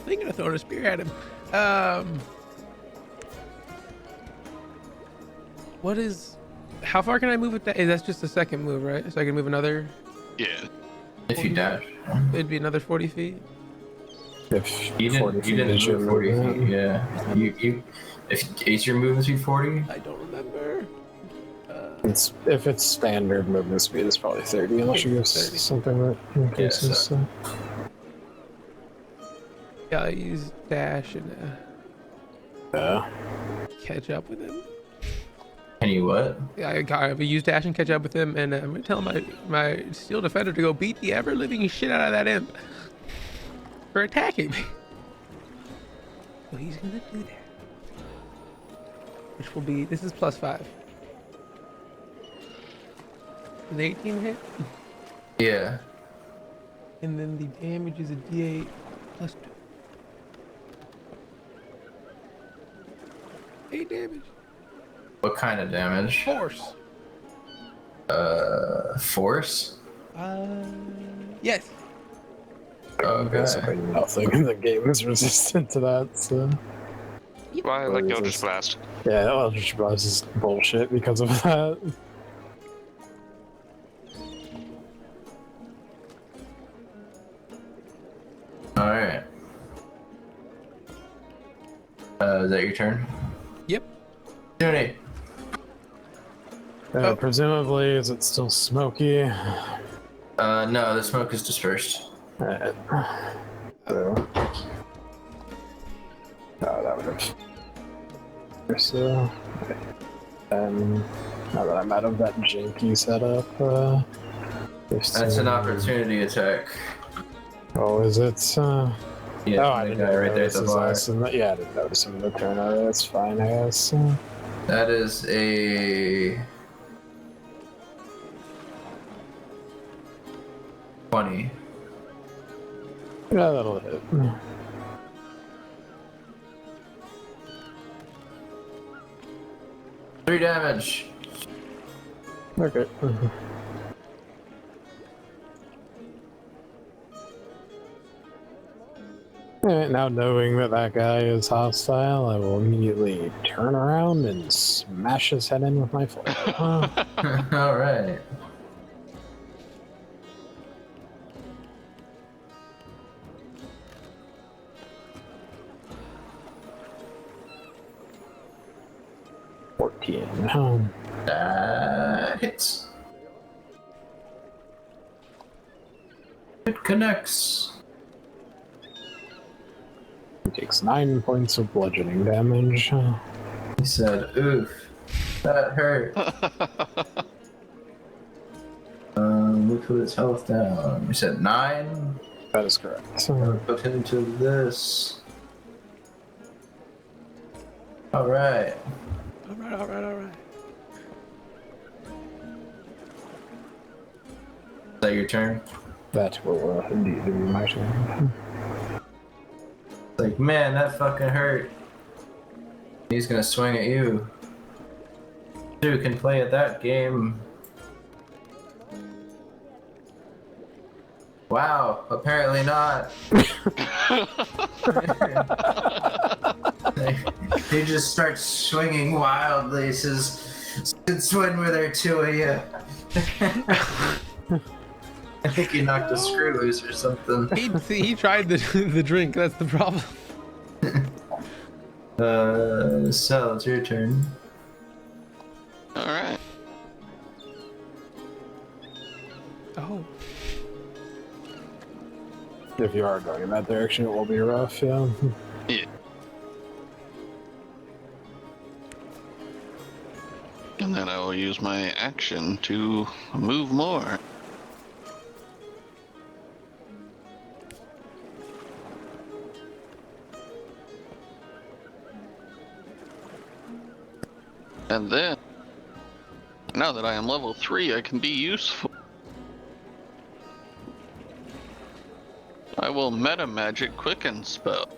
Thinking of throwing a spear at him. What is? How far can I move with that? That's just the second move, right? So I can move another. Yeah. If you dash. It'd be another 40 feet. If You 40 didn't, feet you didn't is your move 40 movement. feet, yeah. You if is your movement speed 40? I don't remember. If it's standard movement speed, it's probably 30, unless you use 30. something that increases. so- Yeah, I use dash and Yeah. catch up with him. Can you what? Yeah, I use dash and catch up with him, and I'm gonna tell my steel defender to go beat the ever living shit out of that imp for attacking me. So he's gonna do that, which will be this is +5. An 18 hit, Yeah. and then the damage is a D8 +2. 8 damage. What kind of damage? Force. Force? Yes. Okay. Basically nothing in the game is resistant to that, so. Why, like Eldritch Blast? Yeah, Eldritch Blast is bullshit because of that. Alright. Is that your turn? Yep. Tony. Presumably, is it still smoky? No, the smoke is dispersed. Alright. So. Oh, that would have. So. Now that I'm out of that janky setup, That's an opportunity attack. Oh, is it? Yeah, Oh, I the didn't guy right there at notice the his bar. ass yeah, I didn't notice him in the turn. Alright, that's fine, I guess. That is a 20. Yeah, that'll hit. 3 damage. Okay. Alright, now knowing that that guy is hostile, I will immediately turn around and smash his head in with my flail. Alright. That hits. It connects. He takes 9 points of bludgeoning damage. He said, oof, that hurt. We put his health down. You said 9? That is correct. Put him to this. Alright. Alright. Is that your turn? That will indeed be my turn. It's like, man, that fucking hurt. He's gonna swing at you. Two can play at that game. Wow, apparently not. He just starts swinging wildly. He says, since when were there 2 of you? I think he knocked a screw loose or something. He tried the drink. That's the problem. Sal, it's your turn. All right. Oh. If you are going in that direction, it will be rough, yeah. Yeah. And then I will use my action to move more. And then, now that I am level 3, I can be useful. I will meta magic quicken spell.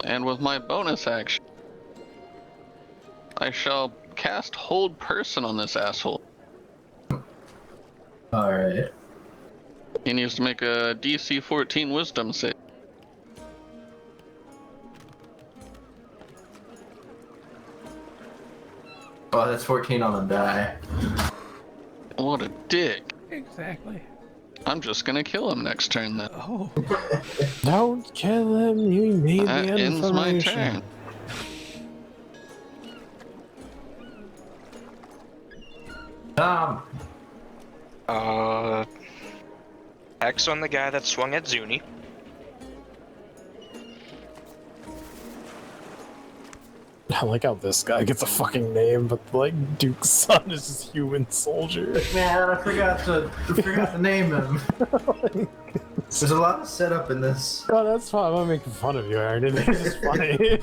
And with my bonus action, I shall cast Hold Person on this asshole. Alright. He needs to make a DC 14 Wisdom save. Oh, that's 14 on the die. What a dick. Exactly. I'm just gonna kill him next turn then. Oh. Don't kill him, you need That the ends my information. turn. Tom! X on the guy that swung at Zuni. I like how this guy gets a fucking name, but like Duke's son is just human soldier. Man, I forgot to name him. There's a lot of setup in this. Oh, that's fine. I'm not making fun of you, Aaron. It's just funny.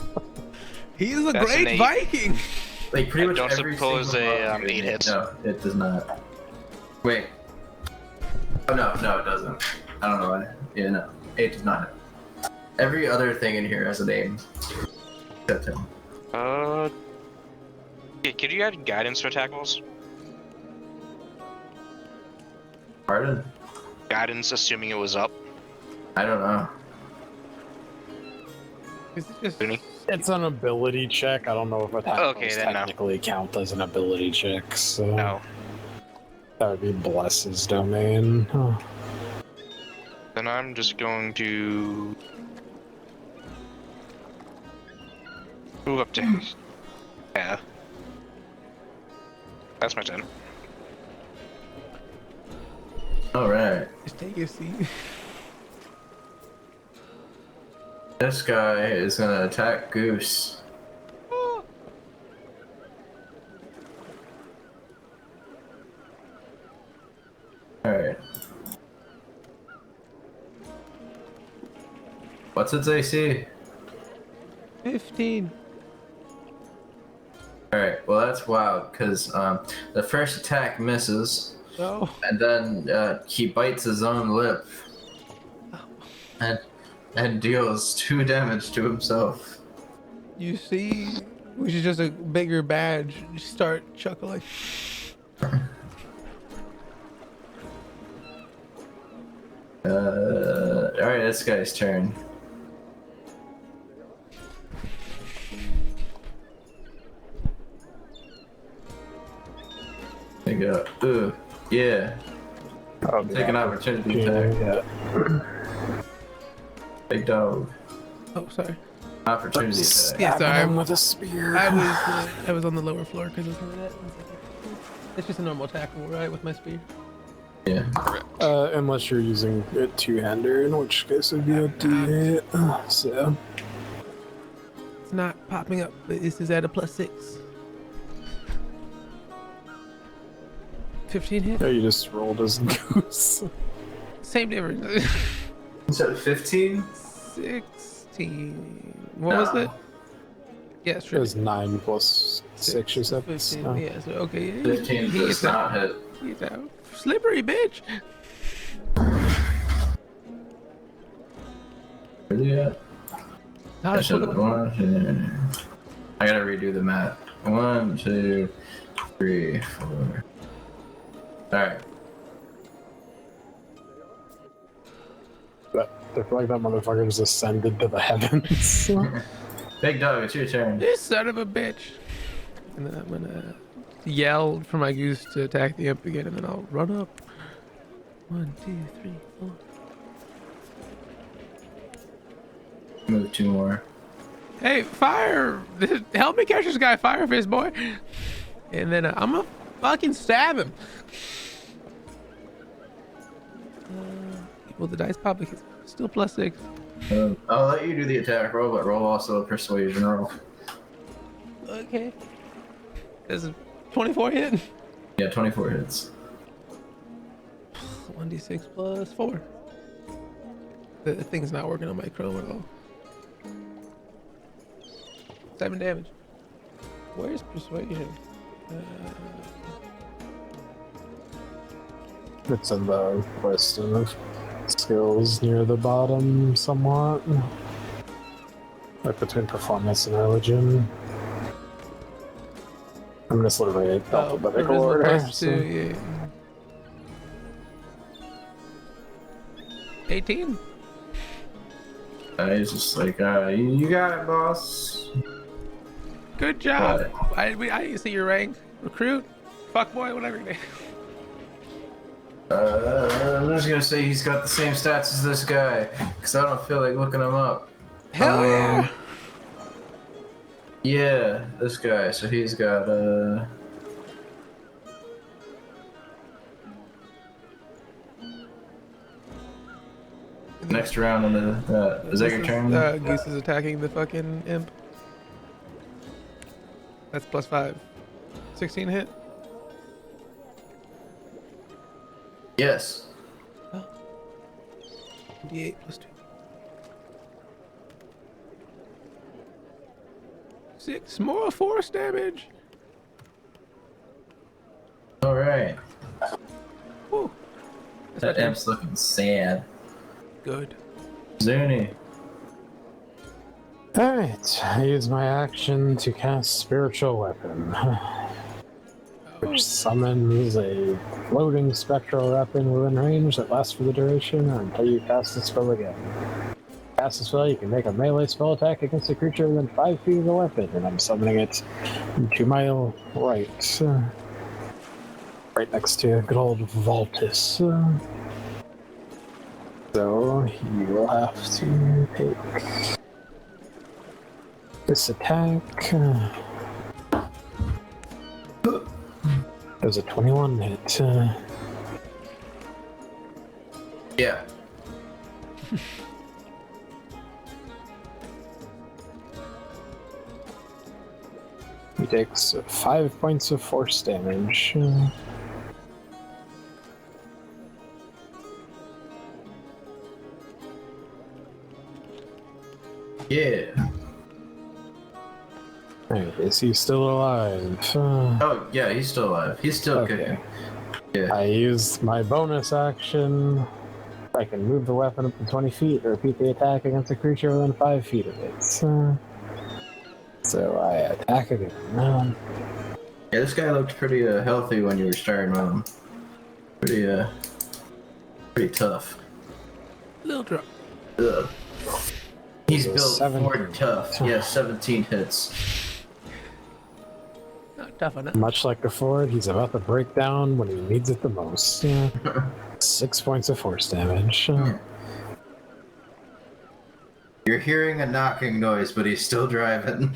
He's a That's an great 8. Viking. Like pretty I much don't every suppose single a, model 8 hits. No, it does not. Wait. Oh no, it doesn't. I don't know why. Yeah, no, 8 does not hit. Every other thing in here has a name. Except him. Yeah, could you add guidance for attack rolls? Pardon? Guidance, assuming it was up. I don't know. Is it just Zuni? It's an ability check. I don't know if attack Okay, rolls then no. technically count as an ability check, so No. that would be Bless's domain. Oh. Then I'm just going to move up to yeah. That's my turn. Alright. just take your seat? This guy is gonna attack Goose. Alright. What's its AC? 15. Alright, well that's wild, because the first attack misses, Oh. and then he bites his own lip. And deals 2 damage to himself. You see, which is just a bigger badge. You start chuckling. Alright, this guy's turn. There you go. Ooh, yeah. Oh, Take an opportunity attack. Yeah. Big dog. Oh, sorry. Opportunity attack. Yeah, sorry. Him with a spear. I was on the lower floor because of that. It's just a normal tackle, right, with my spear. Yeah. Unless you're using a two-hander, in which case it'd be a D8. So. It's not popping up, but this is at a +6. 15 hit? Yeah, you just rolled as Goose. Same difference. So 15? 16. What was it? Yeah, It sure. was 9 plus 6 or 7. 15. Oh. Yeah, so okay. Yeah, 15 he does gets not out. hit. He's out. Slippery bitch. Really at? Not I a should fucking- I gotta redo the math. 1, 2, 3, 4. Alright. I feel like that motherfucker just ascended to the heavens. Big dog, it's your turn. This son of a bitch. And then I'm gonna yell for my goose to attack the imp again, and then I'll run up. 1, 2, 3, 4. Move 2 more. Hey, fire! Help me catch this guy, Fireface boy. And then I'm gonna fucking stab him. Well, the dice pop is still +6. I'll let you do the attack roll, but roll also a persuasion roll. Okay. Does a 24 hit? Yeah, 24 hits. 1d6 + 4. The thing's not working on my chrome at all. 7 damage. Where's persuasion? It's in the list of skills near the bottom, somewhat. Like between performance and religion. I'm just literally alphabetical order. +2, yeah. 18. He's just like, you got it, boss. Good job. I didn't see your rank. Recruit, fuckboy, whatever your name. I'm just gonna say he's got the same stats as this guy, because I don't feel like looking him up. Hell yeah. Yeah, this guy. So he's got next round on the is that your turn? Goose is attacking the fucking imp. That's +5. 16 hit. Yes. Oh. D8 +2. 6 more force damage. All right. Woo. That imp's looking sad. Good. Zuni. Alright, I use my action to cast Spiritual Weapon, which summons a floating spectral weapon within range that lasts for the duration until you cast the spell again. Cast the spell, you can make a melee spell attack against a creature within 5 feet of the weapon, and I'm summoning it to my right. Right next to good old Voltus. So, you will have to take this attack. There's a 21 hit. Yeah. He takes 5 points of force damage. Yeah. Alright, is he still alive? Oh yeah, he's still alive. He's still kicking. Yeah. I used my bonus action. I can move the weapon up to 20 feet or repeat the attack against a creature within 5 feet of it. So I attack again. Yeah, this guy looked pretty healthy when you were starting with him. Pretty tough. Little drop. Ugh. He's built 17. for tough. Yeah, 17 hits. Not tough enough. Much like before, he's about to break down when he needs it the most. 6 points of force damage. You're hearing a knocking noise, but he's still driving.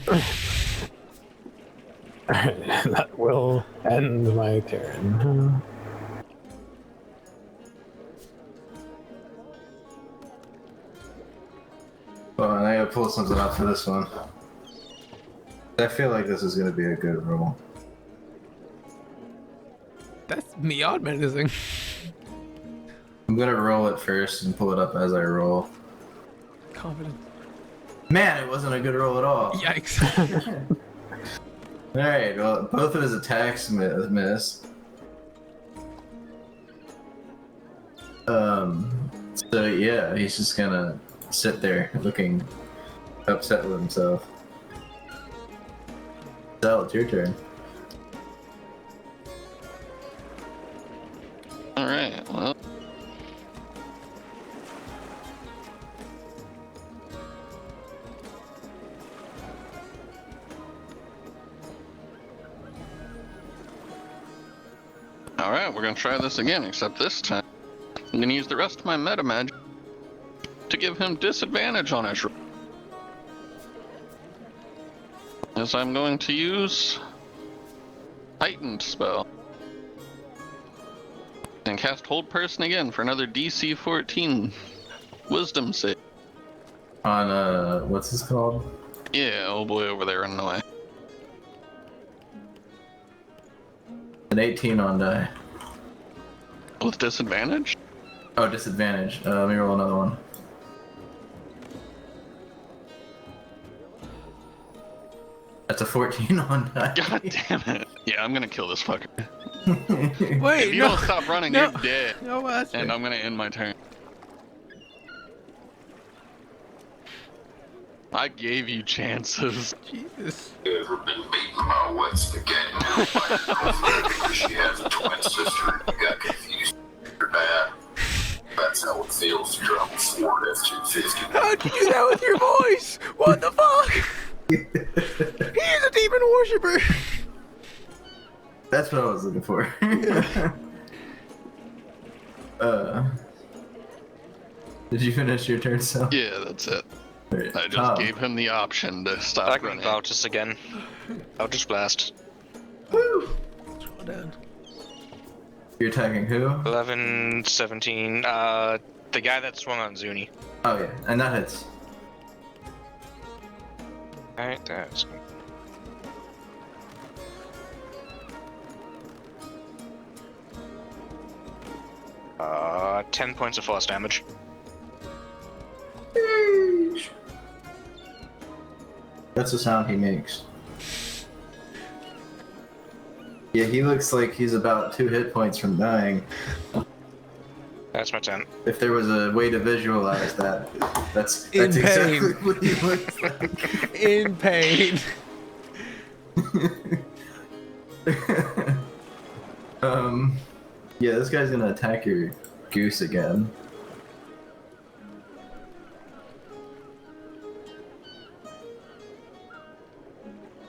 Alright, that will end my turn. Well, I gotta pull something up for this one. I feel like this is gonna be a good roll. That's beyond menacing. I'm gonna roll it first and pull it up as I roll. Confident. Man, it wasn't a good roll at all. Yikes. Alright, well, both of his attacks miss. So yeah, he's just gonna sit there looking upset with himself. Sal, it's your turn. Alright, well. Alright, we're gonna try this again, except this time I'm gonna use the rest of my meta magic to give him disadvantage on his roll. is I'm going to use Heightened spell. And cast Hold Person again for another DC 14 Wisdom save. On, what's this called? Yeah, old boy over there running away. An 18 on die. With disadvantage? Oh, disadvantage. Let me roll another one. That's a 14 on die. God damn it. Yeah, I'm gonna kill this fucker. Wait, If you no. don't stop running, No. you're dead. No, that's And I'm gonna end my turn. I gave you chances. Jesus. Ever been beaten by what's the game? Because she has a twin sister who got confused with her dad. That's how it feels to travel Ford F-250. How'd you do that with your voice? What the fuck? He's a demon worshiper. That's what I was looking for. Did you finish your turn, Sal? Yeah, that's it. Alright, I just Tom. gave him the option to stop I can running. Baltus again. Eldritch Blast. Woo! Scroll down. You're attacking who? 11, 17. The guy that swung on Zuni. Oh yeah, and that hits. Alright, that's. 10 points of force damage. That's the sound he makes. Yeah, he looks like he's about 2 hit points from dying. That's my 10. If there was a way to visualize that, that's In exactly pain. what he looks like. In pain. Yeah, this guy's gonna attack your goose again.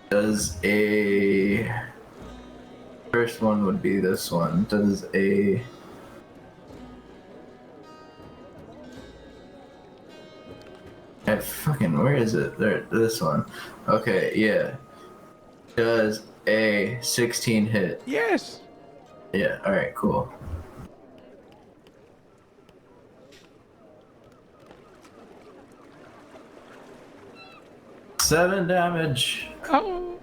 Does a first one would be this one. Does a fucking where is it? There, this one. Okay, yeah. Does a 16 hit? Yes. Yeah. All right. Cool. Seven damage. Oh.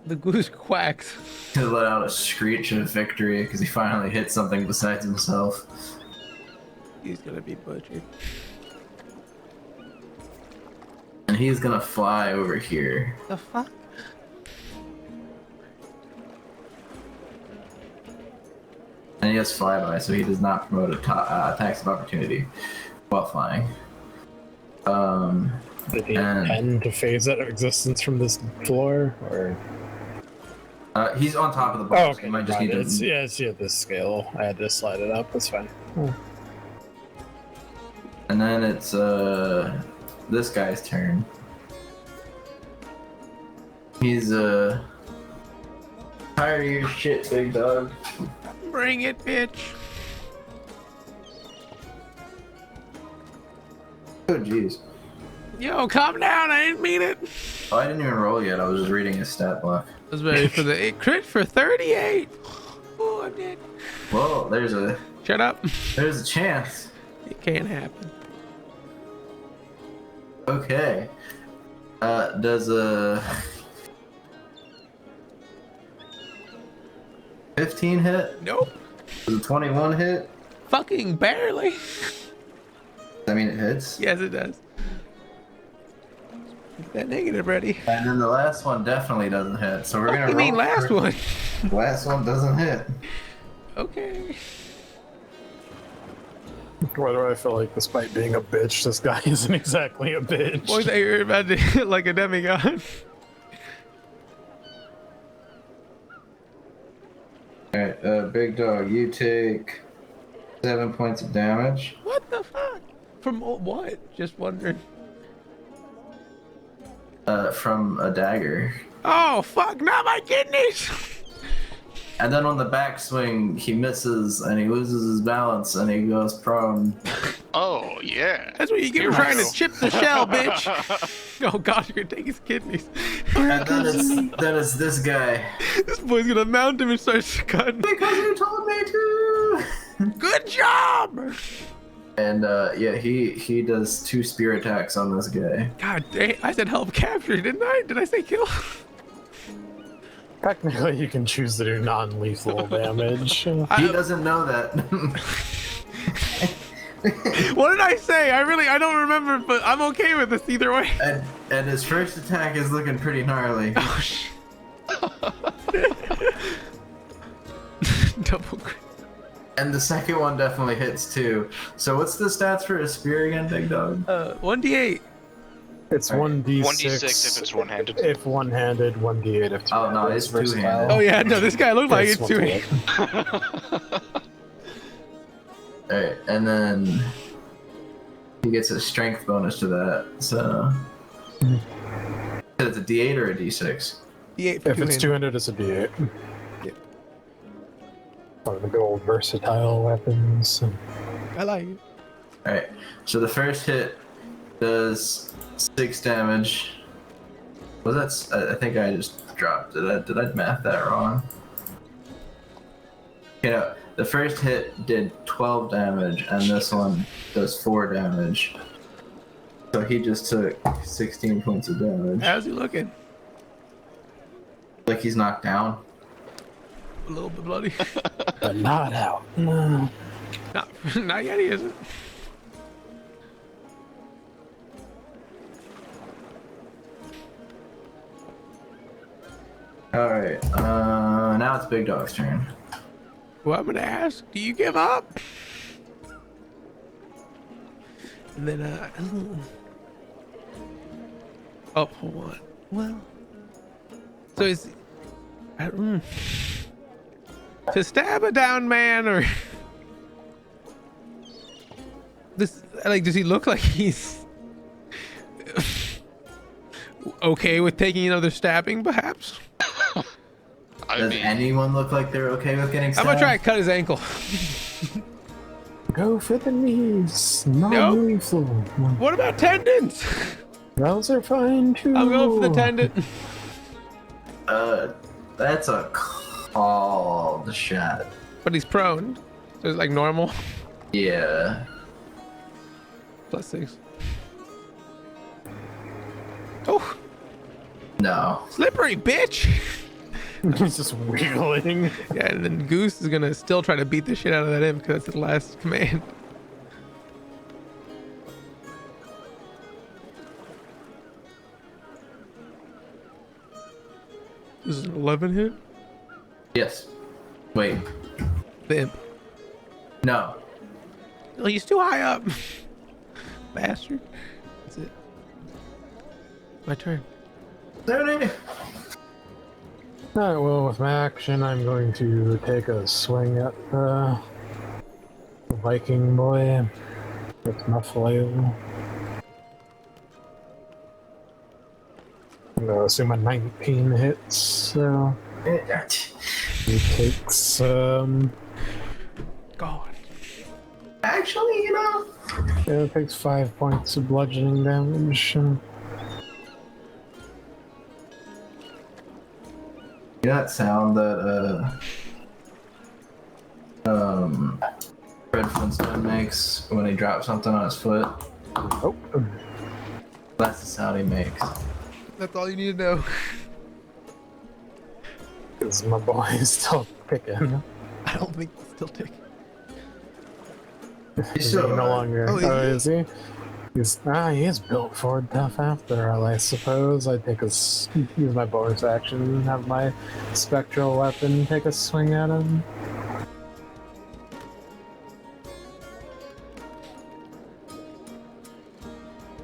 The goose quacks. He let out a screech of victory because he finally hit something besides himself. He's gonna be butchered. And he's gonna fly over here. The fuck? And he has flyby, so he does not promote attacks of opportunity while flying. Did he And- intend to phase out of existence from this floor, or? He's on top of the Oh, box. okay. You might just Right, need it's, to. yeah, it's at this scale. I had to slide it up. That's fine. And then it's this guy's turn. He's tired of your shit, big dog. Bring it, bitch. Oh jeez. Yo, calm down. I didn't mean it. Oh, I didn't even roll yet. I was just reading his stat block. I was ready for the crit for 38. Oh, I'm dead. Well, there's a Shut up. chance. It can't happen. Okay. Does a 15 hit? Nope. Does a 21 hit? Fucking barely. I mean, it hits. Yes, it does. Get that negative ready. And then the last one definitely doesn't hit. So we're What gonna do you roll. mean last one? The last one doesn't hit. Okay. Why do I feel like, despite being a bitch, this guy isn't exactly a bitch? Boy, they were about to hit like a demigod. Alright, big dog, you take 7 points of damage. What the fuck? From what? Just wondering. From a dagger. Oh, fuck, not my kidneys! And then on the backswing, he misses and he loses his balance and he goes prone. Oh yeah. That's what you get for Hero. trying to chip the shell, bitch. Oh god, you're gonna take his kidneys. And then it's this guy. This boy's gonna mount him and start cutting. Because you told me to. Good job. And yeah, he does 2 spear attacks on this guy. God dang, I said help capture, didn't I? Did I say kill? Technically, you can choose to do non-lethal damage. He doesn't know that. What did I say? I don't remember, but I'm okay with this either way. And his first attack is looking pretty gnarly. Oh shit. Double crit. And the second one definitely hits too. So what's the stats for a spear again, big dog? 1d8. It's Alright. 1d6 if it's one-handed. If one-handed, 1d8 if two-handed. Oh no, it's versatile. two-handed. Oh yeah, no, this guy looked like It's it's too. one-handed. Alright, and then he gets a strength bonus to that. So it's a D8 or a D6? D8 If it's two-handed, it's a d8. Yep. One of the good old versatile weapons. I like it. Alright, so the first hit does 6 damage. Was that? I think I just dropped. Did I math that wrong? You know, the first hit did 12 damage, and this one does 4 damage. So he just took 16 points of damage. How's he looking? Like he's knocked down. A little bit bloody. But not out. No. Not yet, he isn't. Alright, now it's Big Dog's turn. Well, I'm gonna ask, do you give up? And then, oh, hold on. Well, so is to stab a down man, or this? Like, does he look like he's okay with taking another stabbing, perhaps? Does anyone look like they're okay with getting I'm stabbed? gonna try and cut his ankle. Go for the knees. Non-lethal. What about tendons? Those are fine too. I'm going for the tendon. That's a called shot. But he's prone, so it's like normal. Yeah. +6. Oh, No. slippery bitch. He's just wiggling. Yeah, and then Goose is gonna still try to beat the shit out of that imp because that's his last command. This is an 11 hit. Yes. Wait. The imp. No. Oh, he's too high up. Bastard. That's it. My turn. 30. Alright, well, with my action, I'm going to take a swing at the Viking boy with my flail. I'm gonna assume a 19 hits, so he takes, God. Actually, you know. yeah, it takes 5 points of bludgeoning damage. You know that sound that Fred Flintstone makes when he drops something on his foot? Oh, That's the sound he makes. That's all you need to know. because my boy is still kicking. I don't think he's still ticking. He's Is still he no longer? Oh, Oh, is he? He is built for tough after all, I suppose. I take use my bonus action and have my spectral weapon take a swing at him.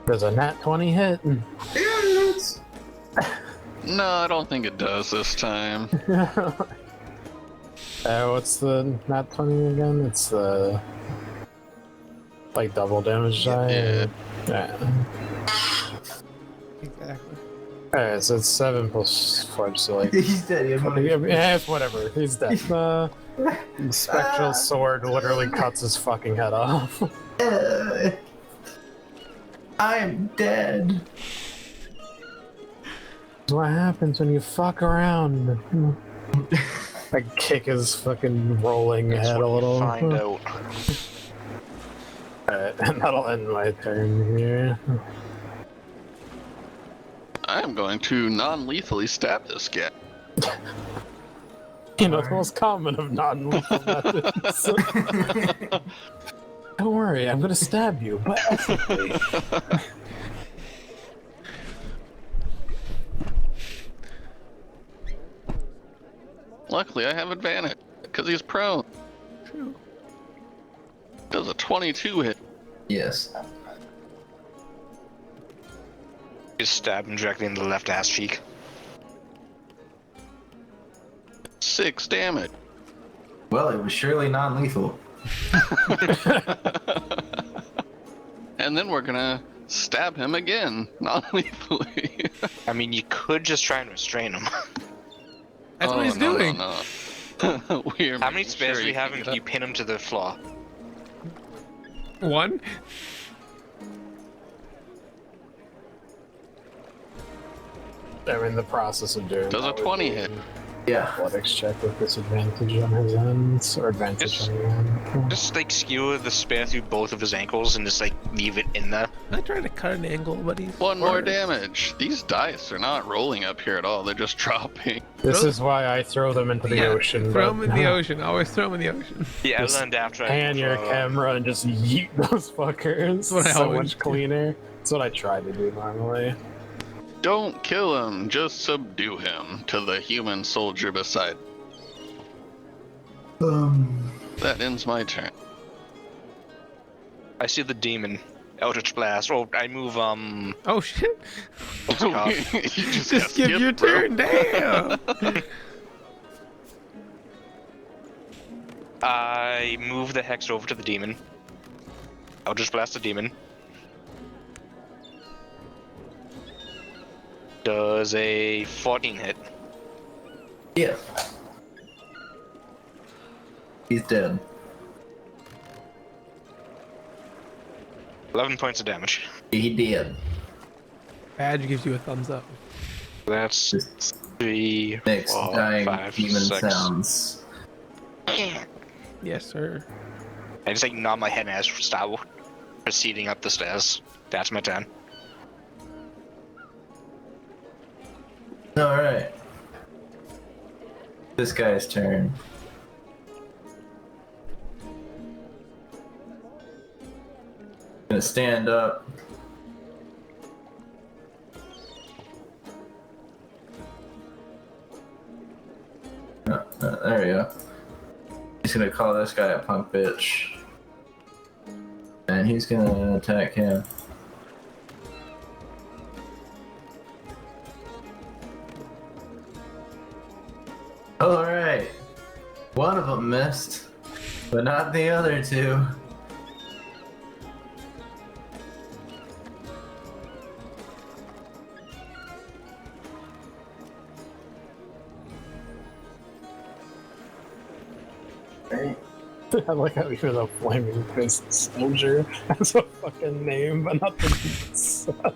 There's a nat 20 hit. No, I don't think it does this time. What's the nat 20 again? It's the like double damage die. Yeah. Yeah. Exactly. Alright, so it's 7 plus 5, so like. He's dead. Yeah, it's whatever. He's dead. The spectral sword literally cuts his fucking head off. I'm dead. That's what happens when you fuck around. I kick his fucking rolling That's head what a you little. find out. Alright, and that'll end my turn here. I'm going to non-lethally stab this guy. You know, the most common of non-lethal methods. Don't worry, I'm gonna stab you, but ethically. Luckily, I have advantage because he's prone. True. Does a 22 hit? Yes. Just stab him directly in the left ass cheek. 6 damage. Well, it was surely non-lethal. And then we're gonna stab him again, non-lethally. I mean, you could just try and restrain him. That's what he's doing. No. We're How many making spares sure do you have, can and get can you pin him to the floor? 1. I'm in the process of doing. Does a that with 20 the hit? Yeah. Athletics check with disadvantage on his ends, or advantage Just- on your end. Just like skewer the spear through both of his ankles and just like leave it in there. I tried to cut an angle, but he's 1 more damage. These dice are not rolling up here at all. They're just dropping. This is why I throw them into the Yeah, ocean. Throw but- him in the ocean. Always throw him in the ocean. Yeah, Just I learned after. Pan your camera and just yeet those fuckers. That's what I so always much do. cleaner. That's what I try to do normally. Don't kill him, just subdue him to the human soldier beside. That ends my turn. I see the demon. Eldritch Blast. Oh, I move, Oh shit! what's it called? You just Just got give skipped, your bro. turn. Damn. I move the hex over to the demon. Eldritch Blast the demon. Does a 14 hit? Yeah. He's dead. 11 points of damage. He did. Badge gives you a thumbs up. That's Just 3, mixed 4, dying 5, demon 6. sounds. Yes, sir. I just like nod my head as I start proceeding up the stairs. That's my turn. Alright. This guy's turn. Gonna stand up. There we go. He's gonna call this guy a punk bitch. And he's gonna attack him. Alright. One of them missed, but not the other two. I like how even a flaming fist soldier has a fucking name, but not the son.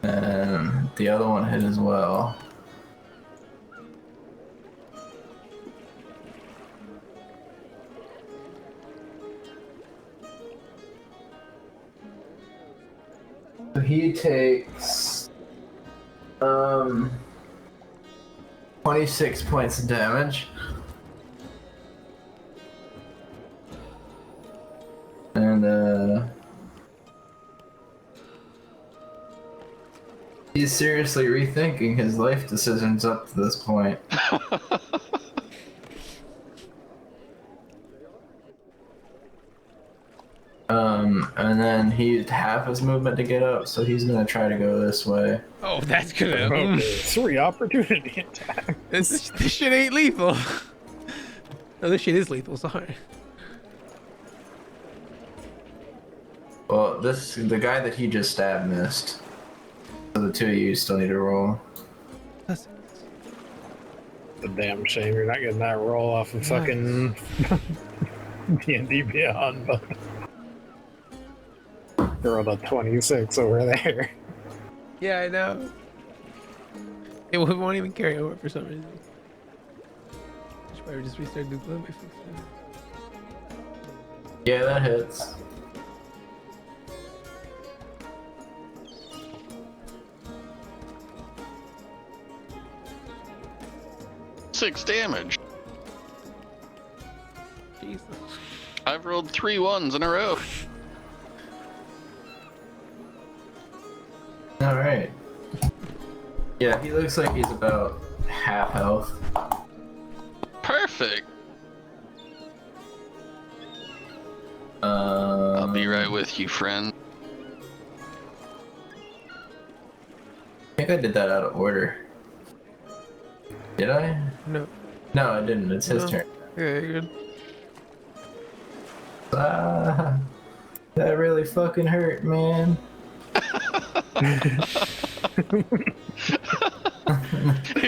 And the other one hit as well. So he takes 26 points of damage. And he's seriously rethinking his life decisions up to this point. And then he used half his movement to get up, so he's gonna try to go this way. Oh, that's gonna. Okay, 3 opportunity attack. This shit ain't lethal. No, this shit is lethal. Sorry. Well, the guy that he just stabbed missed. So the two of you still need to roll. That's It's a damn shame you're not getting that roll off of fucking D&D Beyond, but you rolled a 26 over there. Yeah, I know. It won't even carry over for some reason. I should probably just restart the glow. Yeah, that hits. Six damage. Jesus. I've rolled 3 ones in a row. Alright. Yeah, he looks like he's about half health. Perfect. I'll be right with you, friend. I think I did that out of order. Did I? No. No, I didn't. It's his No. turn. Yeah, you're good. That really fucking hurt, man. He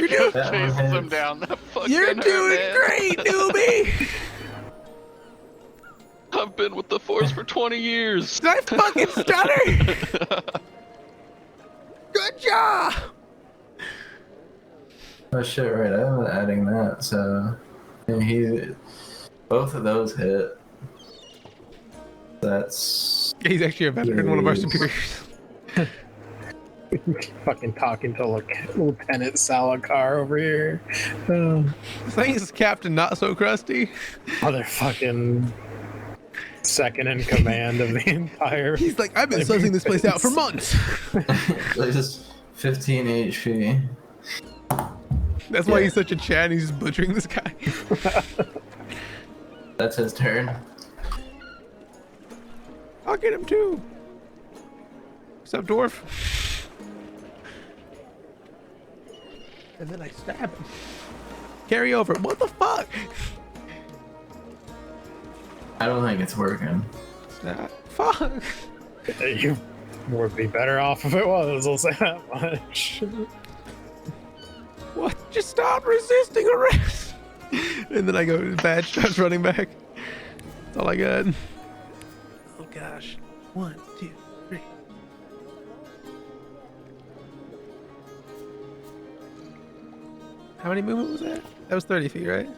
just That one chases hits. him down. That fucking You're hurt, doing man. great, newbie! I've been with the Force for 20 years. Did I fucking stutter? Good job! Oh shit, right, I'm adding that, so... And both of those hit. That's... He's actually a veteran, one of our superiors. Fucking talking to Lieutenant Salakar over here. Thanks, Captain Not So Crusty. Motherfucking second in command of the entire. He's like, I've been sussing this place out for months. Like just 15 HP. That's why he's such a Chad. He's just butchering this guy. That's his turn. I'll get him too. What's up, dwarf? And then I stab him. Carry over. What the fuck? I don't think it's working. It's not. Fuck. You would be better off if it was, I'll say that much. What? Just stop resisting arrest. And then I go, the badge starts running back. That's all I got. Oh gosh. 1, 2, 3. How many movement was that? That was 30 feet, right?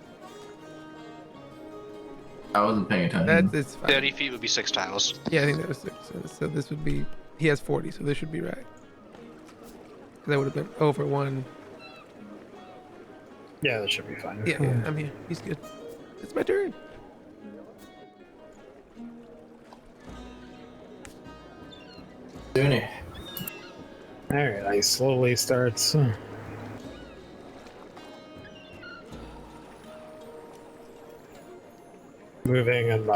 I wasn't paying attention. It's fine. 30 feet would be 6 tiles. Yeah, I think that was 6. So this would be. He has 40, so this should be right. That would have been over 1. Yeah, that should be fine. Yeah, I'm here. He's good. It's my turn. Doing it. Alright, he slowly starts. Moving and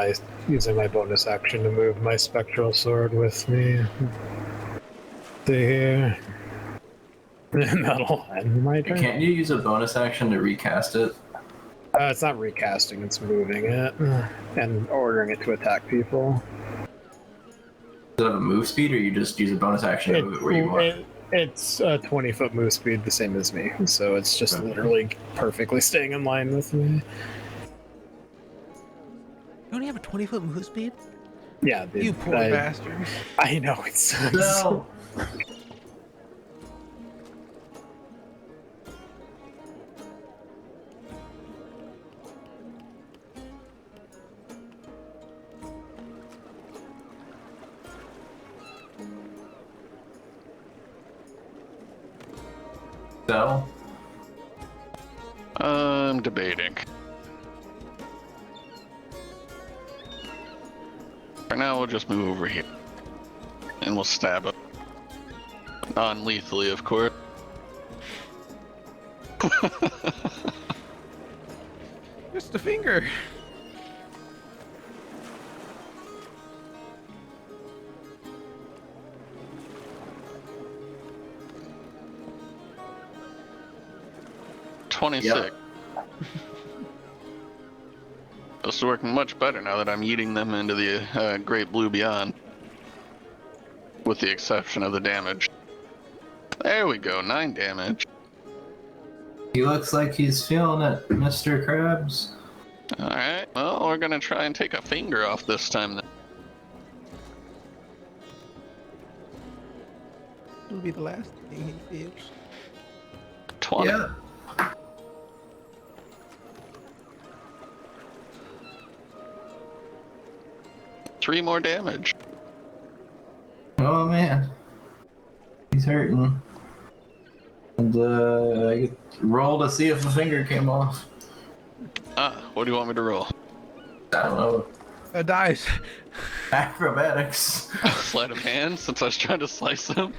using my bonus action to move my spectral sword with me. See here. And that'll end my turn. Can't you use a bonus action to recast it? It's not recasting, it's moving it and ordering it to attack people. Does it have a move speed, or you just use a bonus action to move it where you want? It's a 20-foot move speed, the same as me, so it's just literally perfectly staying in line with me. You only have a 20-foot move speed? Yeah, dude, You poor bastard. I know, it sucks. No! So? I'm debating. For now, we'll just move over here. And we'll stab him. Non-lethally, of course. Just a finger. Yep. This is working much better now that I'm eating them into the Great Blue Beyond. with the exception of the damage. There we go, 9 damage. He looks like he's feeling it, Mr. Krabs. Alright, well, we're gonna try and take a finger off this time then. It'll be the last thing he feels. 20. Yeah. Three more damage. Oh man. He's hurting. And I roll to see if the finger came off. What do you want me to roll? I don't know. Dice. Acrobatics. Sleight of hand, since I was trying to slice him.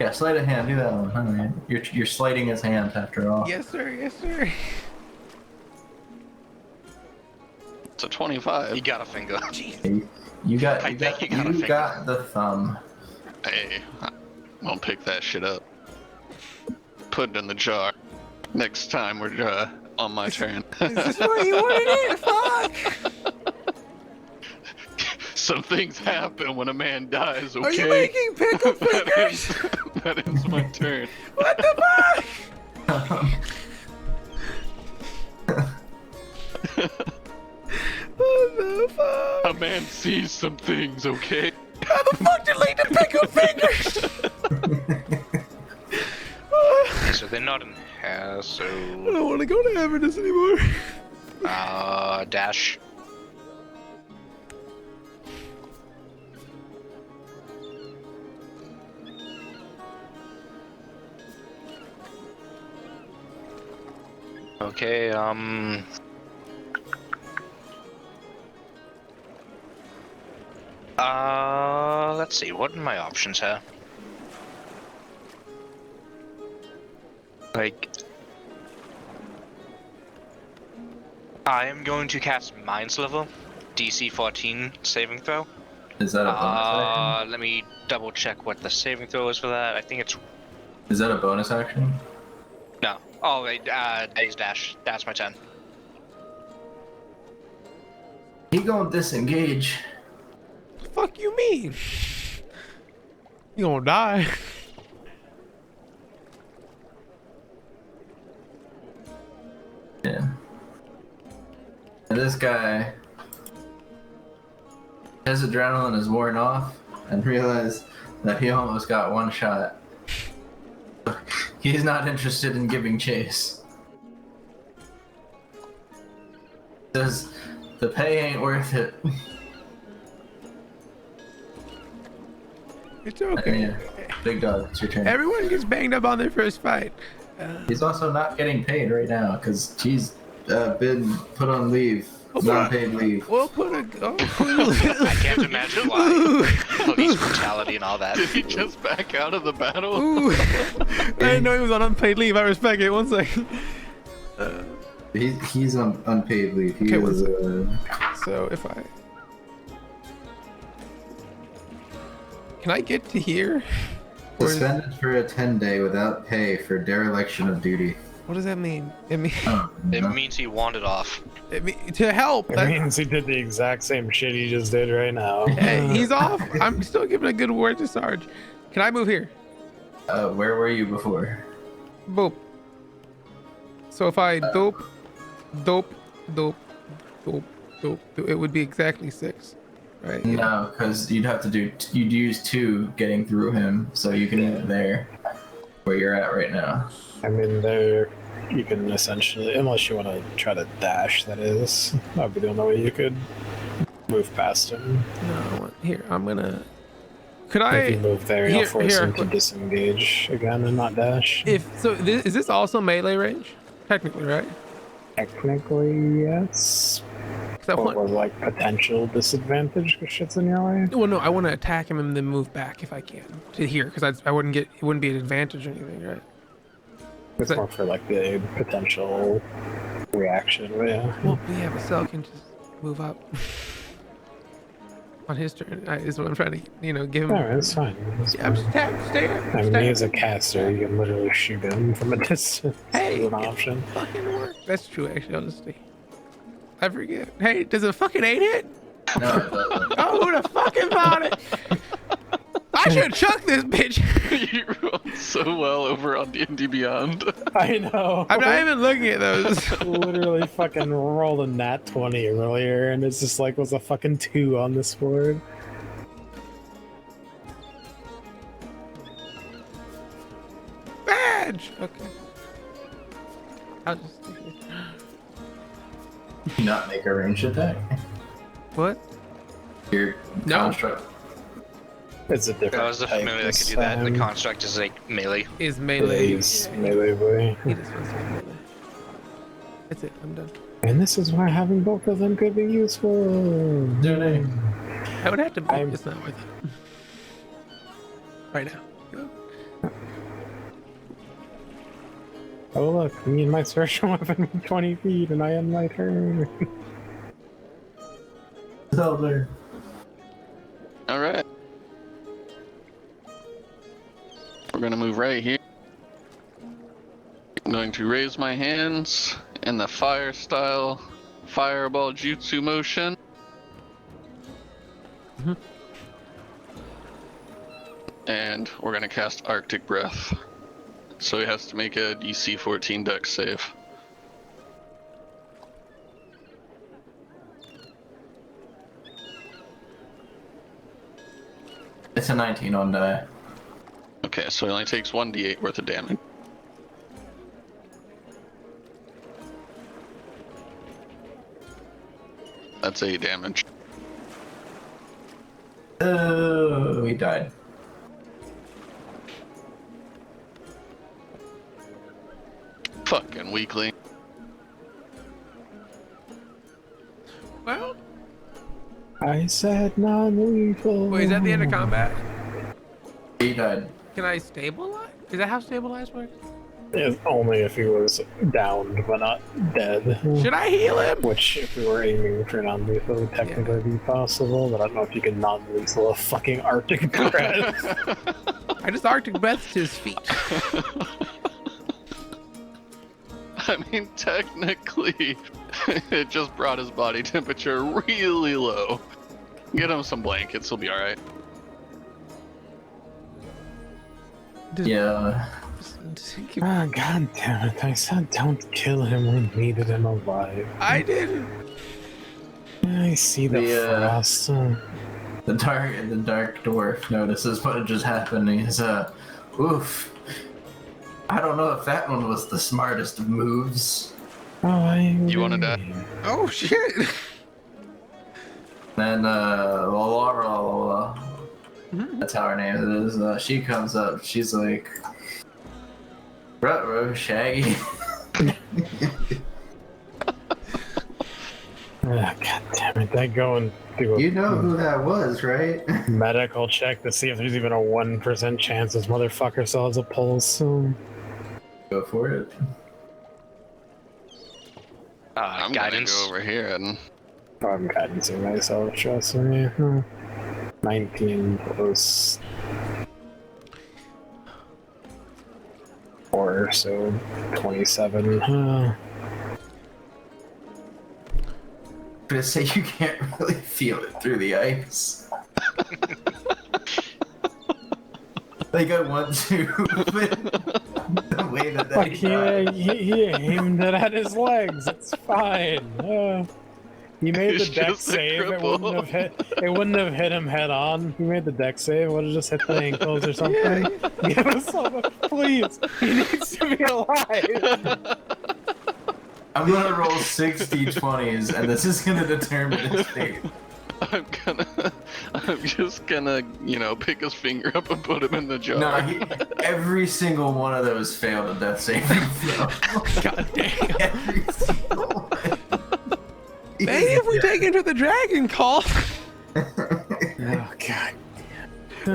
Yeah, sleight of hand. Do that one. Alright. You're slighting his hand after all. Yes, sir. Yes, sir. It's a 25. You got a finger. You got. I You think got. you got a You got the thumb. Hey, I'll pick that shit up. Put it in the jar. Next time we're on my turn. Is this what you wanted it? Fuck! Some things happen when a man dies, okay? Are you making pickle fingers? That is my turn. What the fuck? What the fuck? A man sees some things, okay? How the fuck did lead to pickle fingers? So they're not in here, so... I don't want to go to Avernus anymore. Dash. Okay, let's see, what are my options here? Like, I am going to cast Mind Sliver, DC 14 saving throw. Is that a bonus action? Let me double check what the saving throw is for that. I think it's... Is that a bonus action? No. Oh, wait, days dash. That's my 10. He gonna disengage. The fuck you mean? You gonna die. Yeah. And this guy, his adrenaline is worn off and realized that he almost got one shot. He's not interested in giving chase. Says the pay ain't worth it. It's okay. Yeah. Big dog, it's your turn. Everyone gets banged up on their first fight. He's also not getting paid right now because he's been put on leave, non-paid leave. We'll put a. I can't imagine why. Police brutality and all that. Did he just back out of the battle? Ooh. I didn't know he was on unpaid leave. I respect it. One second. He's on unpaid leave. He Okay, was. So if I. Can I get to here? Or is- Suspended for a 10-day without pay for dereliction of duty. What does that mean? It means It means he wandered off. to help. It means he did the exact same shit he just did right now. Hey, he's off. I'm still giving a good word to Sarge. Can I move here? Where were you before? Boop. So if I dope, it would be exactly 6, right? No, because you'd use 2 getting through him, so you can get there where you're at right now. I mean, there you can essentially, unless you want to try to dash, that is, that'd be the only way you could move past him. No, here I'm gonna. Could If you move there, you'll force him to quick. disengage again and not dash. If so, is this also melee range? Technically, right? Technically, yes. 'Cause I Or want. like potential disadvantage because shit's in your way. Well, no, I want to attack him and then move back if I can to here, because I wouldn't get. It wouldn't be an advantage or anything, right? It's more for like the potential reaction, but yeah. Well, yeah, but Cell can just move up on his turn. Is what I'm trying to, give him. Alright, it's fine. It's Yeah, I'm fine. staying. I mean, he is a caster. You can literally shoot him from a distance. Hey, It's an option. Fucking work. That's true, actually. Honestly, I forget. Hey, does a fucking 8 hit? No, it doesn't. Oh, who the fucking thought it? I should chuck this bitch. You rolled so well over on D&D Beyond. I know. I'm not even looking at those. Literally fucking rolled a nat 20 earlier, and it's just like was a fucking 2 on this board. Badge. Okay. I'll just. Not make a ranged attack. What? Your No. construct. It's a different. That was the type familiar that this could do that. The time. construct is like melee. Is melee. Is melee boy. He just wants to be melee. That's it. I'm done. And this is why having both of them could be useful. Donate. I would have to. I'm- It's not worth it. Right now. Go. Oh look, me and my special weapon are 20 feet, and I end my turn. Zelda. All right. We're gonna move right here. I'm going to raise my hands in the fire style fireball jutsu motion. And we're gonna cast Arctic Breath. So he has to make a DC 14 Dex save. It's a 19 on die. Okay, so he only takes 1d8 worth of damage. That's 8 damage. Oh, he died. Fucking weakling. Well, I said non-lethal. wait, is that the end of combat? He died. Can I stabilize? Is that how stabilize works? It's only if he was downed, but not dead. Should I heal him? Which, if we were aiming for non-lethal, would technically be possible, but I don't know if you can non-lethal a fucking Arctic breath. I just Arctic breath to his feet. I mean, technically, it just brought his body temperature really low. Get him some blankets, he'll be alright. Yeah. Just keep- Ah, god damn it. I said don't kill him, we needed him alive. I didn't. I see the frost. The dark dwarf notices what had just happened. He's oof. I don't know if that one was the smartest of moves. Oh, You wanna die? Oh shit. Then Laura, that's how her name is. She comes up. She's like, "Ruh-roh, Shaggy." Ah, god damn it. I go and do a You know who that was, right? medical check to see if there's even a 1% chance this motherfucker still has a pulse. So. Go for it. I'm Guidance. gonna go over here and I'm guidancing myself, trust me. 19 plus 4, so 27. I'm gonna say you can't really feel it through the ice. Like I want to, but the way that Like died. he aimed it at his legs. It's fine. He made the He's deck just a save. It cripple. wouldn't have hit him head on. He made the deck save. Would have just hit the ankles or something. Give us some, please. He needs to be alive. I'm gonna roll 6 d20s, and this is gonna determine his fate. I'm just gonna, pick his finger up and put him in the jar. No, every single one of those failed a death saving throw. God damn. Every single one. Maybe if we take him to the dragon call, Oh god.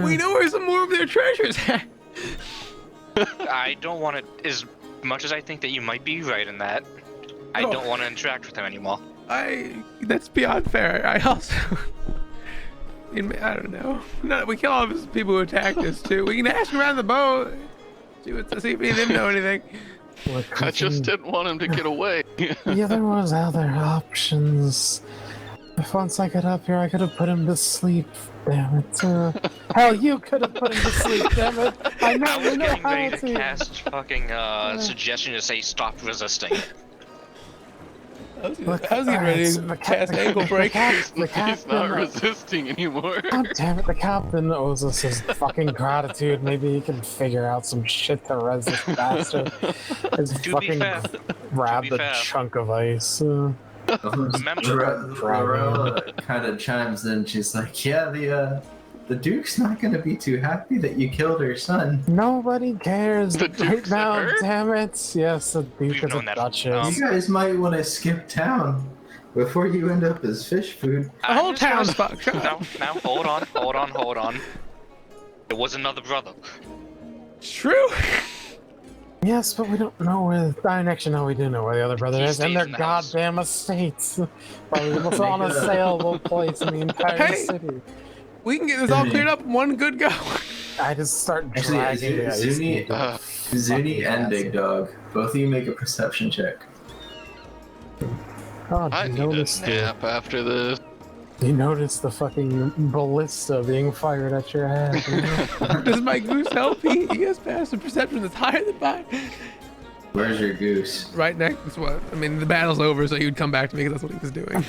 we know where some more of their treasures at. I don't want to, as much as I think that you might be right in that, I Oh. don't want to interact with him anymore. That's beyond fair. I also, I don't know. No, we kill all of his people who attacked us too. We can ask around the boat. See if any of them know anything. I just didn't want him to get away. Yeah, there was other options. If once I got up here, I could have put him to sleep. Damn it. Hell, you could have put him to sleep, damn it. I know, I was you know getting how ready to to. cast fucking suggestion to say stop resisting. I was getting ready to cast ankle break. He's not resisting anymore. God damn it, the captain owes us his fucking gratitude. Maybe he can figure out some shit to res this bastard. Just To be fucking fair, grab be the fair. chunk of ice. Lorella kind of chimes in. She's like, "Yeah, the Duke's not going to be too happy that you killed her son. Nobody cares The right Duke's now, her? damn it. Yes, the Duke We've is a known that. duchess. You guys might want to skip town before you end up as fish food." The whole I'm just gonna- town's fucked up. Now, hold on. It was another brother. It's true. Yes, but we don't know where. Actually, no, we do know where the other brother He is, and stays their in the house. goddamn estates. Probably the most unassailable place in the entire Hey! city. We can get this all cleared up in one good go. I just start Actually, dragging the ice Zuni, cube. Zuni and Fucking Big Dog, both of you make a perception check. God, I you need a noticed nap after this. You noticed the fucking ballista being fired at your head. Does my goose help? He has passive perception that's higher than mine. Where's your goose? Right next to what? I mean, the battle's over, so he would come back to me because that's what he was doing.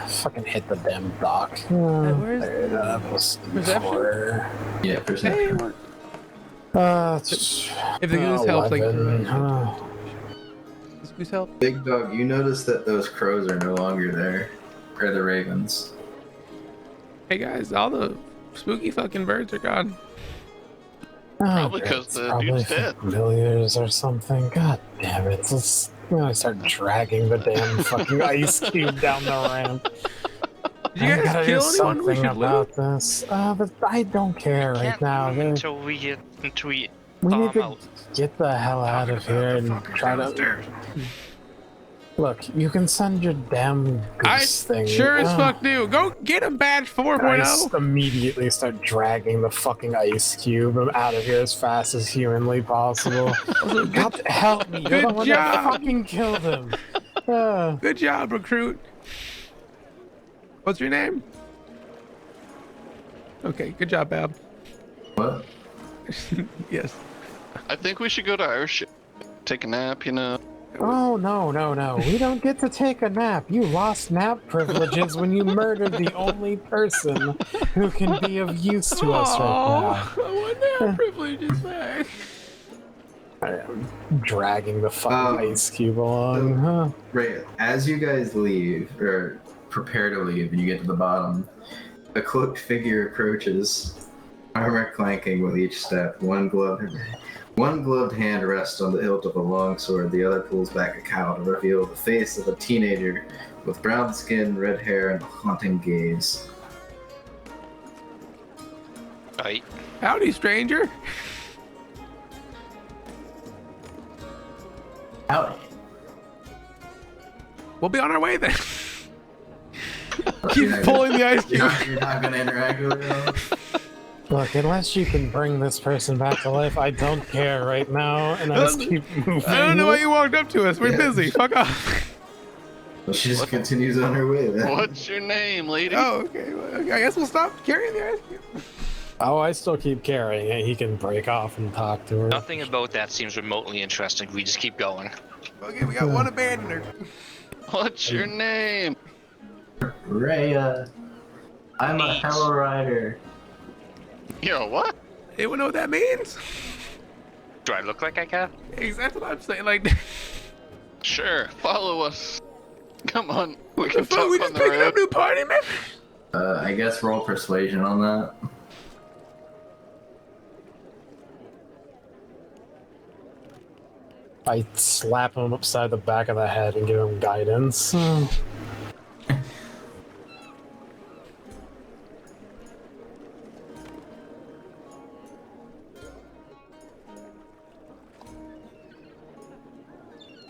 Fucking hit the damn dock. where's There, that was perception? before. Yeah, Hey, perception. we're- if the goose helps, like, 11. does goose help? Big Dog, you notice that those crows are no longer there. Or the ravens. Hey guys, all the spooky fucking birds are gone. Probably great. 'cause It's the probably dude's dead. familiars or something. God damn it. I start dragging the damn fucking ice cube down the ramp. Did you I guys gotta kill do anyone we something should about loot? this. But I don't care right Can't now. move There- until we get We thaw need 'em to out. get the hell out of here and try to. Look, you can send your damn I goose thing. sure as fuck do. Go get a badge I 4.0. immediately start dragging the fucking ice cube out of here as fast as humanly possible. God, help me! You're the Good one job. that fucking killed him. Good job, recruit. What's your name? Okay, good job, Bab. What? Yes. I think we should go to our ship. Take a nap, you know. Oh no! We don't get to take a nap. You lost nap privileges when you murdered the only person who can be of use to us right I want that privilege is back. now. I am dragging the fucking ice cube along. Right, as you guys leave, or prepare to leave, and you get to the bottom, a cloaked figure approaches, armor clanking with each step. One gloved hand rests on the hilt of a long sword, the other pulls back a cowl to reveal the face of a teenager with brown skin, red hair, and a haunting gaze. Right. Howdy, stranger. Howdy. We'll be on our way then. Keep pulling the ice cube. You're not gonna interact with her? Look, unless you can bring this person back to life, I don't care right now, and I just keep moving. I don't know why you walked up to us. We're Yeah. busy. Fuck off. Well, she just continues on her way then. What's your name, lady? Oh, okay. Well, I guess we'll stop carrying the ice cube. Oh, I still keep carrying it. He can break off and talk to her. Nothing about that seems remotely interesting. We just keep going. Okay, we got one abandoner. What's your name? Rhea, I'm a Neat. Hell Rider. Yo, what? Anyone know what that means? Do I look like I can? That's what I'm saying. Like, Sure, follow us. Come on, we can fuck, talk we on just the picking up road. new party members. I guess roll persuasion on that. I slap him upside the back of the head and give him guidance.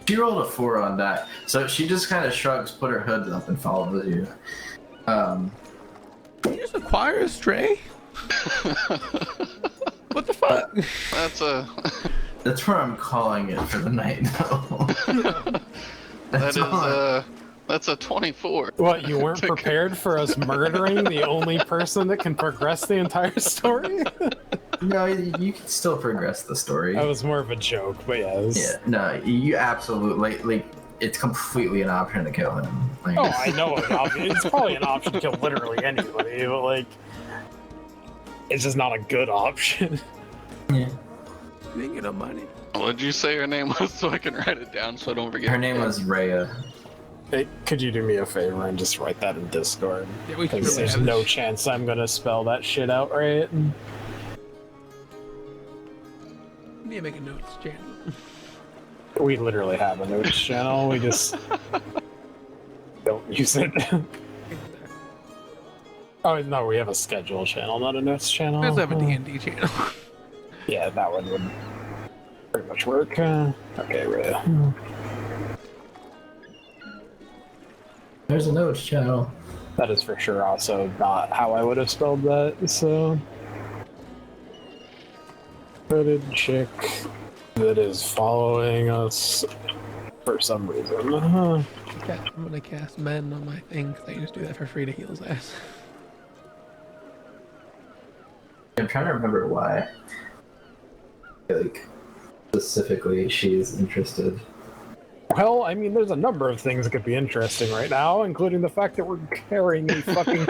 She rolled a 4 on that, so she just kind of shrugs, put her hood up, and follows you. Did you just acquire a stray? What the fuck? That's a. That's where I'm calling it for the night now. That is That's a 24. What, you weren't prepared for us murdering the only person that can progress the entire story? No, you can still progress the story. That was more of a joke, but yes. Yeah, no, you absolutely like. It's completely an option to kill him. Like, Oh, I know it's probably an option to kill literally anybody, but like, it's just not a good option. Yeah. Speaking of money. What did you say her name was so I can write it down so I don't forget? Her name was Rhea. Hey, could you do me a favor and just write that in Discord? Yeah, we can Because really there's have no this. chance I'm gonna spell that shit out right. We need to make a notes channel. We literally have a notes channel, we just don't use it. Oh, no, we have a schedule channel, not a notes channel. We also have a D&D channel. Yeah, that one would pretty much work. Okay, right. There's a notes channel. That is for sure also not how I would have spelled that, so... Hooded chick that is following us for some reason. Okay, I'm gonna cast men on my thing because I just do that for free to heal his ass. I'm trying to remember why. Like, specifically, she's interested. Well, I mean, there's a number of things that could be interesting right now, including the fact that we're carrying a fucking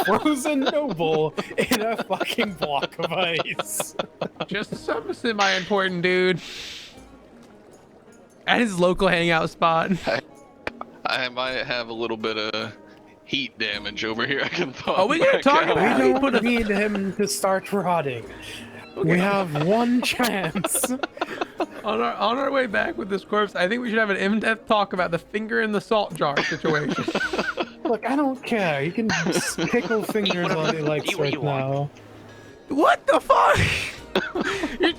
frozen noble in a fucking block of ice. Just some semi-important dude. At his local hangout spot. I might have a little bit of heat damage over here. I can thaw. Oh, we gotta back talk out. about We it. don't need him to start rotting. We have one chance. On our way back with this corpse, I think we should have an in-depth talk about the finger in the salt jar situation. Look, I don't care. He can pickle fingers all he likes Eat what right you want. now. What the fuck?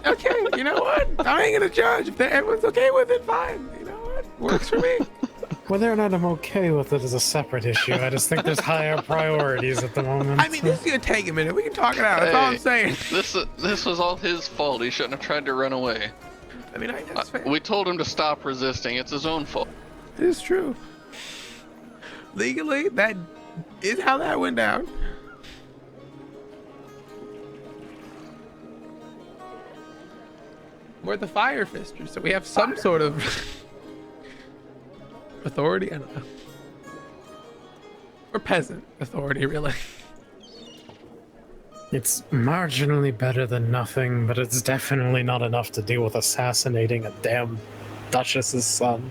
Okay, you know what? I ain't gonna judge. If everyone's okay with it, fine. You know what? Works for me. Whether or not I'm okay with it is a separate issue. I just think there's higher priorities at the moment. I mean, this is gonna take a minute. We can talk it out. That's all I'm Hey. saying. This was all his fault. He shouldn't have tried to run away. I mean, that's fair. We told him to stop resisting. It's his own fault. It is true. Legally, that is how that went down. We're the Fire Fisters, so we have some sort of authority. I don't know. Or peasant authority, really. It's marginally better than nothing, but it's definitely not enough to deal with assassinating a damn Duchess's son.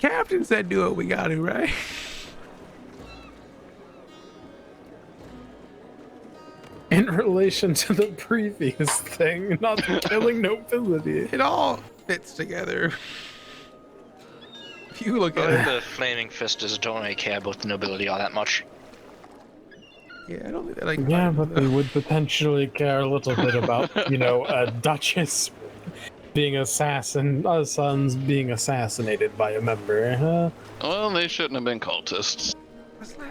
Captain said do what we gotta, right? In relation to the previous thing, not the killing nobility. It all fits together. If you look at it. The Flaming Fisters don't really care about the nobility all that much. Yeah, I don't think they like. Yeah, but they would potentially care a little bit about, you know, a Duchess being sons being assassinated by a member. Well, they shouldn't have been cultists.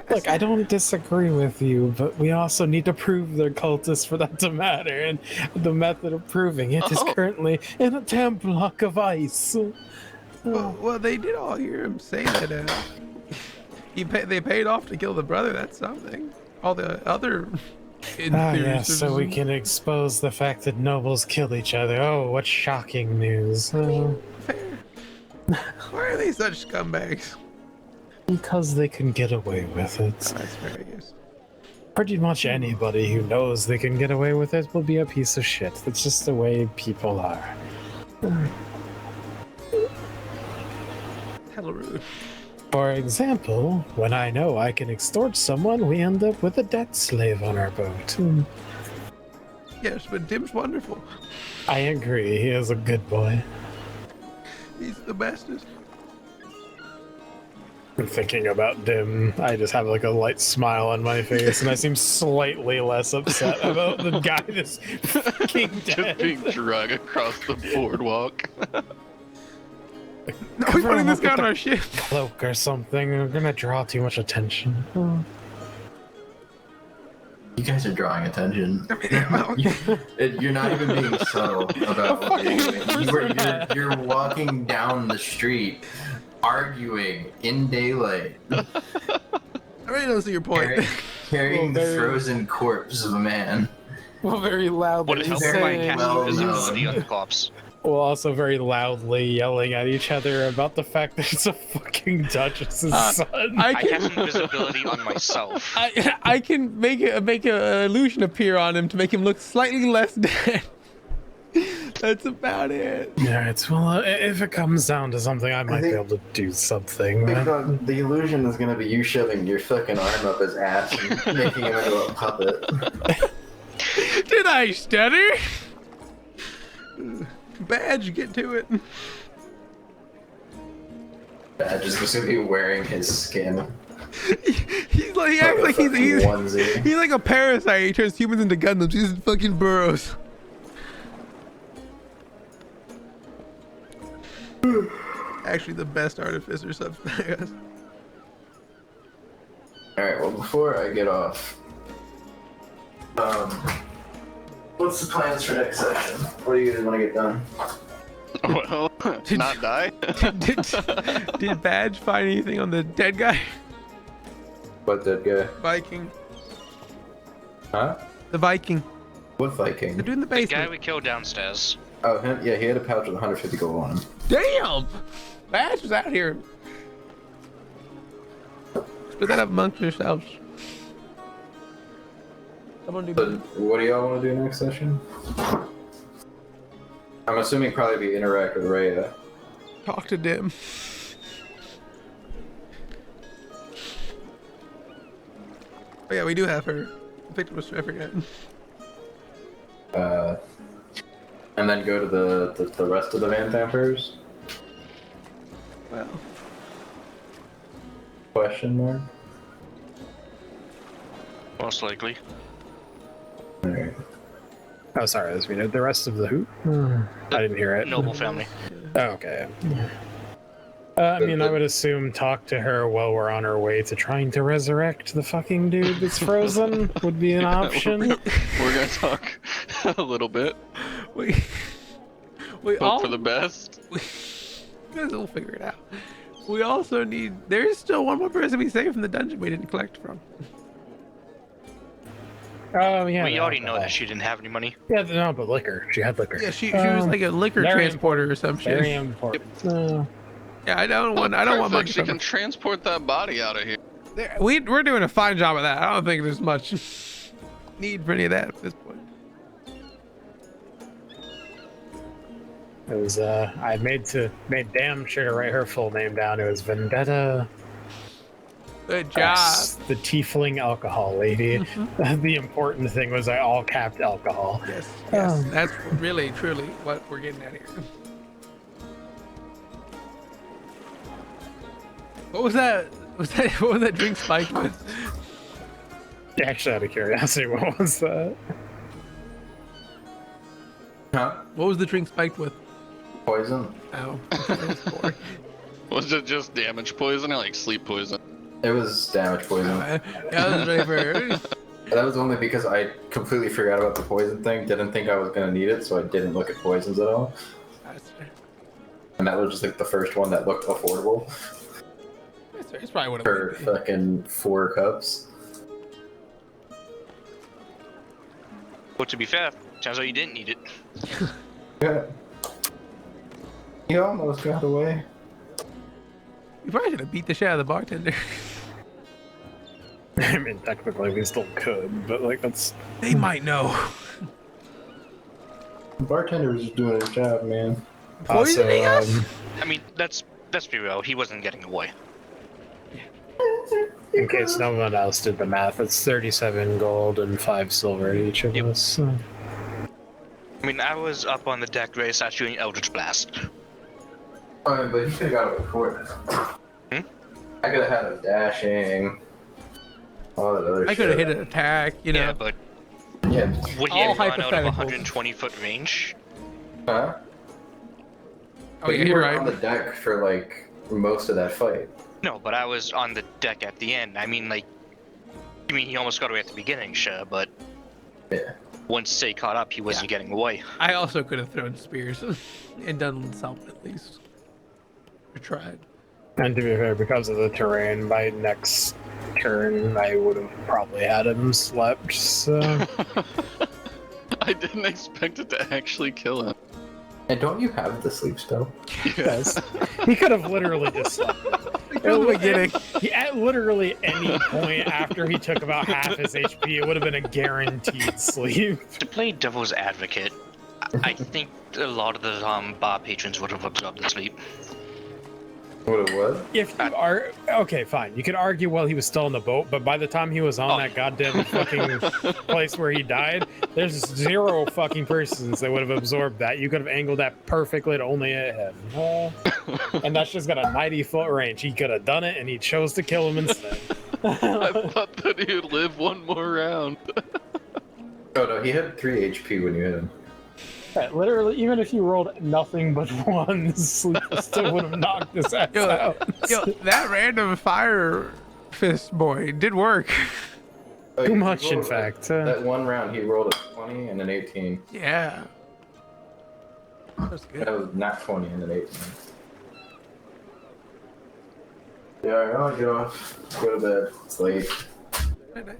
Look, I don't disagree with you, but we also need to prove they're cultists for that to matter, and the method of proving it is currently in a damn block of ice. Well, they did all hear him say that they paid off to kill the brother. That's something. All the other. Yes, so we can expose the fact that nobles kill each other. Oh, what shocking news. Fair. Why are they such scumbags? Because they can get away with it. That's fair, I guess. Pretty much anybody who knows they can get away with it will be a piece of shit. That's just the way people are. Hella rude. For example, when I know I can extort someone, we end up with a debt slave on our boat. Yes, but Dim's wonderful. I agree, he is a good boy. He's the bestest. I'm thinking about Dim. I just have like a light smile on my face, and I seem slightly less upset about the guy that's fucking Just dead. being dragged across the boardwalk. No, we're putting this guy on our ship. Cloak or something. We're gonna draw too much attention. You guys are drawing attention. I mean, well, You're not even being subtle about what you're doing. You're walking down the street arguing in daylight, I really don't see your point. carrying Well, the frozen corpse of a man. Well, very loudly. Would it help Very if I saying- cast well invisibility known. on the corpse? Well, also very loudly yelling at each other about the fact that it's a fucking Duchess's son. I I can cast invisibility on myself. I can make a illusion appear on him to make him look slightly less dead. That's about it. Alright, well, if it comes down to something, I might be able to do something. The illusion is gonna be you shoving your fucking arm up his ass and making him into a puppet. Did I stutter? Badge, get to it. Badge is just gonna be wearing his skin. He acts like he's onesie. he's like a parasite. He turns humans into Gundams. He's fucking burrows. Actually, the best artificer subspace. Alright, well, before I get off, what's the plans for next session? What do you guys want to get done? Well, not die. Did Badge find anything on the dead guy? What dead guy? Viking. Huh? The Viking. What Viking? The dude in the The guy basement. we killed downstairs. Oh, him? Yeah, he had a pouch with 150 gold on him. Damn! Badge was out here. Split that up amongst yourselves. Someone do So, what do y'all want to do next session? I'm assuming probably be interact with Rhea. talk to Dim. Oh yeah, we do have her. I picked up I forget. And then go to the rest of the Van Vampires? Well, Question mark? Most likely. Alright. Oh, sorry, that's me. The rest of the who? I didn't hear it. Noble family. Oh, okay. I mean, I would assume talk to her while we're on our way to trying to resurrect the fucking dude that's frozen would be an option. We're gonna talk a little bit. we Hope all for the best. we'll figure it out. We also need. There's still one more person we saved from the dungeon we didn't collect from. Oh, yeah. We no, already know no. that she didn't have any money. Yeah, no, but liquor. She had liquor. Yeah, she was like a liquor very transporter or some Very shit. important. Yeah, I don't want Perfect, much. she can transport that body out of here. We're doing a fine job of that. I don't think there's much need for any of that at this point. It was, I made damn sure to write her full name down. It was Vendetta. Good job. X, the tiefling alcohol lady. The important thing was I all capped alcohol. Yes, Oh. that's really, truly what we're getting at here. What was that? What was that drink spiked with? Actually, out of curiosity, what was that? Huh? What was the drink spiked with? Poison? Oh, that's boring. Was it just damage poison or like sleep poison? It was damage poison. Yeah, I was ready for. That was only because I completely forgot about the poison thing, didn't think I was gonna need it, so I didn't look at poisons at all. And that was just like the first one that looked affordable It's probably what it for would be. fucking 4 cups. But to be fair, turns out you didn't need it. Yeah. You almost got away. You probably should have beat the shit out of the bartender. I mean, technically we still could, but like that's. They might know. The bartender was just doing his job, man. Poisoning us? I mean, let's be real. He wasn't getting away. In case no one else did the math, it's 37 gold and 5 silver each of us. I mean, I was up on the deck ready to start shooting Eldritch Blast. Oh, but you could have got it before that. I could have had a dashing. All that other I shit. could have hit an attack, you know. Yeah, but Yeah. would he All have run out of hypotheticals. 120 foot range? Huh? Oh, But yeah, you you're were right. on the deck for like most of that fight. No, but I was on the deck at the end. I mean, like, you mean he almost got away at the beginning, sure, but Yeah. once they caught up, he wasn't getting away. I also could have thrown spears and done something at least. Or tried. And to be fair, because of the terrain, by next turn I would have probably had him slept. So I didn't expect it to actually kill him. And don't you have the sleep spell? yes, he could have literally just slept. At literally any point after he took about half his HP, it would have been a guaranteed sleep. To play devil's advocate, I think a lot of the bar patrons would have absorbed the sleep. What it was? If you are okay, fine. You could argue while he was still in the boat, but by the time he was on that goddamn fucking place where he died, there's 0 fucking persons that would have absorbed that. You could have angled that perfectly to only hit him. And that's just got a 90-foot range. He could have done it, and he chose to kill him instead. I thought that he'd live one more round. Oh no, he had 3 HP when you hit him. Right, literally, even if you rolled nothing but 1, sleep still would have knocked his ass out. Yo, that random fire fist boy did work. Oh, Too he much, in rolled, fact. that one round, he rolled a 20 and an 18. Yeah. That was good. That was not 20 and an 18. Yeah, I'll get off. Go to bed. It's late. Night-night.